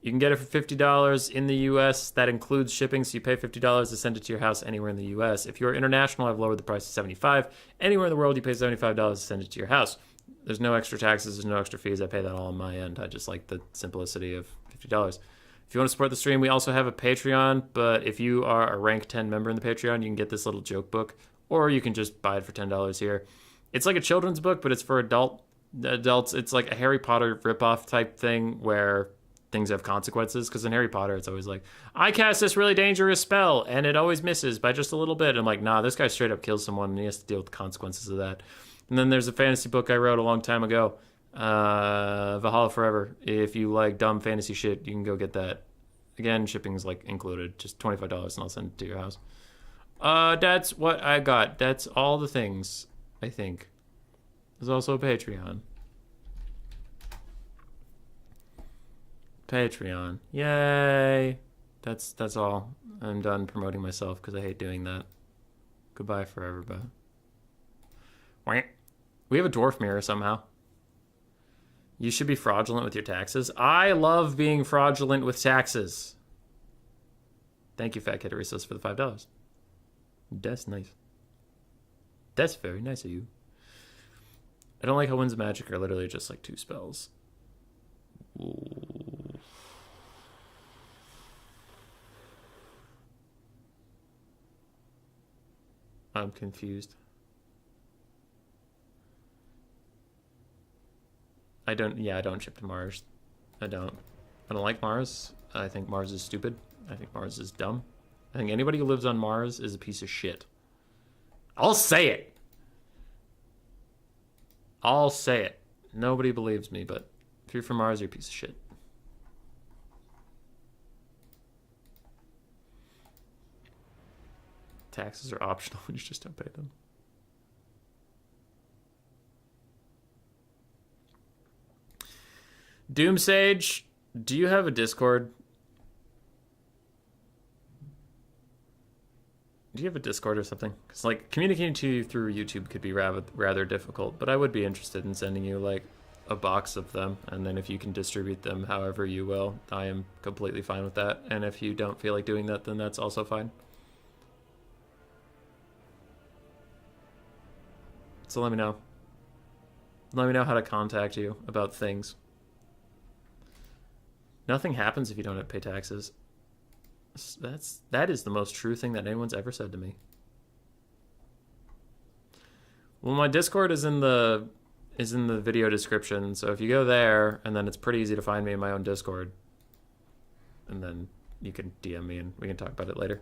You can get it for $50 in the US. That includes shipping, so you pay $50 to send it to your house anywhere in the US. If you're international, I've lowered the price to $75. Anywhere in the world, you pay $75 to send it to your house. There's no extra taxes. There's no extra fees. I pay that all on my end. I just like the simplicity of $50. If you want to support the stream, we also have a Patreon. But if you are a rank 10 member in the Patreon, you can get this little joke book. Or you can just buy it for $10 here. It's like a children's book, but it's for adults. It's like a Harry Potter ripoff type thing where things have consequences. Because in Harry Potter, it's always like, I cast this really dangerous spell, and it always misses by just a little bit. And I'm like, nah, this guy straight up kills someone, and he has to deal with the consequences of that. And then there's a fantasy book I wrote a long time ago, Valhalla Forever. If you like dumb fantasy shit, you can go get that. Again, shipping's like included, just $25, and I'll send it to your house. That's what I got. That's all the things, I think. There's also a Patreon. Patreon. Yay! That's all. I'm done promoting myself because I hate doing that. Goodbye forever, bye. We have a dwarf mirror somehow. You should be fraudulent with your taxes. I love being fraudulent with taxes. Thank you, Fat Kid Arisos, for the $5. That's nice. That's very nice of you. I don't like how Winds of Magic are literally just like 2 spells. Ooh. I'm confused. I don't ship to Mars. I don't like Mars. I think Mars is stupid. I think Mars is dumb. I think anybody who lives on Mars is a piece of shit. I'll say it. I'll say it. Nobody believes me, but if you're from Mars, you're a piece of shit. Taxes are optional. You just don't pay them. Doomsage, do you have a Discord? Do you have a Discord or something? Because, like, communicating to you through YouTube could be rather difficult, but I would be interested in sending you, like, a box of them, and then if you can distribute them however you will, I am completely fine with that. And if you don't feel like doing that, then that's also fine. So let me know. Let me know how to contact you about things. Nothing happens if you don't pay taxes. That is the most true thing that anyone's ever said to me. Well, my Discord is in the video description, so if you go there, and then it's pretty easy to find me in my own Discord, and then you can DM me and we can talk about it later.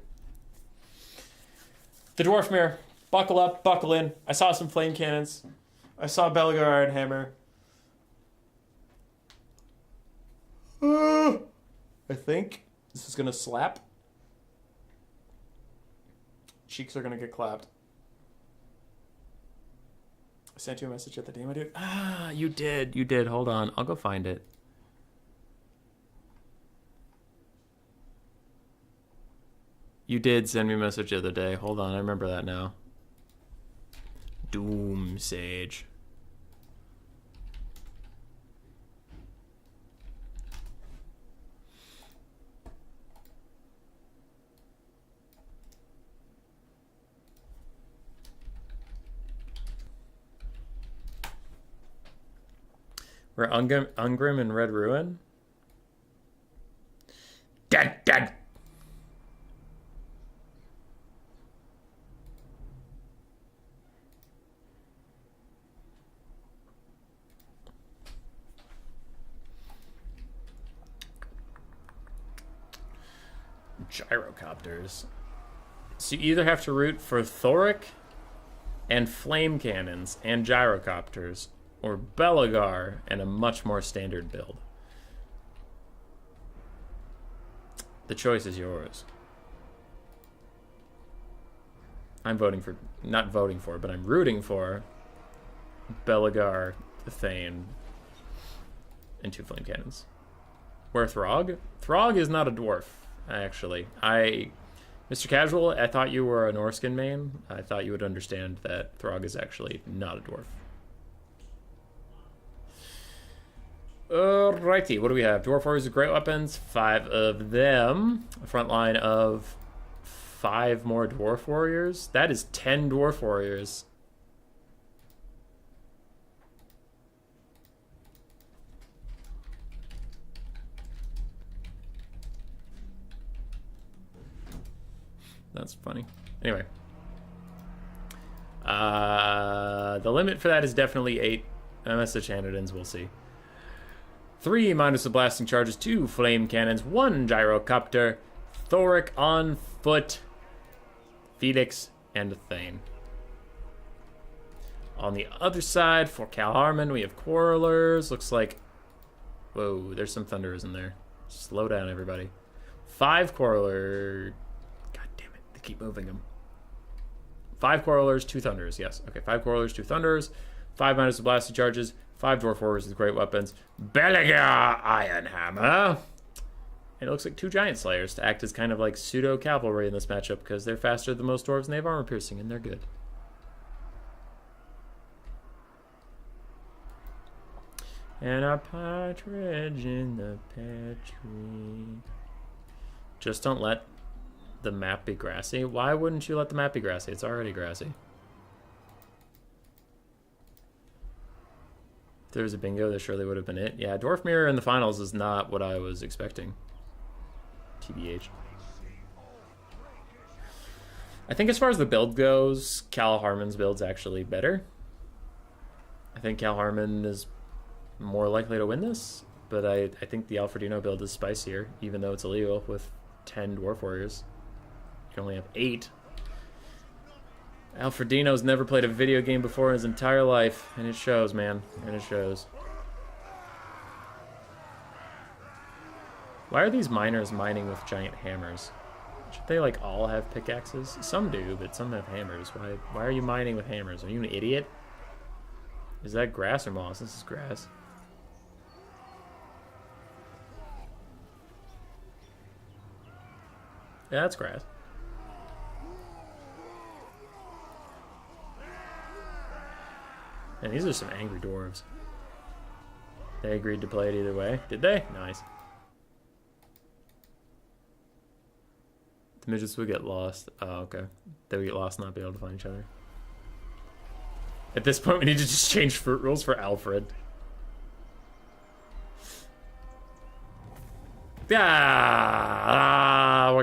The Dwarf Mirror. Buckle up, buckle in. I saw some flame cannons. I saw Belgar Iron Hammer. I think this is gonna slap. Cheeks are gonna get clapped. sent you a message at the demo, dude. Ah, you did. You did. Hold on. I'll go find it. You did send me a message the other day. Hold on. I remember that now. Doom Sage. We're Ungrim and Red Ruin. Dead. Gyrocopters. So you either have to root for Thoric and flame cannons and gyrocopters, or Belagar and a much more standard build. The choice is yours. I'm voting for, not voting for, but I'm rooting for Belagar, Thane, and 2 flame cannons. Where Throg? Throg is not a dwarf, actually. Mr. Casual, I thought you were a Norskin main. I thought you would understand that Throg is actually not a dwarf. Alrighty, what do we have? Dwarf warriors with great weapons, 5 of them. A front line of 5 more dwarf warriors. That is 10 dwarf warriors. That's funny. Anyway. The limit for that is definitely 8. Unless the Chanodins, we'll see. 3 minus the blasting charges, 2 flame cannons, 1 gyrocopter, Thoric on foot, Felix, and Thane. On the other side, for Cal Harmon, we have Quarrelers. Looks like... Whoa, there's some Thunderers in there. Slow down, everybody. 5 Quarreler... God damn it, they keep moving them. 5 Quarrelers, 2 Thunderers, yes. Okay, 5 Quarrelers, 2 Thunderers, 5 minus the blasting charges, 5 dwarf warriors with great weapons. Belagar Iron Hammer. And it looks like 2 giant slayers to act as kind of like pseudo cavalry in this matchup because they're faster than most dwarves and they have armor piercing and they're good. And a partridge in the pear tree. Just don't let the map be grassy. Why wouldn't you let the map be grassy? It's already grassy. If there was a bingo, there surely would have been it. Yeah, Dwarf Mirror in the finals is not what I was expecting. TBH. I think as far as the build goes, Cal Harmon's build's actually better. I think Cal Harmon is more likely to win this, but I think the Alfredino build is spicier, even though it's illegal with 10 Dwarf Warriors. You can only have 8. Alfredino's never played a video game before in his entire life, and it shows, man. And it shows. Why are these miners mining with giant hammers? Should they, like, all have pickaxes? Some do, but some have hammers. Why are you mining with hammers? Are you an idiot? Is that grass or moss? This is grass. Yeah, that's grass. And these are some angry dwarves. They agreed to play it either way. Did they? Nice. The midgets would get lost. Oh, okay. They would get lost and not be able to find each other. At this point, we need to just change fruit rules for Alfred. We're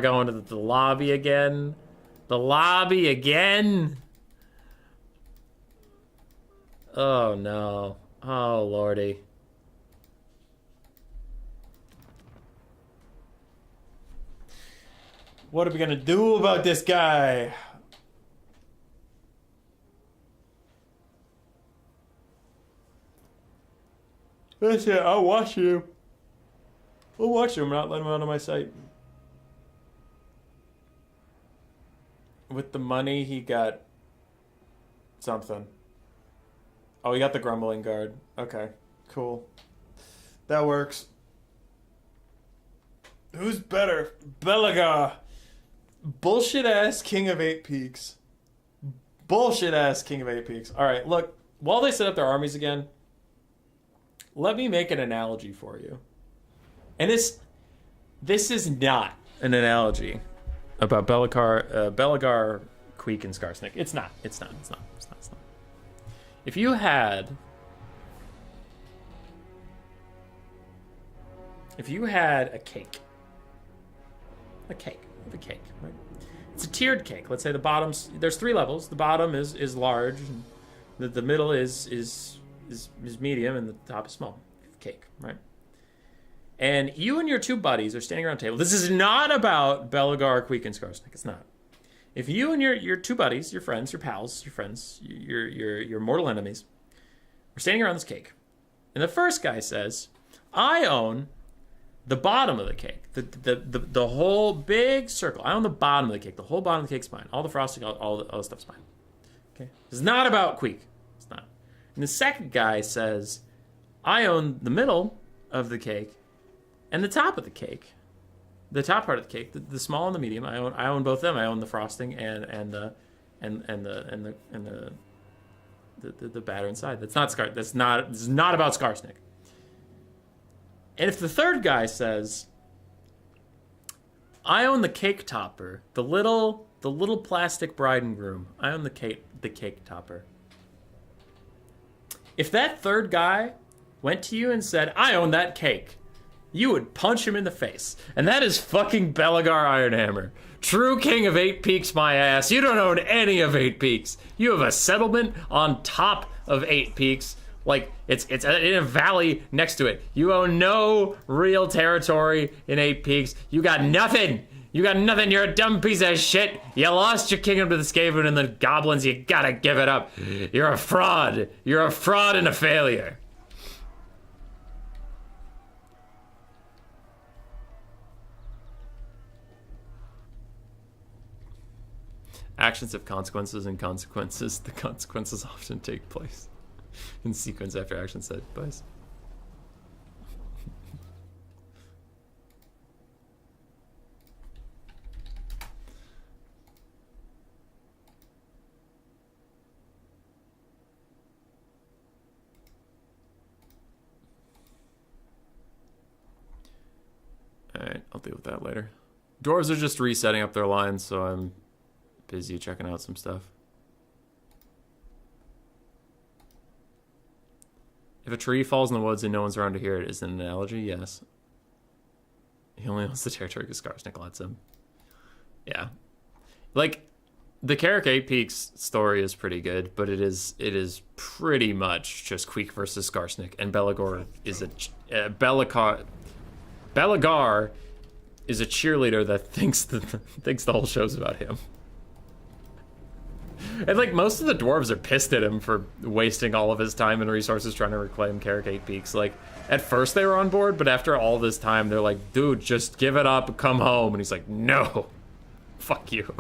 going to the lobby again. The lobby again? Oh, no. Oh, lordy. What are we gonna do about this guy? That's it. I'll watch you. I'll watch him. I'm not letting him out of my sight. With the money, he got something. Oh, we got the Grumbling Guard. Okay, cool. That works. Who's better? Belagar. Bullshit-ass King of Eight Peaks. Bullshit-ass King of Eight Peaks. All right, look. While they set up their armies again, let me make an analogy for you. And this is not an analogy about Belagar, Queek, and Skarsnik. It's not. If you had a cake, right? It's a tiered cake. Let's say the bottom's, there's 3 levels. The bottom is large, and the middle is medium, and the top is small. Cake, right? And you and your 2 buddies are standing around a table. This is not about Belagar, Queek, and Skarsnik. It's not. If you and your 2 buddies, your friends, your pals, your mortal enemies, are standing around this cake, and the first guy says, "I own the bottom of the cake, the whole big circle. I own the bottom of the cake. The whole bottom of the cake's mine. All the frosting, all the stuff's mine." Okay, it's not about Queek. It's not. And the second guy says, "I own the middle of the cake and the top of the cake, the top part of the cake, the small and the medium. I own both of them. I own the frosting and the batter inside. This is not about Skarsnik." And if the third guy says, "I own the cake topper, the little plastic bride and groom. I own the cake topper." If that third guy went to you and said, "I own that cake," you would punch him in the face. And that is fucking Belagar Ironhammer. True King of Eight Peaks, my ass. You don't own any of Eight Peaks. You have a settlement on top of Eight Peaks. Like, it's in a valley next to it. You own no real territory in Eight Peaks. You got nothing. You're a dumb piece of shit. You lost your kingdom to the Skaven and the goblins. You gotta give it up. You're a fraud. You're a fraud and a failure. Actions have consequences, and consequences, the consequences often take place in sequence after action set advice. Alright, I'll deal with that later. Dwarves are just resetting up their lines, so I'm busy checking out some stuff. If a tree falls in the woods and no one's around to hear it, is it an analogy? Yes. He only owns the territory because Skarsnik lets him. Yeah. Like, the Carrick 8 Peaks story is pretty good, but it is pretty much just Queek versus Skarsnik, and Belagar is Belagar is a cheerleader that thinks the whole show's about him. And like, most of the dwarves are pissed at him for wasting all of his time and resources trying to reclaim Carrick 8 Peaks. Like, at first they were on board, but after all this time, they're like, "Dude, just give it up, come home." And he's like, "No, fuck you."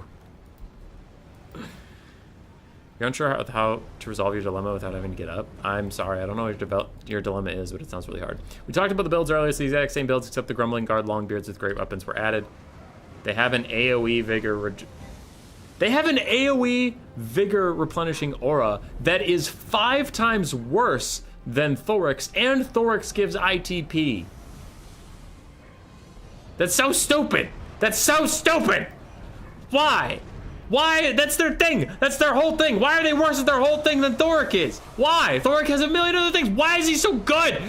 You're unsure how to resolve your dilemma without having to get up? I'm sorry, I don't know what your dilemma is, but it sounds really hard. We talked about the builds earlier. It's the exact same builds, except the Grumbling Guard Longbeards with great weapons were added. They have an AoE Vigor replenishing aura that is 5 times worse than Thorix, and Thorix gives ITP. That's so stupid. That's so stupid. Why? Why? That's their thing. That's their whole thing. Why are they worse at their whole thing than Thoric is? Why? Thoric has a million other things. Why is he so good?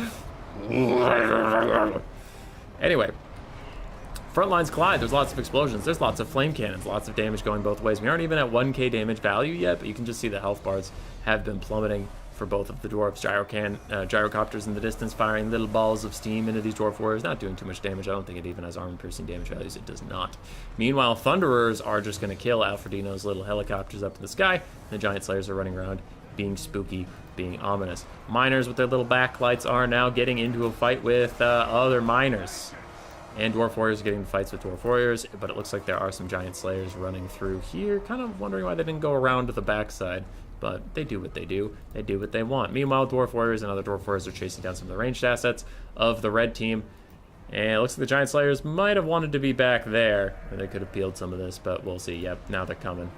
Anyway. Front lines collide. There's lots of explosions. There's lots of flame cannons. Lots of damage going both ways. We aren't even at 1k damage value yet, but you can just see the health bars have been plummeting for both of the dwarves. Gyrocopters in the distance firing little balls of steam into these dwarf warriors. Not doing too much damage. I don't think it even has armor-piercing damage values. It does not. Meanwhile, Thunderers are just going to kill Alfredino's little helicopters up in the sky. The Giant Slayers are running around, being spooky, being ominous. Miners with their little backlights are now getting into a fight with other miners. And Dwarf Warriors getting fights with Dwarf Warriors, but it looks like there are some Giant Slayers running through here. Kind of wondering why they didn't go around to the backside. But they do what they do. They do what they want. Meanwhile, Dwarf Warriors and other Dwarf Warriors are chasing down some of the ranged assets of the red team. And it looks like the Giant Slayers might have wanted to be back there, or they could have peeled some of this, but we'll see. Yep, now they're coming.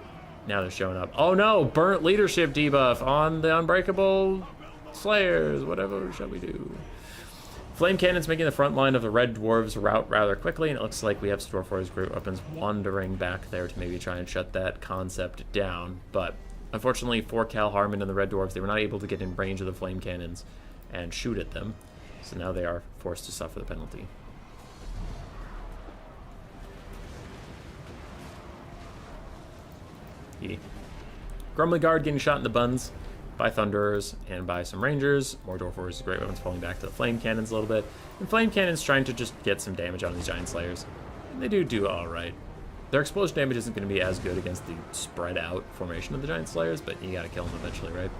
Now they're showing up. Oh no, burnt leadership debuff on the Unbreakable Slayers. Whatever shall we do? Flame Cannons making the front line of the Red Dwarves rout rather quickly, and it looks like we have Dwarf Warriors Great Weapons wandering back there to maybe try and shut that concept down. But unfortunately for Cal Harmon and the Red Dwarves, they were not able to get in range of the Flame Cannons and shoot at them. So now they are forced to suffer the penalty. Grumbly Guard getting shot in the buns by Thunderers and by some Rangers. More Dwarf Warriors, Great Weapons falling back to the Flame Cannons a little bit. And Flame Cannons trying to just get some damage on these Giant Slayers. And they do alright. Their explosion damage isn't going to be as good against the spread out formation of the Giant Slayers, but you gotta kill them eventually, right?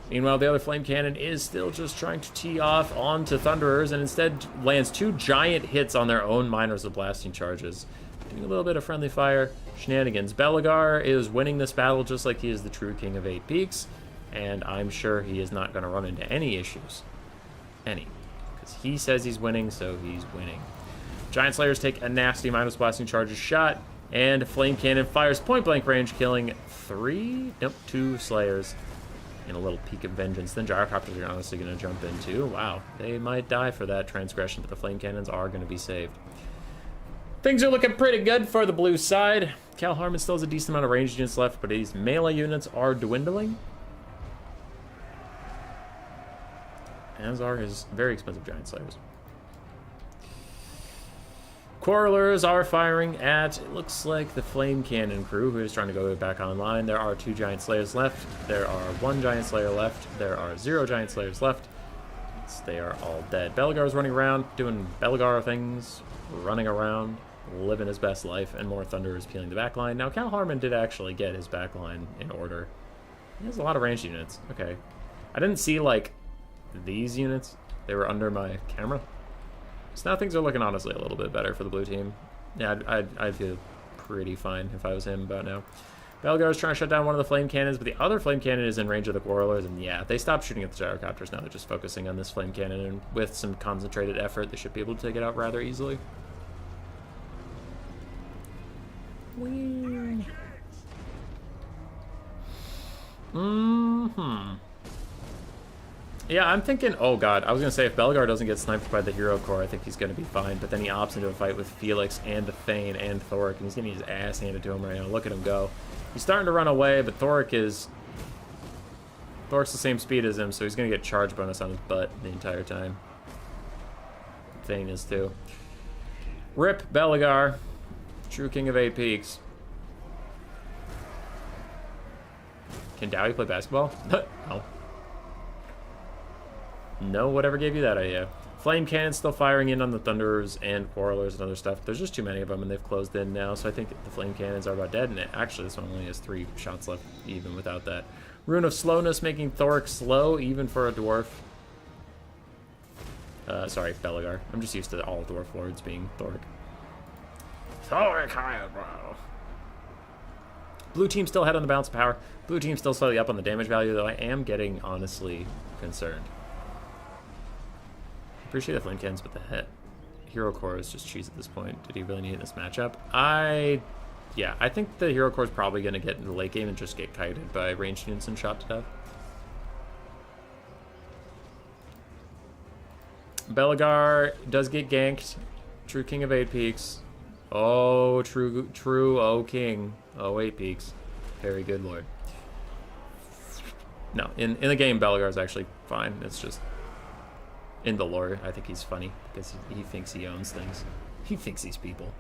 Meanwhile, the other Flame Cannon is still just trying to tee off onto Thunderers and instead lands 2 giant hits on their own Miners of Blasting Charges. Doing a little bit of friendly fire shenanigans. Belegar is winning this battle just like he is the true king of 8 peaks, and I'm sure he is not going to run into any issues. Because he says he's winning, so he's winning. Giant Slayers take a nasty Minus Blasting Charges shot, and Flame Cannon fires point blank range, killing 2 Slayers in a little peak of vengeance. Then Gyrocopters are honestly going to jump in too. Wow, they might die for that transgression, but the Flame Cannons are going to be saved. Things are looking pretty good for the blue side. Cal Harmon still has a decent amount of ranged units left, but his melee units are dwindling. As are his very expensive Giant Slayers. Quarrelers are firing at, it looks like, the Flame Cannon crew, who is trying to go back online. There are 2 Giant Slayers left. There are 1 Giant Slayer left. There are 0 Giant Slayers left. They are all dead. Belegar is running around, doing Belegar things, running around, living his best life, and more Thunderers peeling the backline. Now, Cal Harmon did actually get his backline in order. He has a lot of ranged units. Okay. I didn't see, like, these units. They were under my camera. So now things are looking, honestly, a little bit better for the blue team. Yeah, I'd feel pretty fine if I was him about now. Belegar is trying to shut down one of the Flame Cannons, but the other Flame Cannon is in range of the Quarrelers, and yeah, they stopped shooting at the Gyrocopters. Now they're just focusing on this Flame Cannon, and with some concentrated effort, they should be able to take it out rather easily. Yeah, I'm thinking, oh god, I was going to say if Belegar doesn't get sniped by the Hero Corps, I think he's going to be fine, but then he opts into a fight with Felix and the Thane and Thoric, and he's getting his ass handed to him right now. Look at him go. He's starting to run away, but Thoric's the same speed as him, so he's going to get charge bonus on his butt the entire time. Thane is too. Rip Belegar, true king of 8 peaks. Can Dowie play basketball? No. No, whatever gave you that idea. Flame Cannon's still firing in on the Thunderers and Quarrelers and other stuff. There's just too many of them, and they've closed in now, so I think the Flame Cannons are about dead, and actually this one only has 3 shots left, even without that. Rune of Slowness making Thoric slow, even for a Dwarf. Sorry, Belegar. I'm just used to all Dwarf Lords being Thoric. Thoric higher, bro. Blue team still ahead on the balance of power. Blue team still slightly up on the damage value, though I am getting, honestly, concerned. Appreciate the Flame Cannons, but the Hero Corps is just cheese at this point. Did he really need this matchup? Yeah, I think the Hero Corps is probably going to get into the late game and just get kited by ranged units and shot to death. Belegar does get ganked. True king of 8 peaks. Oh, true, oh king. Oh, 8 peaks. Very good lord. No, in the game, Belegar is actually fine. It's just... in the lore, I think he's funny because he thinks he owns things. He thinks he's people.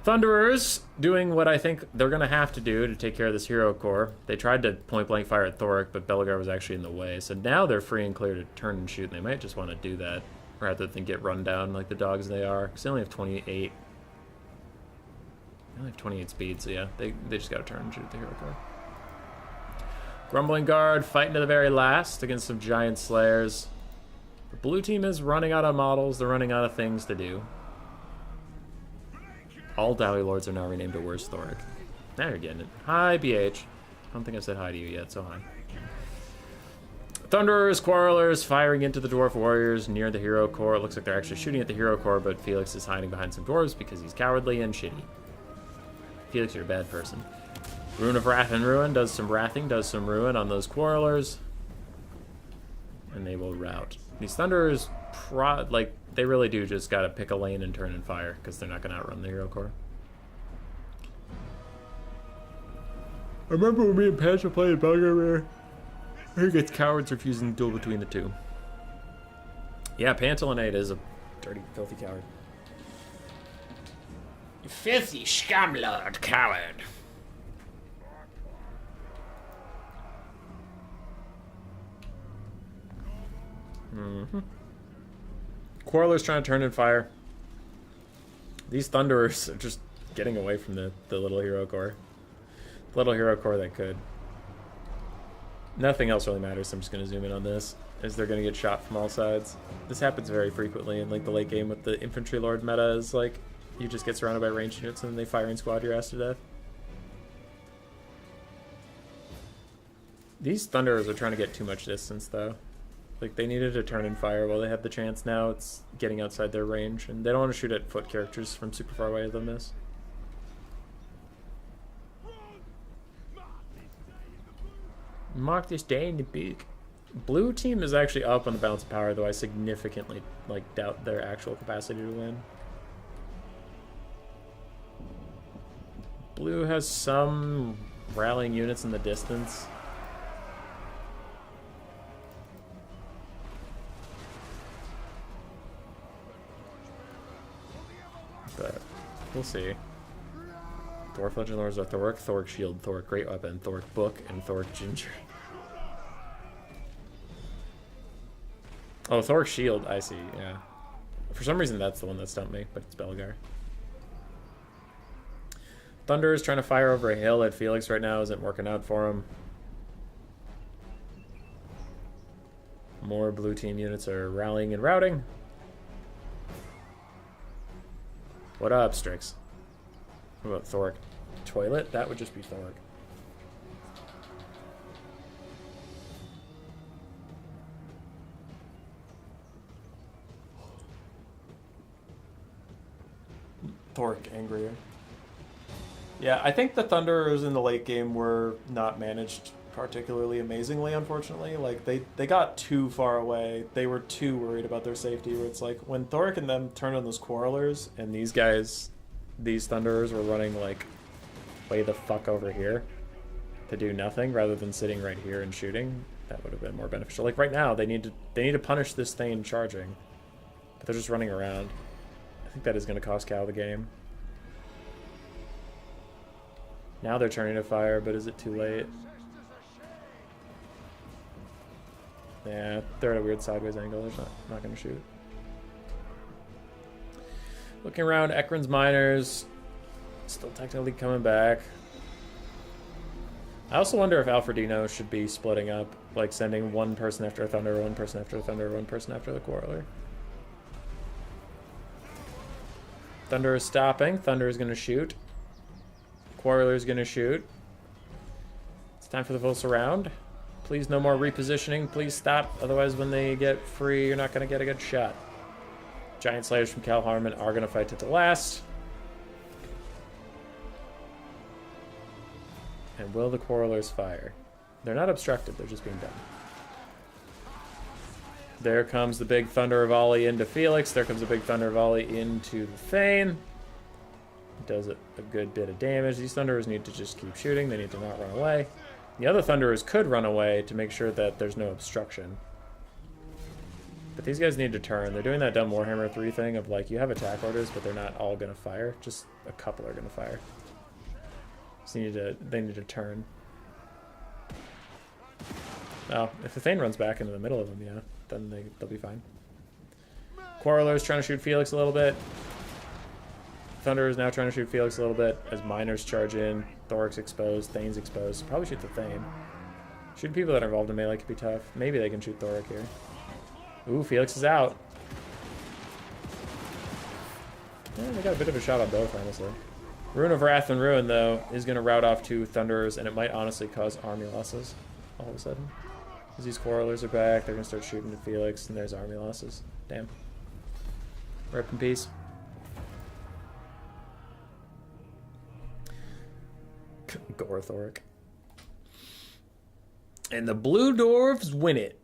Thunderers doing what I think they're going to have to do to take care of this Hero Corps. They tried to point blank fire at Thoric, but Belegar was actually in the way. So now they're free and clear to turn and shoot, and they might just want to do that rather than get run down like the dogs they are. Because they only have 28. They only have 28 speed, so yeah, they just got to turn and shoot at the Hero Corps. Grumbling Guard fighting to the very last against some Giant Slayers. The blue team is running out of models. They're running out of things to do. All Dowie Lords are now renamed to Worst Thoric. Now you're getting it. Hi, BH. don't think I said hi to you yet, so hi. Thunderers, Quarrelers, firing into the Dwarf Warriors near the Hero Core. It looks like they're actually shooting at the Hero Core, but Felix is hiding behind some Dwarves because he's cowardly and shitty. Felix, you're a bad person. Rune of Wrath and Ruin does some wrathing, does some ruin on those Quarrelers. And they will rout. These Thunderers, they really do just gotta pick a lane and turn and fire, because they're not gonna outrun the Hero Core. I remember when me and Pants were playing Bowmore. He gets cowards refusing to duel between the two. Yeah, Pantelinate is a dirty, filthy coward. You filthy scumlord coward. Quarrelers trying to turn and fire. These Thunderers are just getting away from the little Hero Core. The little Hero Core that could. Nothing else really matters, so I'm just going to zoom in on this, as they're going to get shot from all sides. This happens very frequently in like the late game with the Infantry Lord meta, is like, you just get surrounded by ranged units and then they firing squad your ass to death. These Thunderers are trying to get too much distance, though. Like, they needed to turn and fire while they had the chance. Now it's getting outside their range, and they don't want to shoot at foot characters from super far away. They'll miss. Mark this day in the book. Blue team is actually up on the balance of power, though I significantly doubt their actual capacity to win. Blue has some rallying units in the distance. But we'll see. Dwarf Legend Lords are Thoric, Thoric Shield, Thoric Great Weapon, Thoric Book, and Thoric Ginger. Oh, Thoric Shield, I see, yeah. For some reason that's the one that stumped me, but it's Belgar. Thunder is trying to fire over a hill at Felix right now, isn't working out for him. More blue team units are rallying and routing. What up, Strix? What about Thoric Toilet? That would just be Thoric. Thoric Angrier. Yeah, I think the Thunderers in the late game were not managed particularly amazingly, unfortunately. Like, they got too far away. They were too worried about their safety, where it's like, when Thoric and them turned on those Quarrelers, and these guys, these Thunderers were running, like, way the fuck over here to do nothing, rather than sitting right here and shooting, that would have been more beneficial. Like, right now, they need to punish this Thane charging, but they're just running around. I think that is going to cost Cal the game. Now they're turning to fire, but is it too late? Yeah, they're at a weird sideways angle. They're not going to shoot. Looking around, Ekron's Miners still technically coming back. I also wonder if Alfredino should be splitting up, like sending one person after a Thunder, one person after a Thunder, one person after the Quarreler. Thunder is stopping. Thunder is going to shoot. Quarreler is going to shoot. It's time for the full surround. Please, no more repositioning. Please stop. Otherwise, when they get free, you're not going to get a good shot. Giant Slayers from Cal Harmon are going to fight to the last. And will the Quarrelers fire? They're not obstructed. They're just being done. There comes the big Thunder Volley into Felix. There comes a big Thunder Volley into the Thane. Does a good bit of damage. These Thunderers need to just keep shooting. They need to not run away. The other Thunderers could run away to make sure that there's no obstruction. But these guys need to turn. They're doing that dumb Warhammer 3 thing of, like, you have attack orders, but they're not all going to fire. Just a couple are going to fire. So they need to turn. Well, if the Thane runs back into the middle of them, yeah, then they'll be fine. Quarreler's trying to shoot Felix a little bit. Thunder is now trying to shoot Felix a little bit as Miners charge in. Thoric's exposed. Thane's exposed. Probably shoot the Thane. Shooting people that are involved in melee could be tough. Maybe they can shoot Thoric here. Ooh, Felix is out. Yeah, they got a bit of a shot on both, honestly. Rune of Wrath and Ruin, though, is going to route off 2 Thunderers, and it might honestly cause army losses all of a sudden. Because these Quarrelers are back, they're going to start shooting at Felix, and there's army losses. Damn. Rip in peace. Gorthoric. And the Blue Dwarves win it.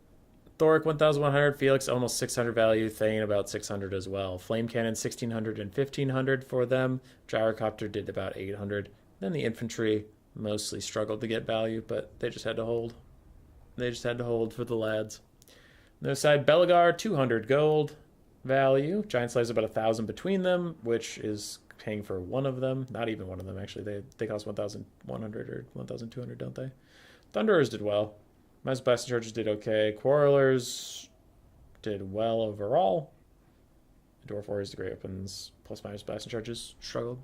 Thoric 1,100, Felix almost 600 value, Thane about 600 as well. Flame Cannon 1,600 and 1,500 for them. Gyrocopter did about 800. Then the infantry mostly struggled to get value, but they just had to hold. They just had to hold for the lads. On the other side, Belagar 200 gold value. Giant Slayers about 1,000 between them, which is paying for one of them. Not even one of them, actually. They cost 1,100 or 1,200, don't they? Thunderers did well. Minus Blasting Charges did okay. Quarrelers did well overall. Dwarf Warriors, the Great Weapons, plus minus Blasting Charges struggled.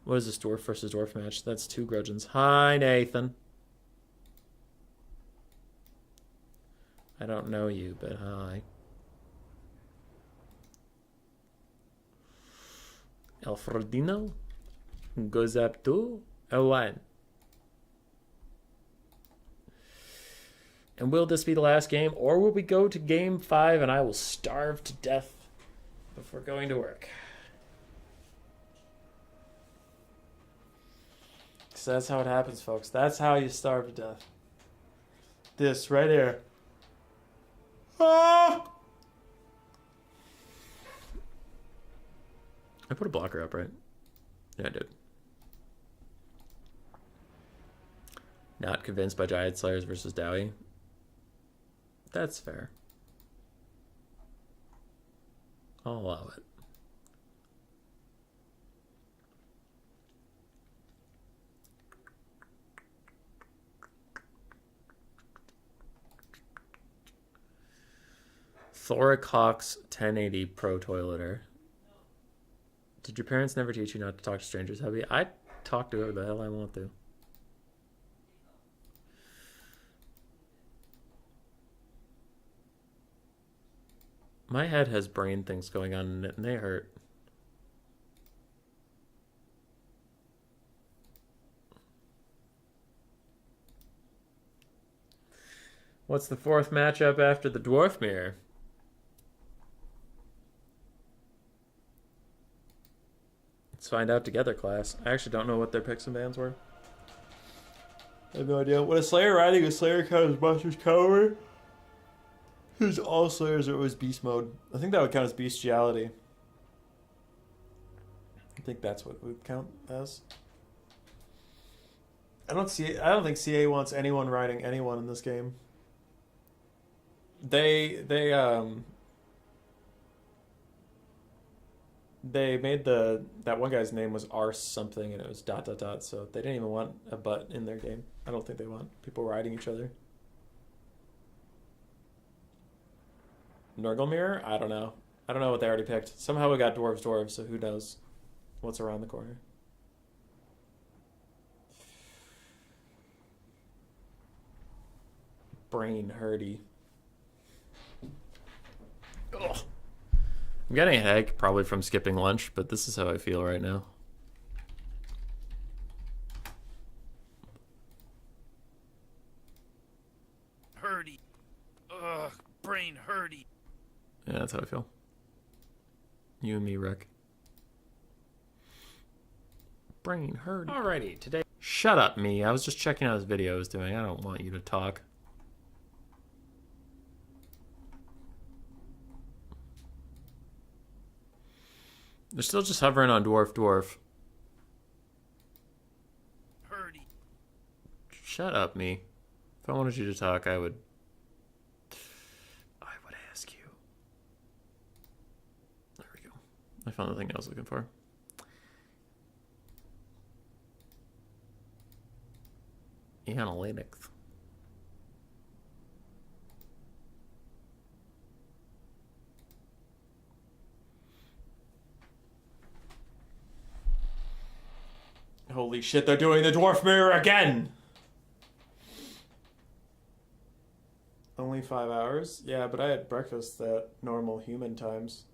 What is this Dwarf versus Dwarf match? That's 2 Grudgeons. Hi, Nathan. I don't know you, but hi. Alfredino goes up to a 1. And will this be the last game, or will we go to game 5 and I will starve to death before going to work? So that's how it happens, folks. That's how you starve to death. This right here. Ah! I put a blocker up, right? Yeah, I did. Not convinced by Giant Slayers versus Dowie. That's fair. I'll allow it. Thoric Hawks 1080 Pro Toileter. Did your parents never teach you not to talk to strangers, hubby? I talk to whoever the hell I want to. My head has brain things going on in it, and they hurt. What's the 4th matchup after the Dwarf Mirror? Let's find out together, class. I actually don't know what their picks and bans were. I have no idea. When a Slayer riding a Slayer count as Monster's Cover, who's all Slayers are always Beast Mode. I think that would count as Bestiality. I think that's what it would count as. I don't think CA wants anyone riding anyone in this game. They made that one guy's name was Arse something and it was ... so they didn't even want a butt in their game. I don't think they want people riding each other. Nurgle Mirror? I don't know. I don't know what they already picked. Somehow we got Dwarves, so who knows what's around the corner. Brain hurty. Ugh. I'm getting a headache, probably from skipping lunch, but this is how I feel right now. Hurty. Ugh, brain hurty. Yeah, that's how I feel. You and me, Rick. Brain hurt. Alrighty, today. Shut up, me. I was just checking out his video I was doing. I don't want you to talk. They're still just hovering on Dwarf. Hurty. Shut up, me. If I wanted you to talk, I would ask you. There we go. I found the thing I was looking for. Analytics. Holy shit, they're doing the Dwarf Mirror again! Only 5 hours? Yeah, but I had breakfast at normal human times.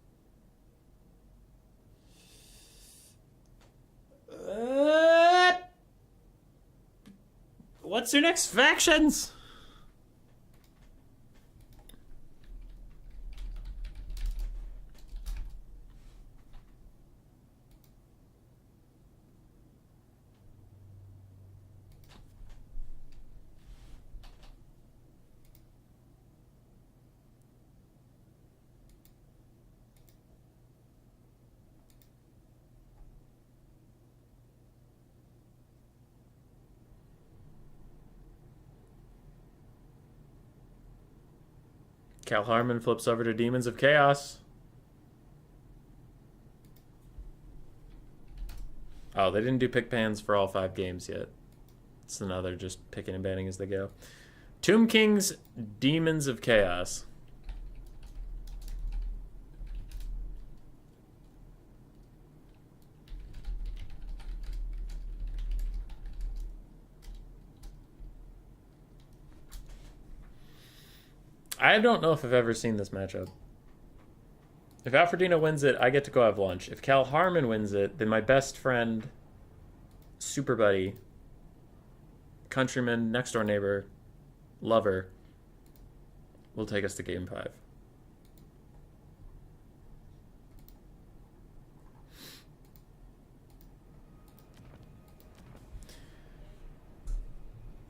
What's your next factions? Cal Harmon flips over to Demons of Chaos. Oh, they didn't do pick pans for all 5 games yet. It's another just picking and banning as they go. Tomb King's Demons of Chaos. I don't know if I've ever seen this matchup. If Alfredino wins it, I get to go have lunch. If Cal Harmon wins it, then my best friend, super buddy, countryman, next door neighbor, lover, will take us to game 5.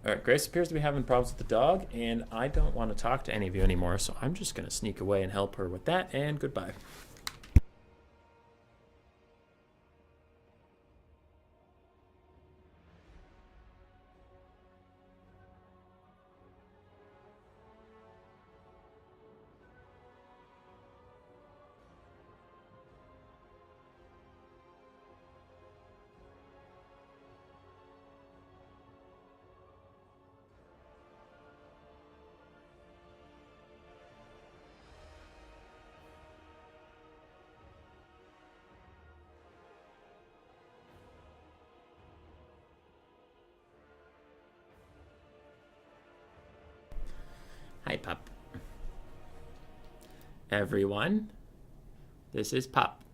Alright, Grace appears to be having problems with the dog, and I don't want to talk to any of you anymore, so I'm just going to sneak away and help her with that, and goodbye. Hi, Pup. Everyone, this is Pup.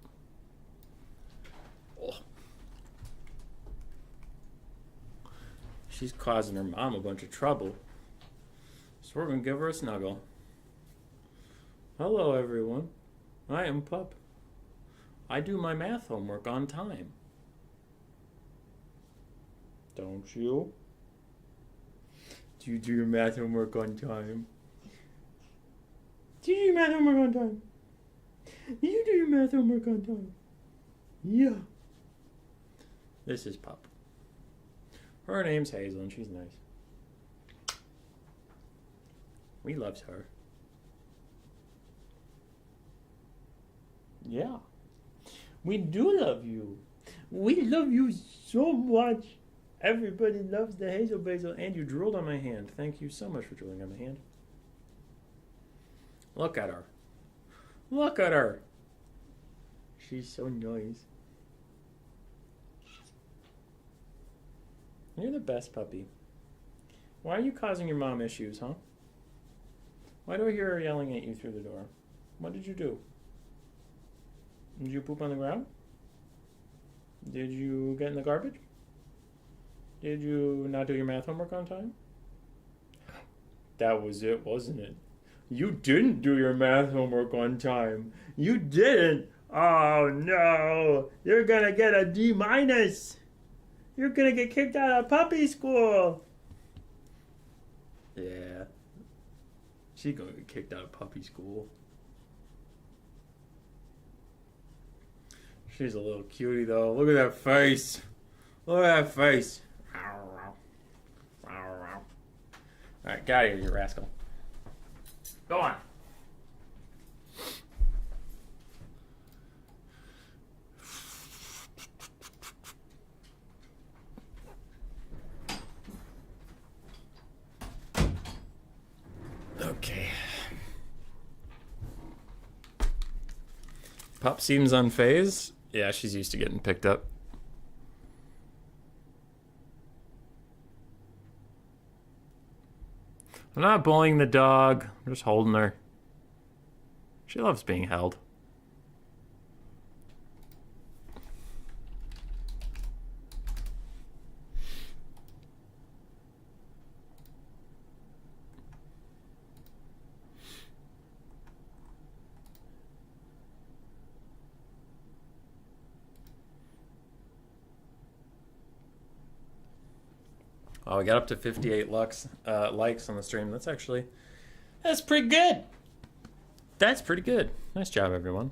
Oh. She's causing her mom a bunch of trouble, so we're gonna give her a snuggle. Hello, everyone. I am Pup. I do my math homework on time. Don't you? Do you do your math homework on time? Do you do your math homework on time? Do you do your math homework on time? Yeah. This is Pup. Her name's Hazel and she's nice. We loves her. Yeah. We do love you. We love you so much. Everybody loves the Hazel Basil, and you drooled on my hand. Thank you so much for drooling on my hand. Look at her. Look at her. She's so nice. You're the best puppy. Why are you causing your mom issues, huh? Why do I hear her yelling at you through the door? What did you do? Did you poop on the ground? Did you get in the garbage? Did you not do your math homework on time? That was it, wasn't it? You didn't do your math homework on time. You didn't. Oh no. You're gonna get a D-. You're gonna get kicked out of puppy school. Yeah. She's gonna get kicked out of puppy school. She's a little cutie though. Look at that face. Look at that face. Alright, get out of here, you rascal. Go on. Okay. Pup seems unfazed. Yeah, she's used to getting picked up. I'm not bullying the dog. I'm just holding her. She loves being held. Oh, we got up to 58 likes on the stream. That's pretty good. That's pretty good. Nice job, everyone.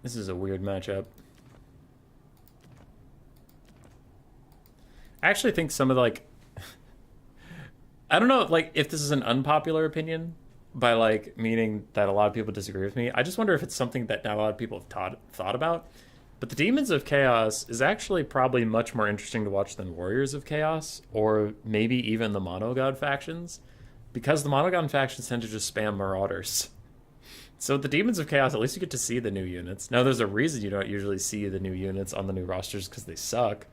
This is a weird matchup. I actually think some of the, like... I don't know, like, if this is an unpopular opinion, by, like, meaning that a lot of people disagree with me. I just wonder if it's something that not a lot of people have thought about. But the Demons of Chaos is actually probably much more interesting to watch than Warriors of Chaos, or maybe even the Monogod factions, because the Monogod factions tend to just spam Marauders. So the Demons of Chaos, at least you get to see the new units. Now, there's a reason you don't usually see the new units on the new rosters, because they suck.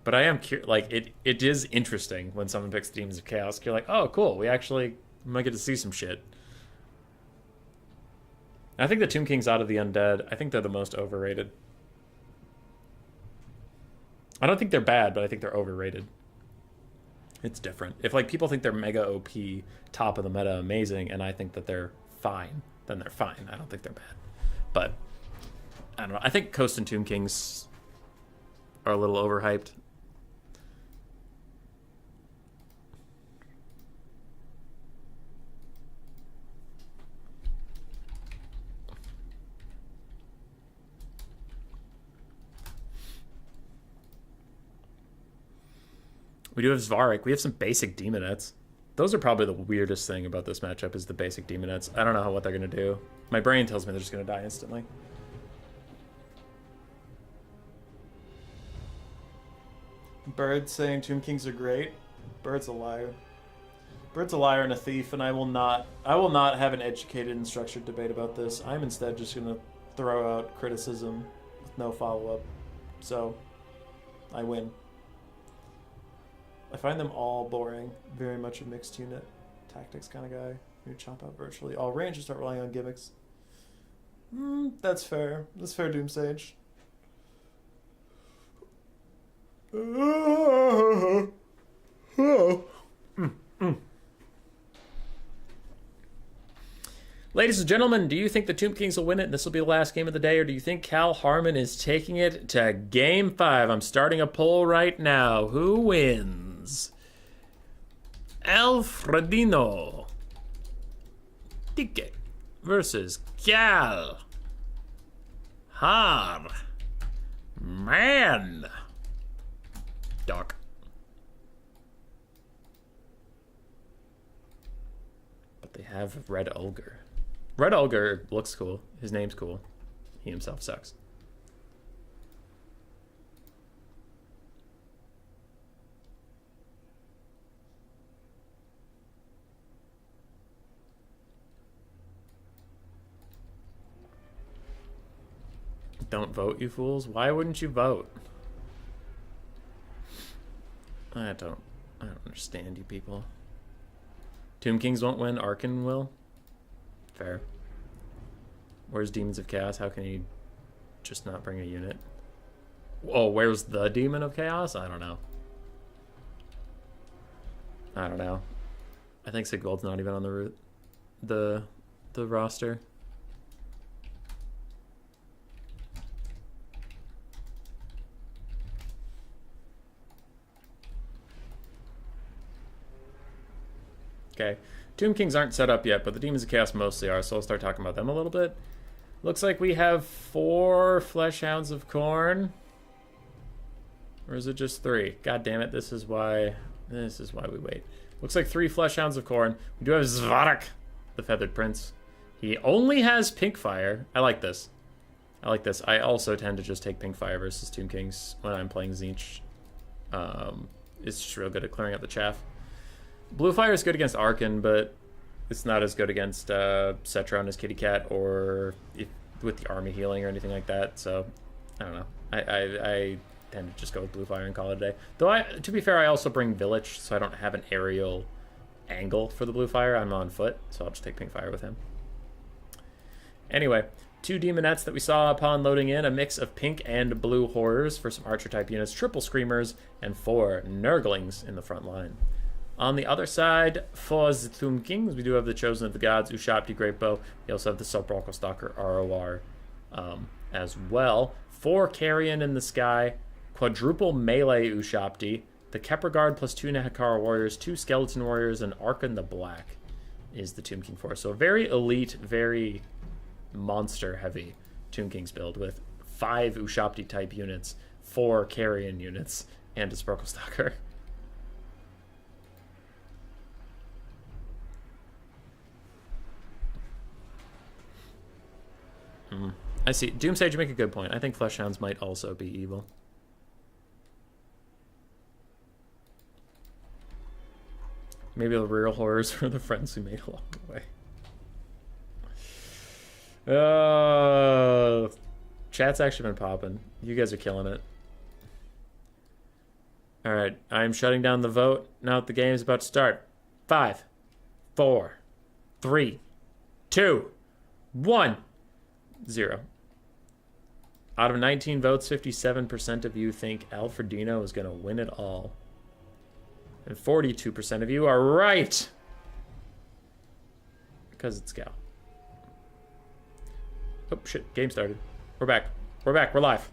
But I am curious, like, it is interesting when someone picks the Demons of Chaos. You're like, oh, cool, we might get to see some shit. I think the Tomb Kings out of the Undead, I think they're the most overrated. I don't think they're bad, but I think they're overrated. It's different. If, like, people think they're mega OP, top of the meta, amazing, and I think that they're fine, then they're fine. I don't think they're bad. But, I don't know. I think Coast and Tomb Kings are a little overhyped. We do have Svarik. We have some basic Demonettes. Those are probably the weirdest thing about this matchup is the basic Demonettes. I don't know what they're going to do. My brain tells me they're just going to die instantly. Bird saying Tomb Kings are great. Bird's a liar. Bird's a liar and a thief, and I will not have an educated and structured debate about this. I'm instead just going to throw out criticism with no follow-up. So, I win. I find them all boring. Very much a mixed unit tactics kind of guy. You chomp out virtually all range and start relying on gimmicks. That's fair. That's fair, Doomsage. Ladies and gentlemen, do you think the Tomb Kings will win it and this will be the last game of the day, or do you think Cal Harmon is taking it to Game 5? I'm starting a poll right now. Who wins? Alfredino Tique versus Cal Harmon. Doc. But they have Red Ogre. Red Ogre looks cool. His name's cool. He himself sucks. Don't vote, you fools. Why wouldn't you vote? I don't understand you people. Tomb Kings won't win. Arkan will. Fair. Where's Demons of Chaos? How can he just not bring a unit? Oh, where's the Demon of Chaos? I don't know. I think Sigvald's not even on the roster. Okay, Tomb Kings aren't set up yet, but the Demons of Chaos mostly are, so I'll start talking about them a little bit. Looks like we have 4 Flesh Hounds of Khorne. Or is it just 3? God damn it, this is why we wait. Looks like 3 Flesh Hounds of Khorne. We do have Svarik, the Feathered Prince. He only has Pink Fire. I like this. I also tend to just take Pink Fire versus Tomb Kings when I'm playing Tzeentch. It's just real good at clearing up the chaff. Blue Fire is good against Arkan, but it's not as good against Cetra and his kitty cat, or with the army healing or anything like that. So, I don't know. I tend to just go with Blue Fire and call it a day. Though, to be fair, I also bring Village, so I don't have an aerial angle for the blue fire. I'm on foot, so I'll just take pink fire with him. Anyway, 2 demonettes that we saw upon loading in, a mix of pink and blue horrors for some archer type units, triple screamers, and 4 Nurglings in the front line. On the other side, for the Tomb Kings, we do have the Chosen of the Gods, Ushabti Great Bow. We also have the Sepulchral Stalker ROR as well. 4 Carrion in the Sky, quadruple melee Ushabti, the Kepler Guard plus 2 Nehekara Warriors, 2 Skeleton Warriors, and Archon the Black is the Tomb King force. So a very elite, very monster-heavy Tomb King's build with 5 Ushabti type units, 4 Carrion units, and a Sepulchral Stalker. I see. Doomsage, you make a good point. I think Fleshhounds might also be evil. Maybe the real horrors for the friends we made along the way. Chat's actually been popping. You guys are killing it. Alright, I'm shutting down the vote. Now that the game is about to start. 5, 4, 3, 2, 1, 0. Out of 19 votes, 57% of you think Alfredino is going to win it all. And 42% of you are right. Because it's Cal. Oh, shit. Game started. We're back. We're back. We're live.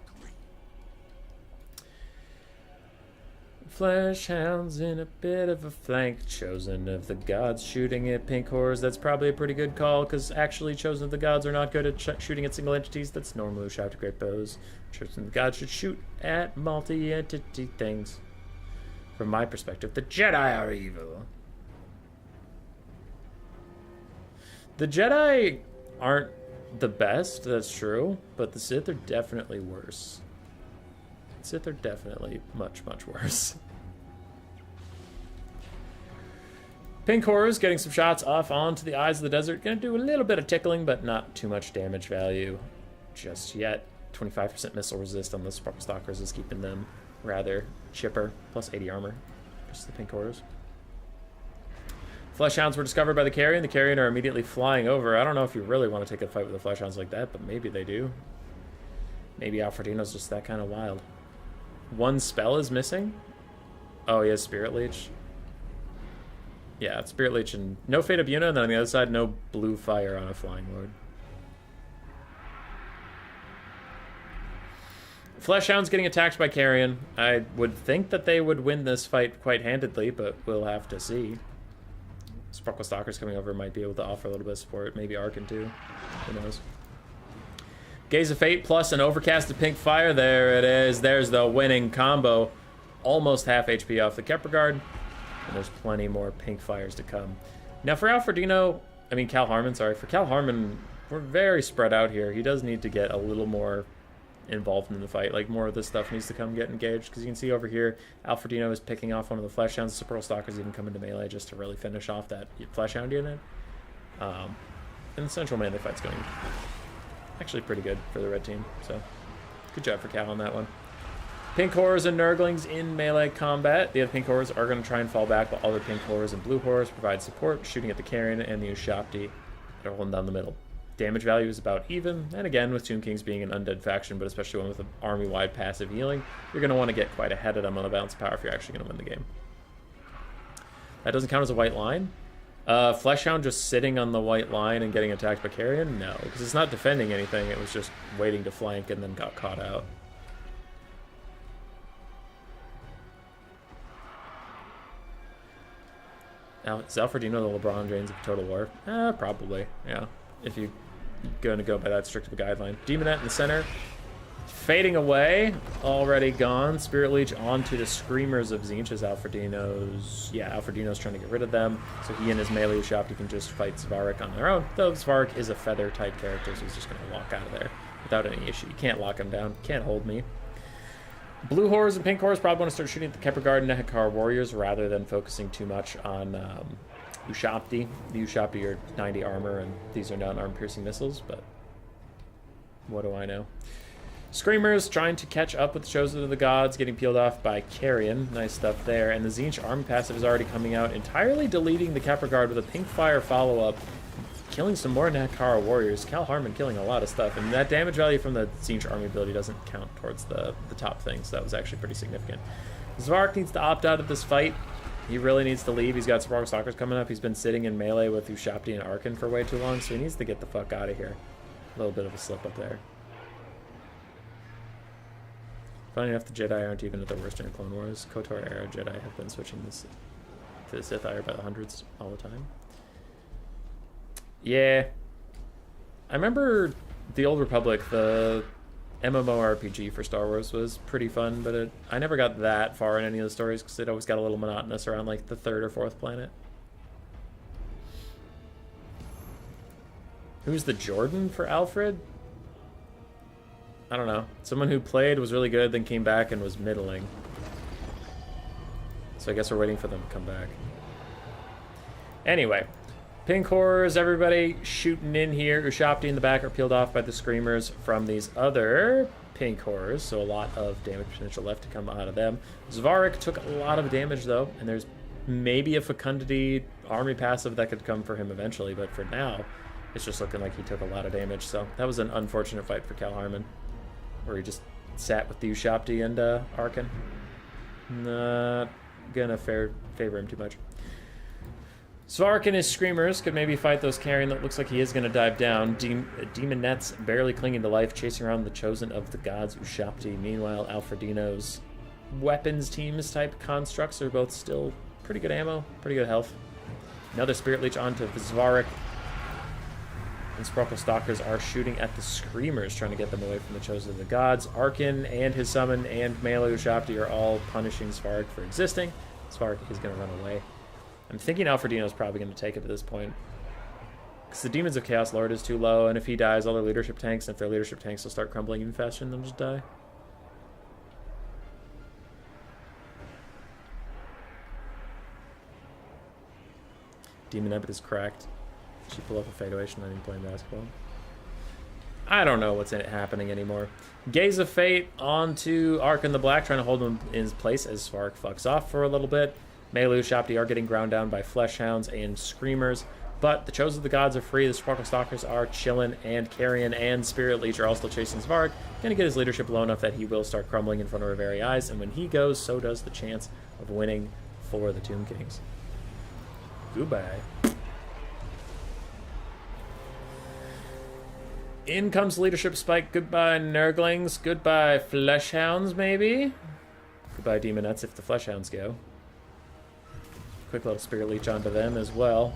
Fleshhounds in a bit of a flank. Chosen of the Gods shooting at pink horrors. That's probably a pretty good call, because actually Chosen of the Gods are not good at shooting at single entities. That's normally shout to great bows. Chosen of the Gods should shoot at multi-entity things. From my perspective, the Jedi are evil. The Jedi aren't the best, that's true, but the Sith are definitely worse. The Sith are definitely much, much worse. Pink Horrors getting some shots off onto the Eyes of the Desert. Gonna do a little bit of tickling, but not too much damage value just yet. 25% missile resist on the Sepulchral Stalkers is keeping them rather chipper. Plus 80 armor. Just the Pink Horrors. Fleshhounds were discovered by the Carrion. The Carrion are immediately flying over. I don't know if you really want to take a fight with the Fleshhounds like that, but maybe they do. Maybe Alfredino's just that kind of wild. 1 spell is missing? Oh, he has Spirit Leech. Yeah, it's Spirit Leech and no Fate of Yuna, and then on the other side, no blue fire on a Flying Lord. Fleshhounds getting attacked by Carrion. I would think that they would win this fight quite handedly, but we'll have to see. Sepulchral Stalkers coming over might be able to offer a little bit of support. Maybe Archon too. Who knows? Gaze of Fate plus an overcasted pink fire. There it is. There's the winning combo. Almost half HP off the Kepler Guard. And there's plenty more pink fires to come. Now for Alfredino, I mean Cal Harmon, sorry. For Cal Harmon, we're very spread out here. He does need to get a little more involved in the fight. Like more of this stuff needs to come get engaged. Because you can see over here, Alfredino is picking off one of the Fleshhounds. The Sepulchral Stalkers even come into melee just to really finish off that Fleshhound unit. And the central melee fight's going actually pretty good for the red team. So good job for Cal on that one. Pink Horrors and Nurglings in melee combat. The other Pink Horrors are going to try and fall back, while other Pink Horrors and Blue Horrors provide support, shooting at the Carrion and the Ushabti that are holding down the middle. Damage value is about even, and again, with Tomb Kings being an undead faction, but especially one with an army-wide passive healing, you're going to want to get quite ahead of them on the balance of power if you're actually going to win the game. That doesn't count as a white line. Fleshhound just sitting on the white line and getting attacked by Carrion? No, because it's not defending anything, it was just waiting to flank and then got caught out. Now, is Alfredino the LeBron James of Total War? Probably, yeah. If you're going to go by that strict of a guideline. Demonette in the center. Fading away. Already gone. Spirit Leech onto the Screamers of Tzeentch as Alfredino's... Yeah, Alfredino's trying to get rid of them. So he and his melee Ushabti can just fight Svarak on their own. Though Svarak is a feather-type character, so he's just going to walk out of there without any issue. You can't lock him down. Can't hold me. Blue Horrors and Pink Horrors probably want to start shooting at the Kepler Guard and Nehekara Warriors rather than focusing too much on Ushabti. The Ushabti are 90 armor, and these are non-armor piercing missiles, but what do I know? Screamers trying to catch up with the Chosen of the Gods, getting peeled off by Carrion. Nice stuff there. And the Tzeentch army passive is already coming out, entirely deleting the Kepler Guard with a pink fire follow-up, killing some more Nakara warriors. Cal Harmon killing a lot of stuff, and that damage value from the Tzeentch army ability doesn't count towards the top thing, so that was actually pretty significant. Svark needs to opt out of this fight. He really needs to leave. He's got Sparkle Stalkers coming up. He's been sitting in melee with Ushabti and Arkan for way too long, so he needs to get the fuck out of here. A little bit of a slip up there. Funny enough, the Jedi aren't even at their worst in Clone Wars. KOTOR era Jedi have been switching this to the Sith Ire by the hundreds all the time. Yeah. I remember the Old Republic, the MMORPG for Star Wars was pretty fun, but I never got that far in any of the stories because it always got a little monotonous around like the 3rd or 4th planet. Who's the Jordan for Alfred? I don't know. Someone who played, was really good, then came back and was middling. So I guess we're waiting for them to come back. Anyway. Pink horrors, everybody shooting in here. Ushabti in the back are peeled off by the Screamers from these other pink horrors, so a lot of damage potential left to come out of them. Svark took a lot of damage, though, and there's maybe a Fecundity army passive that could come for him eventually, but for now, it's just looking like he took a lot of damage, so that was an unfortunate fight for Cal Harmon, where he just sat with the Ushabti and Arkan. Not gonna favor him too much. Svark and his Screamers could maybe fight those Carrion. That looks like he is going to dive down. Demonettes barely clinging to life, chasing around the Chosen of the Gods, Ushabti. Meanwhile, Alfredino's weapons teams type constructs are both still pretty good ammo, pretty good health. Another Spirit Leech onto Svark. And Sparkle Stalkers are shooting at the Screamers, trying to get them away from the Chosen of the Gods. Arkan and his summon and melee Ushabti are all punishing Svark for existing. Svark is going to run away. I'm thinking Alfredino's probably going to take it at this point. Because the Demons of Chaos Lord is too low, and if he dies, all their leadership tanks, and if their leadership tanks will start crumbling even faster, and they'll just die. Demon Abbot is cracked. She pull up a fadeaway, she's not even playing basketball. I don't know what's happening anymore. Gaze of Fate onto Arkan the Black, trying to hold him in his place as Svark fucks off for a little bit. Melee Ushabti are getting ground down by Fleshhounds and Screamers, but the Chosen of the Gods are free. The Sparkle Stalkers are chilling, and Carrion and Spirit Leech are all still chasing Svark. Gonna get his leadership low enough that he will start crumbling in front of our very eyes, and when he goes, so does the chance of winning for the Tomb Kings. Goodbye. In comes leadership spike. Goodbye, Nurglings. Goodbye, Fleshhounds, maybe? Goodbye, Demonettes, if the Fleshhounds go. Quick little Spirit Leech onto them as well.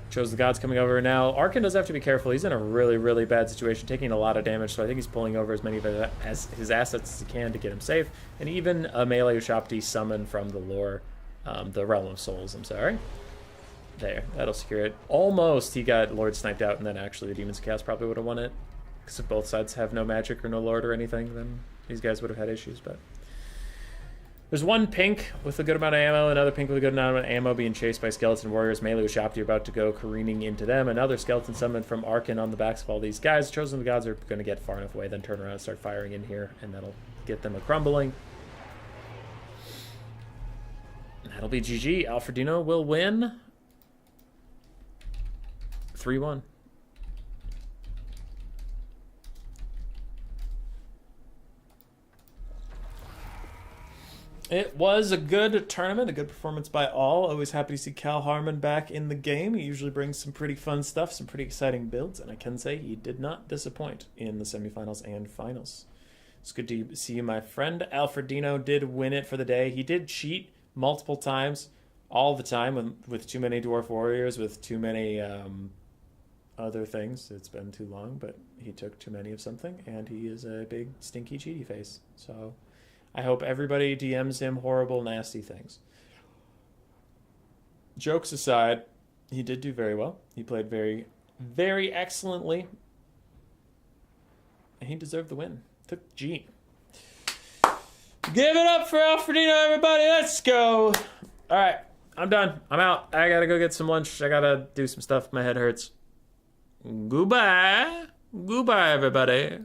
Shows the Gods coming over now. Arkan does have to be careful. He's in a really, really bad situation, taking a lot of damage, so I think he's pulling over as many of his assets as he can to get him safe. And even a melee Ushabti summon from the lore, the Realm of Souls, I'm sorry. There, that'll secure it. Almost he got Lord sniped out, and then actually the Demons of Chaos probably would have won it. Because if both sides have no magic or no Lord or anything, then these guys would have had issues, but... There's one pink with a good amount of ammo, another pink with a good amount of ammo being chased by Skeleton Warriors. Melee Ushabti are about to go careening into them. Another Skeleton summon from Arkan on the backs of all these guys. Chosen of the Gods are going to get far enough away, then turn around and start firing in here, and that'll get them a crumbling. That'll be GG. Alfredino will win 3-1. It was a good tournament, a good performance by all. Always happy to see Cal Harmon back in the game. He usually brings some pretty fun stuff, some pretty exciting builds, and I can say he did not disappoint in the semifinals and finals. It's good to see you, my friend. Alfredino did win it for the day. He did cheat multiple times, all the time, with too many Dwarf Warriors, with too many other things. It's been too long, but he took too many of something, and he is a big, stinky, cheaty face. So... I hope everybody DMs him horrible, nasty things. Jokes aside, he did do very well. He played very, very excellently. And he deserved the win. Took G. Give it up for Alfredino, everybody. Let's go. All right, I'm done. I'm out. I gotta go get some lunch. I gotta do some stuff. My head hurts. Goodbye. Goodbye, everybody.